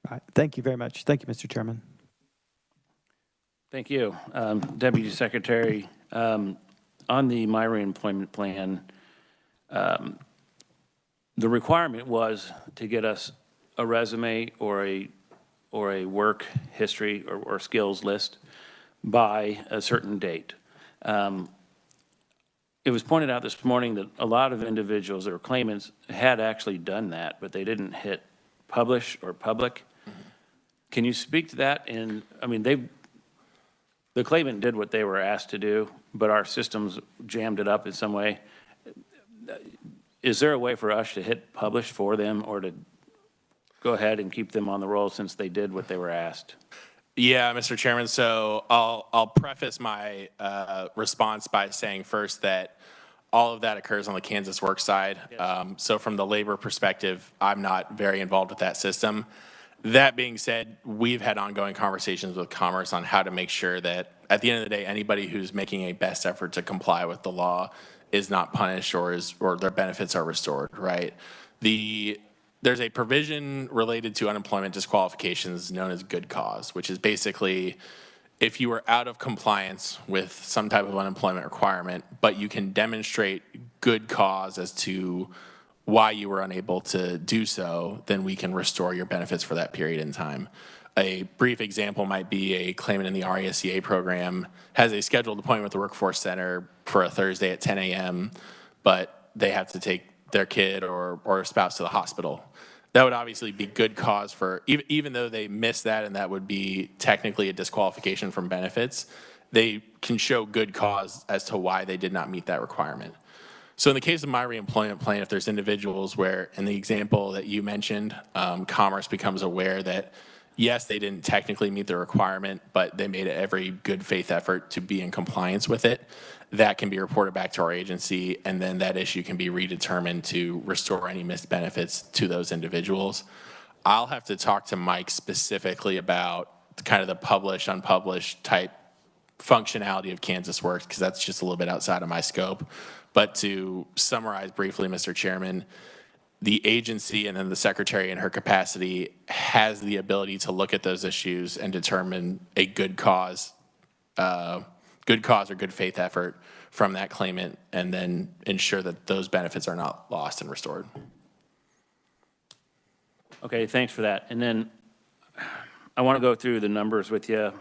All right, thank you very much. Thank you, Mr. Chairman. Thank you. Deputy Secretary, on the My Reemployment Plan, the requirement was to get us a resume or a work history or skills list by a certain date. It was pointed out this morning that a lot of individuals or claimants had actually done that, but they didn't hit publish or public. Can you speak to that? And I mean, the claimant did what they were asked to do, but our systems jammed it up in some way. Is there a way for us to hit publish for them, or to go ahead and keep them on the roll since they did what they were asked? Yeah, Mr. Chairman. So I'll preface my response by saying first that all of that occurs on the Kansas work side. Yes. So from the labor perspective, I'm not very involved with that system. That being said, we've had ongoing conversations with Commerce on how to make sure that at the end of the day, anybody who's making a best effort to comply with the law is not punished or their benefits are restored, right? There's a provision related to unemployment disqualifications known as good cause, which is basically if you are out of compliance with some type of unemployment requirement, but you can demonstrate good cause as to why you were unable to do so, then we can restore your benefits for that period in time. A brief example might be a claimant in the RESCA program has a scheduled appointment with the Workforce Center for a Thursday at 10 a.m., but they have to take their kid or spouse to the hospital. That would obviously be good cause for, even though they missed that and that would be technically a disqualification from benefits, they can show good cause as to why they did not meet that requirement. So in the case of my reemployment plan, if there's individuals where, in the example that you mentioned, Commerce becomes aware that, yes, they didn't technically meet the requirement, but they made every good faith effort to be in compliance with it, that can be reported back to our agency, and then that issue can be redetermined to restore any missed benefits to those individuals. I'll have to talk to Mike specifically about kind of the published, unpublished type functionality of Kansas Works, because that's just a little bit outside of my scope. But to summarize briefly, Mr. Chairman, the agency and then the secretary in her capacity has the ability to look at those issues and determine a good cause or good faith effort from that claimant, and then ensure that those benefits are not lost and restored. Okay, thanks for that. And then I want to go through the numbers with you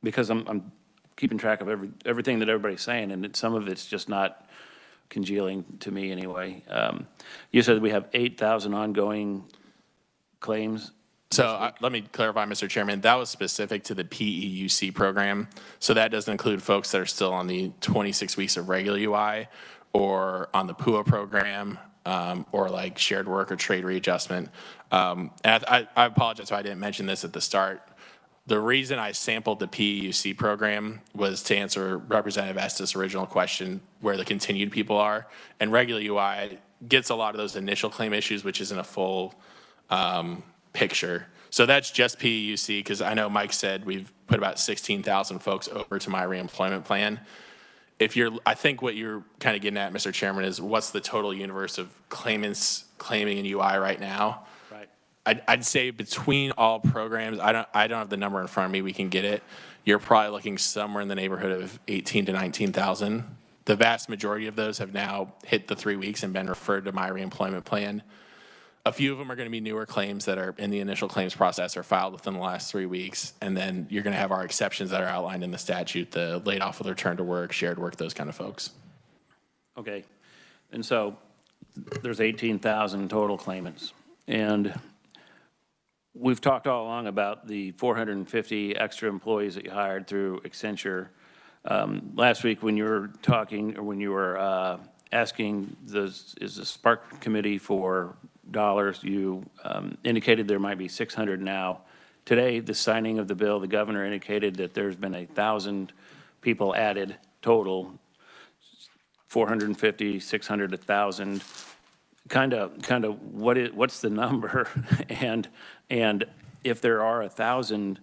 because I'm keeping track of everything that everybody's saying, and some of it's just not congealing to me anyway. You said we have 8,000 ongoing claims. So let me clarify, Mr. Chairman, that was specific to the PEUC program. So that doesn't include folks that are still on the 26 weeks of regular UI or on the PUA program or like shared work or trade readjustment. And I apologize if I didn't mention this at the start. The reason I sampled the PEUC program was to answer Representative Estes' original question, where the continued people are. And regular UI gets a lot of those initial claim issues, which isn't a full picture. So that's just PEUC, because I know Mike said we've put about 16,000 folks over to my reemployment plan. I think what you're kind of getting at, Mr. Chairman, is what's the total universe of claimants claiming in UI right now? I'd say between all programs, I don't have the number in front of me. We can get it. You're probably looking somewhere in the neighborhood of 18 to 19,000. The vast majority of those have now hit the 3 weeks and been referred to my reemployment plan. A few of them are going to be newer claims that are in the initial claims process or filed within the last 3 weeks, and then you're going to have our exceptions that are outlined in the statute: the laid off with return to work, shared work, those kind of folks. Okay, and so there's 18,000 total claimants, and we've talked all along about the 450 extra employees that you hired through Accenture. Last week when you were talking, or when you were asking is the Spark Committee for dollars, you indicated there might be 600 now. Today, the signing of the bill, the governor indicated that there's been 1,000 people added total, 450, 600, 1,000. Kind of what's the number? and if there are 1,000,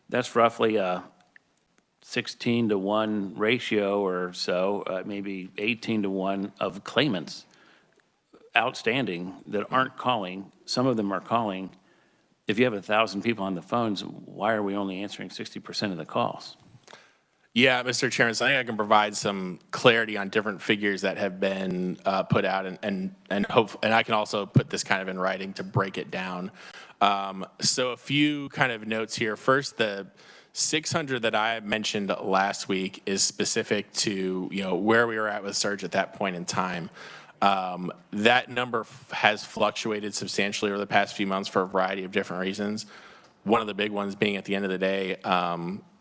that's roughly a 16 to 1 ratio or so, maybe 18 to 1 of claimants outstanding that aren't calling. Some of them are calling. If you have 1,000 people on the phones, why are we only answering 60% of the calls? Yeah, Mr. Chairman, so I think I can provide some clarity on different figures that have been put out, and I can also put this kind of in writing to break it down. So a few kind of notes here. First, the 600 that I mentioned last week is specific to where we were at with surge at that point in time. That number has fluctuated substantially over the past few months for a variety of different reasons. One of the big ones being, at the end of the day,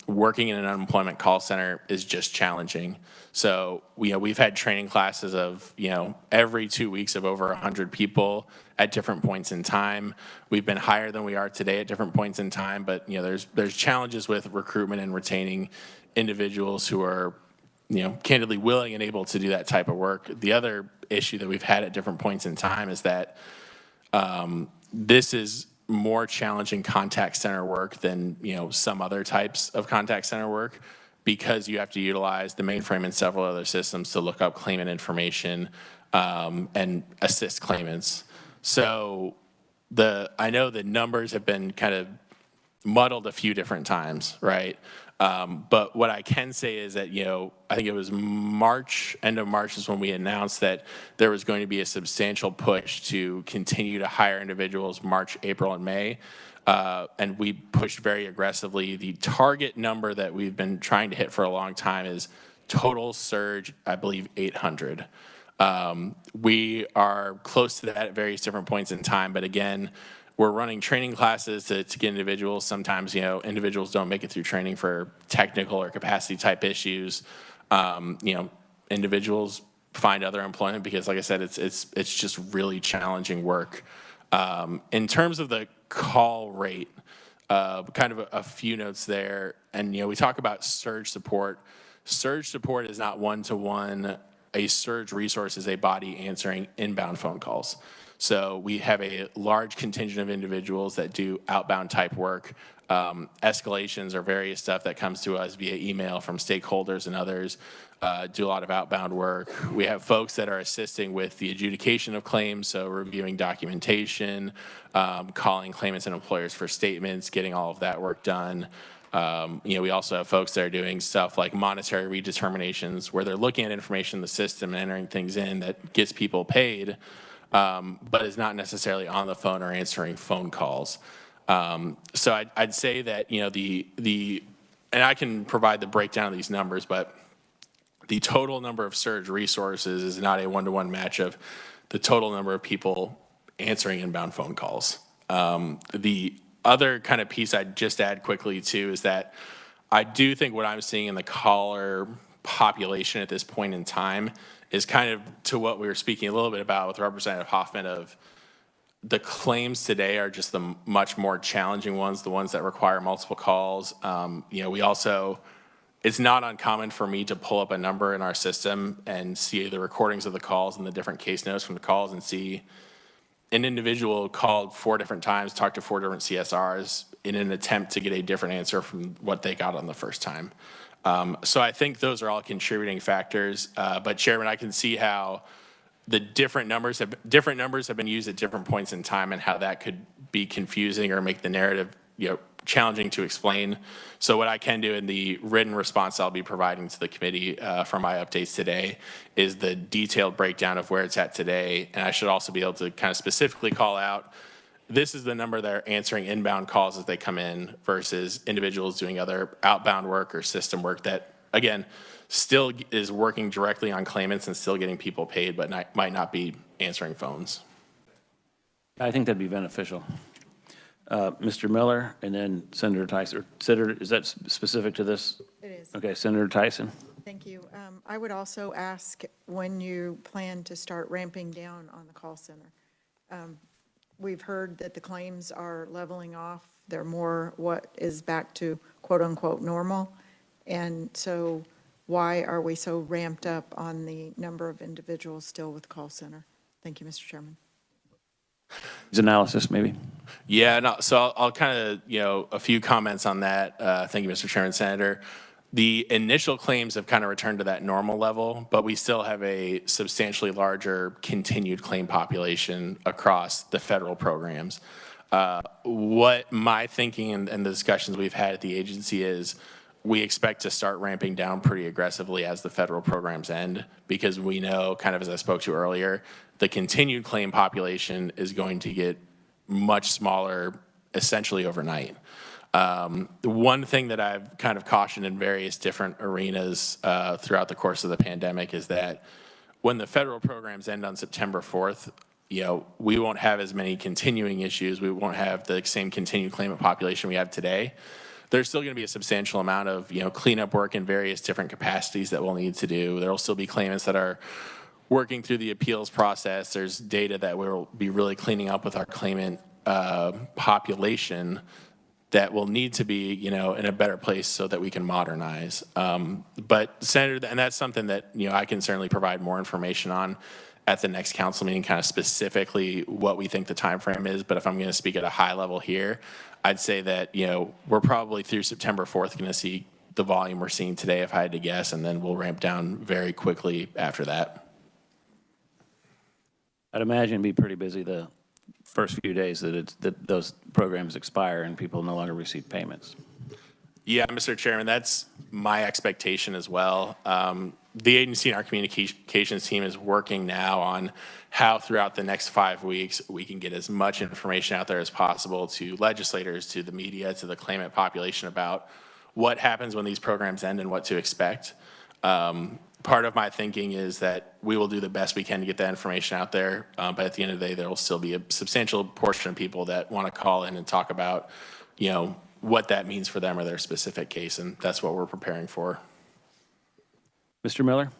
working in an unemployment call center is just challenging. So we've had training classes of every 2 weeks of over 100 people at different points in time. We've been higher than we are today at different points in time, but there's challenges with recruitment and retaining individuals who are candidly willing and able to do that type of work. The other issue that we've had at different points in time is that this is more challenging contact center work than some other types of contact center work, because you have to utilize the mainframe and several other systems to look up claimant information and assist claimants. So I know the numbers have been kind of muddled a few different times, right? But what I can say is that, I think it was end of March is when we announced that there was going to be a substantial push to continue to hire individuals March, April, and May. And we pushed very aggressively. The target number that we've been trying to hit for a long time is total surge, I believe, 800. We are close to that at various different points in time, but again, we're running training classes to get individuals. Sometimes, individuals don't make it through training for technical or capacity type issues. Individuals find other employment because, like I said, it's just really challenging work. In terms of the call rate, kind of a few notes there. And, we talk about surge support. Surge support is not one-to-one. A surge resource is a body answering inbound phone calls. So we have a large contingent of individuals that do outbound type work. Escalations or various stuff that comes to us via email from stakeholders and others. Do a lot of outbound work. We have folks that are assisting with the adjudication of claims, so reviewing documentation, calling claimants and employers for statements, getting all of that work done. We also have folks that are doing stuff like monetary redeterminations, where they're looking at information in the system and entering things in that gets people paid, but is not necessarily on the phone or answering phone calls. So I'd say that, and I can provide the breakdown of these numbers, but the total number of surge resources is not a one-to-one match of the total number of people answering inbound phone calls. The other kind of piece I'd just add quickly too is that I do think what I'm seeing in the caller population at this point in time is kind of to what we were speaking a little bit about with Representative Hoffman of the claims today are just the much more challenging ones, the ones that require multiple calls. We also, it's not uncommon for me to pull up a number in our system and see the recordings of the calls and the different case notes from the calls and see an individual called 4 different times, talked to 4 different CSRs in an attempt to get a different answer from what they got on the first time. So I think those are all contributing factors. But Chairman, I can see how the different numbers have been used at different points in time and how that could be confusing or make the narrative, challenging to explain. So what I can do in the written response I'll be providing to the committee for my updates today is the detailed breakdown of where it's at today. And I should also be able to kind of specifically call out, this is the number that are answering inbound calls as they come in versus individuals doing other outbound work or system work that, again, still is working directly on claimants and still getting people paid, but might not be answering phones. I think that'd be beneficial. Mr. Miller, and then Senator Tyson. Senator, is that specific to this? It is. Okay, Senator Tyson. Thank you. I would also ask when you plan to start ramping down on the call center. We've heard that the claims are leveling off. They're more what is back to quote unquote normal. And so why are we so ramped up on the number of individuals still with the call center? Thank you, Mr. Chairman. His analysis, maybe. Yeah, no, so I'll kind of, a few comments on that. Thank you, Mr. Chairman, Senator. The initial claims have kind of returned to that normal level, but we still have a substantially larger continued claim population across the federal programs. What my thinking and the discussions we've had at the agency is we expect to start ramping down pretty aggressively as the federal programs end, because we know, kind of as I spoke to earlier, the continued claim population is going to get much smaller essentially overnight. One thing that I've kind of cautioned in various different arenas throughout the course of the pandemic is that when the federal programs end on September 4th, we won't have as many continuing issues. We won't have the same continued claimant population we have today. There's still going to be a substantial amount of cleanup work in various different capacities that we'll need to do. There will still be claimants that are working through the appeals process. There's data that we'll be really cleaning up with our claimant population that will need to be in a better place so that we can modernize. But Senator, and that's something that I can certainly provide more information on at the next council meeting, kind of specifically what we think the time frame is. But if I'm going to speak at a high level here, I'd say that we're probably through September 4th going to see the volume we're seeing today, if I had to guess, and then we'll ramp down very quickly after that. I'd imagine it'd be pretty busy the first few days that those programs expire and people no longer receive payments. Yeah, Mr. Chairman, that's my expectation as well. The agency and our communications team is working now on how throughout the next 5 weeks we can get as much information out there as possible to legislators, to the media, to the claimant population about what happens when these programs end and what to expect. Part of my thinking is that we will do the best we can to get that information out there. But at the end of the day, there will still be a substantial portion of people that want to call in and talk about, what that means for them or their specific case, and that's what we're preparing for. Mr. Miller?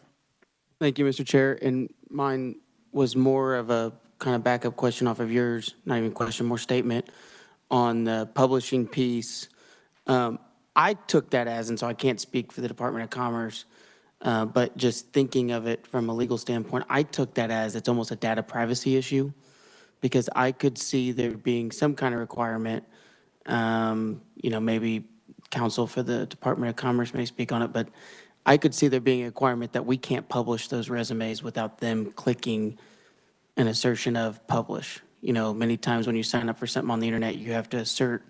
Thank you, Mr. Chair. And mine was more of a kind of backup question off of yours, not even question, more statement on the publishing piece. I took that as, and so I can't speak for the Department of Commerce, but just thinking of it from a legal standpoint, I took that as it's almost a data privacy issue, because I could see there being some kind of requirement, maybe counsel for the Department of Commerce may speak on it, but I could see there being a requirement that we can't publish those resumes without them clicking an assertion of publish. Many times when you sign up for something on the internet, you have to assert,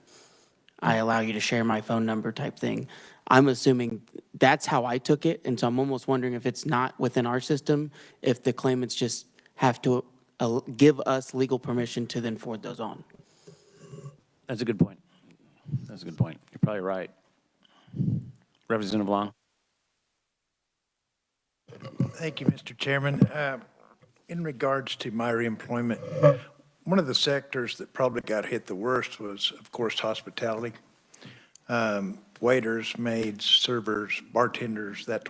I allow you to share my phone number type thing. I'm assuming that's how I took it, and so I'm almost wondering if it's not within our system, if the claimants just have to give us legal permission to then forward those on. That's a good point. That's a good point. You're probably right. Representative Long? Thank you, Mr. Chairman. In regards to my reemployment, one of the sectors that probably got hit the worst was, of course, hospitality. Waiters, maids, servers, bartenders, that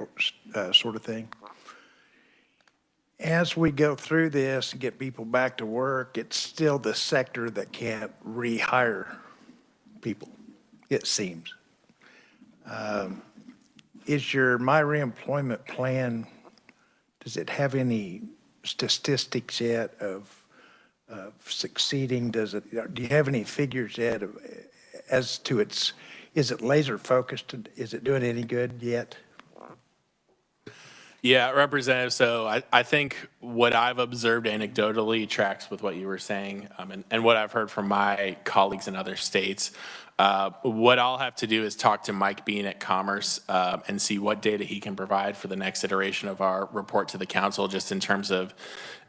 sort of thing. As we go through this and get people back to work, it's still the sector that can't rehire people, it seems. Is your My Reemployment Plan, does it have any statistics yet of succeeding? Do you have any figures yet as to is it laser focused? Is it doing any good yet? Yeah, Representative, so I think what I've observed anecdotally tracks with what you were saying, and what I've heard from my colleagues in other states. What I'll have to do is talk to Mike Bean at Commerce and see what data he can provide for the next iteration of our report to the council, just in terms of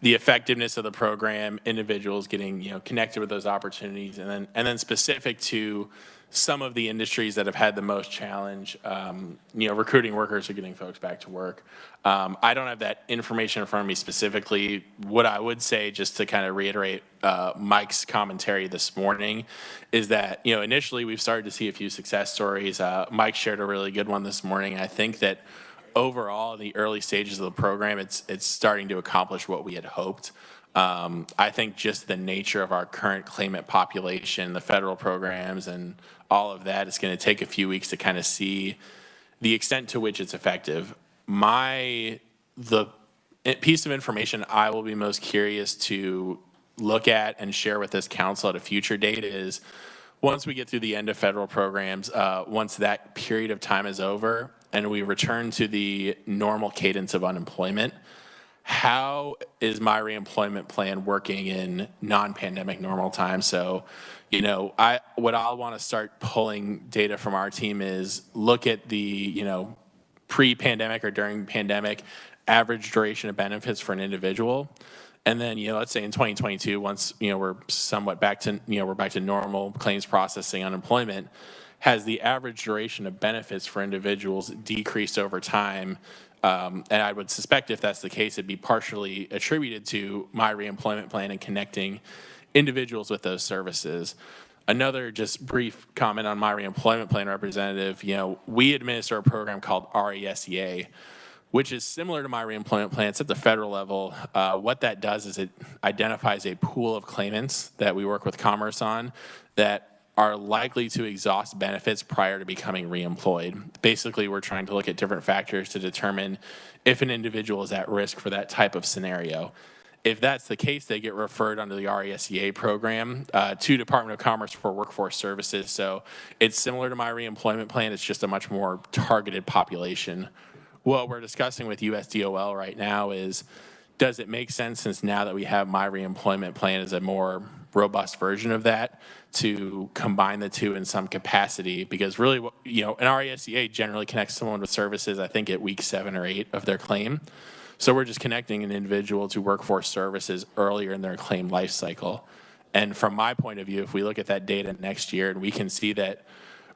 the effectiveness of the program, individuals getting connected with those opportunities, and then specific to some of the industries that have had the most challenge, recruiting workers or getting folks back to work. I don't have that information in front of me specifically. What I would say, just to kind of reiterate Mike's commentary this morning, is that, initially we've started to see a few success stories. Mike shared a really good one this morning. I think that overall, in the early stages of the program, it's starting to accomplish what we had hoped. I think just the nature of our current claimant population, the federal programs, and all of that, it's going to take a few weeks to kind of see the extent to which it's effective. The piece of information I will be most curious to look at and share with this council at a future date is, once we get through the end of federal programs, once that period of time is over and we return to the normal cadence of unemployment, how is my reemployment plan working in non-pandemic normal times? So, what I'll want to start pulling data from our team is look at the, pre-pandemic or during pandemic average duration of benefits for an individual. And then, let's say in 2022, once, we're somewhat back to, we're back to normal claims processing unemployment, has the average duration of benefits for individuals decreased over time? And I would suspect if that's the case, it'd be partially attributed to my reemployment plan and connecting individuals with those services. Another just brief comment on my reemployment plan, Representative, we administer a program called RESEA, which is similar to my reemployment plan. It's at the federal level. What that does is it identifies a pool of claimants that we work with Commerce on that are likely to exhaust benefits prior to becoming reemployed. Basically, we're trying to look at different factors to determine if an individual is at risk for that type of scenario. If that's the case, they get referred under the RESEA program to Department of Commerce for Workforce Services. So it's similar to my reemployment plan. It's just a much more targeted population. What we're discussing with USDOL right now is, does it make sense, since now that we have my reemployment plan as a more robust version of that, to combine the two in some capacity? Because really, an RESEA generally connects someone with services, I think, at week 7 or 8 of their claim. So we're just connecting an individual to workforce services earlier in their claim life cycle. And from my point of view, if we look at that data next year and we can see that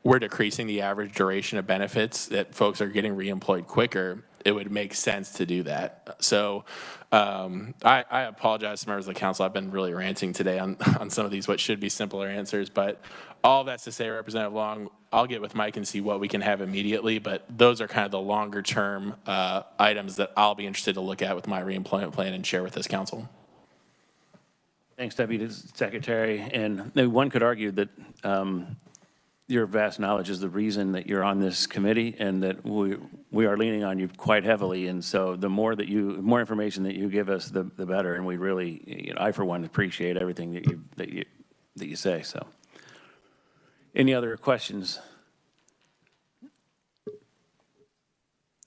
we're decreasing the average duration of benefits, that folks are getting reemployed quicker, it would make sense to do that. So I apologize to members of the council. I've been really ranting today on some of these what should be simpler answers, but all that's to say, Representative Long, I'll get with Mike and see what we can have immediately, but those are kind of the longer term items that I'll be interested to look at with my reemployment plan and share with this council. Thanks, Deputy Secretary. And one could argue that your vast knowledge is the reason that you're on this committee, and that we are leaning on you quite heavily. And so the more information that you give us, the better. And we really, I for one appreciate everything that you say. So, any other questions?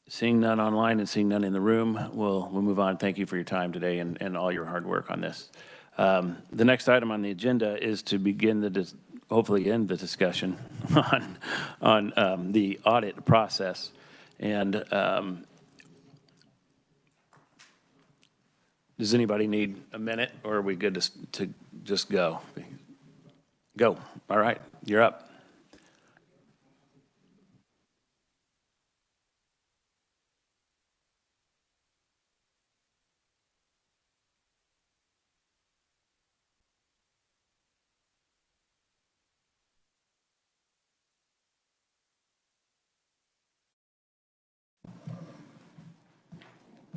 Seeing none online and seeing none in the room, we'll move on. Thank you for your time today and all your hard work on this. The next item on the agenda is to begin hopefully end the discussion on the audit process. And does anybody need a minute, or are we good to just go? Go. All right, you're up.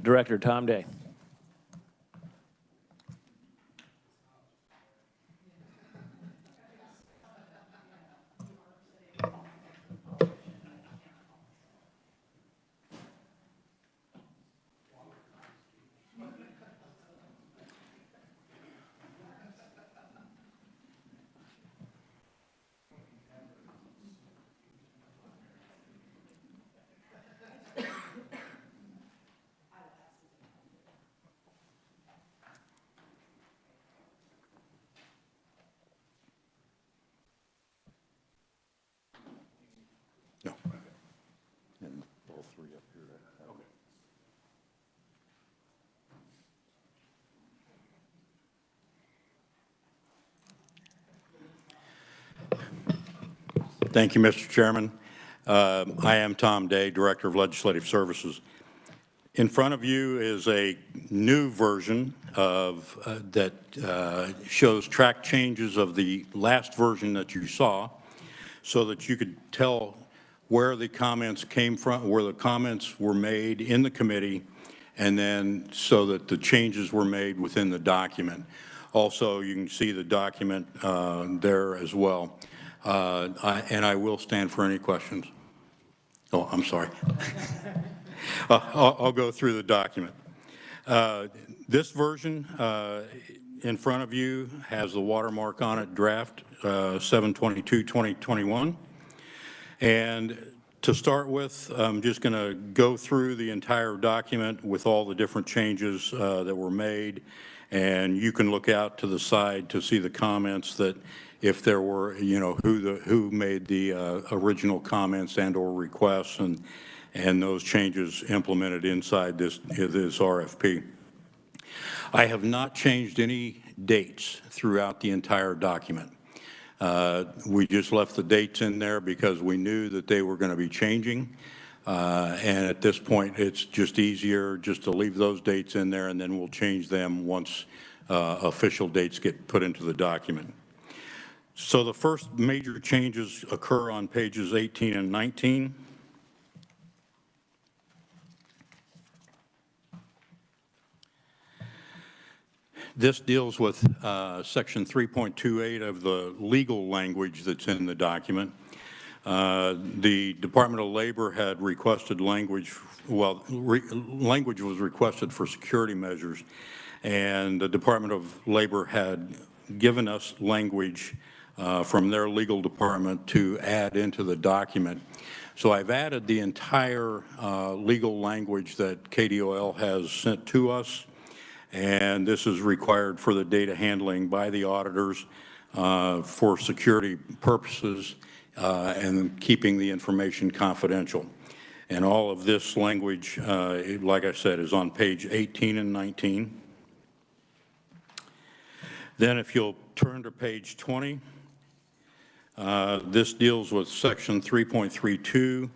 Director Tom Day. Thank you, Mr. Chairman. I am Tom Day, Director of Legislative Services. In front of you is a new version of that shows track changes of the last version that you saw, so that you could tell where the comments came from, where the comments were made in the committee, and then so that the changes were made within the document. Also, you can see the document there as well. And I will stand for any questions. Oh, I'm sorry. I'll go through the document. This version in front of you has the watermark on it, draft 7/22/2021. And to start with, I'm just going to go through the entire document with all the different changes that were made. And you can look out to the side to see the comments that, if there were, who made the original comments and or requests, and those changes implemented inside this RFP. I have not changed any dates throughout the entire document. We just left the dates in there because we knew that they were going to be changing. And at this point, it's just easier just to leave those dates in there, and then we'll change them once official dates get put into the document. So the first major changes occur on pages 18 and 19. This deals with section 3.28 of the legal language that's in the document. The Department of Labor had requested language, language was requested for security measures, and the Department of Labor had given us language from their legal department to add into the document. So I've added the entire legal language that KDOL has sent to us, and this is required for the data handling by the auditors for security purposes and keeping the information confidential. And all of this language, like I said, is on page 18 and 19. Then if you'll turn to page 20, this deals with section 3.32,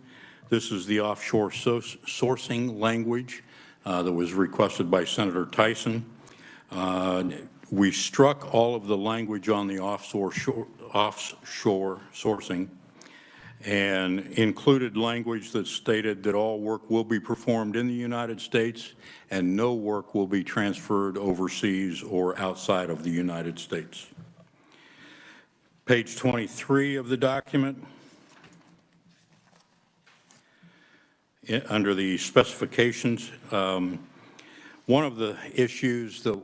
This is the offshore sourcing language that was requested by Senator Tyson. We struck all of the language on the offshore sourcing and included language that stated that all work will be performed in the United States and no work will be transferred overseas or outside of the United States. Page 23 of the document, under the specifications, one of the issues, the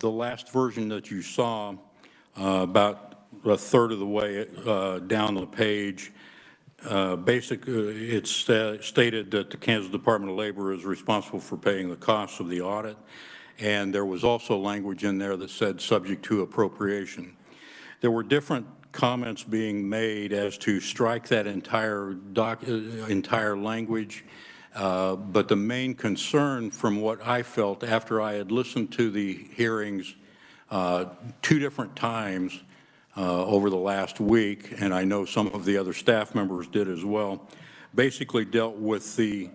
last version that you saw, about a third of the way down the page, it's stated that the Kansas Department of Labor is responsible for paying the costs of the audit, and there was also language in there that said subject to appropriation. There were different comments being made as to strike that entire language, but the main concern from what I felt after I had listened to the hearings 2 different times over the last week, and I know some of the other staff members did as well, basically dealt with the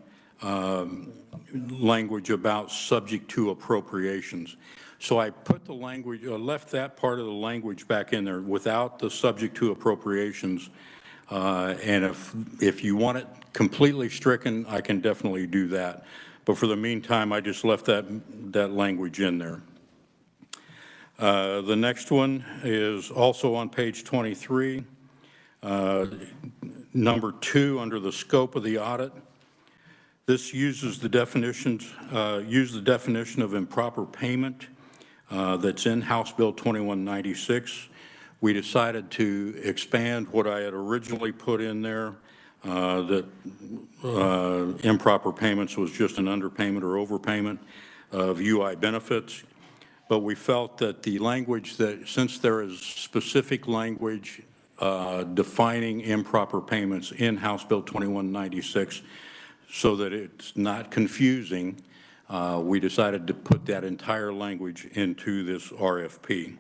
language about subject to appropriations. So I put the language, left that part of the language back in there without the subject to appropriations. And if you want it completely stricken, I can definitely do that. But for the meantime, I just left that language in there. The next one is also on page 23. Number 2, under the scope of the audit. This uses the definition of improper payment that's in House Bill 2196. We decided to expand what I had originally put in there, that improper payments was just an underpayment or overpayment of UI benefits. But we felt that the language that, since there is specific language defining improper payments in House Bill 2196, so that it's not confusing, we decided to put that entire language into this RFP.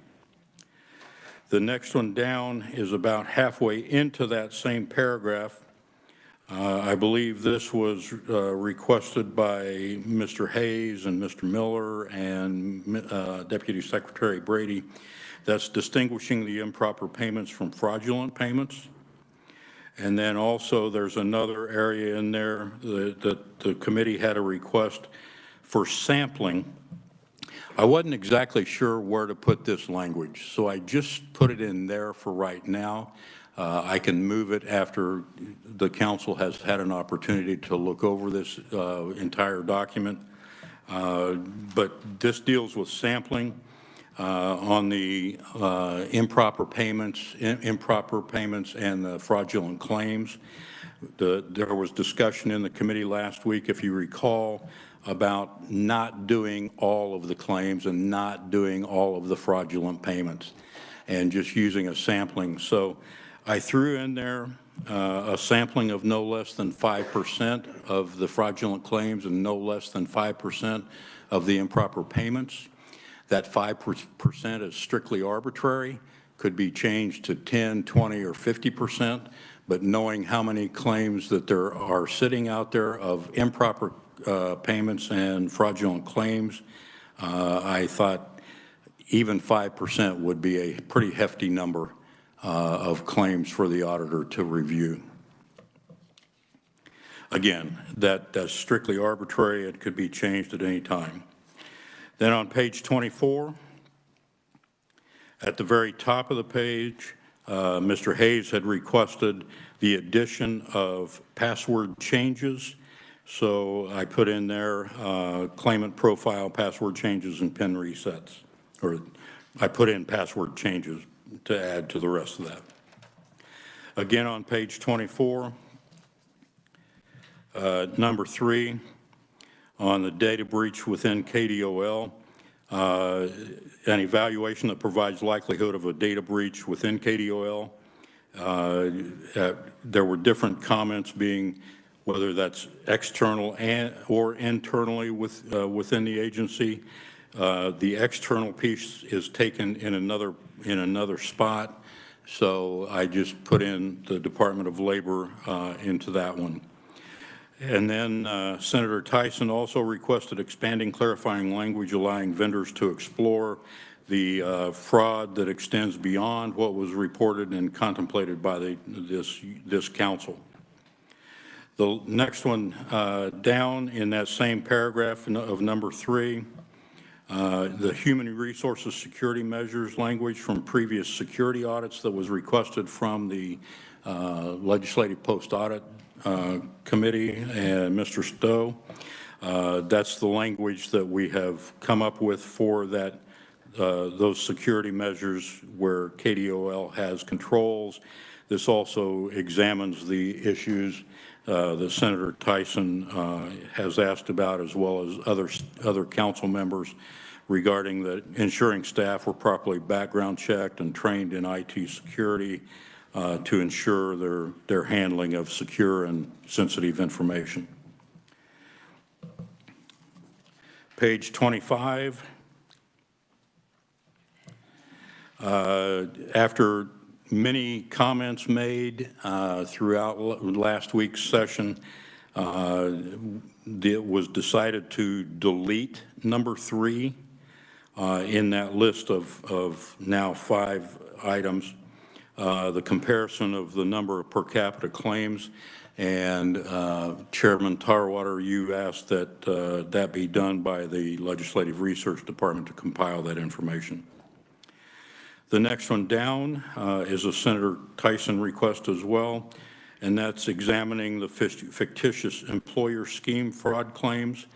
The next one down is about halfway into that same paragraph. I believe this was requested by Mr. Hayes and Mr. Miller and Deputy Secretary Brady. That's distinguishing the improper payments from fraudulent payments. And then also there's another area in there that the committee had a request for sampling. I wasn't exactly sure where to put this language, so I just put it in there for right now. I can move it after the council has had an opportunity to look over this entire document. But this deals with sampling on the improper payments and the fraudulent claims. There was discussion in the committee last week, if you recall, about not doing all of the claims and not doing all of the fraudulent payments and just using a sampling. So I threw in there a sampling of no less than 5% of the fraudulent claims and no less than 5% of the improper payments. That 5% is strictly arbitrary, could be changed to 10, 20, or 50%, but knowing how many claims that there are sitting out there of improper payments and fraudulent claims, I thought even 5% would be a pretty hefty number of claims for the auditor to review. Again, that's strictly arbitrary. It could be changed at any time. Then on page 24, at the very top of the page, Mr. Hayes had requested the addition of password changes. So I put in there claimant profile, password changes, and PIN resets. Or I put in password changes to add to the rest of that. Again, on page 24, number 3, on the data breach within KDOL, an evaluation that provides likelihood of a data breach within KDOL. There were different comments being whether that's external or internally within the agency. The external piece is taken in another spot, so I just put in the Department of Labor into that one. And then Senator Tyson also requested expanding clarifying language allowing vendors to explore the fraud that extends beyond what was reported and contemplated by this council. The next one down in that same paragraph of number 3, the human resources security measures language from previous security audits that was requested from the Legislative Post-Audit Committee and Mr. Stowe. That's the language that we have come up with for that those security measures where KDOL has controls. This also examines the issues that Senator Tyson has asked about, as well as other council members, regarding that ensuring staff were properly background checked and trained in IT security to ensure their handling of secure and sensitive information. Page 25. After many comments made throughout last week's session, it was decided to delete number 3 in that list of now 5 items. The comparison of the number of per capita claims, and Chairman Tarwater, you asked that that be done by the Legislative Research Department to compile that information. The next one down is a Senator Tyson request as well, and that's examining the fictitious employer scheme fraud claims.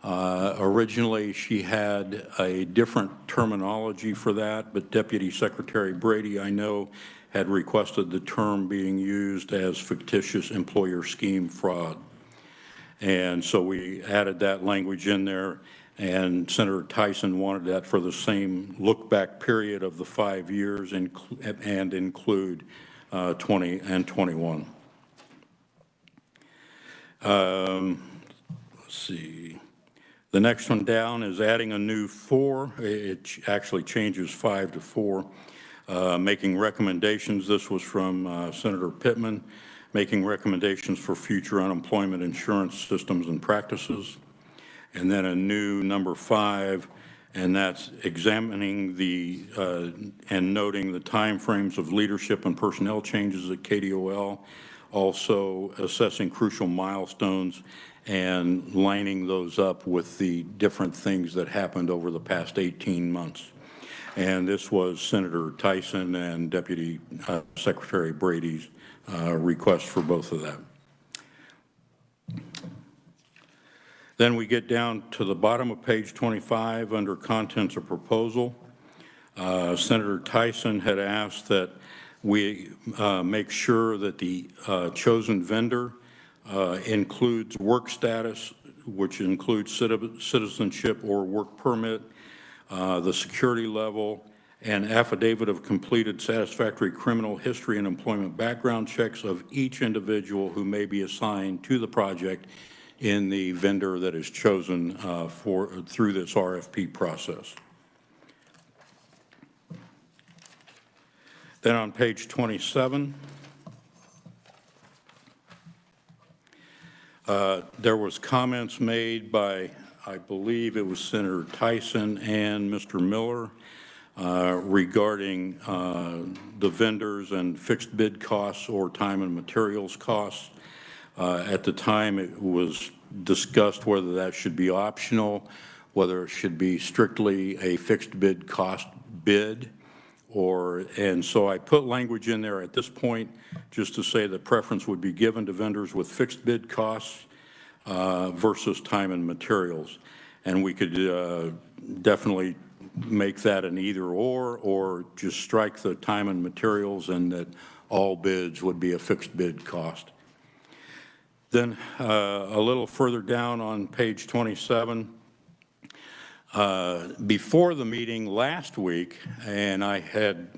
Originally, she had a different terminology for that, but Deputy Secretary Brady, I know, had requested the term being used as fictitious employer scheme fraud. And so we added that language in there, and Senator Tyson wanted that for the same look-back period of the 5 years and include 20 and 21. Let's see. The next one down is adding a new 4. It actually changes 5 to 4. Making recommendations. This was from Senator Pittman. Making recommendations for future unemployment insurance systems and practices. And then a new number 5, and that's examining the and noting the timeframes of leadership and personnel changes at KDOL. Also assessing crucial milestones and lining those up with the different things that happened over the past 18 months. And this was Senator Tyson and Deputy Secretary Brady's request for both of them. Then we get down to the bottom of page 25 under contents of proposal. Senator Tyson had asked that we make sure that the chosen vendor includes work status, which includes citizenship or work permit, the security level, and affidavit of completed satisfactory criminal history and employment background checks of each individual who may be assigned to the project in the vendor that is chosen through this RFP process. Then on page 27, there was comments made by, I believe it was Senator Tyson and Mr. Miller regarding the vendors and fixed bid costs or time and materials costs. At the time, it was discussed whether that should be optional, whether it should be strictly a fixed bid cost bid, and so I put language in there at this point just to say that preference would be given to vendors with fixed bid costs versus time and materials. And we could definitely make that an either or just strike the time and materials, and that all bids would be a fixed bid cost. Then a little further down on page 27, before the meeting last week, and I had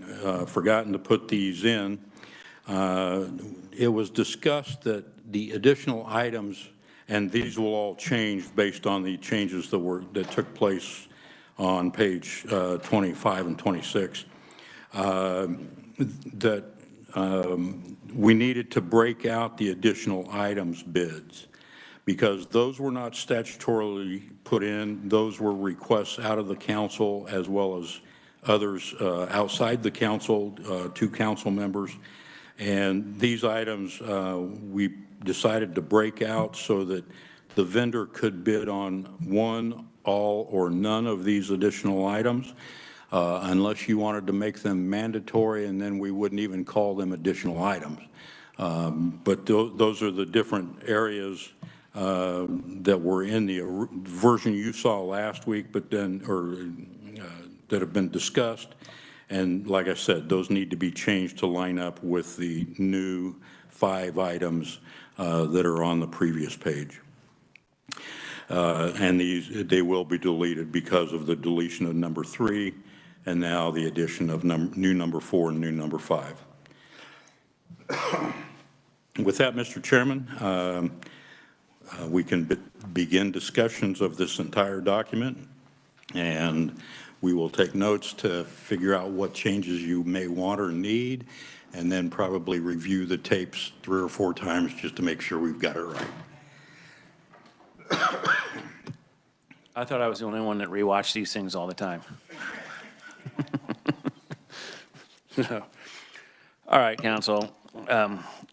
forgotten to put these in, it was discussed that the additional items, and these will all change based on the changes that took place on page 25 and 26, that we needed to break out the additional items bids, because those were not statutorily put in. Those were requests out of the council as well as others outside the council, 2 council members. And these items we decided to break out so that the vendor could bid on one, all, or none of these additional items, unless you wanted to make them mandatory, and then we wouldn't even call them additional items. But those are the different areas that were in the version you saw last week, but then, that have been discussed. And like I said, those need to be changed to line up with the new 5 items that are on the previous page. And they will be deleted because of the deletion of number 3 and now the addition of new number 4 and new number 5. With that, Mr. Chairman, we can begin discussions of this entire document, and we will take notes to figure out what changes you may want or need, and then probably review the tapes 3 or 4 times just to make sure we've got it right. I thought I was the only one that rewatched these things all the time. So, all right, council.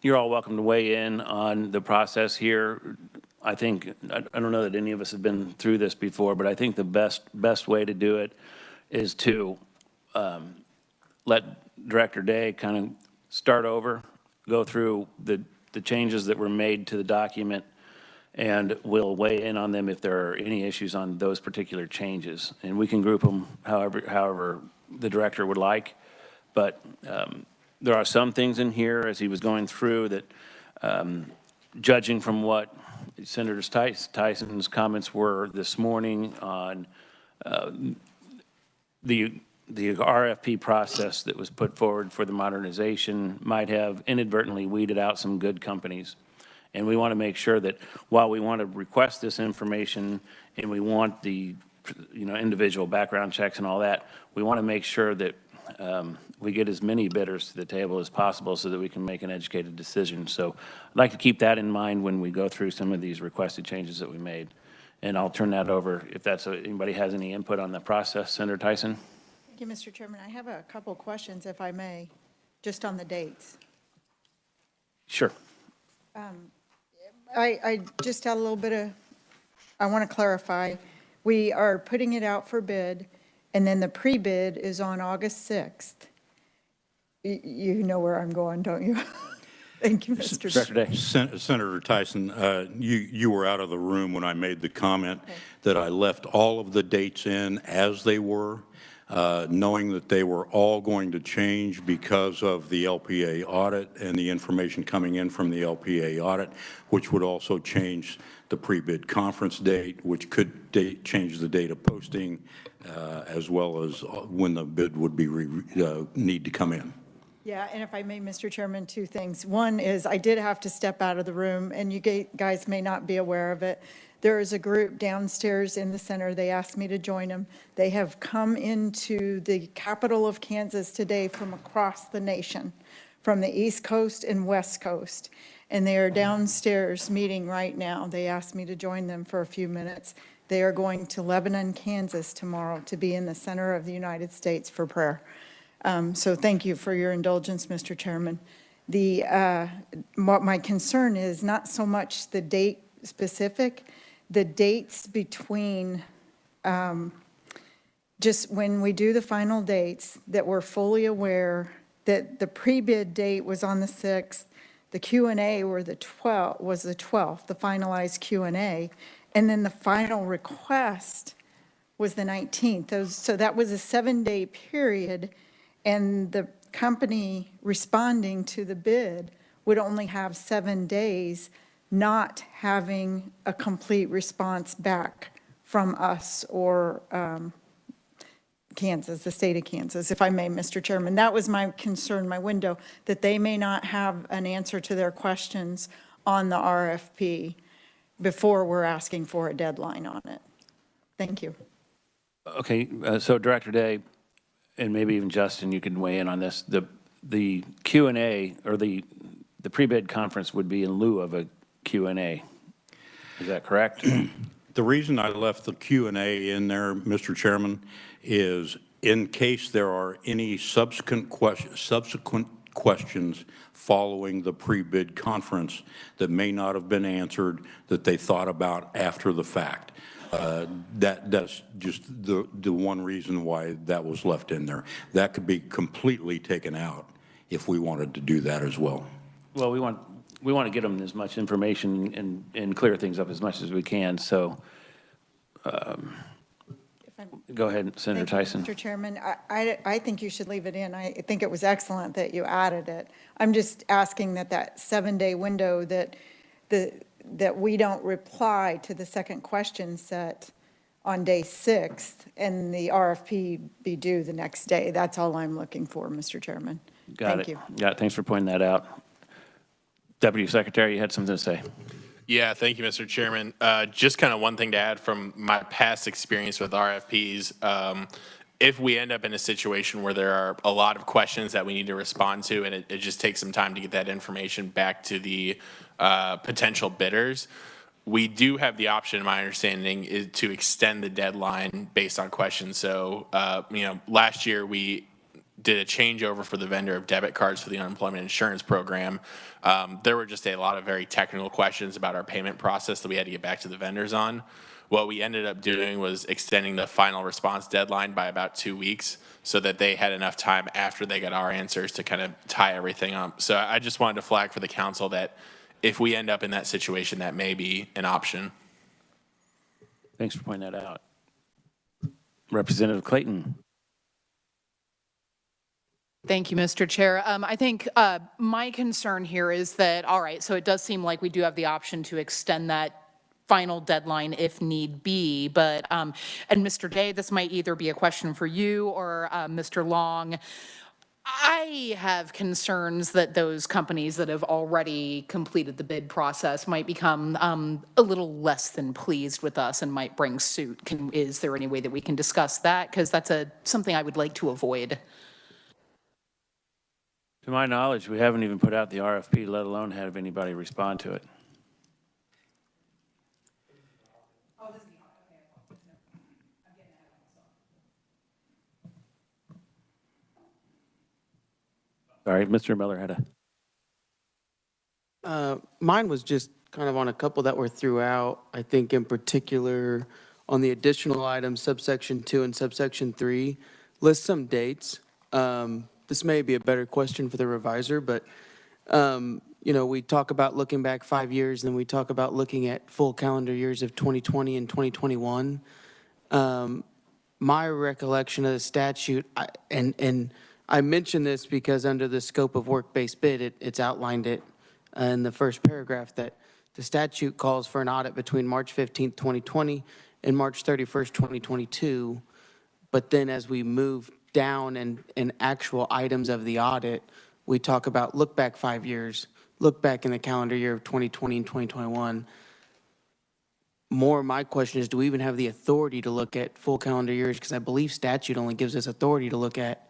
You're all welcome to weigh in on the process here. I think, I don't know that any of us have been through this before, but I think the best way to do it is to let Director Day kind of start over, go through the changes that were made to the document, and we'll weigh in on them if there are any issues on those particular changes. And we can group them however the director would like. But there are some things in here, as he was going through, that judging from what Senator Tyson's comments were this morning on the RFP process that was put forward for the modernization might have inadvertently weeded out some good companies. And we want to make sure that while we want to request this information and we want the individual background checks and all that, we want to make sure that we get as many bidders to the table as possible so that we can make an educated decision. So I'd like to keep that in mind when we go through some of these requested changes that we made. And I'll turn that over if anybody has any input on the process. Senator Tyson? Thank you, Mr. Chairman. I have a couple questions, if I may, just on the dates. Sure. I just had a little bit of, I want to clarify. We are putting it out for bid, and then the pre-bid is on August 6th. You know where I'm going, don't you? Thank you, Mr. Chairman. Senator Tyson, you were out of the room when I made the comment that I left all of the dates in as they were, knowing that they were all going to change because of the LPA audit and the information coming in from the LPA audit, which would also change the pre-bid conference date, which could change the date of posting, as well as when the bid would be need to come in. Yeah, and if I may, Mr. Chairman, 2 things. One is I did have to step out of the room, and you guys may not be aware of it. There is a group downstairs in the center. They asked me to join them. They have come into the capital of Kansas today from across the nation, from the East Coast and West Coast. And they are downstairs meeting right now. They asked me to join them for a few minutes. They are going to Lebanon, Kansas tomorrow to be in the center of the United States for prayer. So thank you for your indulgence, Mr. Chairman. My concern is not so much the date specific, the dates between, just when we do the final dates, that we're fully aware that the pre-bid date was on the 6th, the Q&A was the 12th, the finalized Q&A, and then the final request was the 19th. So that was a 7-day period, and the company responding to the bid would only have 7 days, not having a complete response back from us or Kansas, the state of Kansas, if I may, Mr. Chairman. That was my concern, my window, that they may not have an answer to their questions on the RFP before we're asking for a deadline on it. Thank you. Okay, so Director Day, and maybe even Justin, you can weigh in on this. The Q&A or the pre-bid conference would be in lieu of a Q&A. Is that correct? The reason I left the Q&A in there, Mr. Chairman, is in case there are any subsequent questions following the pre-bid conference that may not have been answered, that they thought about after the fact. That's just the one reason why that was left in there. That could be completely taken out if we wanted to do that as well. Well, we want to get them as much information and clear things up as much as we can. So go ahead, Senator Tyson. Mr. Chairman, I think you should leave it in. I think it was excellent that you added it. I'm just asking that 7-day window that we don't reply to the second question set on day 6 and the RFP be due the next day. That's all I'm looking for, Mr. Chairman. Thank you. Got it. Thanks for pointing that out. Deputy Secretary, you had something to say. Yeah, thank you, Mr. Chairman. Just kind of one thing to add from my past experience with RFPs. If we end up in a situation where there are a lot of questions that we need to respond to, and it just takes some time to get that information back to the potential bidders, we do have the option, my understanding, is to extend the deadline based on questions. So, last year we did a changeover for the vendor of debit cards for the unemployment insurance program. There were just a lot of very technical questions about our payment process that we had to get back to the vendors on. What we ended up doing was extending the final response deadline by about 2 weeks so that they had enough time after they got our answers to kind of tie everything up. So I just wanted to flag for the council that if we end up in that situation, that may be an option. Thanks for pointing that out. Representative Clayton. Thank you, Mr. Chair. I think my concern here is that, all right, so it does seem like we do have the option to extend that final deadline if need be, but, and Mr. Day, this might either be a question for you or Mr. Long. I have concerns that those companies that have already completed the bid process might become a little less than pleased with us and might bring suit. Is there any way that we can discuss that? Because that's something I would like to avoid. To my knowledge, we haven't even put out the RFP, let alone have anybody respond to it. Sorry, Mr. Miller had a... Mine was just kind of on a couple that were throughout. I think in particular on the additional items, subsection 2 and subsection 3, list some dates. This may be a better question for the reviser, but we talk about looking back 5 years, and we talk about looking at full calendar years of 2020 and 2021. My recollection of the statute, and I mention this because under the scope of work-based bid, it's outlined it in the first paragraph that the statute calls for an audit between March 15th, 2020 and March 31st, 2022. But then as we move down in actual items of the audit, we talk about look back 5 years, look back in the calendar year of 2020 and 2021. More my question is, do we even have the authority to look at full calendar years? Because I believe statute only gives us authority to look at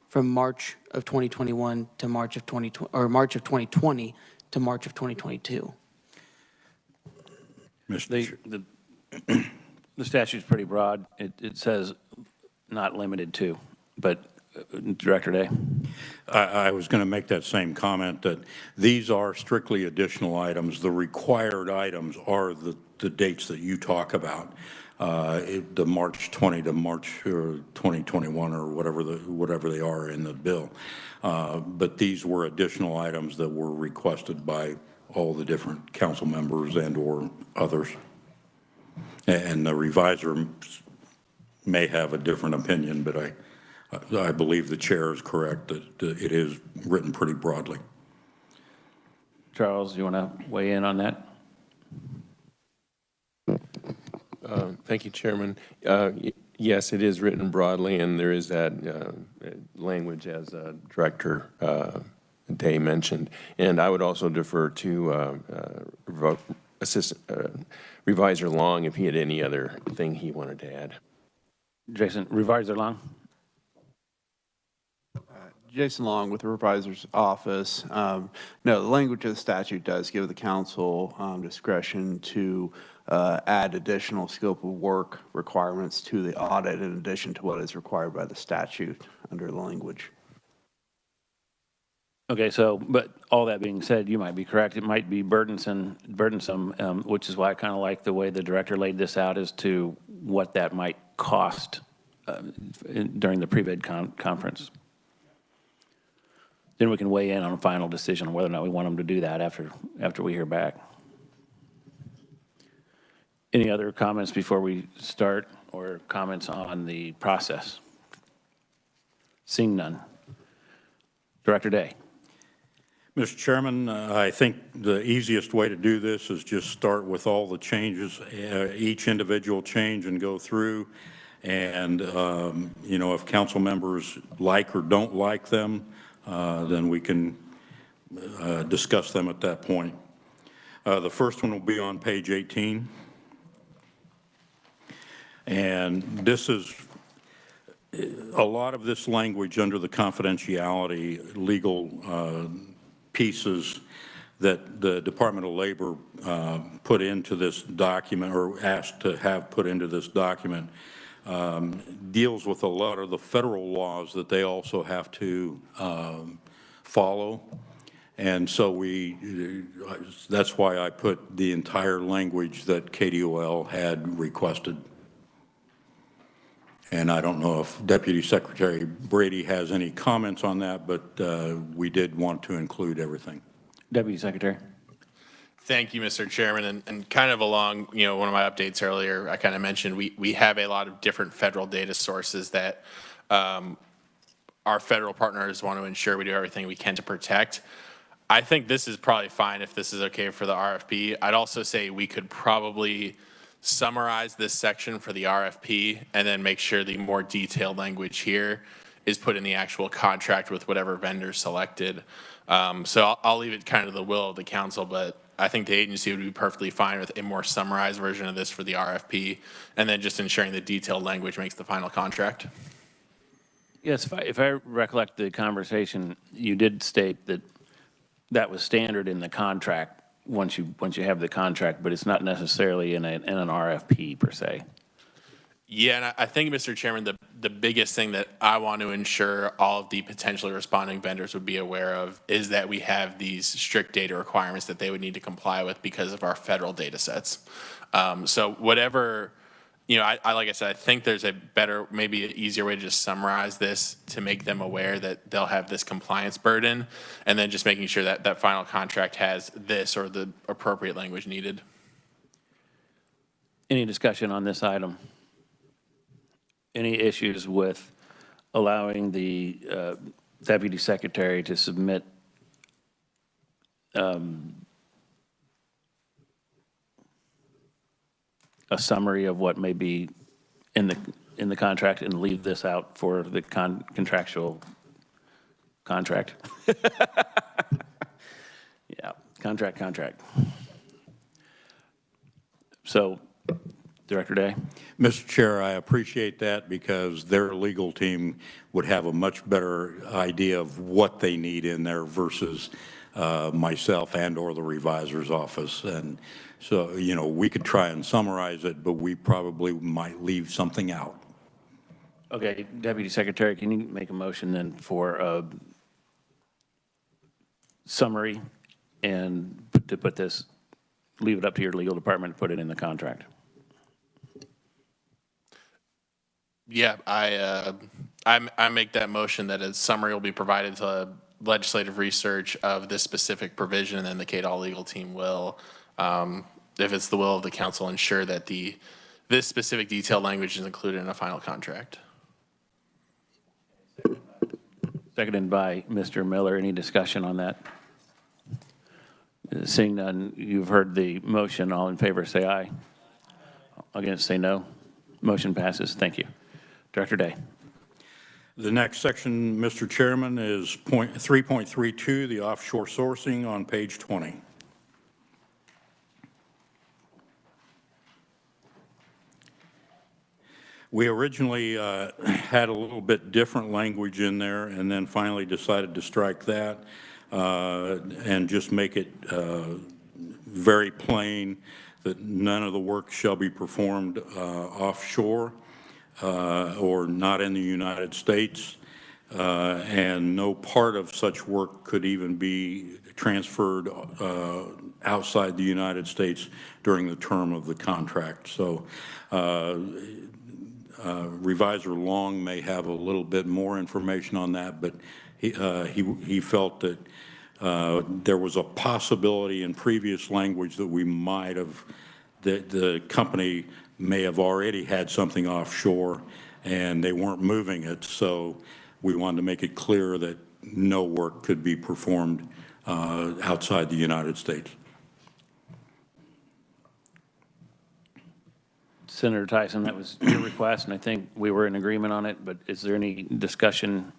from March of 2021 to March of 2020, or March of 2020 to March of 2022. The statute's pretty broad. It says not limited to, but Director Day. I was going to make that same comment that these are strictly additional items. The required items are the dates that you talk about. The March 20 to March 2021 or whatever they are in the bill. But these were additional items that were requested by all the different council members and or others. And the reviser may have a different opinion, but I believe the chair is correct that it is written pretty broadly. Charles, you want to weigh in on that? Thank you, Chairman. Yes, it is written broadly, and there is that language as Director Day mentioned. And I would also defer to Reviser Long if he had any other thing he wanted to add. Jason, Reviser Long. Jason Long with the Revisor's Office. No, the language of the statute does give the council discretion to add additional scope of work requirements to the audit in addition to what is required by the statute under the language. Okay, so, but all that being said, you might be correct. It might be burdensome, which is why I kind of like the way the director laid this out as to what that might cost during the pre-bid conference. Then we can weigh in on a final decision on whether or not we want them to do that after we hear back. Any other comments before we start, or comments on the process? Seeing none. Director Day. Mr. Chairman, I think the easiest way to do this is just start with all the changes, each individual change, and go through. And, you know, if council members like or don't like them, then we can discuss them at that point. The first one will be on page 18. And this is a lot of this language under the confidentiality legal pieces that the Department of Labor put into this document, or asked to have put into this document, deals with a lot of the federal laws that they also have to follow. And so that's why I put the entire language that KDOL had requested. And I don't know if Deputy Secretary Brady has any comments on that, but we did want to include everything. Deputy Secretary. Thank you, Mr. Chairman. And kind of along, you know, one of my updates earlier, I kind of mentioned we have a lot of different federal data sources that our federal partners want to ensure we do everything we can to protect. I think this is probably fine if this is okay for the RFP. I'd also say we could probably summarize this section for the RFP and then make sure the more detailed language here is put in the actual contract with whatever vendor selected. So I'll leave it kind of the will of the council, but I think the agency would be perfectly fine with a more summarized version of this for the RFP, and then just ensuring the detailed language makes the final contract. Yes, if I recollect the conversation, you did state that that was standard in the contract once you have the contract, but it's not necessarily in an RFP per se. Yeah, and I think, Mr. Chairman, the biggest thing that I want to ensure all of the potentially responding vendors would be aware of is that we have these strict data requirements that they would need to comply with because of our federal data sets. So whatever, you know, I like I said, I think there's a better, maybe an easier way to just summarize this to make them aware that they'll have this compliance burden, and then just making sure that that final contract has this or the appropriate language needed. Any discussion on this item? Any issues with allowing the Deputy Secretary to submit a summary of what may be in the contract and leave this out for the contractual contract? Yeah, contract. So, Director Day. Mr. Chair, I appreciate that because their legal team would have a much better idea of what they need in there versus myself and or the revisor's office. And so, you know, we could try and summarize it, but we probably might leave something out. Okay, Deputy Secretary, can you make a motion then for a summary and to put this, leave it up to your legal department to put it in the contract? Yeah, I make that motion that a summary will be provided to legislative research of this specific provision, and then the KDOL legal team will, if it's the will of the council, ensure that this specific detailed language is included in a final contract. Seconded by Mr. Miller. Any discussion on that? Seeing none, you've heard the motion. All in favor say aye. Against say no. Motion passes. Thank you. Director Day. The next section, Mr. Chairman, is 3.32, the offshore sourcing on page 20. We originally had a little bit different language in there and then finally decided to strike that and just make it very plain that none of the work shall be performed offshore or not in the United States, and no part of such work could even be transferred outside the United States during the term of the contract. So Revisor Long may have a little bit more information on that, but he felt that there was a possibility in previous language that we might have, that the company may have already had something offshore and they weren't moving it. So we wanted to make it clear that no work could be performed outside the United States. Senator Tyson, that was your request, and I think we were in agreement on it, but is there any discussion?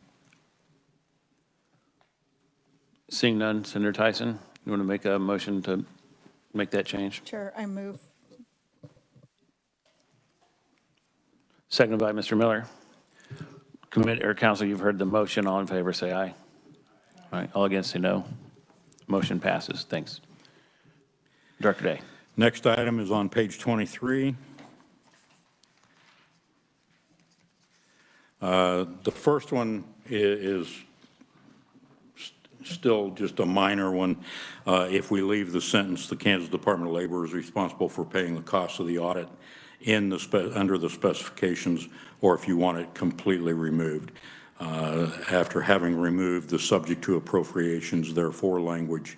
Seeing none, Senator Tyson, you want to make a motion to make that change? Chair, I move. Seconded by Mr. Miller. Committee or council, you've heard the motion. All in favor, say aye. All right, all against, say no. Motion passes. Thanks. Director Day. Next item is on page 23. The first one is still just a minor one. If we leave the sentence, the Kansas Department of Labor is responsible for paying the cost of the audit in the under the specifications, or if you want it completely removed. After having removed the subject to appropriations, therefore language,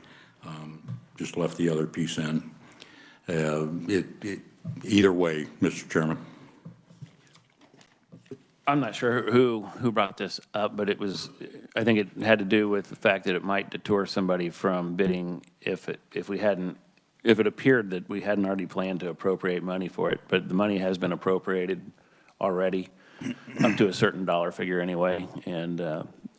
just left the other piece in. Either way, Mr. Chairman. I'm not sure who brought this up, but it was, I think it had to do with the fact that it might deter somebody from bidding if it appeared that we hadn't already planned to appropriate money for it, but the money has been appropriated already up to a certain dollar figure anyway. And,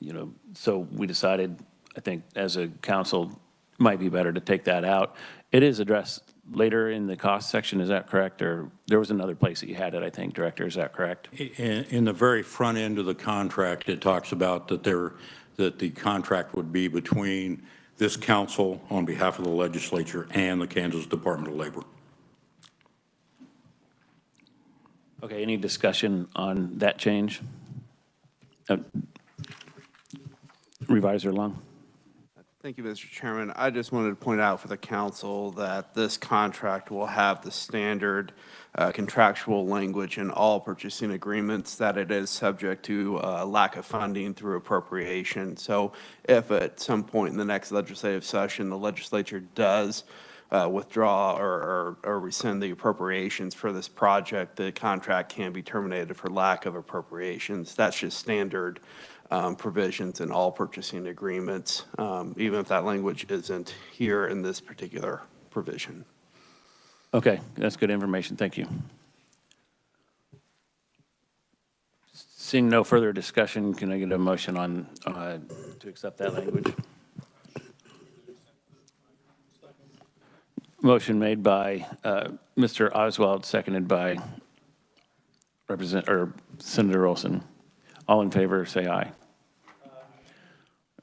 you know, so we decided, I think as a council, it might be better to take that out. It is addressed later in the cost section, is that correct? Or there was another place that you had it, I think, Director, is that correct? In the very front end of the contract, it talks about that the contract would be between this council on behalf of the legislature and the Kansas Department of Labor. Okay, any discussion on that change? Revisor Long. Thank you, Mr. Chairman. I just wanted to point out for the council that this contract will have the standard contractual language in all purchasing agreements that it is subject to lack of funding through appropriation. So if at some point in the next legislative session the legislature does withdraw or rescind the appropriations for this project, the contract can be terminated for lack of appropriations. That's just standard provisions in all purchasing agreements, even if that language isn't here in this particular provision. Okay, that's good information. Thank you. Seeing no further discussion, can I get a motion on to accept that language? Motion made by Mr. Oswald, seconded by Senator Olson. All in favor, say aye.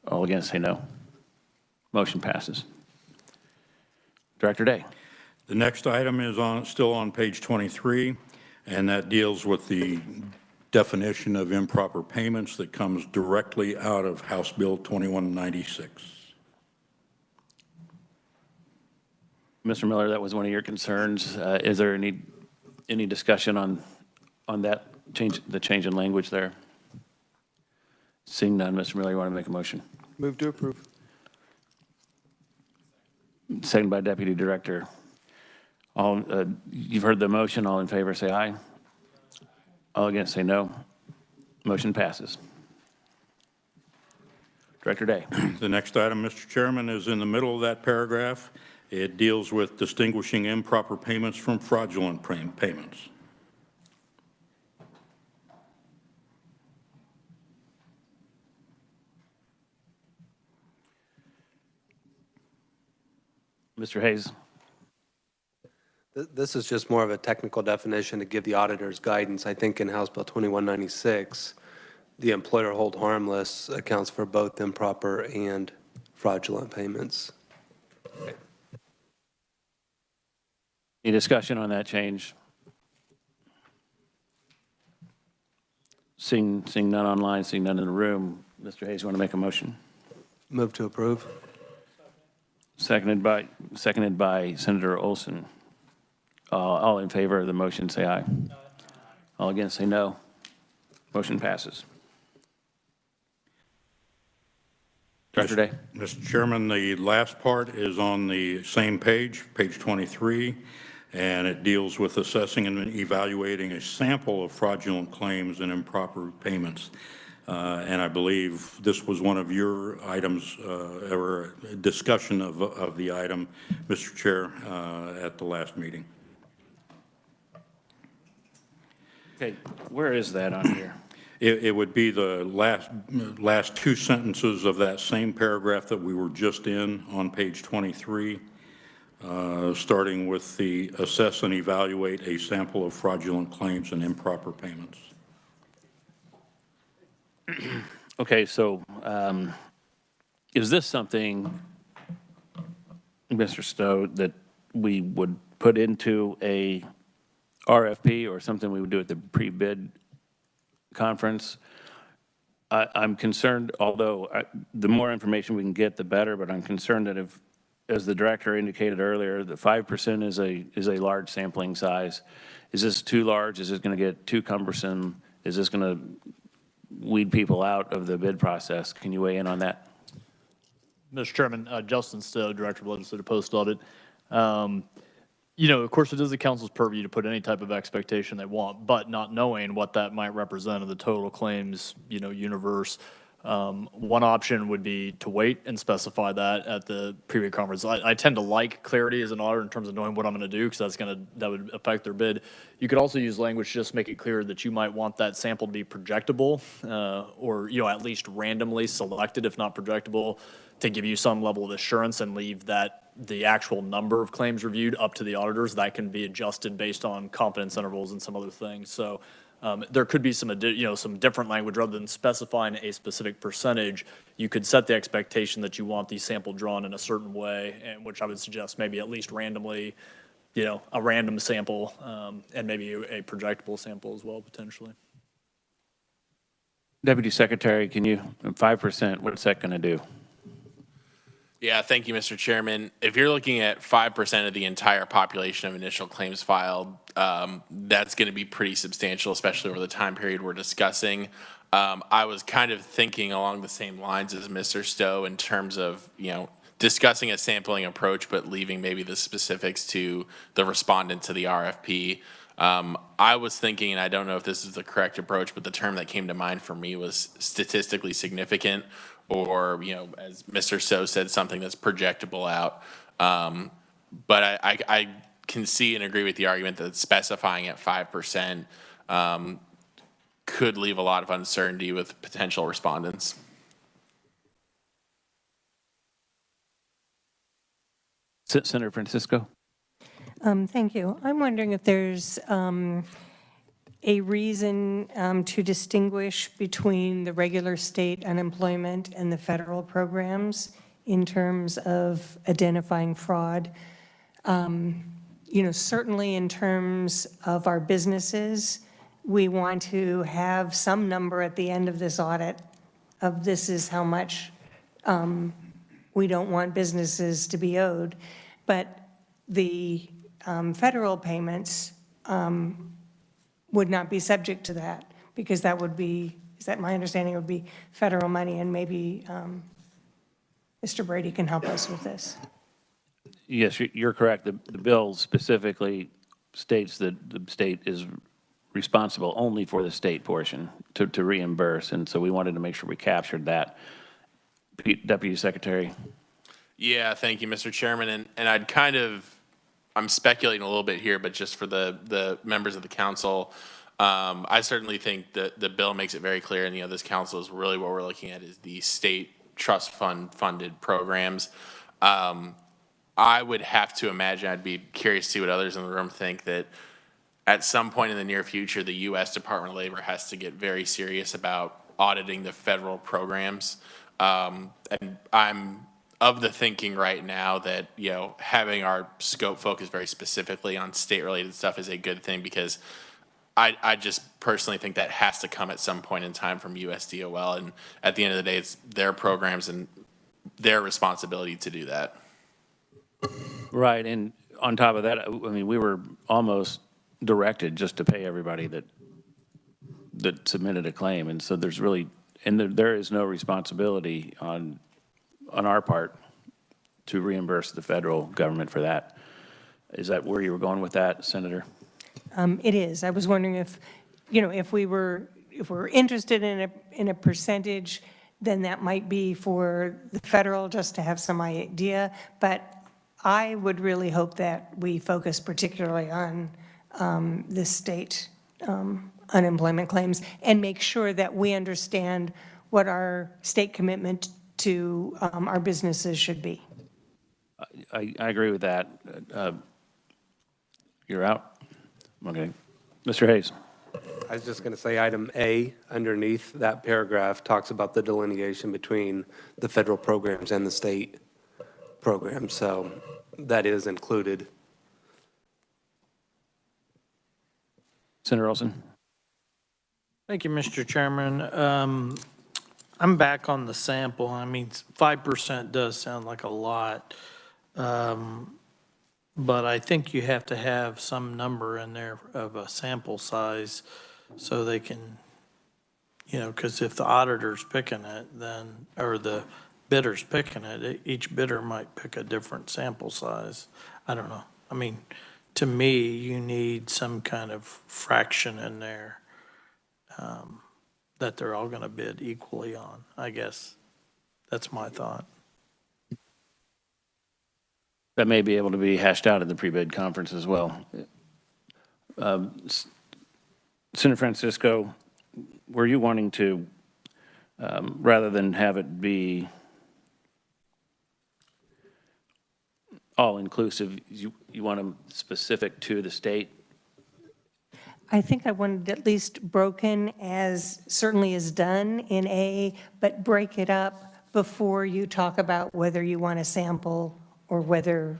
All against, say no. Motion passes. Director Day. The next item is still on page 23, and that deals with the definition of improper payments that comes directly out of House Bill 2196. Mr. Miller, that was one of your concerns. Is there any discussion on that change, the change in language there? Seeing none, Mr. Miller, you want to make a motion? Move to approve. Second by Deputy Director. All, you've heard the motion. All in favor, say aye. All against, say no. Motion passes. Director Day. The next item, Mr. Chairman, is in the middle of that paragraph. It deals with distinguishing improper payments from fraudulent payments. Mr. Hayes. This is just more of a technical definition to give the auditors guidance. I think in House Bill 2196, the employer hold harmless accounts for both improper and fraudulent payments. Any discussion on that change? Seeing none online, seeing none in the room, Mr. Hayes, you want to make a motion? Move to approve. Seconded by Senator Olson. All in favor of the motion, say aye. All against, say no. Motion passes. Director Day. Mr. Chairman, the last part is on the same page, page 23, and it deals with assessing and evaluating a sample of fraudulent claims and improper payments. And I believe this was one of your items, or a discussion of the item, Mr. Chair, at the last meeting. Okay, where is that on here? It would be the last two sentences of that same paragraph that we were just in on page 23, starting with the assess and evaluate a sample of fraudulent claims and improper payments. Okay, so is this something, Mr. Stowe, that we would put into a RFP or something we would do at the pre-bid conference? I'm concerned, although the more information we can get, the better, but I'm concerned that if, as the director indicated earlier, the 5% is a large sampling size. Is this too large? Is it going to get too cumbersome? Is this going to weed people out of the bid process? Can you weigh in on that? Mr. Chairman, Justin Stowe, Director of Legislative Post Audit. You know, of course, it is the council's purview to put any type of expectation they want, but not knowing what that might represent of the total claims, you know, universe. One option would be to wait and specify that at the pre-bid conference. I tend to like clarity as an auditor in terms of knowing what I'm going to do, because that would affect their bid. You could also use language to just make it clear that you might want that sample to be projectable, or, you know, at least randomly selected, if not projectable, to give you some level of assurance and leave the actual number of claims reviewed up to the auditors. That can be adjusted based on confidence intervals and some other things. So there could be some different language rather than specifying a specific percentage. You could set the expectation that you want the sample drawn in a certain way, and which I would suggest maybe at least randomly, you know, a random sample, and maybe a projectable sample as well, potentially. Deputy Secretary, can you, 5%, what's that going to do? Yeah, thank you, Mr. Chairman. If you're looking at 5% of the entire population of initial claims filed, that's going to be pretty substantial, especially over the time period we're discussing. I was kind of thinking along the same lines as Mr. Stowe in terms of, you know, discussing a sampling approach, but leaving maybe the specifics to the respondent to the RFP. I was thinking, and I don't know if this is the correct approach, but the term that came to mind for me was statistically significant, or, you know, as Mr. Stowe said, something that's projectable out. But I can see and agree with the argument that specifying at 5% could leave a lot of uncertainty with potential respondents. Senator Francisco. Thank you. I'm wondering if there's a reason to distinguish between the regular state unemployment and the federal programs in terms of identifying fraud. You know, certainly in terms of our businesses, we want to have some number at the end of this audit of this is how much we don't want businesses to be owed. But the federal payments would not be subject to that, because that would be, is that my understanding, it would be federal money, and maybe Mr. Brady can help us with this. Yes, you're correct. The bill specifically states that the state is responsible only for the state portion to reimburse, and so we wanted to make sure we captured that. Deputy Secretary. Yeah, thank you, Mr. Chairman. And I'm speculating a little bit here, but just for the members of the council, I certainly think that the bill makes it very clear, and, you know, this council is really what we're looking at is the state trust fund funded programs. I would have to imagine, I'd be curious to see what others in the room think, that at some point in the near future, the U.S. Department of Labor has to get very serious about auditing the federal programs. And of the thinking right now that, you know, having our scope focus very specifically on state-related stuff is a good thing, because I just personally think that has to come at some point in time from USDOL, and at the end of the day, it's their programs and their responsibility to do that. Right, and on top of that, I mean, we were almost directed just to pay everybody that submitted a claim, and so there's really, and there is no responsibility on our part to reimburse the federal government for that. Is that where you were going with that, Senator? It is. I was wondering if, you know, if we were interested in a percentage, then that might be for the federal, just to have some idea. But I would really hope that we focus particularly on the state unemployment claims and make sure that we understand what our state commitment to our businesses should be. I agree with that. You're out? Okay. Mr. Hayes. I was just going to say item A underneath that paragraph talks about the delineation between the federal programs and the state programs. So that is included. Senator Olson. Thank you, Mr. Chairman. I'm back on the sample. I mean, 5% does sound like a lot. But I think you have to have some number in there of a sample size so they can, you know, because if the auditor's picking it, then, or the bidder's picking it, each bidder might pick a different sample size. I don't know. I mean, to me, you need some kind of fraction in there that they're all going to bid equally on, I guess. That's my thought. That may be able to be hashed out at the pre-bid conference as well. Senator Francisco, were you wanting to, rather than have it be all-inclusive, you want them specific to the state? I think I wanted at least broken, as certainly is done in A, but break it up before you talk about whether you want a sample or whether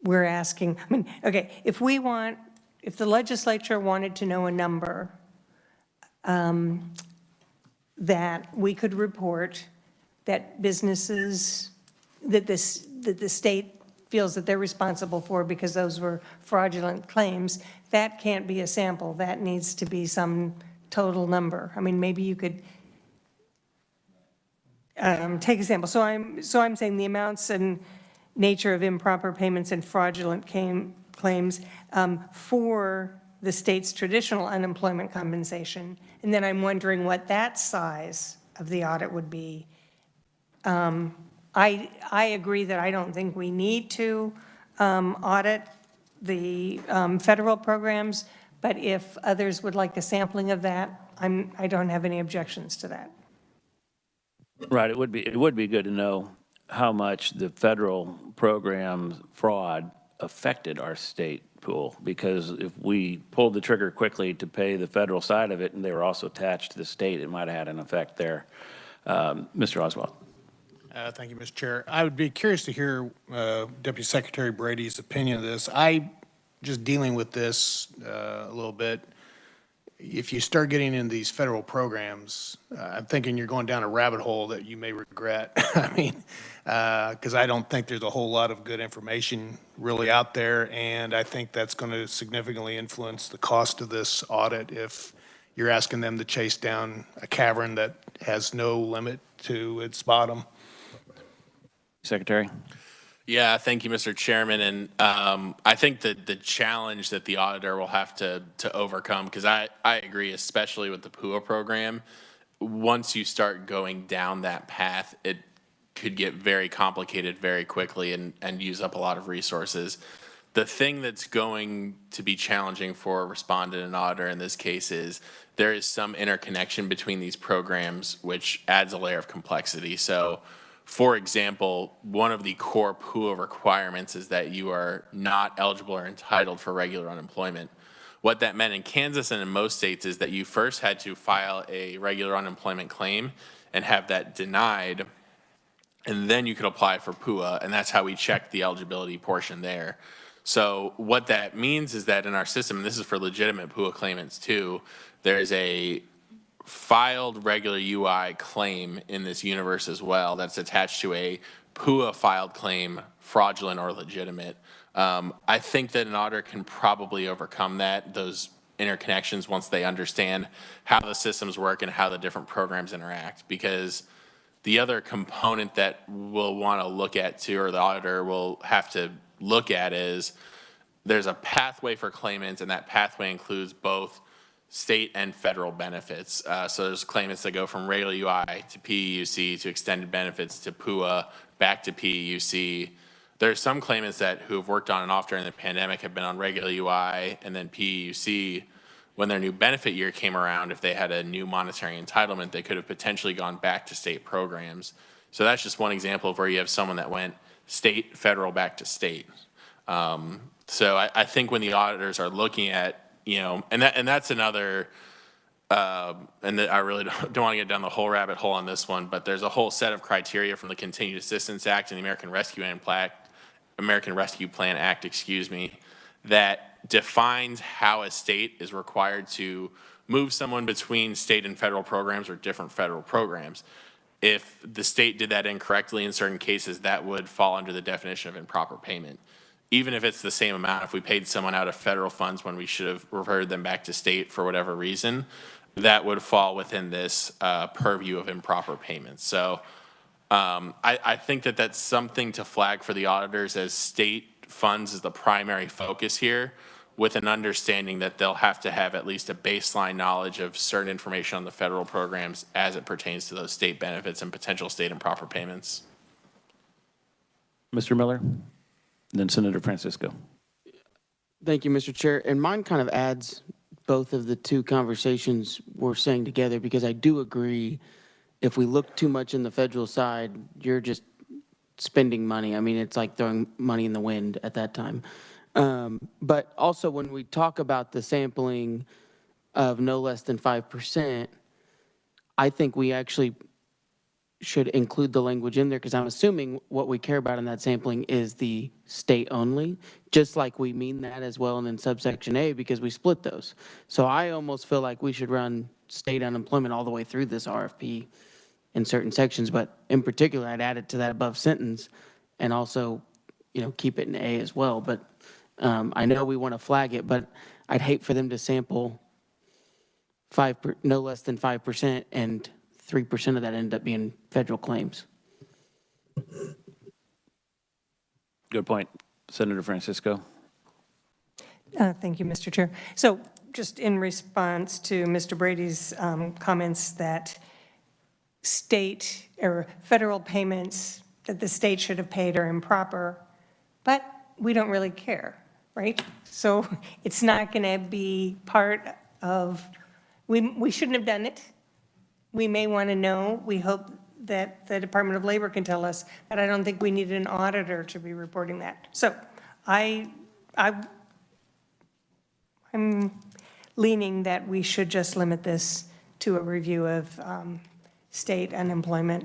we're asking. I mean, okay, if the legislature wanted to know a number that we could report that businesses, that the state feels that they're responsible for because those were fraudulent claims, that can't be a sample. That needs to be some total number. I mean, maybe you could take a sample. So I'm saying the amounts and nature of improper payments and fraudulent claims for the state's traditional unemployment compensation. And then I'm wondering what that size of the audit would be. I agree that I don't think we need to audit the federal programs, but if others would like a sampling of that, I don't have any objections to that. Right, it would be good to know how much the federal program fraud affected our state pool, because if we pulled the trigger quickly to pay the federal side of it and they were also attached to the state, it might have had an effect there. Mr. Oswald. Thank you, Mr. Chair. I would be curious to hear Deputy Secretary Brady's opinion of this. I, just dealing with this a little bit, if you start getting into these federal programs, I'm thinking you're going down a rabbit hole that you may regret. I mean, because I don't think there's a whole lot of good information really out there, and I think that's going to significantly influence the cost of this audit if you're asking them to chase down a cavern that has no limit to its bottom. Secretary. Yeah, thank you, Mr. Chairman. And I think that the challenge that the auditor will have to overcome, because I agree, especially with the PUA program, once you start going down that path, it could get very complicated very quickly and use up a lot of resources. The thing that's going to be challenging for a respondent and auditor in this case is there is some interconnection between these programs, which adds a layer of complexity. So, for example, one of the core PUA requirements is that you are not eligible or entitled for regular unemployment. What that meant in Kansas and in most states is that you first had to file a regular unemployment claim and have that denied and then you could apply for PUA, and that's how we check the eligibility portion there. So what that means is that in our system, and this is for legitimate PUA claimants too, there's a filed regular UI claim in this universe as well that's attached to a PUA filed claim, fraudulent or legitimate. I think that an auditor can probably overcome those interconnections once they understand how the systems work and how the different programs interact. Because the other component that we'll want to look at too, or the auditor will have to look at, is there's a pathway for claimants, and that pathway includes both state and federal benefits. So there's claimants that go from regular UI to PEUC to extended benefits to PUA back to PEUC. There's some claimants who have worked on and off during the pandemic have been on regular UI and then PEUC. When their new benefit year came around, if they had a new monetary entitlement, they could have potentially gone back to state programs. So that's just one example of where you have someone that went state, federal, back to state. So I think when the auditors are looking at, and that's another, and I really don't want to get down the whole rabbit hole on this one, but there's a whole set of criteria from the Continued Assistance Act and the American Rescue Plan Act, that defines how a state is required to move someone between state and federal programs or different federal programs. If the state did that incorrectly in certain cases, that would fall under the definition of improper payment. Even if it's the same amount, if we paid someone out of federal funds when we should have reverted them back to state for whatever reason, that would fall within this purview of improper payments. So I think that that's something to flag for the auditors, as state funds is the primary focus here, with an understanding that they'll have to have at least a baseline knowledge of certain information on the federal programs as it pertains to those state benefits and potential state improper payments. Mr. Miller, and then Senator Francisco. Thank you, Mr. Chair. And mine kind of adds both of the two conversations we're saying together, because I do agree, if we look too much in the federal side, you're just spending money. I mean, it's like throwing money in the wind at that time. But also when we talk about the sampling of no less than 5%, I think we actually should include the language in there, because I'm assuming what we care about in that sampling is the state only, just like we mean that as well in subsection A, because we split those. So I almost feel like we should run state unemployment all the way through this RFP in certain sections, but in particular, I'd add it to that above sentence and also, keep it in A as well. But I know we want to flag it, but I'd hate for them to sample no less than 5%, and 3% of that end up being federal claims. Good point. Senator Francisco. Thank you, Mr. Chair. So just in response to Mr. Brady's comments that state or federal payments that the state should have paid are improper, but we don't really care, right? So it's not going to be part of, we shouldn't have done it. We may want to know. We hope that the Department of Labor can tell us, but I don't think we need an auditor to be reporting that. So I'm leaning that we should just limit this to a review of state unemployment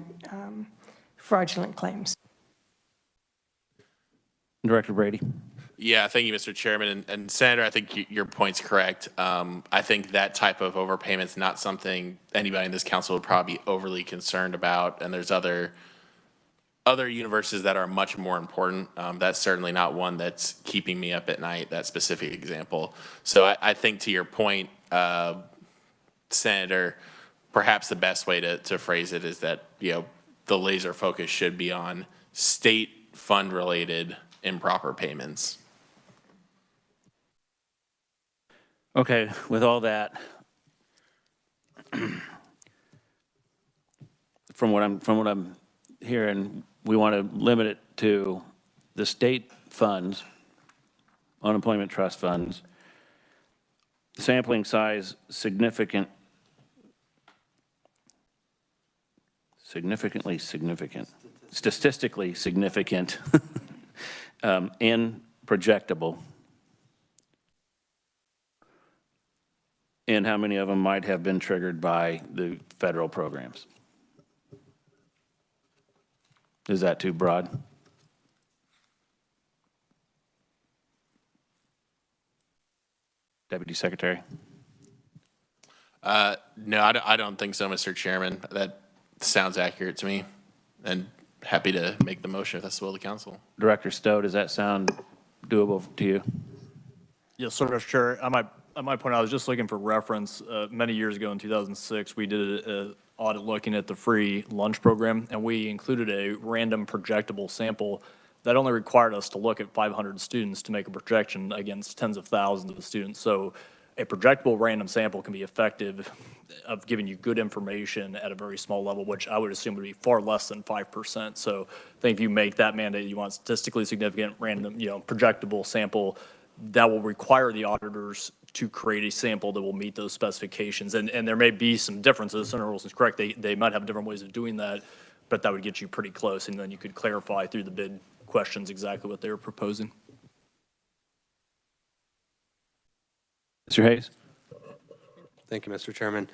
fraudulent claims. Director Brady. Yeah, thank you, Mr. Chairman. And Senator, I think your point's correct. I think that type of overpayment is not something anybody in this council would probably be overly concerned about. And there's other universes that are much more important. That's certainly not one that's keeping me up at night, that specific example. So I think to your point, Senator, perhaps the best way to phrase it is that, the laser focus should be on state fund-related improper payments. Okay, with all that, from what I'm hearing, we want to limit it to the state funds, unemployment trust funds, sampling size statistically significant, and projectable, and how many of them might have been triggered by the federal programs. Is that too broad? Deputy Secretary? No, I don't think so, Mr. Chairman. That sounds accurate to me, and happy to make the motion if that's the will of the council. Director Stowe, does that sound doable to you? Yes, sir, Mr. Chair. I might point out, I was just looking for reference. Many years ago in 2006, we did an audit looking at the free lunch program, and we included a random projectable sample that only required us to look at 500 students to make a projection against tens of thousands of students. So a projectable random sample can be effective of giving you good information at a very small level, which I would assume would be far less than 5%. So I think if you make that mandate, you want statistically significant random, projectable sample, that will require the auditors to create a sample that will meet those specifications. And there may be some differences. Senator Wilson's correct. They might have different ways of doing that, but that would get you pretty close. And then you could clarify through the bid questions exactly what they were proposing. Mr. Hayes? Thank you, Mr. Chairman.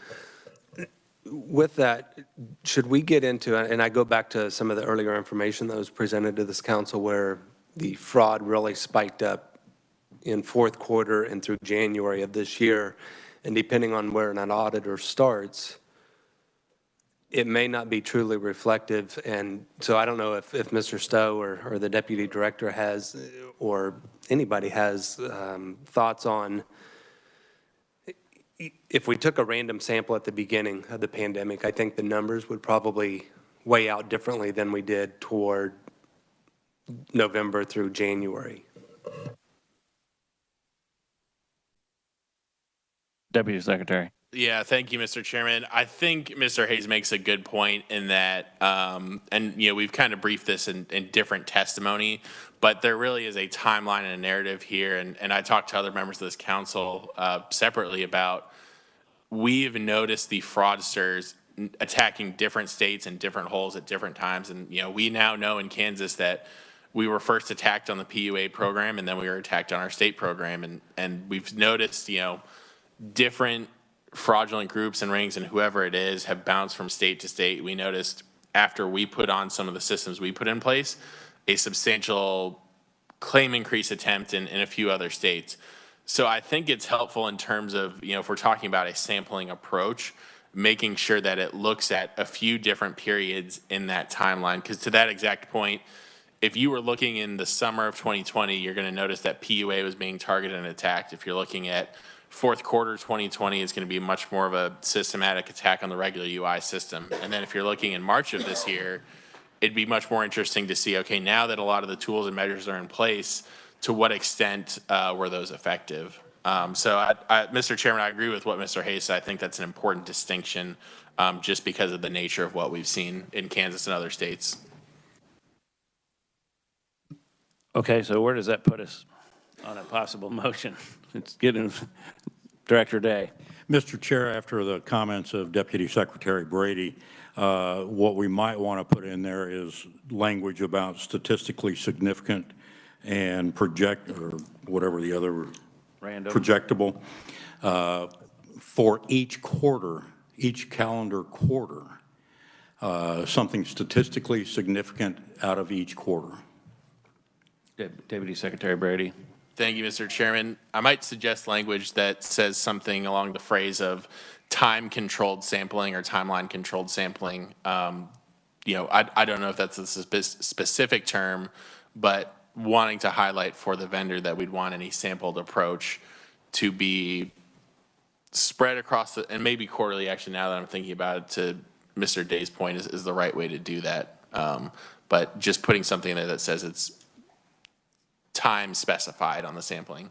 With that, should we get into, and I go back to some of the earlier information that was presented to this council where the fraud really spiked up in fourth quarter and through January of this year, and depending on where an auditor starts, it may not be truly reflective. And so I don't know if Mr. Stowe or the deputy director has, or anybody has thoughts on, if we took a random sample at the beginning of the pandemic, I think the numbers would probably weigh out differently than we did toward November through January. Deputy Secretary. Yeah, thank you, Mr. Chairman. I think Mr. Hayes makes a good point in that, and we've kind of briefed this in different testimony, but there really is a timeline and a narrative here. And I talked to other members of this council separately about, we've noticed the fraudsters attacking different states and different holes at different times. And, we now know in Kansas that we were first attacked on the PUA program, and then we were attacked on our state program. And we've noticed, different fraudulent groups and rings and whoever it is have bounced from state to state. We noticed after we put on some of the systems we put in place, a substantial claim increase attempt in a few other states. So I think it's helpful in terms of, if we're talking about a sampling approach, making sure that it looks at a few different periods in that timeline. Because to that exact point, if you were looking in the summer of 2020, you're going to notice that PUA was being targeted and attacked. If you're looking at fourth quarter 2020, it's going to be much more of a systematic attack on the regular UI system. And then if you're looking in March of this year, it'd be much more interesting to see, okay, now that a lot of the tools and measures are in place, to what extent were those effective? So Mr. Chairman, I agree with what Mr. Hayes said. I think that's an important distinction just because of the nature of what we've seen in Kansas and other states. Okay, so where does that put us on a possible motion? It's getting Director Day. Mr. Chair, after the comments of Deputy Secretary Brady, what we might want to put in there is language about statistically significant and project, or whatever the other, random, projectable, for each quarter, each calendar quarter, something statistically significant out of each quarter. Deputy Secretary Brady. Thank you, Mr. Chairman. I might suggest language that says something along the phrase of time-controlled sampling or timeline-controlled sampling. I don't know if that's a specific term, but wanting to highlight for the vendor that we'd want any sampled approach to be spread across and maybe quarterly, actually, now that I'm thinking about it, to Mr. Day's point, is the right way to do that. But just putting something there that says it's time specified on the sampling.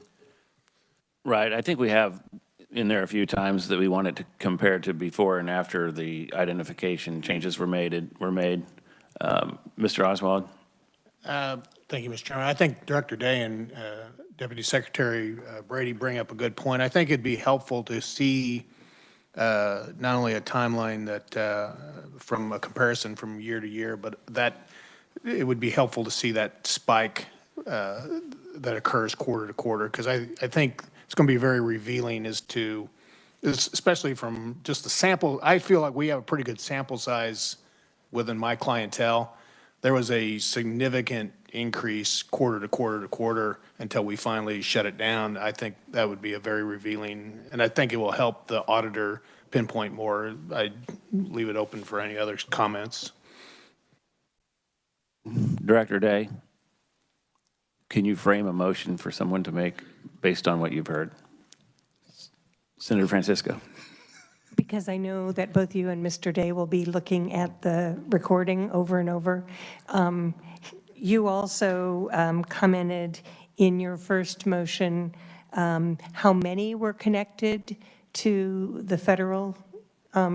Right. I think we have in there a few times that we wanted to compare to before and after the identification changes were made. Mr. Oswald. Thank you, Mr. Chairman. I think Director Day and Deputy Secretary Brady bring up a good point. I think it'd be helpful to see not only a timeline that from a comparison from year to year, but that it would be helpful to see that spike that occurs quarter to quarter, because I think it's going to be very revealing as to, especially from just the sample. I feel like we have a pretty good sample size within my clientele, there was a significant increase quarter to quarter to quarter until we finally shut it down. I think that would be a very revealing, and I think it will help the auditor pinpoint more. I leave it open for any other comments. Director Day, can you frame a motion for someone to make based on what you've heard? Senator Francisco. Because I know that both you and Mr. Day will be looking at the recording over and over. You also commented in your first motion how many were connected to the federal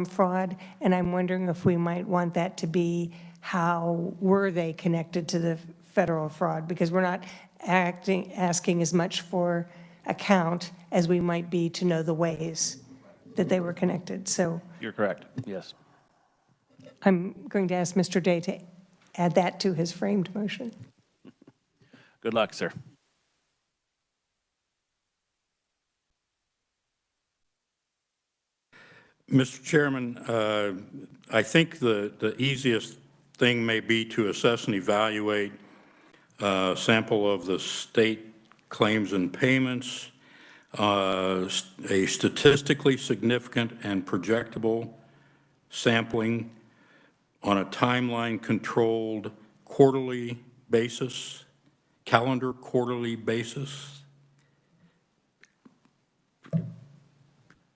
fraud, and I'm wondering if we might want that to be how were they connected to the federal fraud, because we're not asking as much for a count as we might be to know the ways that they were connected. So You're correct, yes. I'm going to ask Mr. Day to add that to his framed motion. Good luck, sir. Mr. Chairman, I think the easiest thing may be to assess and evaluate a sample of the state claims and payments, a statistically significant and projectable sampling on a timeline-controlled quarterly basis, calendar quarterly basis,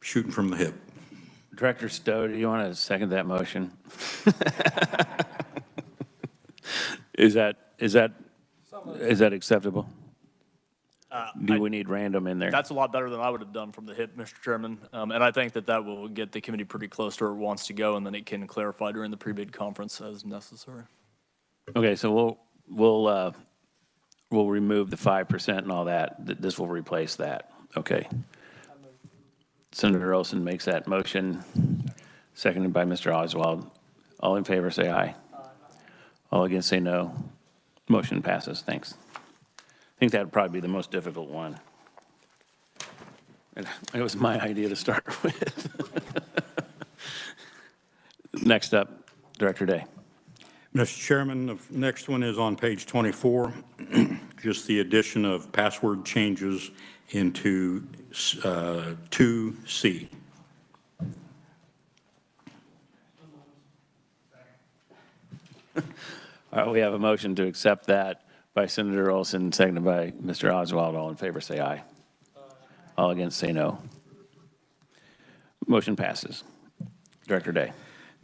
shooting from the hip. Director Stowe, do you want to second that motion? Is that acceptable? Do we need random in there? That's a lot better than I would have done from the hip, Mr. Chairman. And I think that will get the committee pretty close to where it wants to go, and then it can clarify during the pre-bid conference as necessary. Okay, so we'll remove the 5% and all that. This will replace that. Okay. Senator Olson makes that motion, seconded by Mr. Oswald. All in favor, say aye. All against, say no. Motion passes. Thanks. I think that would probably be the most difficult one. And it was my idea to start with. Next up, Director Day. Mr. Chairman, the next one is on page 24, just the addition of password changes into 2C. All right, we have a motion to accept that by Senator Olson, seconded by Mr. Oswald. All in favor, say aye. All against, say no. Motion passes. Director Day.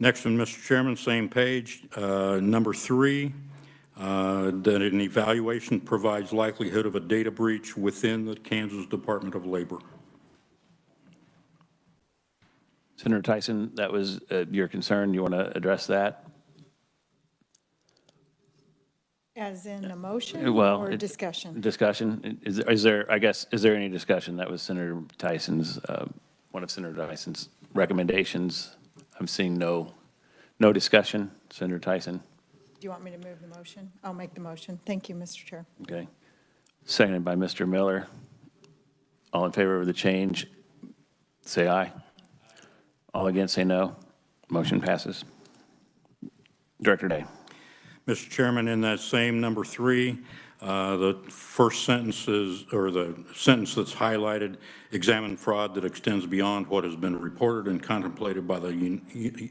Next one, Mr. Chairman, same page, number 3, that an evaluation provides likelihood of a data breach within the Kansas Department of Labor. Senator Tyson, that was your concern. You want to address that? As in a motion Well, or discussion? Discussion. Is there, I guess, is there any discussion? That was Senator Tyson's, one of Senator Tyson's recommendations. I'm seeing no discussion. Senator Tyson. Do you want me to move the motion? I'll make the motion. Thank you, Mr. Chair. Okay. Seconded by Mr. Miller. All in favor of the change, say aye. All against, say no. Motion passes. Director Day. Mr. Chairman, in that same number 3, the first sentence is, or the sentence that's highlighted, examine fraud that extends beyond what has been reported and contemplated by the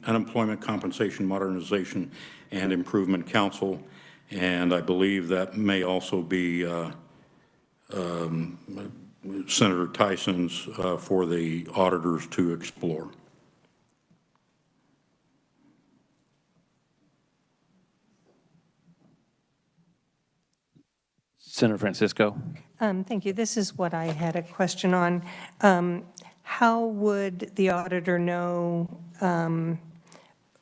Unemployment Compensation Modernization and Improvement Council. And I believe that may also be Senator Tyson's for the auditors to explore. Senator Francisco. Thank you. This is what I had a question on. How would the auditor know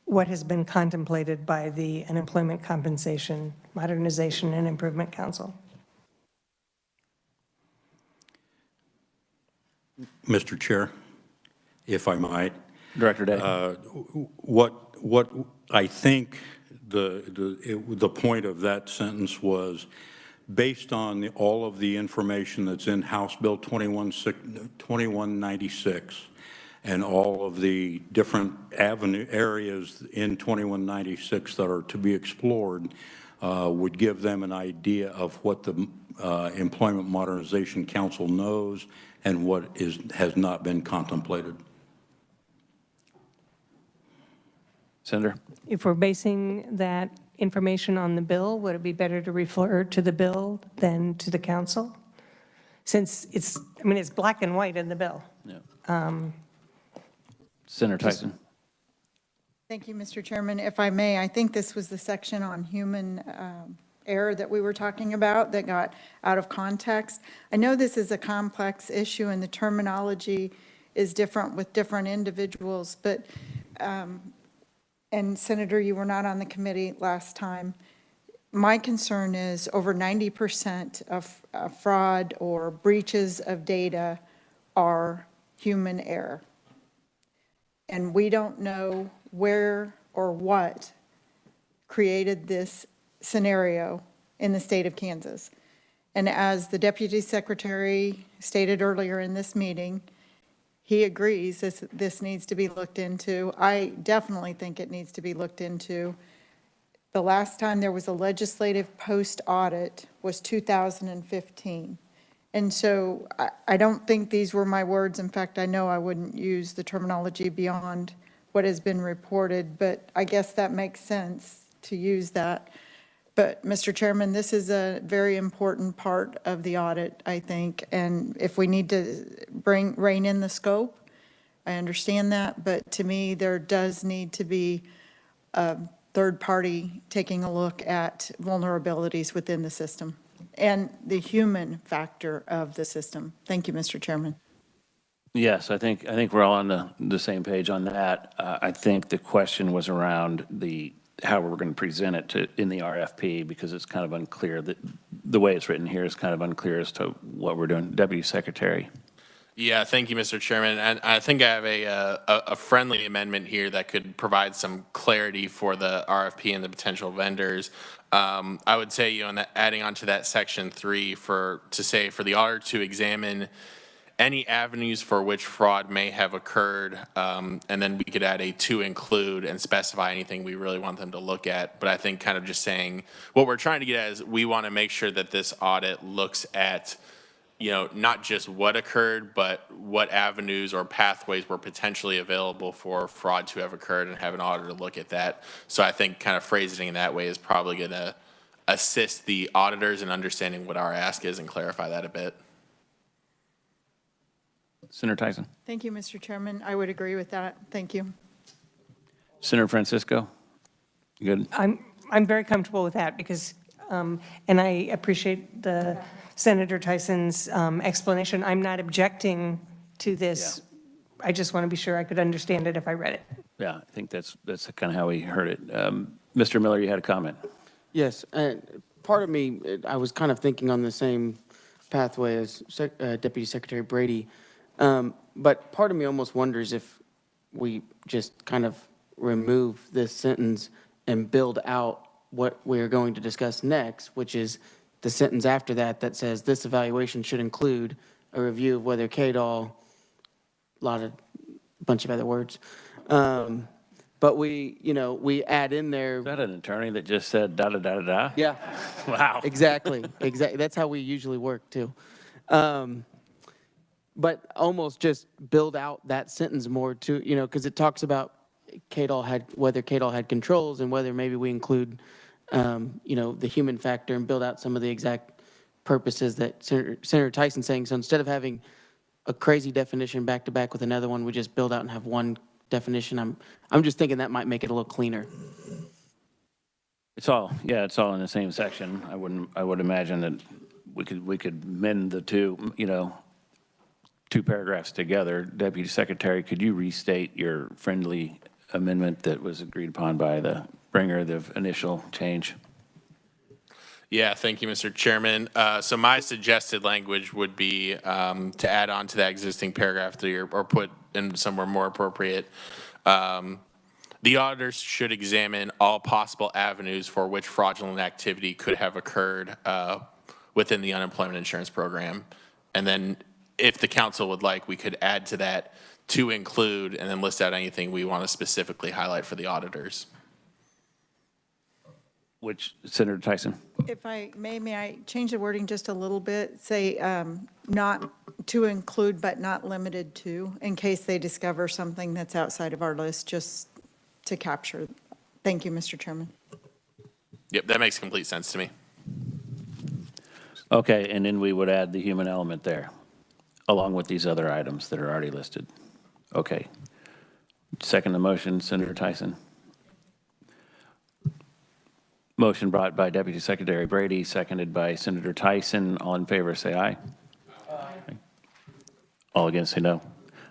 what has been contemplated by the Unemployment Compensation Modernization and Improvement Council? Mr. Chair, if I might. Director Day. What I think the point of that sentence was, based on all of the information that's in House Bill 2196 and all of the different areas in 2196 that are to be explored, would give them an idea of what the Employment Modernization Council knows and what has not been contemplated. Senator? If we're basing that information on the bill, would it be better to refer to the bill than to the council? Since it's, I mean, it's black and white in the bill. Yeah. Senator Tyson? Thank you, Mr. Chairman. If I may, I think this was the section on human error that we were talking about that got out of context. I know this is a complex issue and the terminology is different with different individuals, but, and Senator, you were not on the committee last time. My concern is over 90% of fraud or breaches of data are human error. And we don't know where or what created this scenario in the state of Kansas. And as the Deputy Secretary stated earlier in this meeting, he agrees this needs to be looked into. I definitely think it needs to be looked into. The last time there was a legislative post-audit was 2015. And so I don't think these were my words. In fact, I know I wouldn't use the terminology beyond what has been reported, but I guess that makes sense to use that. But Mr. Chairman, this is a very important part of the audit, I think. And if we need to rein in the scope, I understand that. But to me, there does need to be a third party taking a look at vulnerabilities within the system and the human factor of the system. Thank you, Mr. Chairman. Yes, I think we're all on the same page on that. I think the question was around how we're going to present it in the RFP, because it's kind of unclear that the way it's written here is kind of unclear as to what we're doing. Deputy Secretary. Yeah, thank you, Mr. Chairman. And I think I have a friendly amendment here that could provide some clarity for the RFP and the potential vendors. I would say, adding on to that section 3 to say for the auditor to examine any avenues for which fraud may have occurred, and then we could add a to include and specify anything we really want them to look at. But I think kind of just saying what we're trying to get at is we want to make sure that this audit looks at not just what occurred, but what avenues or pathways were potentially available for fraud to have occurred, and have an auditor look at that. So I think kind of phrasing it in that way is probably going to assist the auditors in understanding what our ask is and clarify that a bit. Senator Tyson. Thank you, Mr. Chairman. I would agree with that. Thank you. Senator Francisco. Good. I'm very comfortable with that because, and I appreciate the Senator Tyson's explanation. I'm not objecting to this. Yeah. I just want to be sure I could understand it if I read it. Yeah, I think that's kind of how we heard it. Mr. Miller, you had a comment. Yes, part of me, I was kind of thinking on the same pathway as Deputy Secretary Brady. But part of me almost wonders if we just kind of remove this sentence and build out what we're going to discuss next, which is the sentence after that says this evaluation should include a review of whether KDOL, a bunch of other words. But we add in there. Is that an attorney that just said da da da da da? Yeah. Wow. Exactly. That's how we usually work too. But almost just build out that sentence more to, because it talks about whether KDOL had controls and whether maybe we include, the human factor and build out some of the exact purposes that Senator Tyson's saying. So instead of having a crazy definition back to back with another one, we just build out and have one definition. I'm just thinking that might make it a little cleaner. It's all in the same section. I would imagine that we could mend the two paragraphs together. Deputy Secretary, could you restate your friendly amendment that was agreed upon by the bringer of the initial change? Yeah, thank you, Mr. Chairman. So my suggested language would be to add on to that existing paragraph 3 or put in somewhere more appropriate. The auditors should examine all possible avenues for which fraudulent activity could have occurred within the unemployment insurance program. And then if the council would like, we could add to that to include and then list out anything we want to specifically highlight for the auditors. Which, Senator Tyson? If I may I change the wording just a little bit? Say not to include but not limited to, in case they discover something that's outside of our list, just to capture. Thank you, Mr. Chairman. Yep, that makes complete sense to me. Okay, and then we would add the human element there, along with these other items that are already listed. Okay. Second the motion, Senator Tyson. Motion brought by Deputy Secretary Brady, seconded by Senator Tyson. All in favor, say aye. Aye. All against, say no.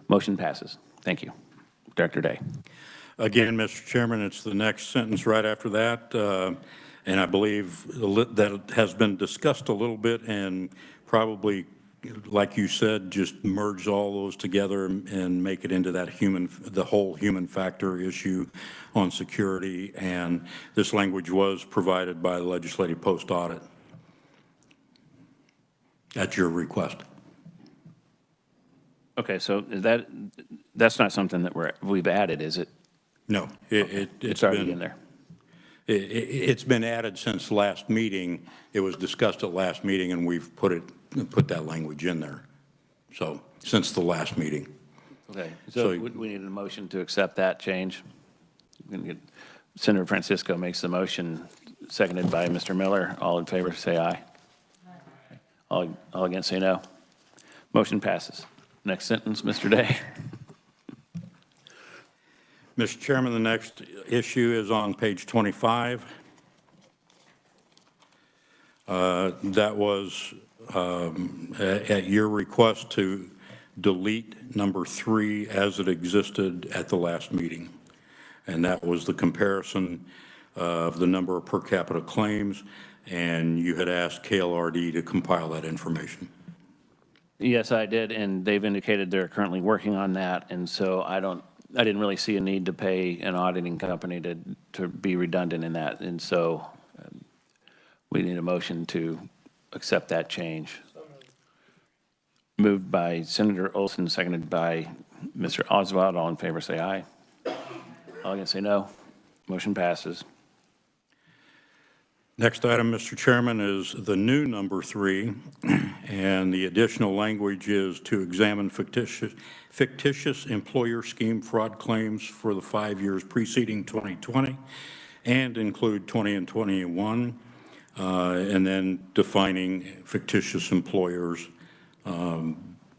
Motion passes. Thank you. Director Day. Again, Mr. Chairman, it's the next sentence right after that, and I believe that has been discussed a little bit, and probably, like you said, just merge all those together and make it into that the whole human factor issue on security, and this language was provided by the legislative post-audit at your request. Okay, so that's not something that we've added, is it? No, it's already in there. It's been added since last meeting. It was discussed at last meeting, and we've put that language in there. So since the last meeting. Okay, so we need a motion to accept that change. Senator Francisco makes the motion, seconded by Mr. Miller. All in favor, say aye. All against, say no. Motion passes. Next sentence, Mr. Day. Mr. Chairman, the next issue is on page 25. That was at your request to delete number 3 as it existed at the last meeting. And that was the comparison of the number of per capita claims, and you had asked KLRD to compile that information. Yes, I did, and they've indicated they're currently working on that, and so I didn't really see a need to pay an auditing company to be redundant in that, and so we need a motion to accept that change. Moved by Senator Olson, seconded by Mr. Oswald. All in favor, say aye. All against, say no. Motion passes. Next item, Mr. Chairman, is the new number 3, and the additional language is to examine fictitious employer scheme fraud claims for the 5 years preceding 2020 and include 20 and 21, and then defining fictitious employers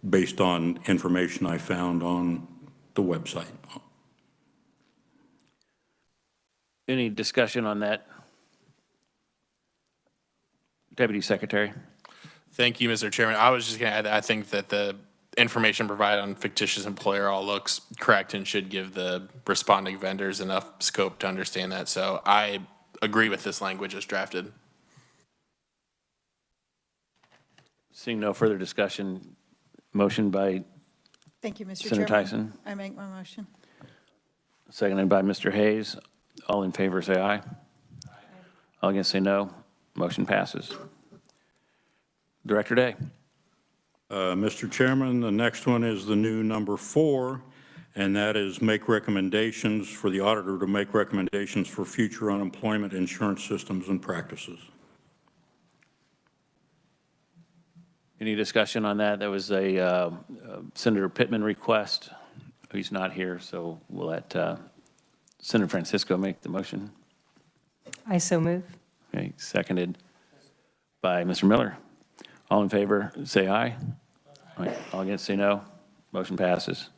based on information I found on the website. Any discussion on that? Deputy Secretary. Thank you, Mr. Chairman. I was just going to add that I think that the information provided on fictitious employer all looks correct and should give the responding vendors enough scope to understand that. So I agree with this language as drafted. Seeing no further discussion, motion by Thank you, Mr. Senator Chairman. Tyson. I make my motion. Seconded by Mr. Hayes. All in favor, say aye. Aye. All against, say no. Motion passes. Director Day. Mr. Chairman, the next one is the new number 4, and that is make recommendations for the auditor to make recommendations for future unemployment insurance systems and practices. Any discussion on that? That was a Senator Pittman request. He's not here, so we'll let Senator Francisco make the motion. I so move. Okay, seconded by Mr. Miller. All in favor, say aye. All against, say no. Motion passes.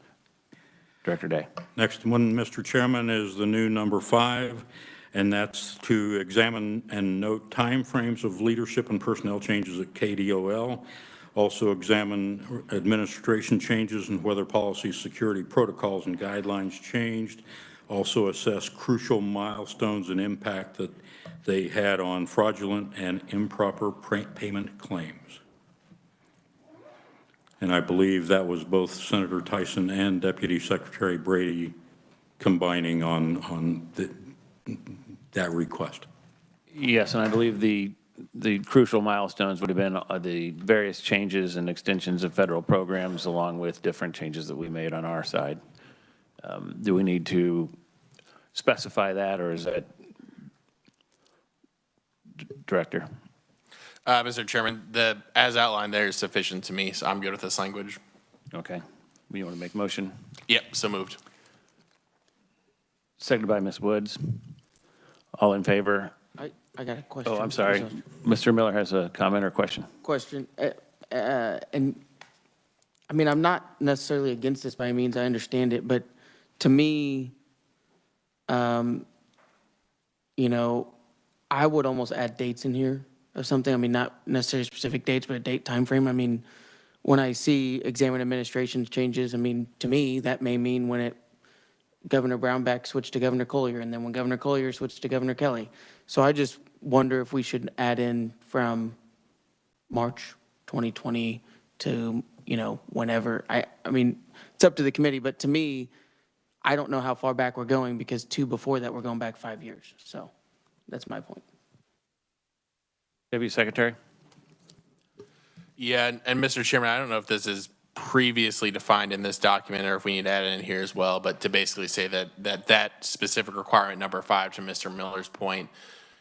Director Day. Next one, Mr. Chairman, is the new number 5, and that's to examine and note timeframes of leadership and personnel changes at KDOL. Also examine administration changes and whether policy, security protocols, and guidelines changed. Also assess crucial milestones and impact that they had on fraudulent and improper payment claims. And I believe that was both Senator Tyson and Deputy Secretary Brady combining on that request. Yes, and I believe the crucial milestones would have been the various changes and extensions of federal programs along with different changes that we made on our side. Do we need to specify that, or is that Director. Mr. Chairman, as outlined there is sufficient to me, so I'm good with this language. Okay. You want to make a motion? Yep, so moved. Seconded by Ms. Woods. All in favor? I got a question. Oh, I'm sorry. Mr. Miller has a comment or question. Question. And I mean, I'm not necessarily against this by any means. I understand it. But to me, you know, I would almost add dates in here or something. I mean, not necessarily specific dates, but a date time frame. I mean, when I see exam and administration changes, I mean, to me, that may mean when Governor Brownback switched to Governor Collier, and then when Governor Collier switched to Governor Kelly. So I just wonder if we should add in from March 2020 to, you know, whenever. I mean, it's up to the committee, but to me, I don't know how far back we're going because before that, we're going back 5 years. So that's my point. Deputy Secretary. Yeah, and Mr. Chairman, I don't know if this is previously defined in this document or if we need to add it in here as well, but to basically say that specific requirement number 5, to Mr. Miller's point,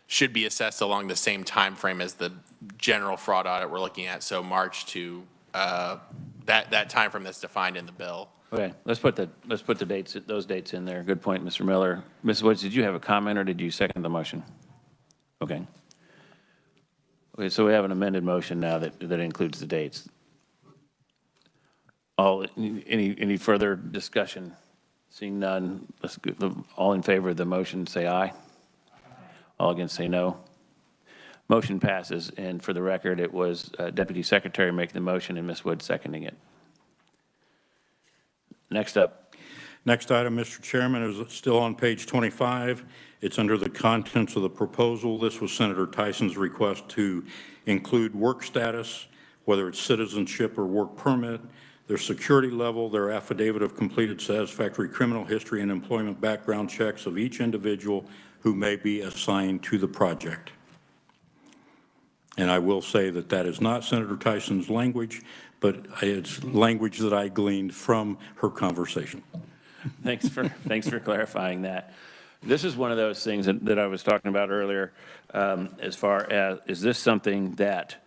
should be assessed along the same time frame as the general fraud audit we're looking at. So March to that time frame that's defined in the bill. Okay, let's put the dates, those dates in there. Good point, Mr. Miller. Ms. Woods, did you have a comment or did you second the motion? Okay. Okay, so we have an amended motion now that includes the dates. Any further discussion? Seeing none, let's go, all in favor of the motion say aye. All against say no. Motion passes, and for the record, it was Deputy Secretary making the motion and Ms. Wood seconding it. Next up. Next item, Mr. Chairman, is still on page 25. It's under the contents of the proposal. This was Senator Tyson's request to include work status, whether it's citizenship or work permit, their security level, their affidavit of completed satisfactory criminal history and employment background checks of each individual who may be assigned to the project. And I will say that that is not Senator Tyson's language, but it's language that I gleaned from her conversation. Thanks for clarifying that. This is one of those things that I was talking about earlier, as far as, is this something that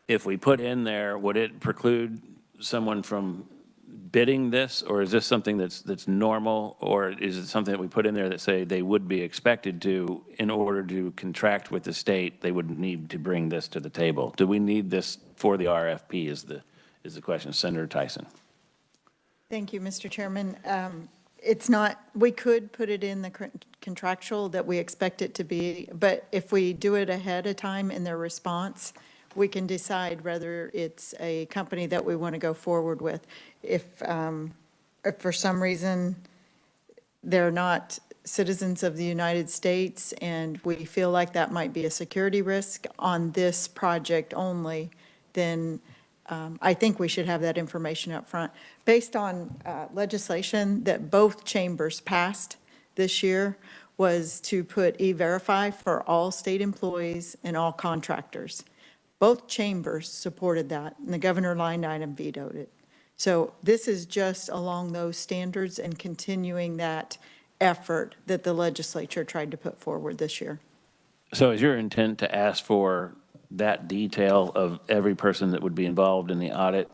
if we put in there, would it preclude someone from bidding this, or is this something that's normal, or is it something that we put in there that say they would be expected to, in order to contract with the state, they would need to bring this to the table? Do we need this for the RFP is the question. Senator Tyson. Thank you, Mr. Chairman. It's not, we could put it in the contractual that we expect it to be, but if we do it ahead of time in their response, we can decide whether it's a company that we want to go forward with. If for some reason they're not citizens of the United States and we feel like that might be a security risk on this project only, then I think we should have that information up front. Based on legislation that both chambers passed this year, was to put E-Verify for all state employees and all contractors. Both chambers supported that, and the governor line item vetoed it. So this is just along those standards and continuing that effort that the legislature tried to put forward this year. So is your intent to ask for that detail of every person that would be involved in the audit?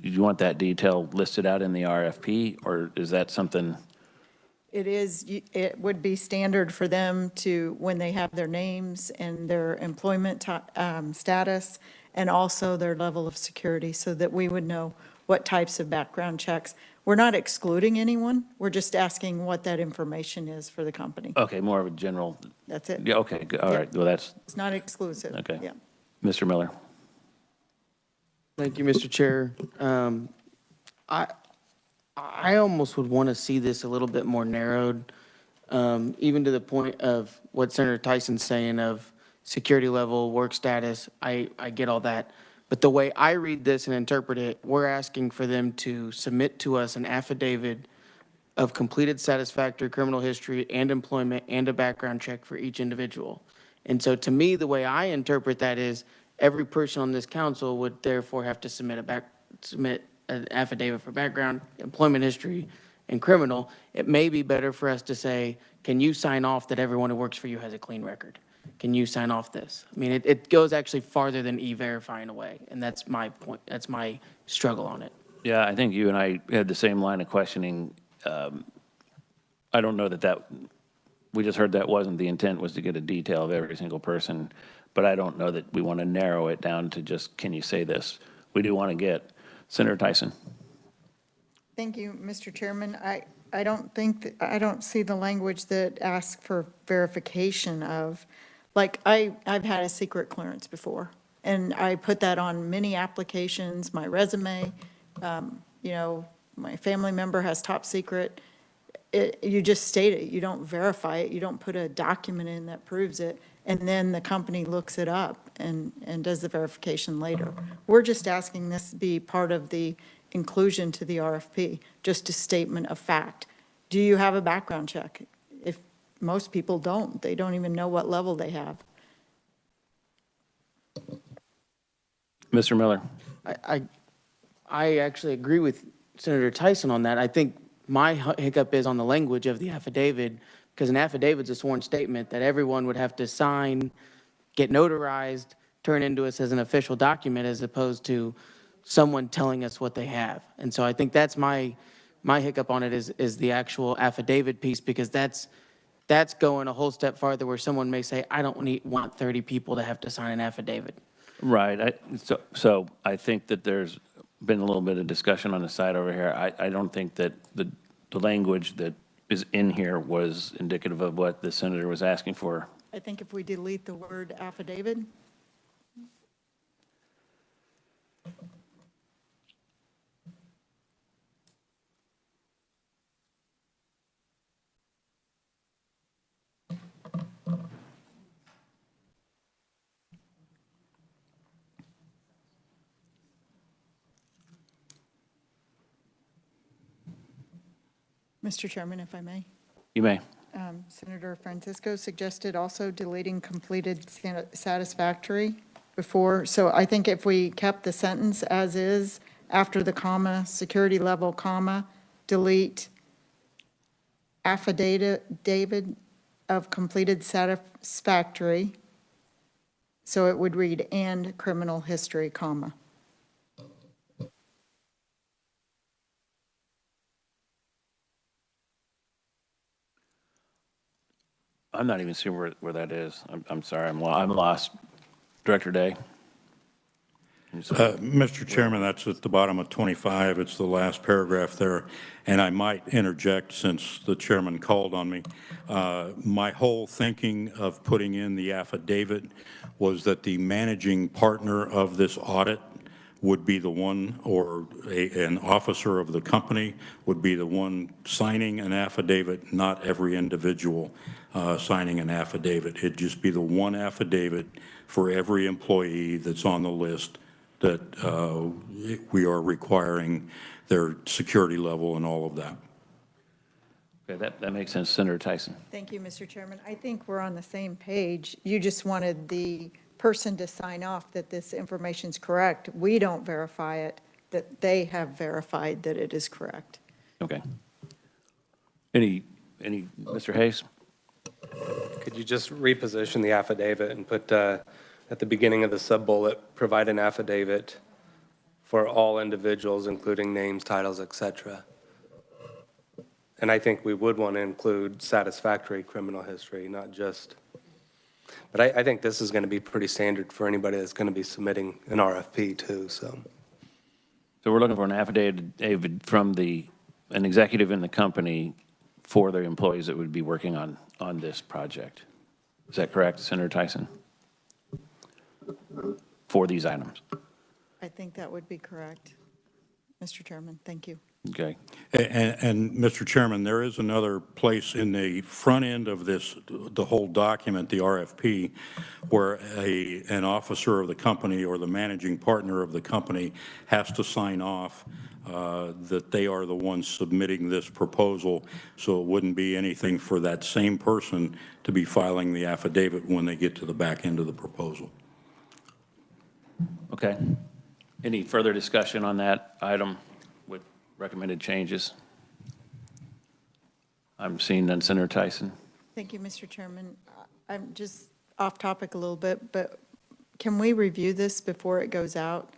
Do you want that detail listed out in the RFP, or is that something? It would be standard for them to, when they have their names and their employment status, and also their level of security, so that we would know what types of background checks. We're not excluding anyone. We're just asking what that information is for the company. Okay, more of a general. That's it. Yeah, okay, good. All right. Well, that's. It's not exclusive. Okay. Yeah. Mr. Miller. Thank you, Mr. Chair. I almost would want to see this a little bit more narrowed, even to the point of what Senator Tyson's saying of security level, work status. I get all that. But the way I read this and interpret it, we're asking for them to submit to us an affidavit of completed satisfactory criminal history and employment and a background check for each individual. And so to me, the way I interpret that is every person on this council would therefore have to submit an affidavit for background, employment history, and criminal. It may be better for us to say, can you sign off that everyone who works for you has a clean record? can you sign off this? I mean, it goes actually farther than e-verify in a way, and that's my point, that's my struggle on it. Yeah, I think you and I had the same line of questioning. I don't know that we just heard that wasn't the intent, was to get a detail of every single person, but I don't know that we want to narrow it down to just, can you say this? We do want to get Senator Tyson. Thank you, Mr. Chairman. I don't think, I don't see the language that asks for verification of, like, I've had a secret clearance before, and I put that on many applications, my resume, you know, my family member has top secret. You just state it, you don't verify it, you don't put a document in that proves it, and then the company looks it up and does the verification later. We're just asking this be part of the inclusion to the RFP, just a statement of fact. Do you have a background check? If most people don't, they don't even know what level they have. Mr. Miller. I actually agree with Senator Tyson on that. I think my hiccup is on the language of the affidavit, because an affidavit's a sworn statement that everyone would have to sign, get notarized, turn into us as an official document, as opposed to someone telling us what they have. And so I think that's my hiccup on it is the actual affidavit piece, because that's going a whole step farther, where someone may say, I don't want 30 people to have to sign an affidavit. Right. So I think that there's been a little bit of discussion on the side over here. I don't think that the language that is in here was indicative of what the senator was asking for. I think if we delete the word affidavit. Mr. Chairman, if I may. You may. Senator Francisco suggested also deleting completed satisfactory before. So I think if we kept the sentence as is, after the comma, security level, comma, delete affidavit of completed satisfactory. So it would read and criminal history, comma. I'm not even sure where that is. I'm sorry. I'm lost. Director Day. Mr. Chairman, that's at the bottom of 25. It's the last paragraph there. And I might interject, since the chairman called on me. My whole thinking of putting in the affidavit was that the managing partner of this audit would be the one, or an officer of the company would be the one signing an affidavit, not every individual signing an affidavit. It'd just be the one affidavit for every employee that's on the list that we are requiring their security level and all of that. Okay, that makes sense. Senator Tyson. Thank you, Mr. Chairman. I think we're on the same page. You just wanted the person to sign off that this information is correct. We don't verify it, that they have verified that it is correct. Okay. Any, Mr. Hayes? Could you just reposition the affidavit and put at the beginning of the sub-bullet, provide an affidavit for all individuals, including names, titles, etc. And I think we would want to include satisfactory criminal history, not just, but I think this is going to be pretty standard for anybody that's going to be submitting an RFP too, so. So we're looking for an affidavit from an executive in the company for their employees that would be working on this project. Is that correct, Senator Tyson? For these items. I think that would be correct, Mr. Chairman. Thank you. Okay. And Mr. Chairman, there is another place in the front end of this, the whole document, the RFP, where an officer of the company or the managing partner of the company has to sign off that they are the ones submitting this proposal, so it wouldn't be anything for that same person to be filing the affidavit when they get to the back end of the proposal. Okay. Any further discussion on that item with recommended changes? I'm seeing none. Senator Tyson. Thank you, Mr. Chairman. I'm just off topic a little bit, but can we review this before it goes out?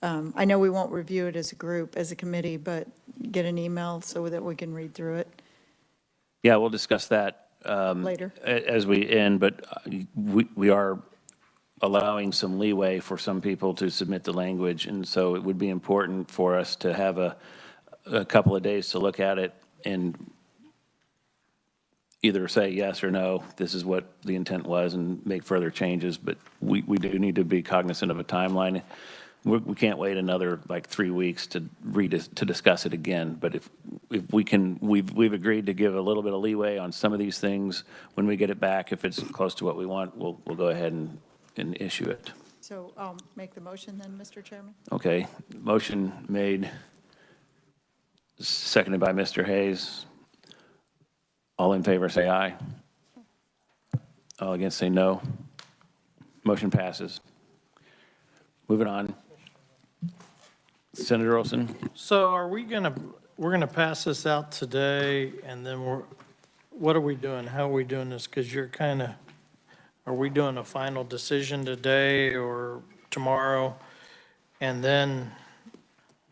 I know we won't review it as a group, as a committee, but get an email so that we can read through it Yeah, we'll discuss that later. as we end, but we are allowing some leeway for some people to submit the language, and so it would be important for us to have a couple of days to look at it and either say yes or no, this is what the intent was, and make further changes, but we do need to be cognizant of a timeline. We can't wait another like 3 weeks to discuss it again, but if we can, we've agreed to give a little bit of leeway on some of these things. When we get it back, if it's close to what we want, we'll go ahead and issue it. So I'll make the motion then, Mr. Chairman. Okay, motion made, seconded by Mr. Hayes. All in favor, say aye. All against, say no. Motion passes. Moving on. Senator Olson? So are we're gonna pass this out today, and then what are we doing? How are we doing this? Because you're kind of, are we doing a final decision today or tomorrow? And then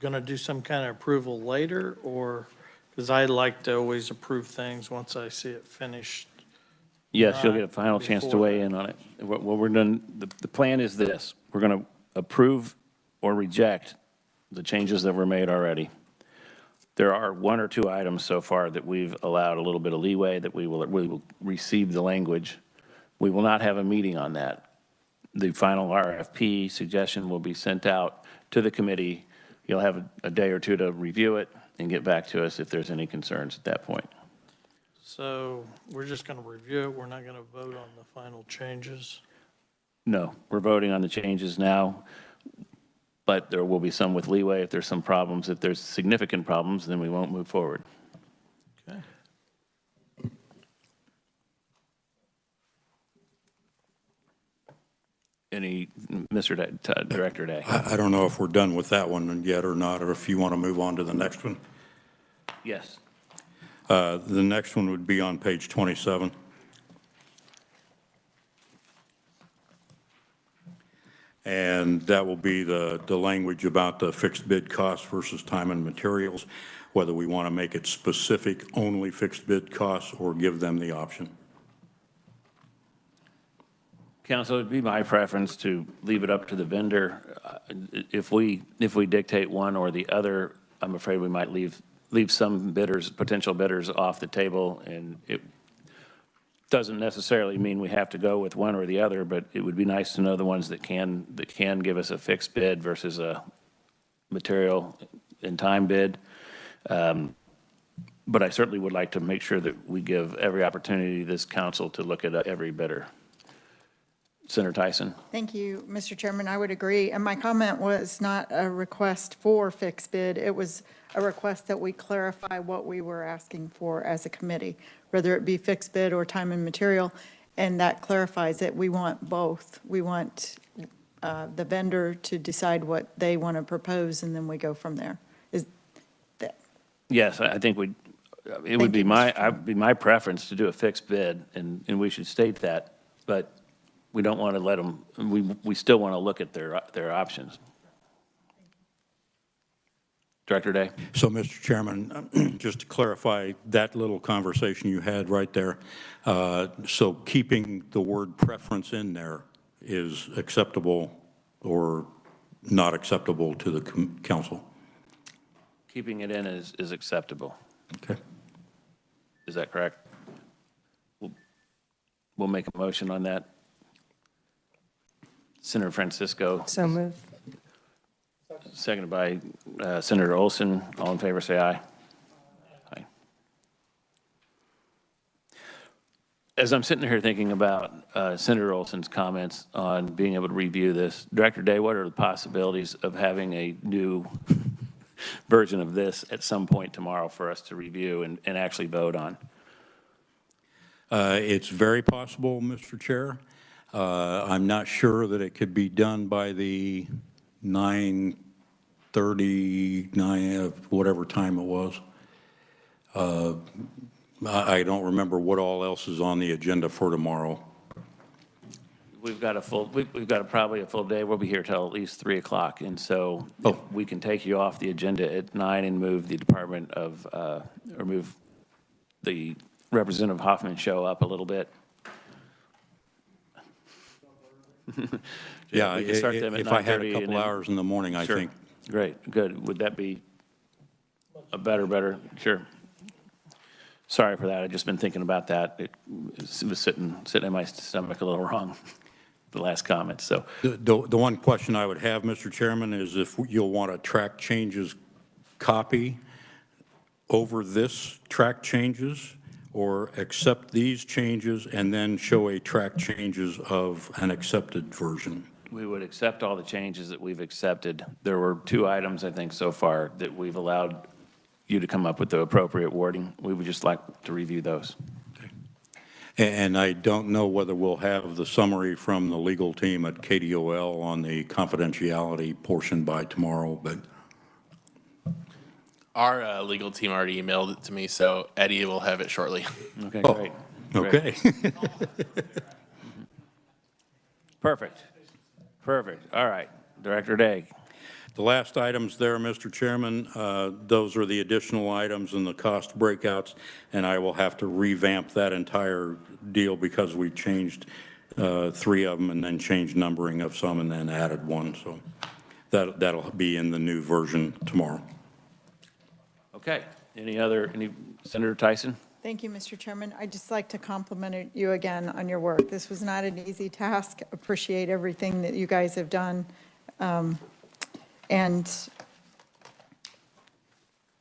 gonna do some kind of approval later, or, because I like to always approve things once I see it finished. Yes, you'll get a final chance to weigh in on it. What we're doing, the plan is this. We're going to approve or reject the changes that were made already. There are 1 or 2 items so far that we've allowed a little bit of leeway that we will receive the language. We will not have a meeting on that. The final RFP suggestion will be sent out to the committee. You'll have a day or 2 to review it and get back to us if there's any concerns at that point. So we're just going to review it. We're not going to vote on the final changes. No, we're voting on the changes now, but there will be some with leeway. If there's some problems, if there's significant problems, then we won't move forward. Okay. Any, Director Day? I don't know if we're done with that one yet or not, or if you want to move on to the next one. Yes. The next one would be on page 27. And that will be the language about the fixed bid cost versus time and materials, whether we want to make it specific, only fixed bid costs, or give them the option. Council, it'd be my preference to leave it up to the vendor. If we dictate one or the other, I'm afraid we might leave some bidders, potential bidders, off the table, and it doesn't necessarily mean we have to go with one or the other, but it would be nice to know the ones that can give us a fixed bid versus a material and time bid. But I certainly would like to make sure that we give every opportunity to this council to look at every bidder. Senator Tyson. Thank you, Mr. Chairman. I would agree. And my comment was not a request for fixed bid. It was a request that we clarify what we were asking for as a committee, whether it be fixed bid or time and material. And that clarifies it. We want both. We want the vendor to decide what they want to propose, and then we go from there. Is that? Yes, I think it would be my preference to do a fixed bid, and we should state that, but we don't want to let them, we still want to look at their options. Director Day. So, Mr. Chairman, just to clarify that little conversation you had right there, so keeping the word preference in there is acceptable or not acceptable to the council? Keeping it in is acceptable. Okay. Is that correct? We'll make a motion on that. Senator Francisco. So move. Seconded by Senator Olson. All in favor, say aye. Aye. As I'm sitting here thinking about Senator Olson's comments on being able to review this, Director Day, what are the possibilities of having a new version of this at some point tomorrow for us to review and actually vote on? It's very possible, Mr. Chair. I'm not sure that it could be done by the 9:30, whatever time it was. I don't remember what all else is on the agenda for tomorrow. We've got probably a full day. We'll be here till at least 3 o'clock. And so if we can take you off the agenda at 9 and move the Department of, or move the Representative Hoffman show up a little bit. Yeah, We can start them at if I had a 9:30 couple and then- hours in the morning, I Sure. think. Great, good. Would that be a better? Sure. Sorry for that. I've just been thinking about that. It was sitting in my stomach a little wrong, the last comment, so. The one question I would have, Mr. Chairman, is if you'll want a track changes copy over this track changes, or accept these changes and then show a track changes of an accepted version. We would accept all the changes that we've accepted. There were 2 items, I think, so far that we've allowed you to come up with the appropriate wording. We would just like to review those. And I don't know whether we'll have the summary from the legal team at KDOL on the confidentiality portion by tomorrow, but. Our legal team already emailed it to me, so Eddie will have it shortly. Okay, great. Okay. Perfect. All right, Director Day. The last items there, Mr. Chairman, those are the additional items and the cost breakouts, and I will have to revamp that entire deal because we changed 3 of them and then changed numbering of some and then added 1. So that'll be in the new version tomorrow. Okay, Senator Tyson? Thank you, Mr. Chairman. I'd just like to compliment you again on your work. This was not an easy task. Appreciate everything that you guys have done. And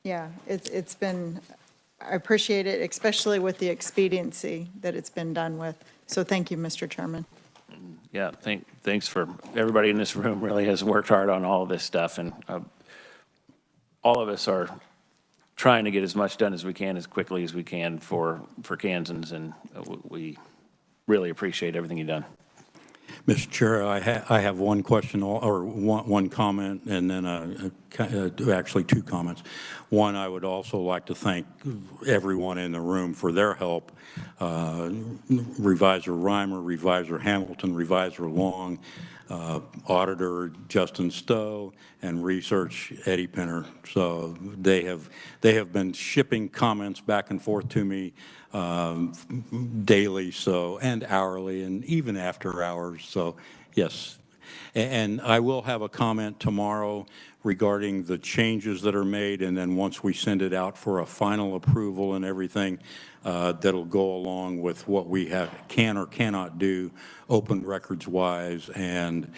yeah, it's been, I appreciate it, especially with the expediency that it's been done with. So thank you, Mr. Chairman. Yeah, thanks for, everybody in this room really has worked hard on all of this stuff, and all of us are trying to get as much done as we can, as quickly as we can for Kansans, and we really appreciate everything you've done. Mr. Chair, I have one question or one comment, and then actually 2 comments. One, I would also like to thank everyone in the room for their help. Revisor Reimer, Revisor Hamilton, Revisor Long, Auditor Justin Stowe, and Research Eddie Pinner. So they have been shipping comments back and forth to me daily, and hourly, and even after hours. So yes, and I will have a comment tomorrow regarding the changes that are made, and then once we send it out for a final approval and everything, that'll go along with what we can or cannot do open records wise, and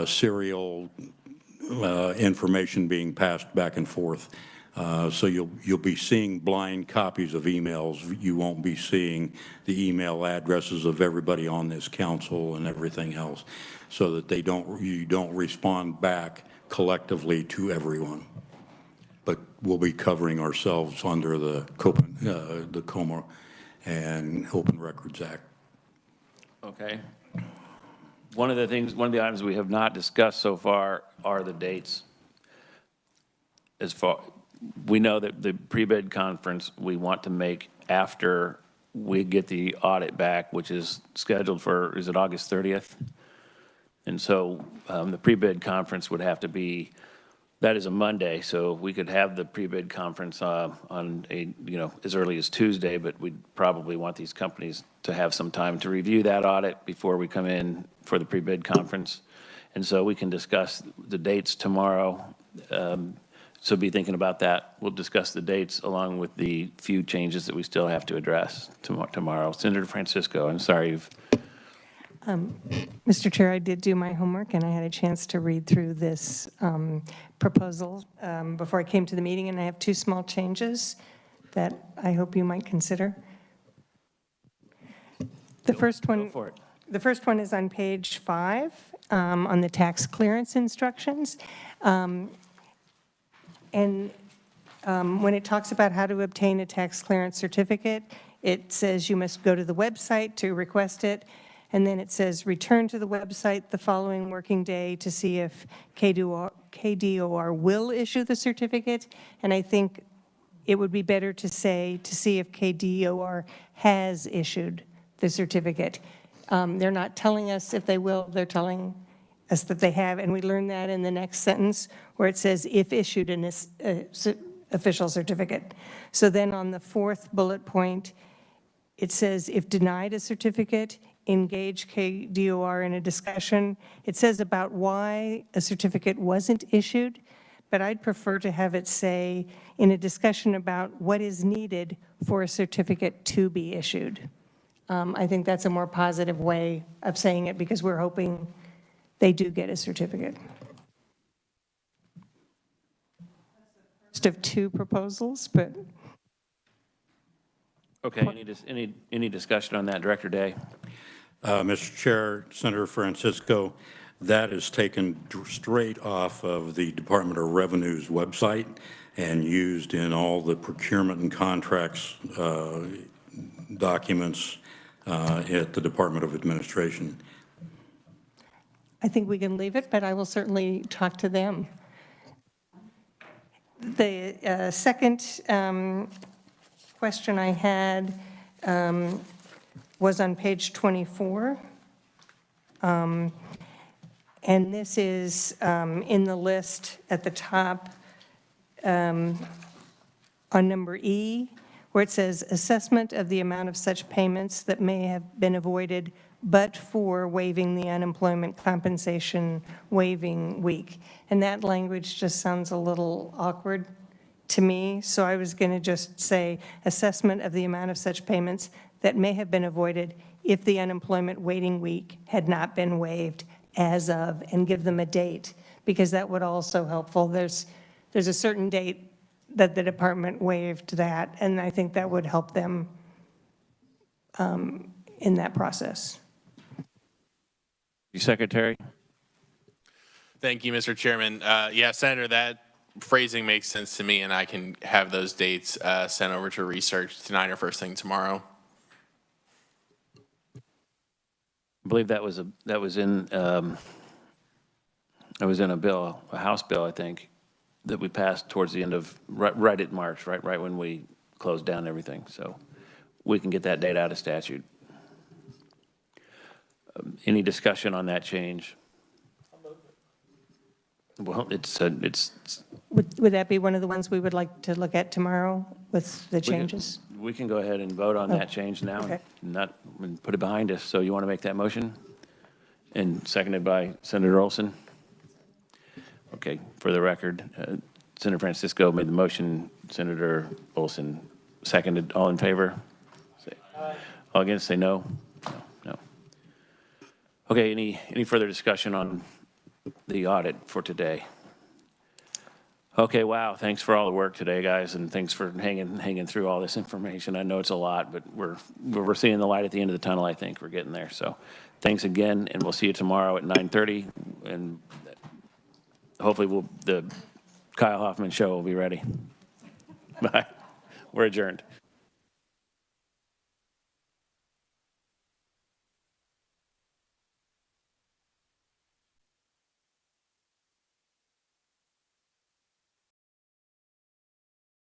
serial information being passed back and forth. So you'll be seeing blind copies of emails. You won't be seeing the email addresses of everybody on this council and everything else, so that you don't respond back collectively to everyone. But we'll be covering ourselves under the COMA and Open Records Act. Okay. One of the items we have not discussed so far are the dates. We know that the pre-bid conference we want to make after we get the audit back, which is scheduled for, is it August 30th? And so the pre-bid conference would have to be, that is a Monday, so we could have the pre-bid conference on as early as Tuesday, but we'd probably want these companies to have some time to review that audit before we come in for the pre-bid conference. And so we can discuss the dates tomorrow. So be thinking about that. We'll discuss the dates along with the few changes that we still have to address tomorrow. Senator Francisco, I'm sorry. Mr. Chair, I did do my homework, and I had a chance to read through this proposal before I came to the meeting, and I have 2 small changes that I hope you might consider. The first one is on page 5 on the tax clearance instructions. And when it talks about how to obtain a tax clearance certificate, it says you must go to the website to request it, and then it says return to the website the following working day to see if KDOR will issue the certificate. And I think it would be better to say to see if KDOR has issued the certificate. They're not telling us if they will, they're telling us that they have, and we learn that in the next sentence where it says, if issued an official certificate. So then on the fourth bullet point, it says, if denied a certificate, engage KDOR in a discussion. It says about why a certificate wasn't issued, but I'd prefer to have it say in a discussion about what is needed for a certificate to be issued. I think that's a more positive way of saying it because we're hoping they do get a certificate. First of two proposals, but. Okay, any discussion on that, Director Day? Mr. Chair, Senator Francisco, that is taken straight off of the Department of Revenue's website and used in all the procurement and contracts documents at the Department of Administration. I think we can leave it, but I will certainly talk to them. The second question I had was on page 24. And this is in the list at the top on number E, where it says assessment of the amount of such payments that may have been avoided but for waiving the unemployment compensation waiving week. And that language just sounds a little awkward to me, so I was going to just say assessment of the amount of such payments that may have been avoided if the unemployment waiting week had not been waived as of, and give them a date, because that would also helpful. There's a certain date that the department waived that, and I think that would help them in that process. Secretary? Thank you, Mr. Chairman. Yeah, Senator, that phrasing makes sense to me, and I can have those dates sent over to research tonight or first thing tomorrow. I believe that was in a bill, a House bill, I think, that we passed towards the end of right at March, right when we closed down everything. So we can get that date out of statute. Any discussion on that change? Well, Would that be one of the ones we would like to look at tomorrow with the changes? We can go ahead and vote on that change now, okay. and put it behind us. So you want to make that motion? And seconded by Senator Olson? Okay, for the record, Senator Francisco made the motion, Senator Olson seconded. All in favor? Say aye. All against, say no. No. Okay, any further discussion on the audit for today? Okay, wow, thanks for all the work today, guys, and thanks for hanging through all this information. I know it's a lot, but we're seeing the light at the end of the tunnel. I think we're getting there. So thanks again, and we'll see you tomorrow at 9:30, and hopefully the Kyle Hoffman show will be ready. Bye. We're adjourned.